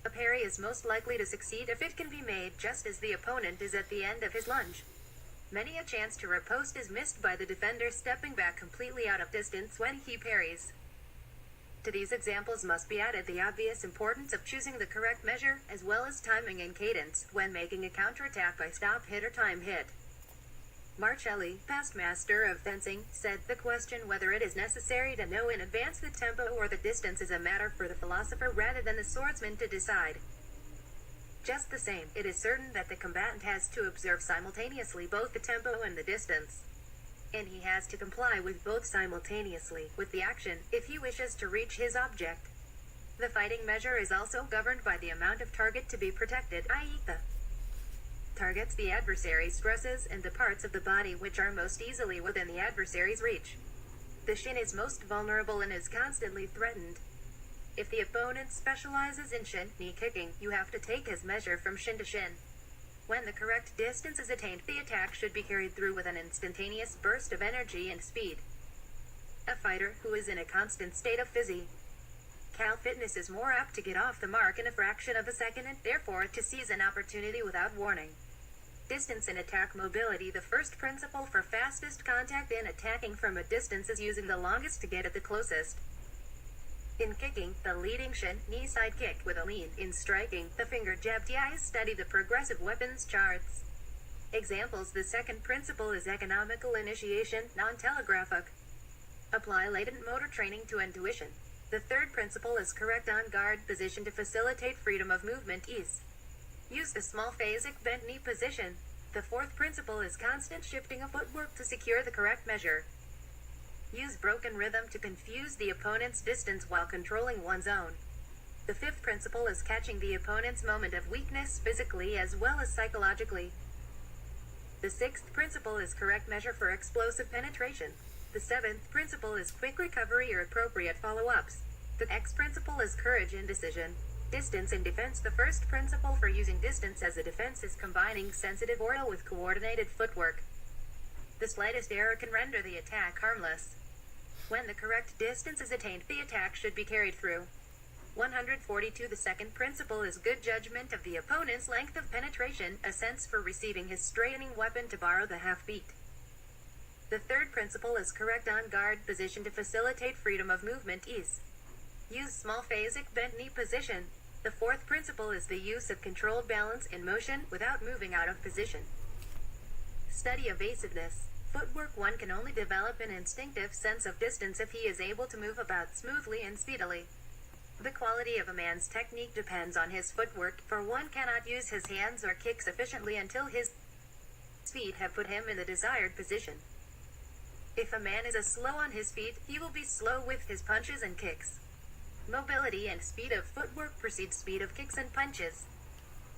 A parry is most likely to succeed if it can be made just as the opponent is at the end of his lunge. Many a chance to riposte is missed by the defender stepping back completely out of distance when he parries. To these examples must be added the obvious importance of choosing the correct measure, as well as timing and cadence, when making a counterattack by stop hit or time hit. Marcelli, past master of fencing, said, "The question whether it is necessary to know in advance the tempo or the distance is a matter for the philosopher rather than the swordsman to decide. Just the same, it is certain that the combatant has to observe simultaneously both the tempo and the distance. And he has to comply with both simultaneously, with the action, if he wishes to reach his object. The fighting measure is also governed by the amount of target to be protected, i.e. the targets the adversary stresses and the parts of the body which are most easily within the adversary's reach. The shin is most vulnerable and is constantly threatened. If the opponent specializes in shin, knee kicking, you have to take his measure from shin to shin. When the correct distance is attained, the attack should be carried through with an instantaneous burst of energy and speed. A fighter who is in a constant state of physical fitness is more apt to get off the mark in a fraction of a second and, therefore, to seize an opportunity without warning. Distance in attack mobility. The first principle for fastest contact in attacking from a distance is using the longest to get at the closest. In kicking, the leading shin, knee side kick with a lean. In striking, the finger jab. Study the progressive weapons charts. Examples. The second principle is economical initiation, non-telegraphic. Apply latent motor training to intuition. The third principle is correct on-guard position to facilitate freedom of movement ease. Use the small phasic bent knee position. The fourth principle is constant shifting of footwork to secure the correct measure. Use broken rhythm to confuse the opponent's distance while controlling one's own. The fifth principle is catching the opponent's moment of weakness physically as well as psychologically. The sixth principle is correct measure for explosive penetration. The seventh principle is quick recovery or appropriate follow-ups. The X principle is courage and decision. Distance in defense. The first principle for using distance as a defense is combining sensitive oral with coordinated footwork. The slightest error can render the attack harmless. When the correct distance is attained, the attack should be carried through. 142. The second principle is good judgment of the opponent's length of penetration, a sense for receiving his straightening weapon, to borrow the half-beat. The third principle is correct on-guard position to facilitate freedom of movement ease. Use small phasic bent knee position. The fourth principle is the use of controlled balance in motion without moving out of position. Study evasiveness. Footwork. One can only develop an instinctive sense of distance if he is able to move about smoothly and speedily. The quality of a man's technique depends on his footwork, for one cannot use his hands or kicks efficiently until his feet have put him in the desired position. If a man is slow on his feet, he will be slow with his punches and kicks. Mobility and speed of footwork precedes speed of kicks and punches.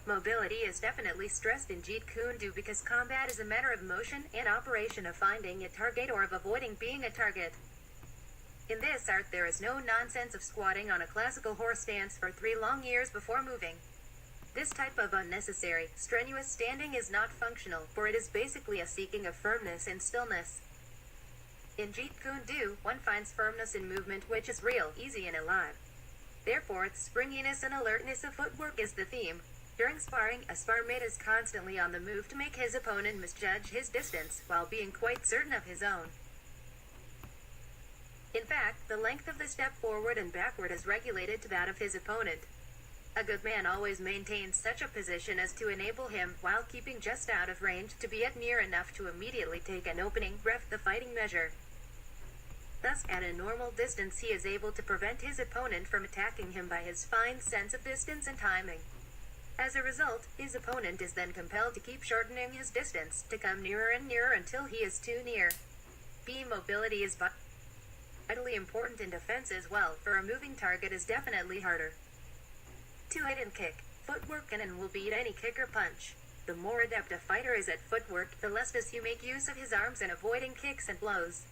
Mobility is definitely stressed in Jeet Kune because combat is a matter of motion and operation, of finding a target or of avoiding being a target. In this art there is no nonsense of squatting on a classical horse stance for 3 long years before moving. This type of unnecessary, strenuous standing is not functional, for it is basically a seeking of firmness and stillness. In Jeet Kune, one finds firmness in movement which is real, easy and alive. Therefore, springiness and alertness of footwork is the theme. During sparring, a sparmate is constantly on the move to make his opponent misjudge his distance, while being quite certain of his own. In fact, the length of the step forward and backward is regulated to that of his opponent. A good man always maintains such a position as to enable him, while keeping just out of range, to be at near enough to immediately take an opening, ref the fighting measure. Thus, at a normal distance he is able to prevent his opponent from attacking him by his fine sense of distance and timing. As a result, his opponent is then compelled to keep shortening his distance, to come nearer and nearer until he is too near. Mobility is vitally important in defense as well, for a moving target is definitely harder to hit and kick. Footwork can and will beat any kick or punch. The more adept a fighter is at footwork, the less does he make use of his arms in avoiding kicks and blows.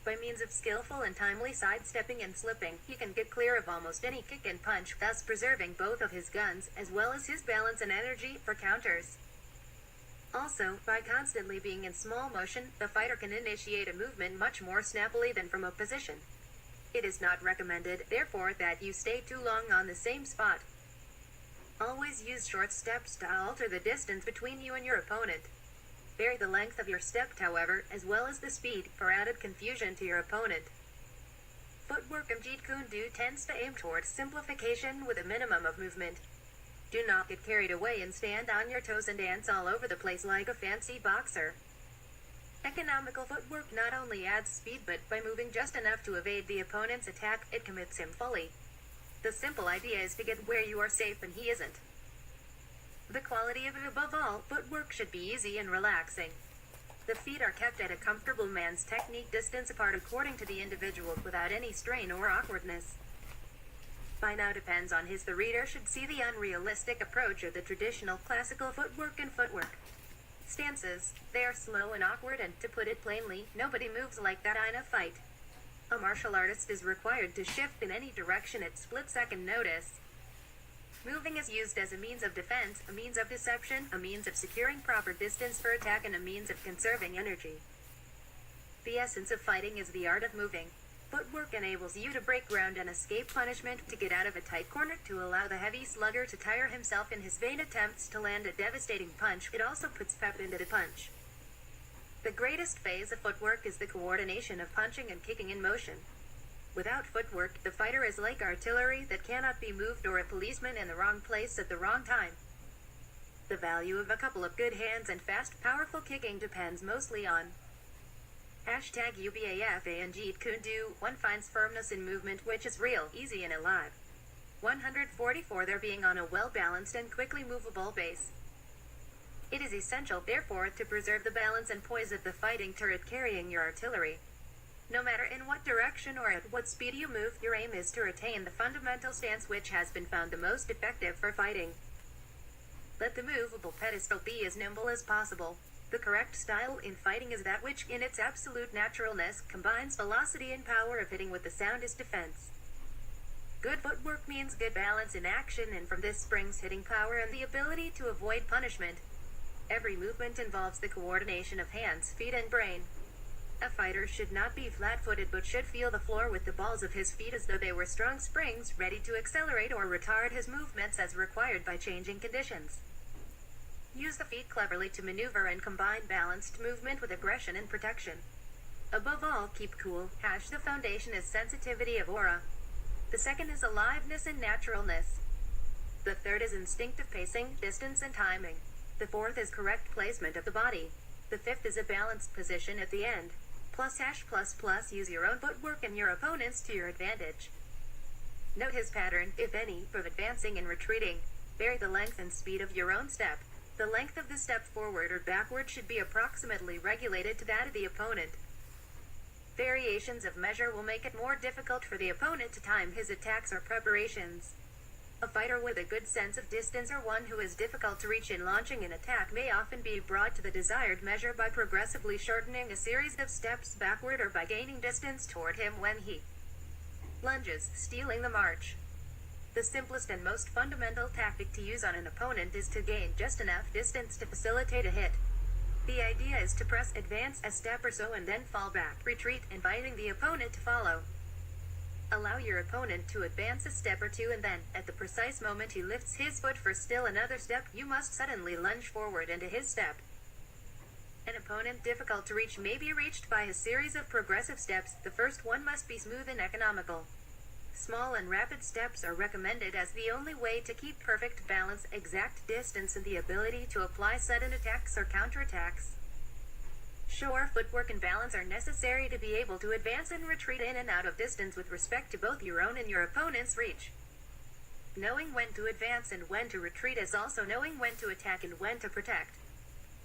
By means of skillful and timely sidestepping and slipping, he can get clear of almost any kick and punch, thus preserving both of his guns, as well as his balance and energy, for counters. Also, by constantly being in small motion, the fighter can initiate a movement much more snappily than from a position. It is not recommended, therefore, that you stay too long on the same spot. Always use short steps to alter the distance between you and your opponent. Vary the length of your step, however, as well as the speed, for added confusion to your opponent. Footwork in Jeet Kune tends to aim towards simplification with a minimum of movement. Do not get carried away and stand on your toes and dance all over the place like a fancy boxer. Economical footwork not only adds speed, but by moving just enough to evade the opponent's attack, it commits him fully. The simple idea is to get where you are safe and he isn't. The quality of it above all, footwork should be easy and relaxing. The feet are kept at a comfortable man's technique distance apart according to the individual, without any strain or awkwardness. By now depends on his. The reader should see the unrealistic approach of the traditional classical footwork and footwork. Stances, they are slow and awkward, and, to put it plainly, nobody moves like that in a fight. A martial artist is required to shift in any direction at split-second notice. Moving is used as a means of defense, a means of deception, a means of securing proper distance for attack, and a means of conserving energy. The essence of fighting is the art of moving. Footwork enables you to break ground and escape punishment, to get out of a tight corner, to allow the heavy slugger to tire himself in his vain attempts to land a devastating punch. It also puts pep into the punch. The greatest phase of footwork is the coordination of punching and kicking in motion. Without footwork, the fighter is like artillery that cannot be moved, or a policeman in the wrong place at the wrong time. The value of a couple of good hands and fast, powerful kicking depends mostly on #UBAFA and Jeet Kune. One finds firmness in movement which is real, easy and alive. 144 There being on a well-balanced and quickly movable base. It is essential, therefore, to preserve the balance and poise of the fighting turret carrying your artillery. No matter in what direction or at what speed you move, your aim is to retain the fundamental stance which has been found the most effective for fighting. Let the movable pedestal be as nimble as possible. The correct style in fighting is that which, in its absolute naturalness, combines velocity and power of hitting with the soundest defense. Good footwork means good balance in action, and from this springs hitting power and the ability to avoid punishment. Every movement involves the coordination of hands, feet, and brain. A fighter should not be flat-footed, but should feel the floor with the balls of his feet as though they were strong springs, ready to accelerate or retard his movements as required by changing conditions. Use the feet cleverly to maneuver and combine balanced movement with aggression and protection. Above all, keep cool. The foundation is sensitivity of aura. The second is aliveness and naturalness. The third is instinctive pacing, distance and timing. The fourth is correct placement of the body. The fifth is a balanced position at the end. Plus use your own footwork and your opponent's to your advantage. Note his pattern, if any, of advancing and retreating. Vary the length and speed of your own step. The length of the step forward or backward should be approximately regulated to that of the opponent. Variations of measure will make it more difficult for the opponent to time his attacks or preparations. A fighter with a good sense of distance or one who is difficult to reach in launching an attack may often be brought to the desired measure by progressively shortening a series of steps backward or by gaining distance toward him when he lunges, stealing the march. The simplest and most fundamental tactic to use on an opponent is to gain just enough distance to facilitate a hit. The idea is to press advance a step or so and then fall back, retreat, inviting the opponent to follow. Allow your opponent to advance a step or two and then, at the precise moment he lifts his foot for still another step, you must suddenly lunge forward into his step. An opponent difficult to reach may be reached by a series of progressive steps. The first one must be smooth and economical. Small and rapid steps are recommended as the only way to keep perfect balance, exact distance, and the ability to apply sudden attacks or counterattacks. Sure, footwork and balance are necessary to be able to advance and retreat in and out of distance with respect to both your own and your opponent's reach. Knowing when to advance and when to retreat is also knowing when to attack and when to protect.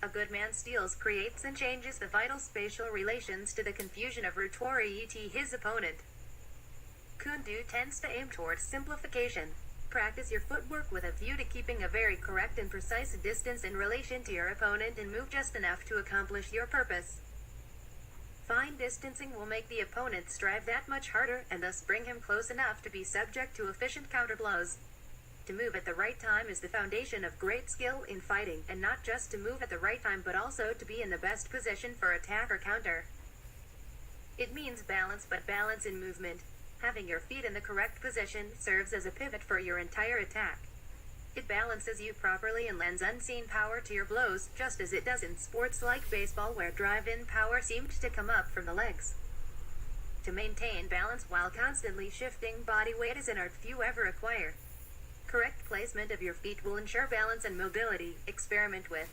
A good man steals, creates, and changes the vital spatial relations to the confusion of Rutori et his opponent. Kundu tends to aim towards simplification. Practice your footwork with a view to keeping a very correct and precise distance in relation to your opponent and move just enough to accomplish your purpose. Fine distancing will make the opponent strive that much harder and thus bring him close enough to be subject to efficient counterblows. To move at the right time is the foundation of great skill in fighting, and not just to move at the right time but also to be in the best position for attack or counter. It means balance, but balance in movement. Having your feet in the correct position serves as a pivot for your entire attack. It balances you properly and lends unseen power to your blows, just as it does in sports like baseball where drive-in power seems to come up from the legs. To maintain balance while constantly shifting body weight is an art few ever acquire. Correct placement of your feet will ensure balance and mobility. Experiment with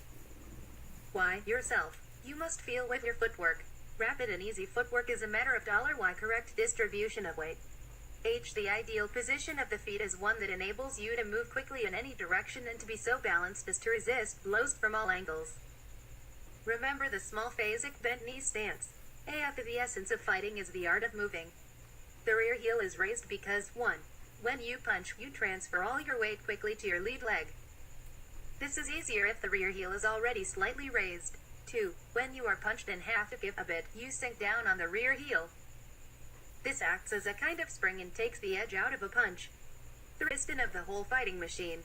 why yourself. You must feel with your footwork. Rapid and easy footwork is a matter of $. Correct distribution of weight. The ideal position of the feet is one that enables you to move quickly in any direction and to be so balanced as to resist blows from all angles. Remember the small phasic bent knee stance. The essence of fighting is the art of moving. The rear heel is raised because 1. When you punch, you transfer all your weight quickly to your lead leg. This is easier if the rear heel is already slightly raised. 2. When you are punched and have to give a bit, you sink down on the rear heel. This acts as a kind of spring and takes the edge out of a punch. The piston of the whole fighting machine.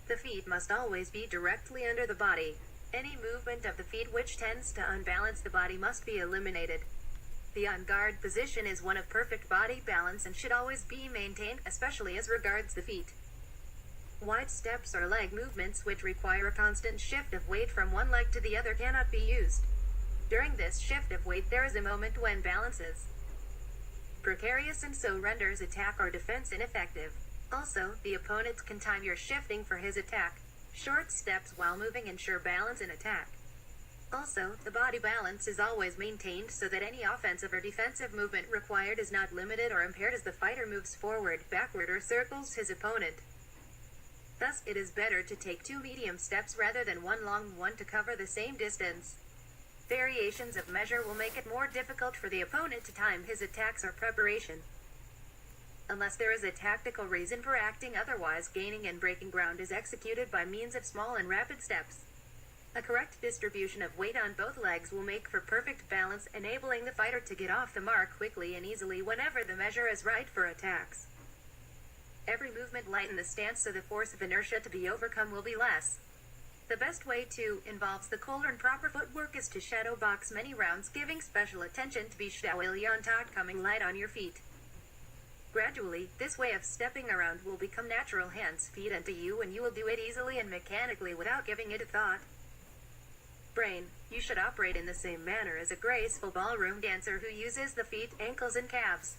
The feet must always be directly under the body. Any movement of the feet which tends to unbalance the body must be eliminated. The on guard position is one of perfect body balance and should always be maintained, especially as regards the feet. Wide steps or leg movements which require a constant shift of weight from one leg to the other cannot be used. During this shift of weight there is a moment when balance is precarious and so renders attack or defense ineffective. Also, the opponent can time your shifting for his attack. Short steps while moving ensure balance in attack. Also, the body balance is always maintained so that any offensive or defensive movement required is not limited or impaired as the fighter moves forward, backward, or circles his opponent. Thus, it is better to take 2 medium steps rather than 1 long one to cover the same distance. Variations of measure will make it more difficult for the opponent to time his attacks or preparation. Unless there is a tactical reason for acting otherwise, gaining and breaking ground is executed by means of small and rapid steps. A correct distribution of weight on both legs will make for perfect balance, enabling the fighter to get off the mark quickly and easily whenever the measure is right for attacks. Every movement lighten the stance so the force of inertia to be overcome will be less. The best way to involves the collar and proper footwork is to shadow box many rounds, giving special attention to be coming light on your feet. Gradually, this way of stepping around will become natural hands, feet into you, and you will do it easily and mechanically without giving it a thought. Brain, you should operate in the same manner as a graceful ballroom dancer who uses the feet, ankles, and calves.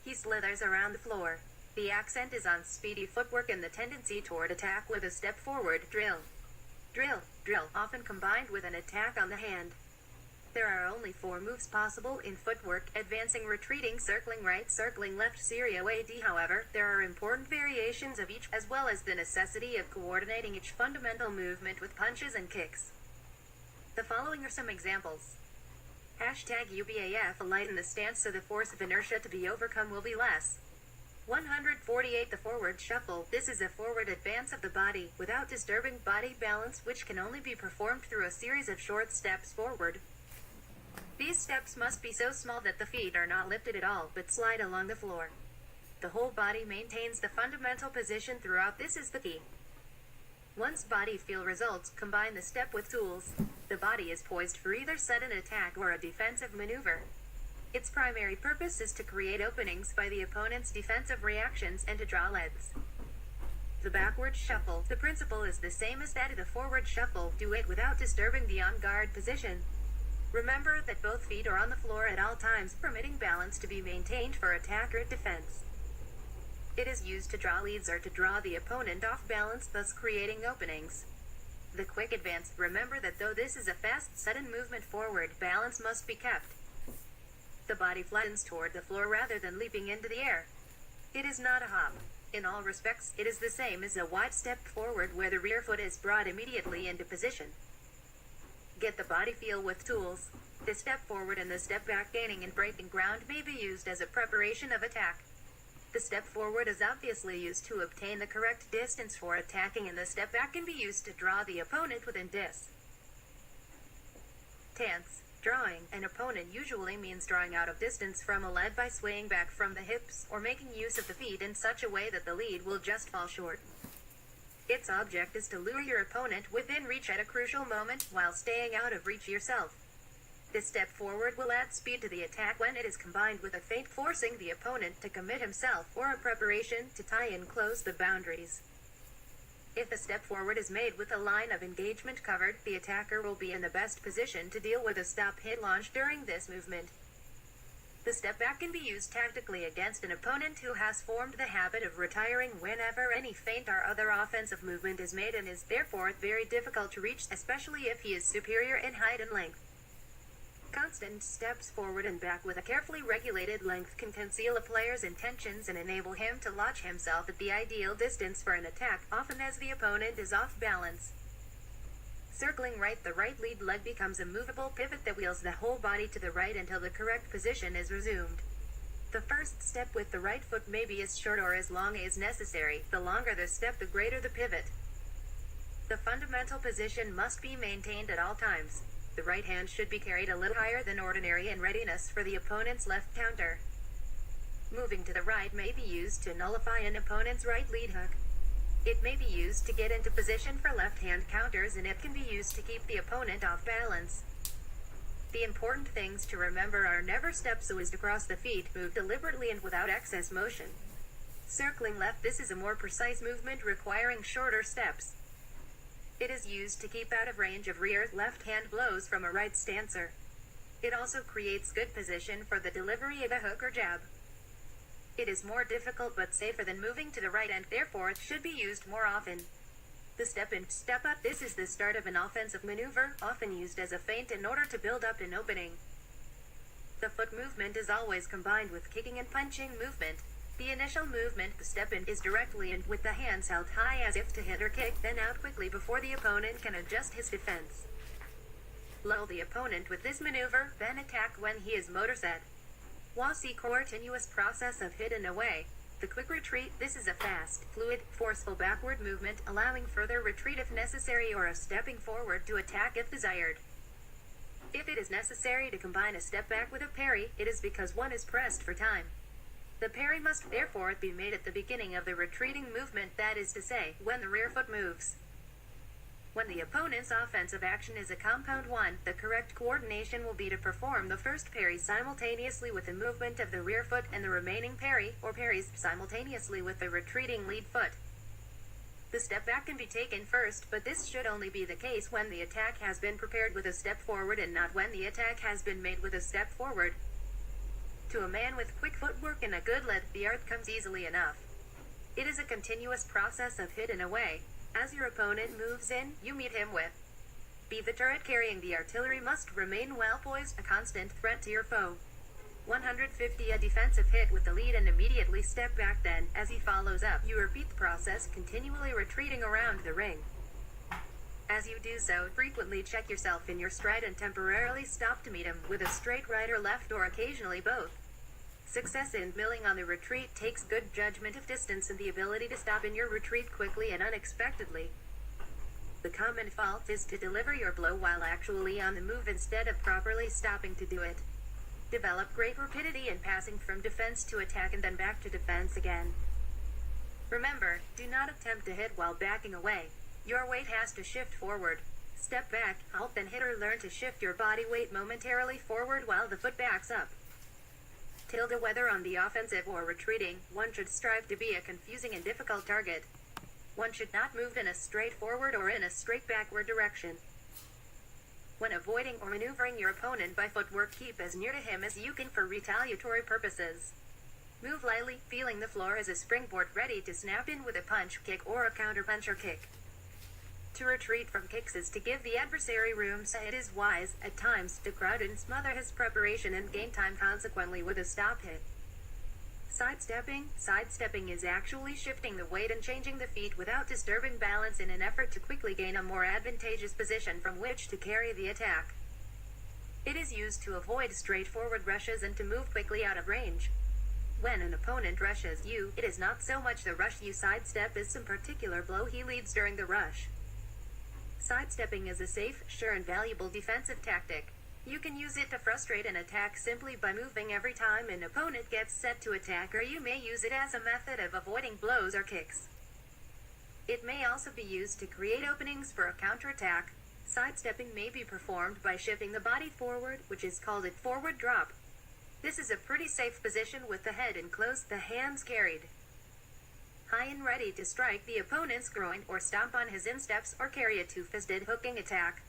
He slithers around the floor. The accent is on speedy footwork and the tendency toward attack with a step forward, drill. Drill, drill, often combined with an attack on the hand. There are only 4 moves possible in footwork: advancing, retreating, circling right, circling left, serial AD. However, there are important variations of each, as well as the necessity of coordinating each fundamental movement with punches and kicks. The following are some examples. #UBAF, lighten the stance so the force of inertia to be overcome will be less. 148. The forward shuffle. This is a forward advance of the body, without disturbing body balance, which can only be performed through a series of short steps forward. These steps must be so small that the feet are not lifted at all, but slide along the floor. The whole body maintains the fundamental position throughout. This is the key. Once body feel results, combine the step with tools. The body is poised for either sudden attack or a defensive maneuver. Its primary purpose is to create openings by the opponent's defensive reactions and to draw leads. The backward shuffle. The principle is the same as that of the forward shuffle. Do it without disturbing the on-guard position. Remember that both feet are on the floor at all times, permitting balance to be maintained for attack or defense. It is used to draw leads or to draw the opponent off balance, thus creating openings. The quick advance. Remember that though this is a fast, sudden movement forward, balance must be kept. The body flattens toward the floor rather than leaping into the air. It is not a hop. In all respects, it is the same as a wide step forward where the rear foot is brought immediately into position. Get the body feel with tools. The step forward and the step back, gaining and breaking ground, may be used as a preparation of attack. The step forward is obviously used to obtain the correct distance for attacking, and the step back can be used to draw the opponent within dis. Stance. Drawing an opponent usually means drawing out of distance from a lead by swaying back from the hips or making use of the feet in such a way that the lead will just fall short. Its object is to lure your opponent within reach at a crucial moment while staying out of reach yourself. This step forward will add speed to the attack when it is combined with a feint forcing the opponent to commit himself or a preparation to tie and close the boundaries. If the step forward is made with a line of engagement covered, the attacker will be in the best position to deal with a stop-hit launch during this movement. The step back can be used tactically against an opponent who has formed the habit of retiring whenever any feint or other offensive movement is made, and is therefore very difficult to reach, especially if he is superior in height and length. Constant steps forward and back with a carefully regulated length can conceal a player's intentions and enable him to launch himself at the ideal distance for an attack, often as the opponent is off balance. Circling right. The right lead leg becomes a movable pivot that wheels the whole body to the right until the correct position is resumed. The first step with the right foot may be as short or as long as necessary. The longer the step, the greater the pivot. The fundamental position must be maintained at all times. The right hand should be carried a little higher than ordinary in readiness for the opponent's left counter. Moving to the right may be used to nullify an opponent's right lead hook. It may be used to get into position for left-hand counters, and it can be used to keep the opponent off balance. The important things to remember are: never step so as to cross the feet, move deliberately and without excess motion. Circling left. This is a more precise movement requiring shorter steps. It is used to keep out of range of rear left-hand blows from a right stancer. It also creates good position for the delivery of a hook or jab. It is more difficult but safer than moving to the right, and therefore it should be used more often. The step in, step up. This is the start of an offensive maneuver, often used as a feint in order to build up an opening. The foot movement is always combined with kicking and punching movement. The initial movement, the step in, is directly in with the hands held high as if to hit or kick, then out quickly before the opponent can adjust his defense. Lull the opponent with this maneuver, then attack when he is motor set. Wasi continuous process of hit and away. The quick retreat. This is a fast, fluid, forceful backward movement, allowing further retreat if necessary, or a stepping forward to attack if desired. If it is necessary to combine a step back with a parry, it is because one is pressed for time. The parry must therefore be made at the beginning of the retreating movement, that is to say, when the rear foot moves. When the opponent's offensive action is a compound one, the correct coordination will be to perform the first parry simultaneously with the movement of the rear foot and the remaining parry, or parries, simultaneously with the retreating lead foot. The step back can be taken first, but this should only be the case when the attack has been prepared with a step forward and not when the attack has been made with a step forward. To a man with quick footwork and a good lead, the art comes easily enough. It is a continuous process of hit and away. As your opponent moves in, you meet him with B. The turret carrying the artillery must remain well poised, a constant threat to your foe. 150. A defensive hit with the lead and immediately step back, then, as he follows up, you repeat the process, continually retreating around the ring. As you do so, frequently check yourself in your stride and temporarily stop to meet him with a straight right or left, or occasionally both. Success in milling on the retreat takes good judgment of distance and the ability to stop in your retreat quickly and unexpectedly. The common fault is to deliver your blow while actually on the move instead of properly stopping to do it. Develop great rapidity in passing from defense to attack and then back to defense again. Remember, do not attempt to hit while backing away. Your weight has to shift forward. Step back, halt, then hit or learn to shift your body weight momentarily forward while the foot backs up. Whether on the offensive or retreating, one should strive to be a confusing and difficult target. One should not move in a straight forward or in a straight backward direction. When avoiding or maneuvering your opponent by footwork, keep as near to him as you can for retaliatory purposes. Move lightly, feeling the floor as a springboard ready to snap in with a punch, kick, or a counter punch or kick. To retreat from kicks is to give the adversary room, so it is wise, at times, to crowd and smother his preparation and gain time consequently with a stop hit. Sidestepping is actually shifting the weight and changing the feet without disturbing balance in an effort to quickly gain a more advantageous position from which to carry the attack. It is used to avoid straightforward rushes and to move quickly out of range. When an opponent rushes you, it is not so much the rush you sidestep as some particular blow he leads during the rush. Sidestepping is a safe, sure, and valuable defensive tactic. You can use it to frustrate an attack simply by moving every time an opponent gets set to attack, or you may use it as a method of avoiding blows or kicks. It may also be used to create openings for a counterattack. Sidestepping may be performed by shifting the body forward, which is called a forward drop. This is a pretty safe position with the head enclosed, the hands carried high and ready to strike the opponent's groin or stomp on his insteps or carry a two-fisted hooking attack.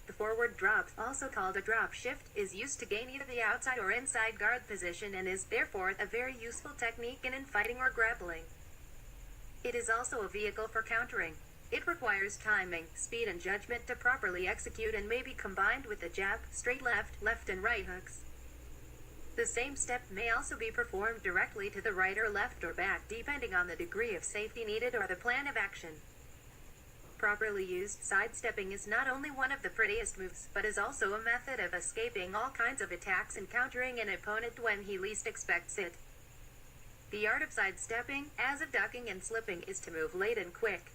The forward drop, also called a drop shift, is used to gain either the outside or inside guard position and is therefore a very useful technique in fighting or grappling. It is also a vehicle for countering. It requires timing, speed, and judgment to properly execute and may be combined with the jab, straight left, left, and right hooks. The same step may also be performed directly to the right or left or back, depending on the degree of safety needed or the plan of action. Properly used, sidestepping is not only one of the prettiest moves, but is also a method of escaping all kinds of attacks and countering an opponent when he least expects it. The art of sidestepping, as of ducking and slipping, is to move late and quick.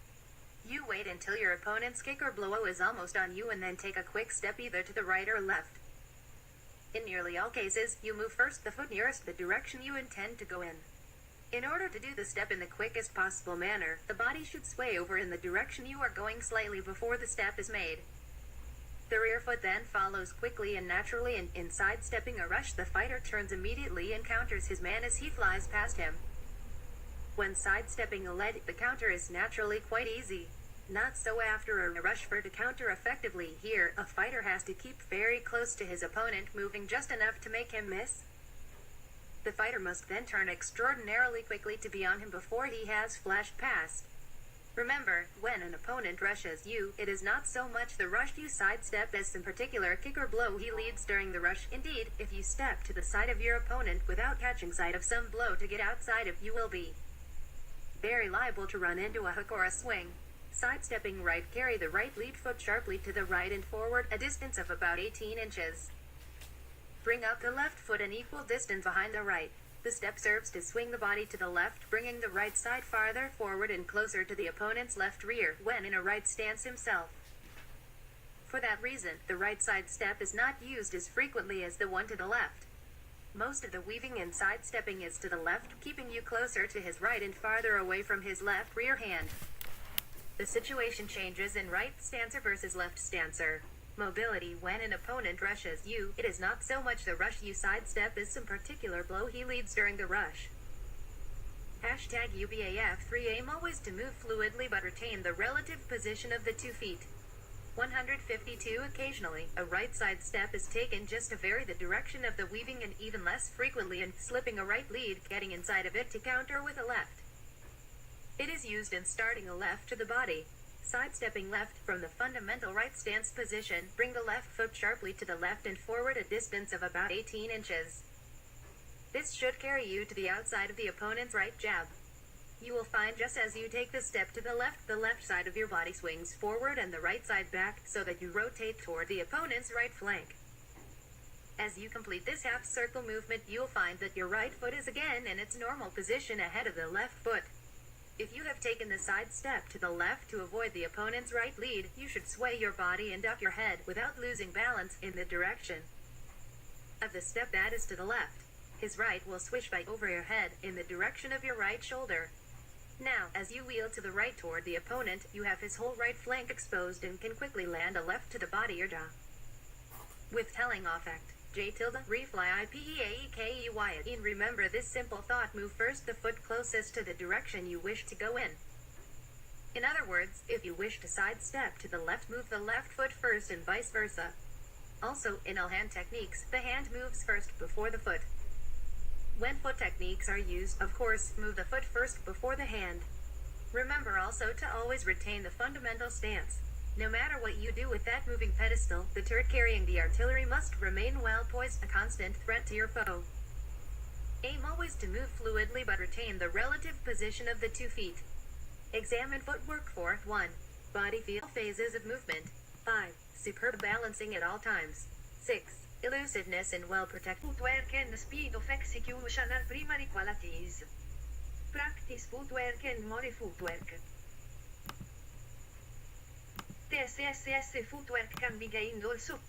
You wait until your opponent's kick or blow is almost on you and then take a quick step either to the right or left. In nearly all cases, you move first the foot nearest the direction you intend to go in. In order to do the step in the quickest possible manner, the body should sway over in the direction you are going slightly before the step is made. The rear foot then follows quickly and naturally, and in sidestepping a rush, the fighter turns immediately and counters his man as he flies past him. When sidestepping a lead, the counter is naturally quite easy. Not so after a rush. For to counter effectively here, a fighter has to keep very close to his opponent, moving just enough to make him miss. The fighter must then turn extraordinarily quickly to be on him before he has flashed past. Remember, when an opponent rushes you, it is not so much the rush you sidestep as some particular kick or blow he leads during the rush. Indeed, if you step to the side of your opponent without catching sight of some blow to get outside of, you will be very liable to run into a hook or a swing. Sidestepping right, carry the right lead foot sharply to the right and forward, a distance of about 18 inches. Bring up the left foot an equal distance behind the right. The step serves to swing the body to the left, bringing the right side farther forward and closer to the opponent's left rear when in a right stance himself. For that reason, the right side step is not used as frequently as the one to the left. Most of the weaving and sidestepping is to the left, keeping you closer to his right and farther away from his left rear hand. The situation changes in right stancer versus left stancer. Mobility: when an opponent rushes you, it is not so much the rush you sidestep as some particular blow he leads during the rush. Hashtag UBAF3. Aim always to move fluidly but retain the relative position of the 2 feet. 152. Occasionally, a right side step is taken just to vary the direction of the weaving, and even less frequently in slipping a right lead, getting inside of it to counter with a left. It is used in starting a left to the body. Sidestepping left from the fundamental right stance position, bring the left foot sharply to the left and forward a distance of about 18 inches. This should carry you to the outside of the opponent's right jab. You will find just as you take the step to the left side of your body swings forward and the right side back, so that you rotate toward the opponent's right flank. As you complete this half circle movement, you'll find that your right foot is again in its normal position ahead of the left foot. If you have taken the side step to the left to avoid the opponent's right lead, you should sway your body and duck your head without losing balance in the direction of the step that is to the left. His right will swish by over your head in the direction of your right shoulder. Now, as you wheel to the right toward the opponent, you have his whole right flank exposed and can quickly land a left to the body or jaw. With telling effect. Refly IPEAEKEY. In remember this simple thought: move first the foot closest to the direction you wish to go in. In other words, if you wish to sidestep to the left, move the left foot first and vice versa. Also, in all hand techniques, the hand moves first before the foot. When foot techniques are used, of course, move the foot first before the hand. Remember also to always retain the fundamental stance. No matter what you do with that moving pedestal, the turret carrying the artillery must remain well poised, a constant threat to your foe. Aim always to move fluidly but retain the relative position of the 2 feet. Examine footwork for 1. Body feel phases of movement. 5. Superb balancing at all times. 6. Elusiveness and well-protected footwork and speed of execution are primary qualities. Practice footwork and more footwork. TSSS footwork can be gained also.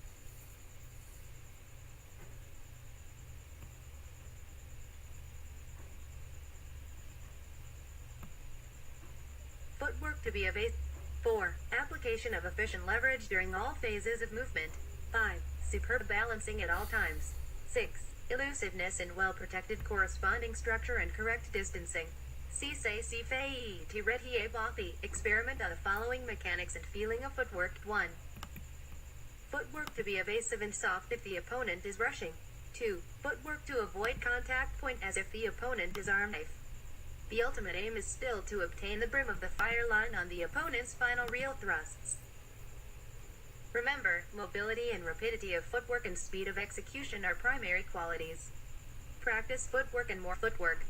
Footwork to be a base. 4. Application of efficient leverage during all phases of movement. 5. Superb balancing at all times. 6. Elusiveness and well-protected corresponding structure and correct distancing. Experiment on the following mechanics and feeling of footwork. 1. Footwork to be evasive and soft if the opponent is rushing. 2. Footwork to avoid contact point as if the opponent is arm knife. The ultimate aim is still to obtain the brim of the fire line on the opponent's final real thrusts. Remember, mobility and rapidity of footwork and speed of execution are primary qualities. Practice footwork and more footwork.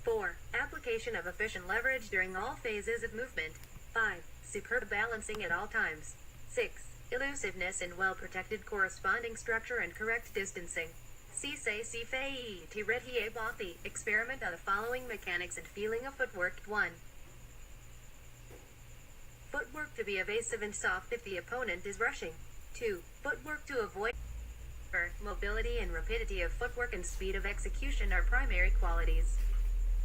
4. Application of efficient leverage during all phases of movement. 5. Superb balancing at all times. 6. Elusiveness and well-protected corresponding structure and correct distancing. Experiment on the following mechanics and feeling of footwork. 1. Footwork to be evasive and soft if the opponent is rushing. 2. Footwork to avoid. Mobility and rapidity of footwork and speed of execution are primary qualities.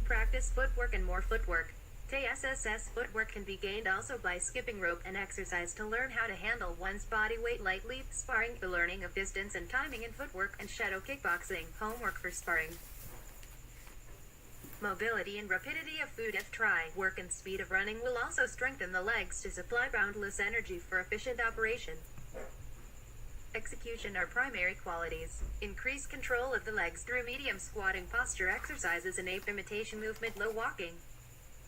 Practice footwork and more footwork. TSSS footwork can be gained also by skipping rope and exercise to learn how to handle one's body weight lightly, sparring, the learning of distance and timing in footwork, and shadow kickboxing, homework for sparring. Mobility and rapidity of foot F try, work and speed of running will also strengthen the legs to supply boundless energy for efficient operation. Execution are primary qualities. Increase control of the legs through medium squatting posture exercises and ape imitation movement low walking.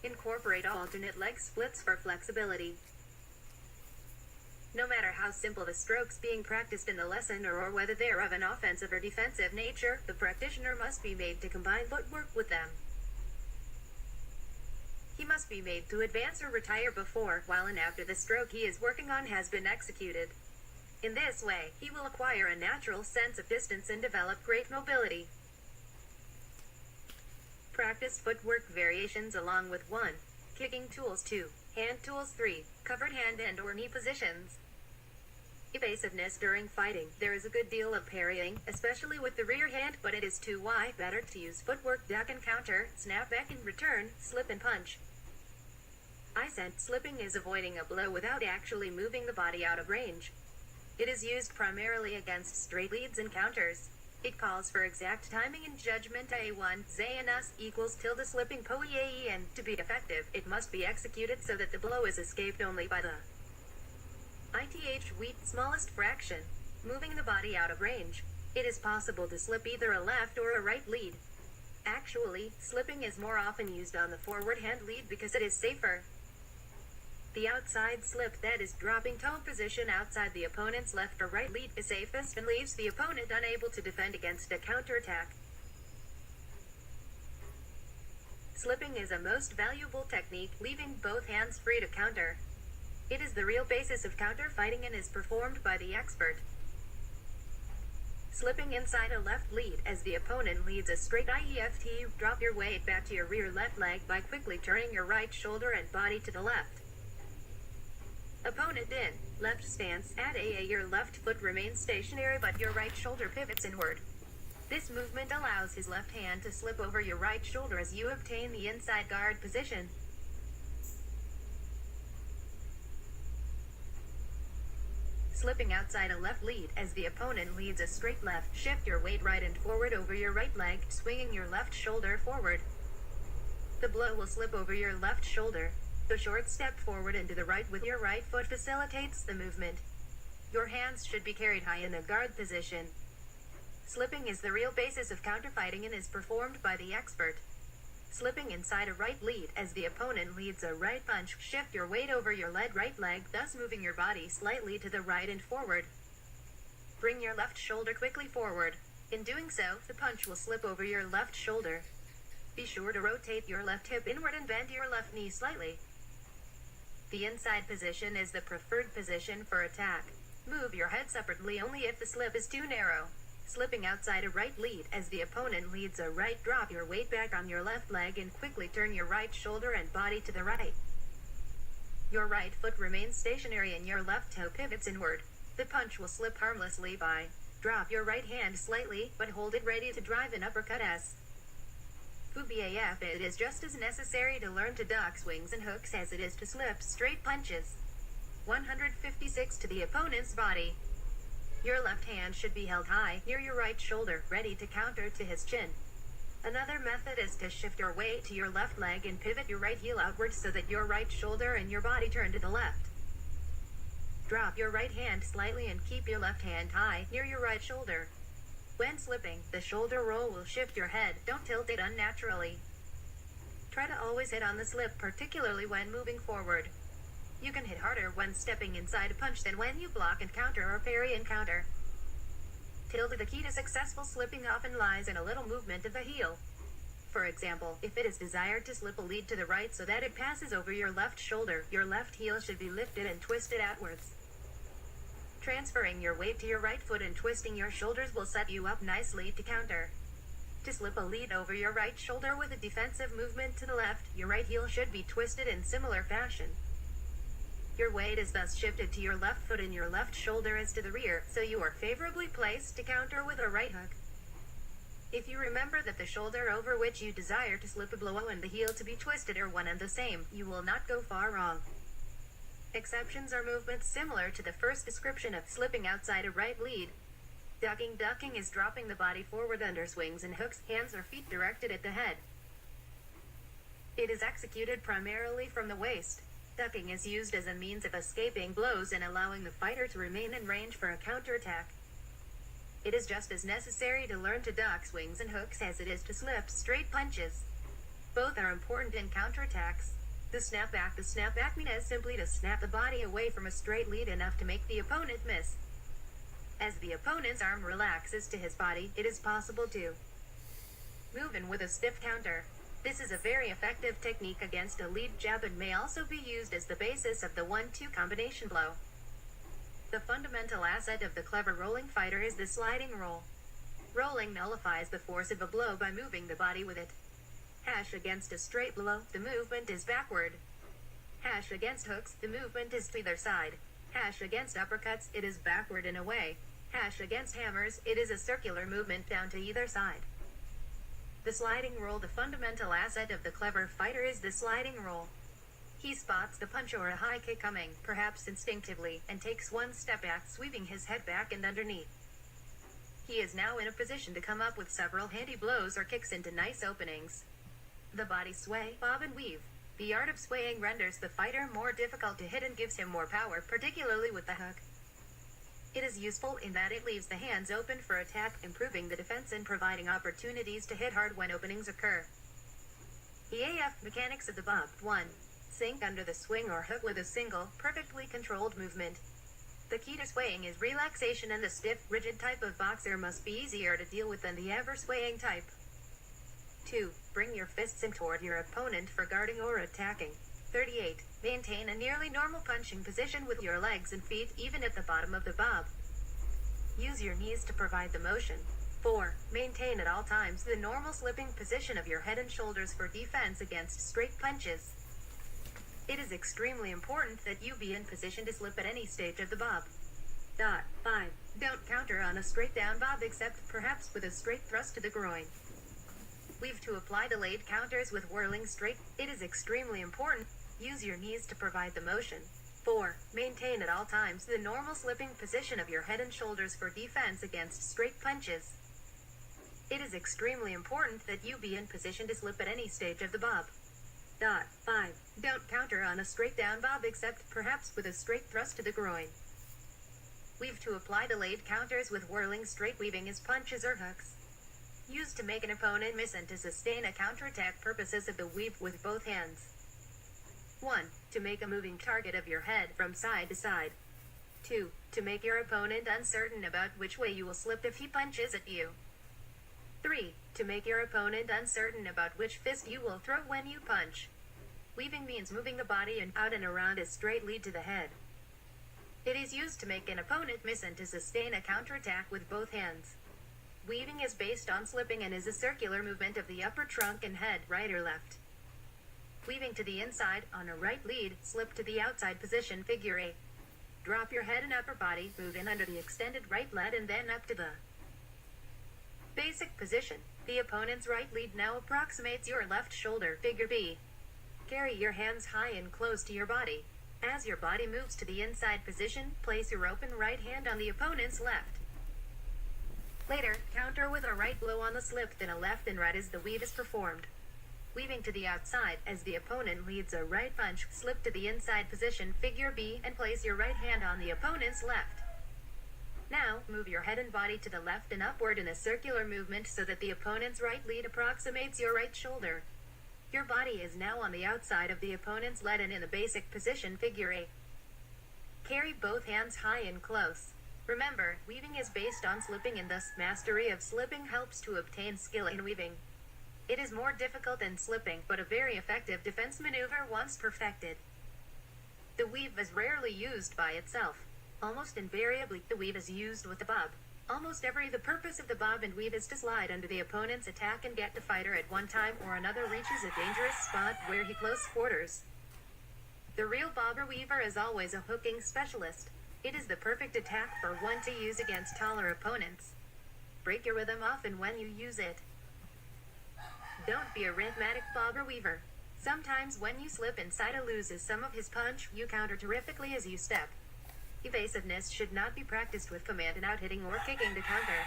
Incorporate alternate leg splits for flexibility. No matter how simple the strokes being practiced in the lesson or whether they're of an offensive or defensive nature, the practitioner must be made to combine footwork with them. He must be made to advance or retire before, while and after the stroke he is working on has been executed. In this way, he will acquire a natural sense of distance and develop great mobility. Practice footwork variations along with 1. Kicking tools. 2. Hand tools. 3. Covered hand and or knee positions. Evasiveness during fighting. There is a good deal of parrying, especially with the rear hand, but it is too wide. Better to use footwork, duck and counter, snap back and return, slip and punch. I said slipping is avoiding a blow without actually moving the body out of range. It is used primarily against straight leads and counters. It calls for exact timing and judgment. A1 Zayanus equals tilde slipping poen. To be effective, it must be executed so that the blow is escaped only by the ith wheat smallest fraction, moving the body out of range. It is possible to slip either a left or a right lead. Actually, slipping is more often used on the forward hand lead because it is safer. The outside slip, that is dropping toe position outside the opponent's left or right lead, is safest and leaves the opponent unable to defend against a counterattack. Slipping is a most valuable technique, leaving both hands free to counter. It is the real basis of counter fighting and is performed by the expert. Slipping inside a left lead. As the opponent leads a straight IEFT, drop your weight back to your rear left leg by quickly turning your right shoulder and body to the left. Opponent in left stance. At AA, your left foot remains stationary but your right shoulder pivots inward. This movement allows his left hand to slip over your right shoulder as you obtain the inside guard position. Slipping outside a left lead. As the opponent leads a straight left, shift your weight right and forward over your right leg, swinging your left shoulder forward. The blow will slip over your left shoulder. The short step forward and to the right with your right foot facilitates the movement. Your hands should be carried high in a guard position. Slipping is the real basis of counterfighting and is performed by the expert. Slipping inside a right lead. As the opponent leads a right punch, shift your weight over your right leg, thus moving your body slightly to the right and forward. Bring your left shoulder quickly forward. In doing so, the punch will slip over your left shoulder. Be sure to rotate your left hip inward and bend your left knee slightly. The inside position is the preferred position for attack. Move your head separately only if the slip is too narrow. Slipping outside a right lead. As the opponent leads a right, drop your weight back on your left leg and quickly turn your right shoulder and body to the right. Your right foot remains stationary and your left toe pivots inward. The punch will slip harmlessly by. Drop your right hand slightly, but hold it ready to drive an uppercut as. FUBAF. It is just as necessary to learn to duck swings and hooks as it is to slip straight punches. 156 to the opponent's body. Your left hand should be held high near your right shoulder, ready to counter to his chin. Another method is to shift your weight to your left leg and pivot your right heel outward so that your right shoulder and your body turn to the left. Drop your right hand slightly and keep your left hand high near your right shoulder. When slipping, the shoulder roll will shift your head. Don't tilt it unnaturally. Try to always hit on the slip, particularly when moving forward. You can hit harder when stepping inside a punch than when you block and counter or parry and counter. The key to successful slipping often lies in a little movement of the heel. For example, if it is desired to slip a lead to the right so that it passes over your left shoulder, your left heel should be lifted and twisted outwards. Transferring your weight to your right foot and twisting your shoulders will set you up nicely to counter. To slip a lead over your right shoulder with a defensive movement to the left, your right heel should be twisted in similar fashion. Your weight is thus shifted to your left foot and your left shoulder is to the rear, so you are favorably placed to counter with a right hook. If you remember that the shoulder over which you desire to slip a blow and the heel to be twisted are one and the same, you will not go far wrong. Exceptions are movements similar to the first description of slipping outside a right lead. Ducking. Ducking is dropping the body forward under swings and hooks, hands or feet directed at the head. It is executed primarily from the waist. Ducking is used as a means of escaping blows and allowing the fighter to remain in range for a counterattack. It is just as necessary to learn to duck swings and hooks as it is to slip straight punches. Both are important in counterattacks. The snapback means simply to snap the body away from a straight lead enough to make the opponent miss. As the opponent's arm relaxes to his body, it is possible to move in with a stiff counter. This is a very effective technique against a lead jab and may also be used as the basis of the 1-2 combination blow. The fundamental asset of the clever rolling fighter is the sliding roll. Rolling nullifies the force of a blow by moving the body with it. Against a straight blow, the movement is backward. Against hooks, the movement is to either side. Hash against uppercuts, it is backward and away. Hash against hammers, it is a circular movement down to either side. The sliding roll. The fundamental asset of the clever fighter is the sliding roll. He spots the punch or a high kick coming, perhaps instinctively, and takes one step back, sweeping his head back and underneath. He is now in a position to come up with several handy blows or kicks into nice openings. The body sway, bob and weave. The art of swaying renders the fighter more difficult to hit and gives him more power, particularly with the hook. It is useful in that it leaves the hands open for attack, improving the defense and providing opportunities to hit hard when openings occur. EAF mechanics of the bob. 1. Sink under the swing or hook with a single, perfectly controlled movement. The key to swaying is relaxation, and the stiff, rigid type of boxer must be easier to deal with than the ever-swaying type. 2. Bring your fists in toward your opponent for guarding or attacking. 38. Maintain a nearly normal punching position with your legs and feet even at the bottom of the bob. Use your knees to provide the motion. 4. Maintain at all times the normal slipping position of your head and shoulders for defense against straight punches. It is extremely important that you be in position to slip at any stage of the bob. 5. Don't counter on a straight down bob except perhaps with a straight thrust to the groin. Weave to apply delayed counters with whirling straight. It is extremely important. Use your knees to provide the motion. 4. Maintain at all times the normal slipping position of your head and shoulders for defense against straight punches. It is extremely important that you be in position to slip at any stage of the bob. 5. Don't counter on a straight down bob except perhaps with a straight thrust to the groin. Weave to apply delayed counters with whirling straight. Weaving is punches or hooks used to make an opponent miss and to sustain a counterattack. Purposes of the weave with both hands. 1. To make a moving target of your head from side to side. 2. To make your opponent uncertain about which way you will slip if he punches at you. 3. To make your opponent uncertain about which fist you will throw when you punch. Weaving means moving the body and out and around a straight lead to the head. It is used to make an opponent miss and to sustain a counterattack with both hands. Weaving is based on slipping and is a circular movement of the upper trunk and head, right or left. Weaving to the inside, on a right lead, slip to the outside position, figure 8. Drop your head and upper body, move in under the extended right leg and then up to the basic position. The opponent's right lead now approximates your left shoulder, figure B. Carry your hands high and close to your body. As your body moves to the inside position, place your open right hand on the opponent's left. Later, counter with a right blow on the slip, then a left and right as the weave is performed. Weaving to the outside, as the opponent leads a right punch, slip to the inside position, figure B, and place your right hand on the opponent's left. Now, move your head and body to the left and upward in a circular movement so that the opponent's right lead approximates your right shoulder. Your body is now on the outside of the opponent's lead and in the basic position, figure 8. Carry both hands high and close. Remember, weaving is based on slipping, and thus mastery of slipping helps to obtain skill in weaving. It is more difficult than slipping, but a very effective defense maneuver once perfected. The weave is rarely used by itself. Almost invariably, the weave is used with the bob. The purpose of the bob and weave is to slide under the opponent's attack and get the fighter at one time or another reaches a dangerous spot where he close quarters. The real bobber weaver is always a hooking specialist. It is the perfect attack for one to use against taller opponents. Break your rhythm often when you use it. Don't be a rhythmic bobber weaver. Sometimes when you slip and Saito loses some of his punch, you counter terrifically as you step. Evasiveness should not be practiced with command and out hitting or kicking to counter.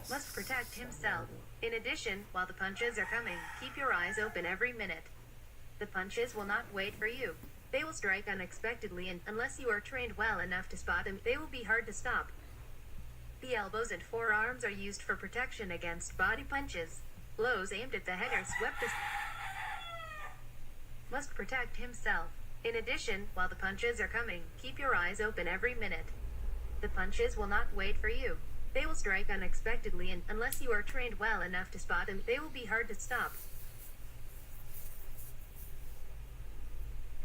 Must protect himself. In addition, while the punches are coming, keep your eyes open every minute. The punches will not wait for you. They will strike unexpectedly, and unless you are trained well enough to spot them, they will be hard to stop. The elbows and forearms are used for protection against body punches. Blows aimed at the head are swept must protect himself. In addition, while the punches are coming, keep your eyes open every minute. The punches will not wait for you. They will strike unexpectedly, and unless you are trained well enough to spot them, they will be hard to stop.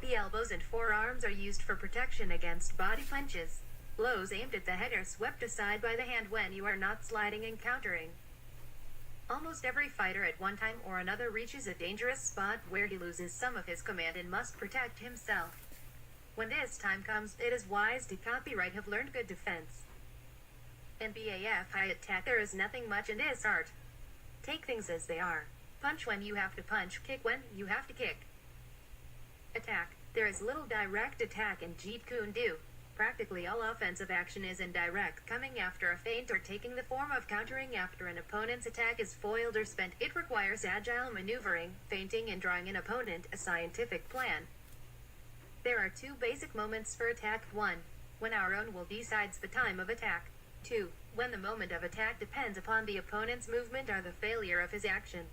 The elbows and forearms are used for protection against body punches. Blows aimed at the head are swept aside by the hand when you are not sliding and countering. Almost every fighter at one time or another reaches a dangerous spot where he loses some of his command and must protect himself. When this time comes, it is wise to copyright have learned good defense. In BAF high attack there is nothing much in this art. Take things as they are. Punch when you have to punch, kick when you have to kick. Attack. There is little direct attack in Jeet Kune do. Practically all offensive action is indirect, coming after a feint or taking the form of countering after an opponent's attack is foiled or spent. It requires agile maneuvering, feinting and drawing an opponent a scientific plan. There are two basic moments for attack. 1. When our own will decides the time of attack. 2. When the moment of attack depends upon the opponent's movement or the failure of his action.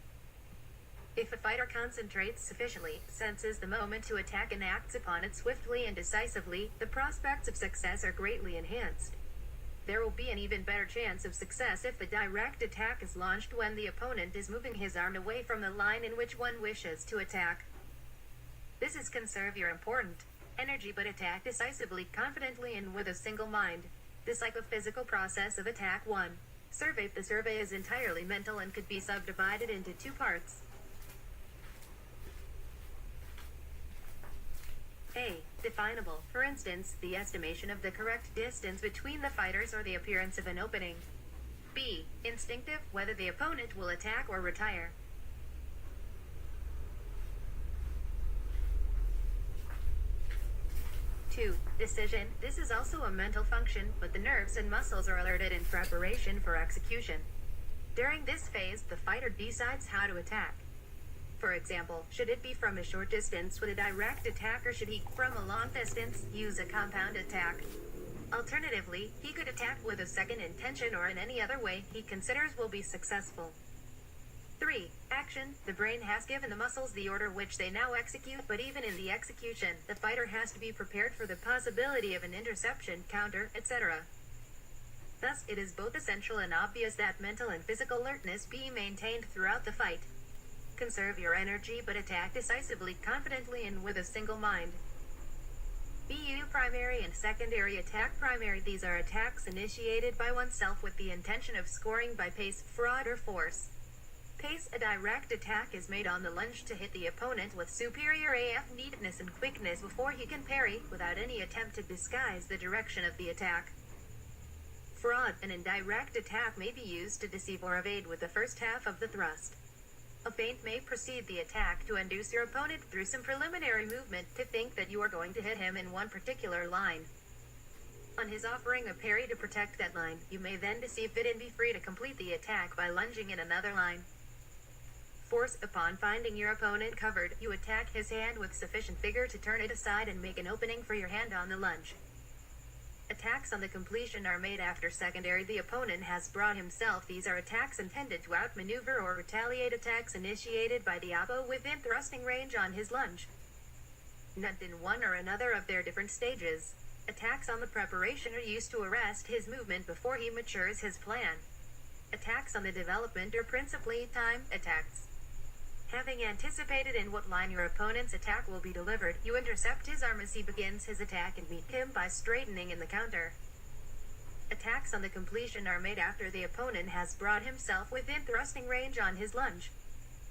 If a fighter concentrates sufficiently, senses the moment to attack and acts upon it swiftly and decisively, the prospects of success are greatly enhanced. There will be an even better chance of success if the direct attack is launched when the opponent is moving his arm away from the line in which one wishes to attack. This is conserve your important energy but attack decisively, confidently and with a single mind. The psychophysical process of attack. 1. Survey. The survey is entirely mental and could be subdivided into two parts. A. Definable, for instance, the estimation of the correct distance between the fighters or the appearance of an opening. B. Instinctive, whether the opponent will attack or retire. 2. Decision. This is also a mental function, but the nerves and muscles are alerted in preparation for execution. During this phase, the fighter decides how to attack. For example, should it be from a short distance with a direct attack or should he, from a long distance, use a compound attack? Alternatively, he could attack with a second intention or in any other way he considers will be successful. 3. Action. The brain has given the muscles the order which they now execute, but even in the execution, the fighter has to be prepared for the possibility of an interception, counter, etc. Thus, it is both essential and obvious that mental and physical alertness be maintained throughout the fight. Conserve your energy but attack decisively, confidently and with a single mind. BU primary and secondary attack. Primary. These are attacks initiated by oneself with the intention of scoring by pace, fraud or force. Pace. A direct attack is made on the lunge to hit the opponent with superior AF neatness and quickness before he can parry, without any attempt to disguise the direction of the attack. Fraud. An indirect attack may be used to deceive or evade with the first half of the thrust. A feint may precede the attack to induce your opponent through some preliminary movement to think that you are going to hit him in one particular line. On his offering a parry to protect that line, you may then deceive it and be free to complete the attack by lunging in another line. Force. Upon finding your opponent covered, you attack his hand with sufficient vigor to turn it aside and make an opening for your hand on the lunge. Attacks on the completion are made after secondary. The opponent has brought himself. These are attacks intended to outmaneuver or retaliate attacks initiated by the oppo within thrusting range on his lunge. Not in one or another of their different stages. Attacks on the preparation are used to arrest his movement before he matures his plan. Attacks on the development are principally time attacks. Having anticipated in what line your opponent's attack will be delivered, you intercept his arm as he begins his attack and meet him by straightening in the counter. Attacks on the completion are made after the opponent has brought himself within thrusting range on his lunge.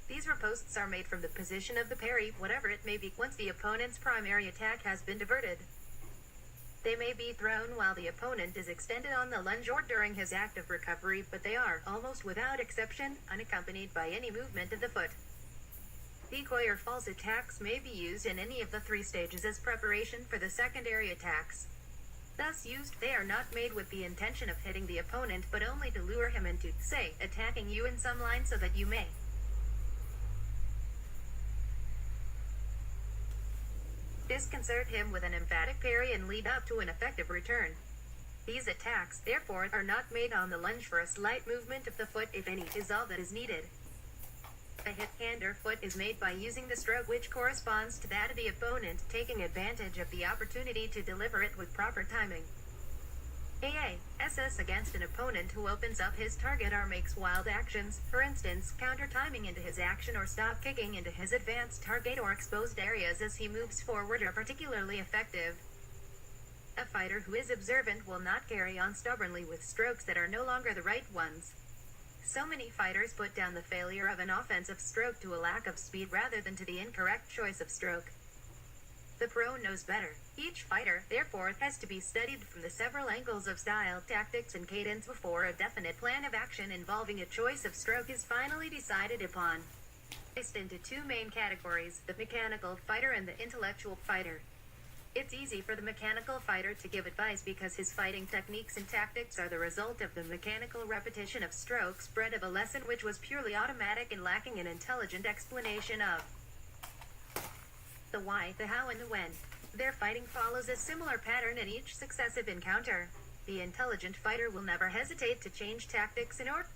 These riposts are made from the position of the parry, whatever it may be, once the opponent's primary attack has been diverted. They may be thrown while the opponent is extended on the lunge or during his act of recovery, but they are, almost without exception, unaccompanied by any movement of the foot. Decoy or false attacks may be used in any of the three stages as preparation for the secondary attacks. Thus used, they are not made with the intention of hitting the opponent but only to lure him into, say, attacking you in some line so that you may disconcert him with an emphatic parry and lead up to an effective return. These attacks, therefore, are not made on the lunge, for a slight movement of the foot, if any, is all that is needed. A hit hand or foot is made by using the stroke which corresponds to that of the opponent, taking advantage of the opportunity to deliver it with proper timing. SS against an opponent who opens up his target or makes wild actions, for instance, counter-timing into his action or stop kicking into his advanced target or exposed areas as he moves forward, are particularly effective. A fighter who is observant will not carry on stubbornly with strokes that are no longer the right ones. So many fighters put down the failure of an offensive stroke to a lack of speed rather than to the incorrect choice of stroke. The pro knows better. Each fighter, therefore, has to be studied from the several angles of style, tactics, and cadence before a definite plan of action involving a choice of stroke is finally decided upon. Placed into two main categories, the mechanical fighter and the intellectual fighter. It's easy for the mechanical fighter to give advice because his fighting techniques and tactics are the result of the mechanical repetition of strokes bred of a lesson which was purely automatic and lacking an intelligent explanation of the why, the how, and the when. Their fighting follows a similar pattern in each successive encounter. The intelligent fighter will never hesitate to change tactics in order.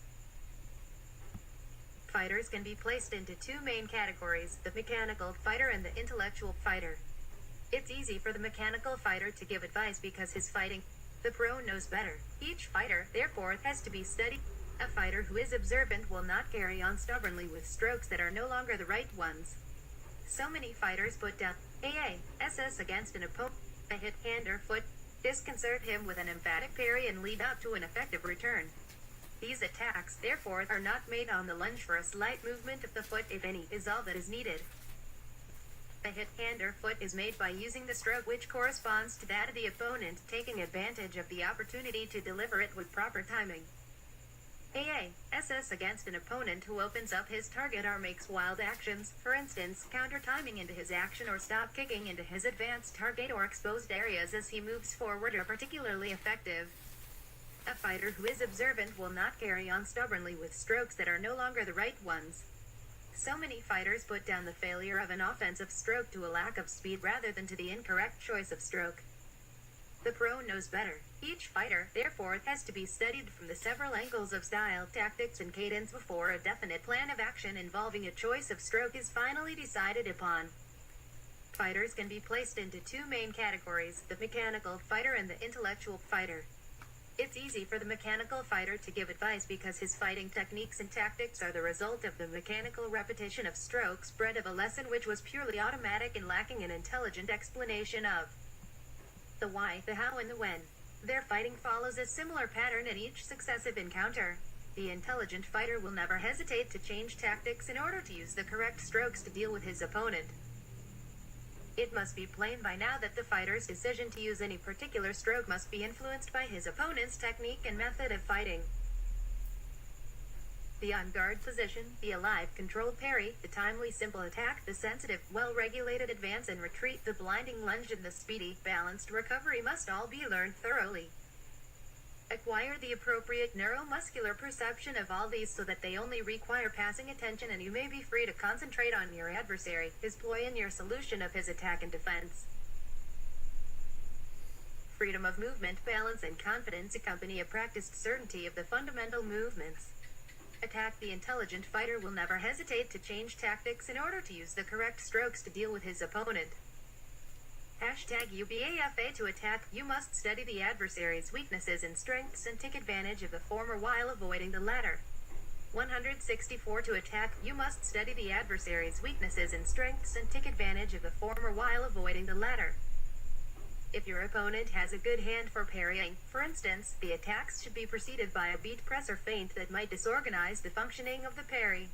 Fighters can be placed into two main categories, the mechanical fighter and the intellectual fighter. It's easy for the mechanical fighter to give advice because his fighting, the pro knows better. Each fighter, therefore, has to be studied. A fighter who is observant will not carry on stubbornly with strokes that are no longer the right ones. So many fighters put down SS against an opponent, a hit hand or foot, disconcert him with an emphatic parry and lead up to an effective return. These attacks, therefore, are not made on the lunge for a slight movement of the foot, if any, is all that is needed. A hit hand or foot is made by using the stroke which corresponds to that of the opponent, taking advantage of the opportunity to deliver it with proper timing. SS against an opponent who opens up his target or makes wild actions, for instance, counter-timing into his action or stop kicking into his advanced target or exposed areas as he moves forward, are particularly effective. A fighter who is observant will not carry on stubbornly with strokes that are no longer the right ones. So many fighters put down the failure of an offensive stroke to a lack of speed rather than to the incorrect choice of stroke. The pro knows better. Each fighter, therefore, has to be studied from the several angles of style, tactics, and cadence before a definite plan of action involving a choice of stroke is finally decided upon. Fighters can be placed into two main categories, the mechanical fighter and the intellectual fighter. It's easy for the mechanical fighter to give advice because his fighting techniques and tactics are the result of the mechanical repetition of strokes bred of a lesson which was purely automatic and lacking an intelligent explanation of the why, the how, and the when. Their fighting follows a similar pattern in each successive encounter. The intelligent fighter will never hesitate to change tactics in order to use the correct strokes to deal with his opponent. It must be plain by now that the fighter's decision to use any particular stroke must be influenced by his opponent's technique and method of fighting. The on-guard position, the alive controlled parry, the timely simple attack, the sensitive, well-regulated advance and retreat, the blinding lunge and the speedy, balanced recovery must all be learned thoroughly. Acquire the appropriate neuromuscular perception of all these so that they only require passing attention and you may be free to concentrate on your adversary, his ploy and your solution of his attack and defense. Freedom of movement, balance, and confidence accompany a practiced certainty of the fundamental movements. Attack. The intelligent fighter will never hesitate to change tactics in order to use the correct strokes to deal with his opponent. #UBAFA. To attack, you must study the adversary's weaknesses and strengths and take advantage of the former while avoiding the latter. 164. To attack, you must study the adversary's weaknesses and strengths and take advantage of the former while avoiding the latter. If your opponent has a good hand for parrying, for instance, the attacks should be preceded by a beat press or feint that might disorganize the functioning of the parry.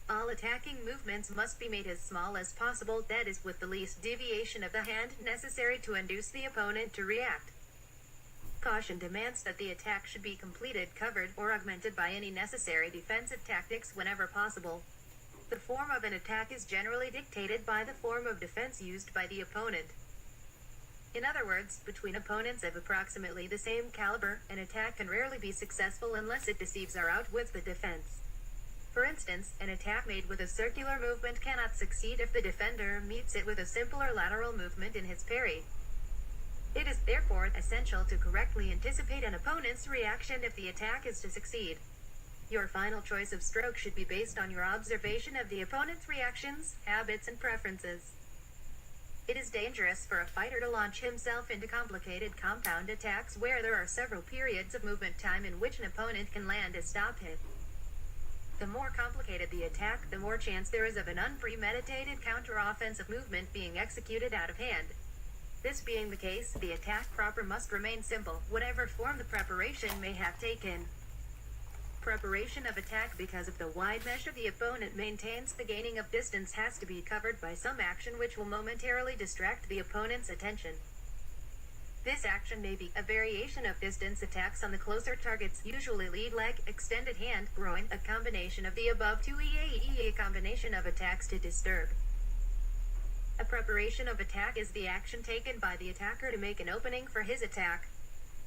All attacking movements must be made as small as possible, that is, with the least deviation of the hand necessary to induce the opponent to react. Caution demands that the attack should be completed, covered, or augmented by any necessary defensive tactics whenever possible. The form of an attack is generally dictated by the form of defense used by the opponent. In other words, between opponents of approximately the same caliber, an attack can rarely be successful unless it deceives or outwits the defense. For instance, an attack made with a circular movement cannot succeed if the defender meets it with a simpler lateral movement in his parry. It is therefore essential to correctly anticipate an opponent's reaction if the attack is to succeed. Your final choice of stroke should be based on your observation of the opponent's reactions, habits, and preferences. It is dangerous for a fighter to launch himself into complicated compound attacks where there are several periods of movement time in which an opponent can land a stop hit. The more complicated the attack, the more chance there is of an unpremeditated counter-offensive movement being executed out of hand. This being the case, the attack proper must remain simple, whatever form the preparation may have taken. Preparation of attack. Because of the wide measure the opponent maintains, the gaining of distance has to be covered by some action which will momentarily distract the opponent's attention. This action may be a variation of distance attacks on the closer targets, usually lead leg, extended hand, groin, a combination of the above two, a combination of attacks to disturb. A preparation of attack is the action taken by the attacker to make an opening for his attack.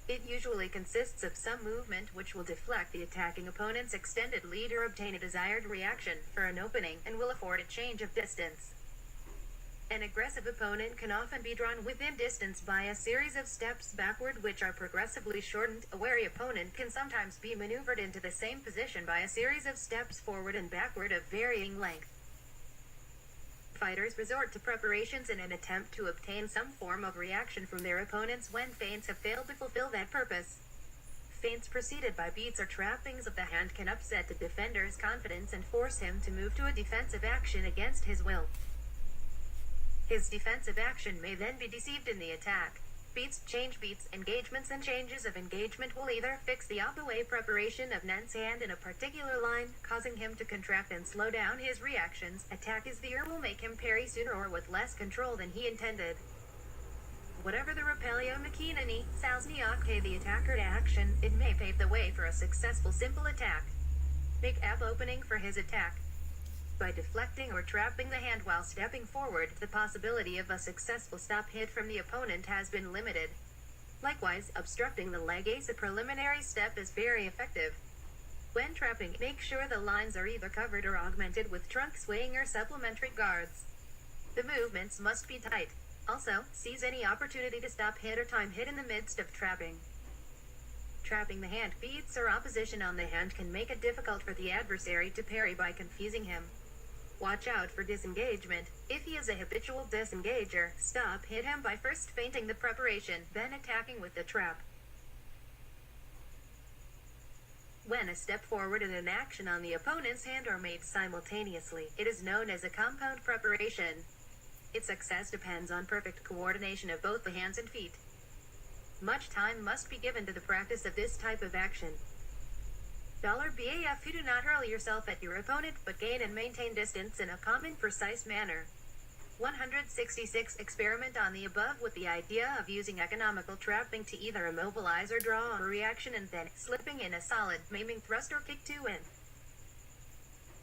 It usually consists of some movement which will deflect the attacking opponent's extended lead or obtain a desired reaction for an opening and will afford a change of distance. An aggressive opponent can often be drawn within distance by a series of steps backward which are progressively shortened. A wary opponent can sometimes be maneuvered into the same position by a series of steps forward and backward of varying length. Fighters resort to preparations in an attempt to obtain some form of reaction from their opponents when feints have failed to fulfill that purpose. Feints preceded by beats or trappings of the hand can upset the defender's confidence and force him to move to a defensive action against his will. His defensive action may then be deceived in the attack. Beats, change beats, engagements and changes of engagement will either fix the opposite preparation of Nan's hand in a particular line, causing him to contract and slow down his reactions. Attack is the will make him parry sooner or with less control than he intended. Whatever the repelio makinani, salsniak the attacker to action, it may pave the way for a successful simple attack. Make up opening for his attack. By deflecting or trapping the hand while stepping forward, the possibility of a successful stop hit from the opponent has been limited. Likewise, obstructing the leg as a preliminary step is very effective. When trapping, make sure the lines are either covered or augmented with trunk swaying or supplementary guards. The movements must be tight. Also, seize any opportunity to stop hit or time hit in the midst of trapping. Trapping the hand, beats or opposition on the hand can make it difficult for the adversary to parry by confusing him. Watch out for disengagement. If he is a habitual disengager, stop hit him by first feinting the preparation, then attacking with the trap. When a step forward and an action on the opponent's hand are made simultaneously, it is known as a compound preparation. Its success depends on perfect coordination of both the hands and feet. Much time must be given to the practice of this type of action. $BAF. You do not hurl yourself at your opponent, but gain and maintain distance in a common, precise manner. 166. Experiment on the above with the idea of using economical trapping to either immobilize or draw a reaction and then slipping in a solid, maiming thrust or kick to win.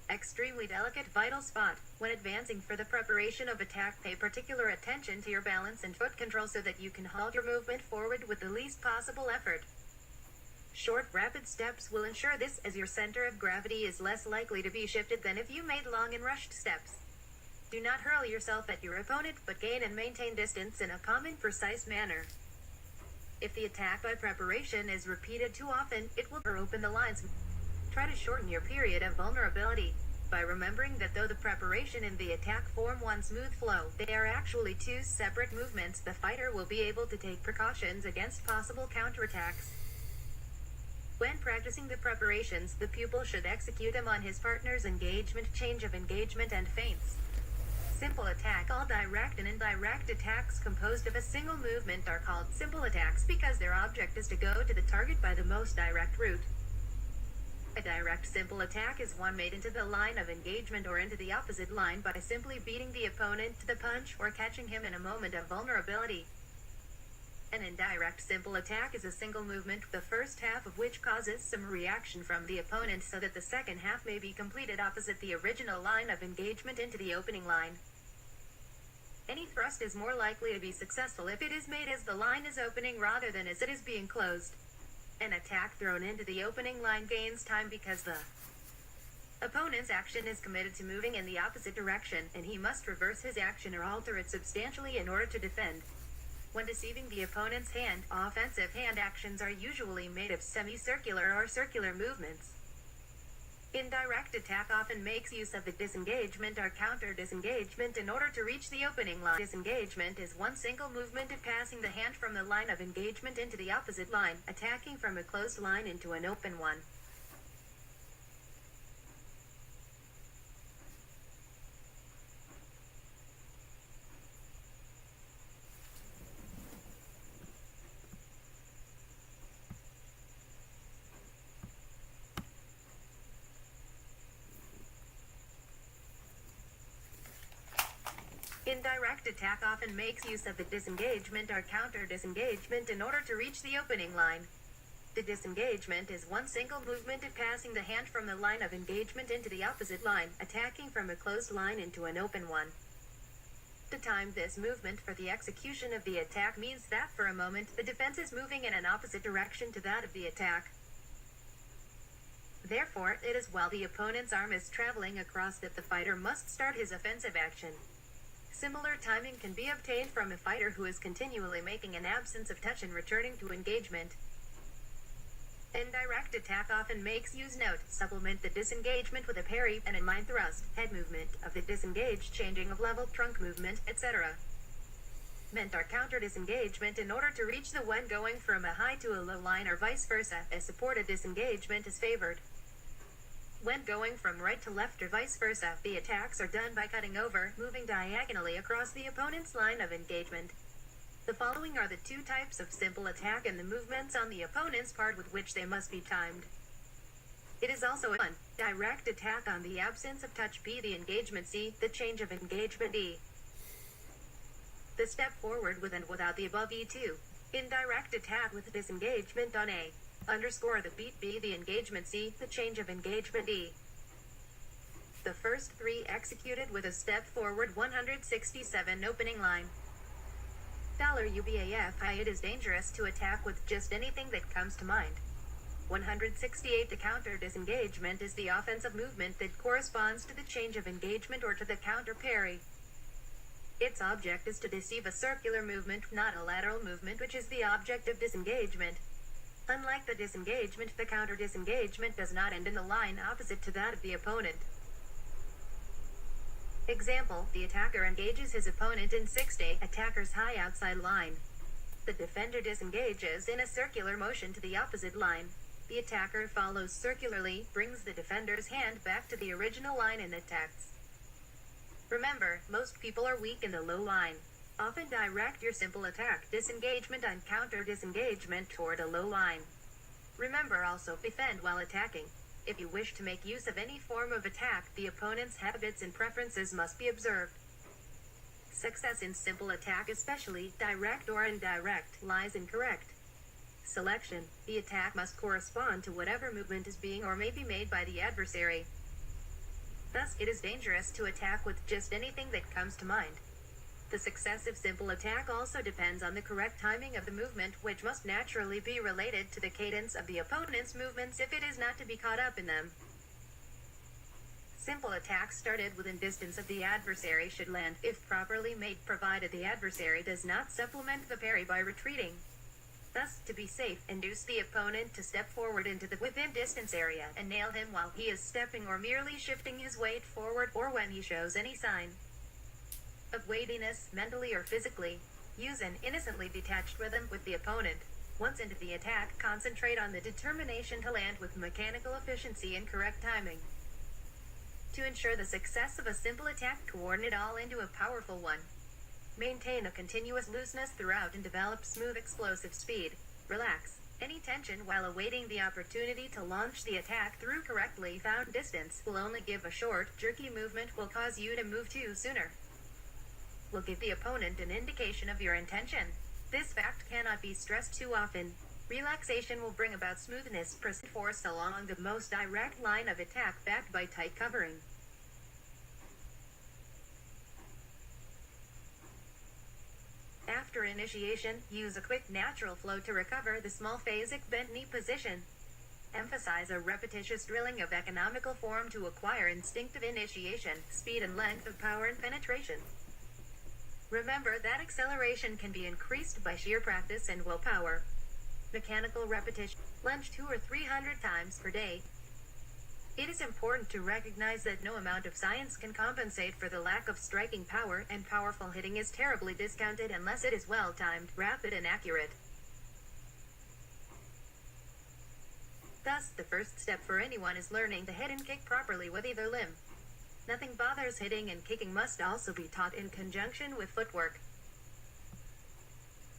Extremely delicate vital spot. When advancing for the preparation of attack, pay particular attention to your balance and foot control so that you can halt your movement forward with the least possible effort. Short, rapid steps will ensure this, as your center of gravity is less likely to be shifted than if you made long and rushed steps. Do not hurl yourself at your opponent, but gain and maintain distance in a common, precise manner. If the attack by preparation is repeated too often, it will open the lines. Try to shorten your period of vulnerability by remembering that though the preparation and the attack form one smooth flow, they are actually two separate movements. The fighter will be able to take precautions against possible counterattacks. When practicing the preparations, the pupil should execute them on his partner's engagement, change of engagement, and feints. Simple attack. All direct and indirect attacks composed of a single movement are called simple attacks because their object is to go to the target by the most direct route. A direct simple attack is one made into the line of engagement or into the opposite line by simply beating the opponent to the punch or catching him in a moment of vulnerability. An indirect simple attack is a single movement, the first half of which causes some reaction from the opponent so that the second half may be completed opposite the original line of engagement into the opening line. Any thrust is more likely to be successful if it is made as the line is opening rather than as it is being closed. An attack thrown into the opening line gains time because the opponent's action is committed to moving in the opposite direction, and he must reverse his action or alter it substantially in order to defend. When deceiving the opponent's hand, offensive hand actions are usually made of semicircular or circular movements. Indirect attack often makes use of the disengagement or counter-disengagement in order to reach the opening line. Disengagement is one single movement of passing the hand from the line of engagement into the opposite line, attacking from a closed line into an open one. Indirect attack often makes use of the disengagement or counter disengagement in order to reach the opening line. The disengagement is one single movement of passing the hand from the line of engagement into the opposite line, attacking from a closed line into an open one. To time this movement for the execution of the attack means that for a moment the defense is moving in an opposite direction to that of the attack. Therefore, it is while the opponent's arm is traveling across that the fighter must start his offensive action. Similar timing can be obtained from a fighter who is continually making an absence of touch and returning to engagement. Indirect attack often makes use note, supplement the disengagement with a parry and a mind thrust, head movement of the disengaged, changing of level, trunk movement, etc. Meant or counter disengagement in order to reach the one going from a high to a low line or vice versa, a supported disengagement is favored. When going from right to left or vice versa, the attacks are done by cutting over, moving diagonally across the opponent's line of engagement. The following are the two types of simple attack and the movements on the opponent's part with which they must be timed. It is also a 1. Direct attack on the absence of touch B. The engagement C. The change of engagement D. The step forward with and without the above E2. Indirect attack with disengagement on A. Underscore the beat B. The engagement C. The change of engagement D. The first three executed with a step forward 167 opening line. $UBAF It is dangerous to attack with just anything that comes to mind. 168 The counter disengagement is the offensive movement that corresponds to the change of engagement or to the counter parry. Its object is to deceive a circular movement, not a lateral movement, which is the object of disengagement. Unlike the disengagement, the counter disengagement does not end in the line opposite to that of the opponent. Example, the attacker engages his opponent in 60, attacker's high outside line. The defender disengages in a circular motion to the opposite line. The attacker follows circularly, brings the defender's hand back to the original line and attacks. Remember, most people are weak in the low line. Often direct your simple attack, disengagement and counter disengagement toward a low line. Remember also, defend while attacking. If you wish to make use of any form of attack, the opponent's habits and preferences must be observed. Success in simple attack, especially direct or indirect, lies in correct selection. The attack must correspond to whatever movement is being or may be made by the adversary. Thus, it is dangerous to attack with just anything that comes to mind. The success of simple attack also depends on the correct timing of the movement, which must naturally be related to the cadence of the opponent's movements if it is not to be caught up in them. Simple attacks started within distance of the adversary should land, if properly made, provided the adversary does not supplement the parry by retreating. Thus, to be safe, induce the opponent to step forward into the within distance area and nail him while he is stepping or merely shifting his weight forward or when he shows any sign of weightiness, mentally or physically. Use an innocently detached rhythm with the opponent. Once into the attack, concentrate on the determination to land with mechanical efficiency and correct timing. To ensure the success of a simple attack, coordinate all into a powerful one. Maintain a continuous looseness throughout and develop smooth explosive speed. Relax any tension while awaiting the opportunity to launch the attack through correctly found distance. Will only give a short, jerky movement will cause you to move too sooner. Will give the opponent an indication of your intention. This fact cannot be stressed too often. Relaxation will bring about smoothness, present force along the most direct line of attack backed by tight covering. After initiation, use a quick natural flow to recover the small phasic bent knee position. Emphasize a repetitious drilling of economical form to acquire instinctive initiation, speed and length of power and penetration. Remember that acceleration can be increased by sheer practice and willpower. Mechanical repetition. Lunge 200 or 300 times per day. It is important to recognize that no amount of science can compensate for the lack of striking power, and powerful hitting is terribly discounted unless it is well timed, rapid and accurate. Thus, the first step for anyone is learning to hit and kick properly with either limb. Nothing bothers hitting, and kicking must also be taught in conjunction with footwork.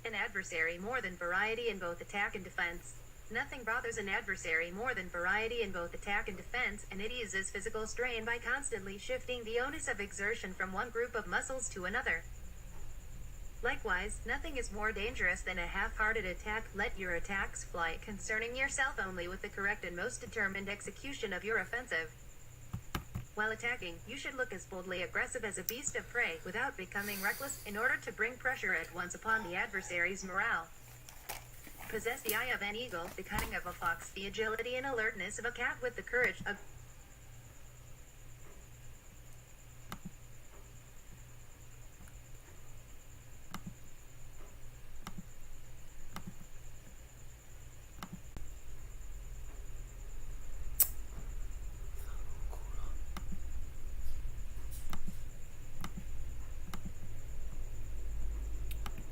An adversary more than variety in both attack and defense. Nothing bothers an adversary more than variety in both attack and defense, and it eases physical strain by constantly shifting the onus of exertion from one group of muscles to another. Likewise, nothing is more dangerous than a half-hearted attack. Let your attacks fly, concerning yourself only with the correct and most determined execution of your offensive. While attacking, you should look as boldly aggressive as a beast of prey, without becoming reckless, in order to bring pressure at once upon the adversary's morale. Possess the eye of an eagle, the cunning of a fox, the agility and alertness of a cat, with the courage of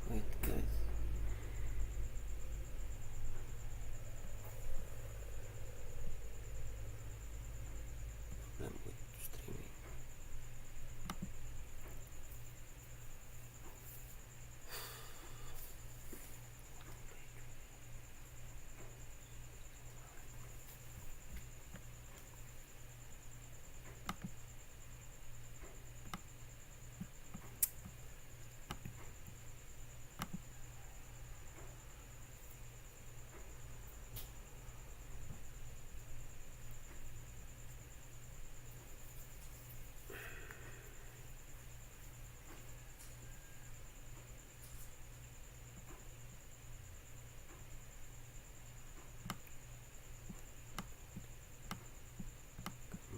Wait, guys. Problem with streaming.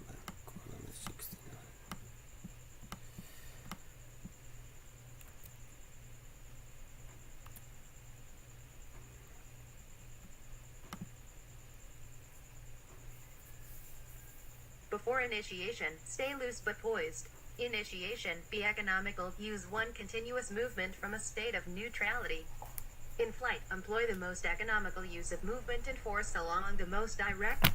Back 169. Before initiation, stay loose but poised. Initiation, be economical, use one continuous movement from a state of neutrality. In flight, employ the most economical use of movement and force along the most direct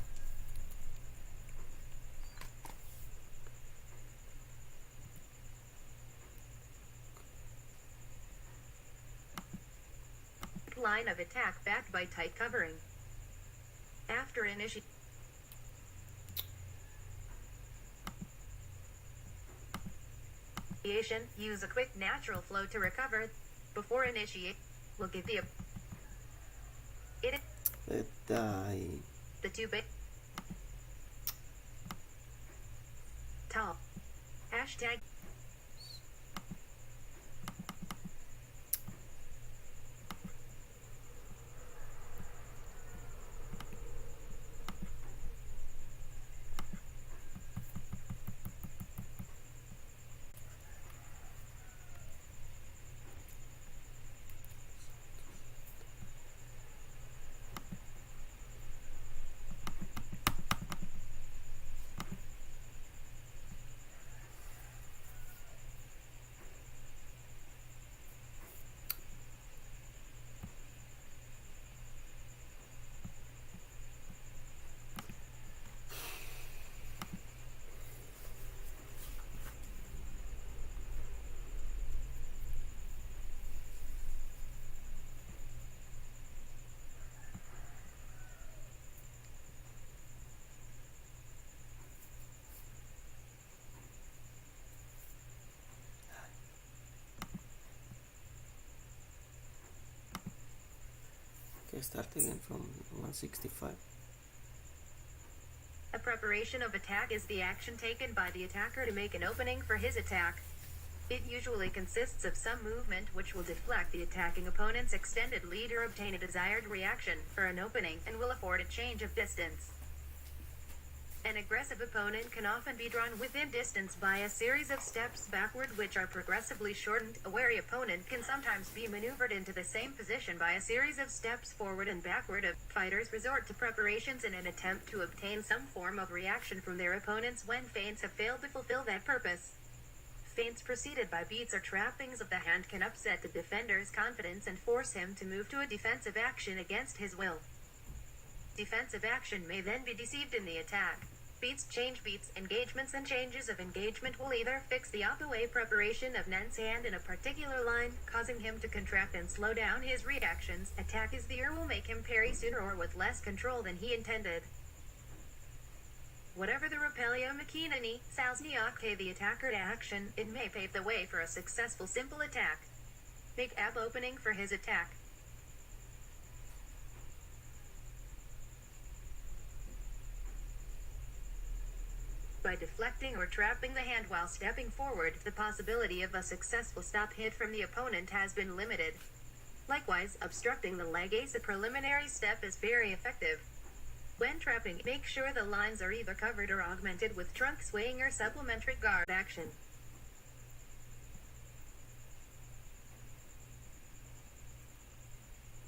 line of attack backed by tight covering. After initiation, use a quick natural flow to recover. Before initiate, will give the Die. the two bit Tao. Hashtag Okay, start again from 165. A preparation of attack is the action taken by the attacker to make an opening for his attack. It usually consists of some movement which will deflect the attacking opponent's extended lead or obtain a desired reaction for an opening and will afford a change of distance. An aggressive opponent can often be drawn within distance by a series of steps backward which are progressively shortened. A wary opponent can sometimes be maneuvered into the same position by a series of steps forward and backward. Fighters resort to preparations in an attempt to obtain some form of reaction from their opponents when feints have failed to fulfill that purpose. Feints preceded by beats or trappings of the hand can upset the defender's confidence and force him to move to a defensive action against his will. Defensive action may then be deceived in the attack. Beats, change beats, engagements and changes of engagement will either fix the opposite preparation of Nan's hand in a particular line, causing him to contract and slow down his reactions. Attack is the or will make him parry sooner or with less control than he intended. Whatever the repelio makinani, salsniake the attacker to action, it may pave the way for a successful simple attack. Make app opening for his attack. By deflecting or trapping the hand while stepping forward, the possibility of a successful stop hit from the opponent has been limited. Likewise, obstructing the leg ace, a preliminary step, is very effective. When trapping, make sure the lines are either covered or augmented with trunk swaying or supplementary guard action.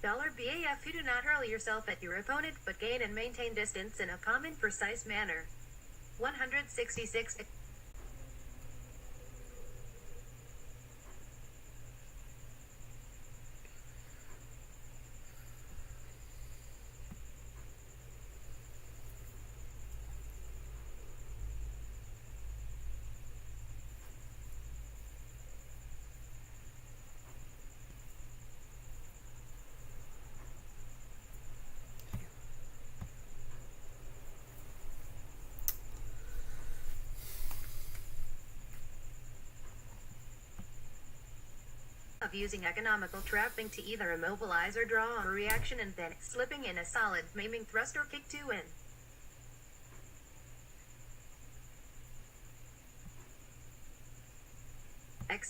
$BAF, you do not hurl yourself at your opponent, but gain and maintain distance in a calm and precise manner. 166. Of using economical trapping to either immobilize or draw a reaction and then slipping in a solid maiming thrust or kick to win.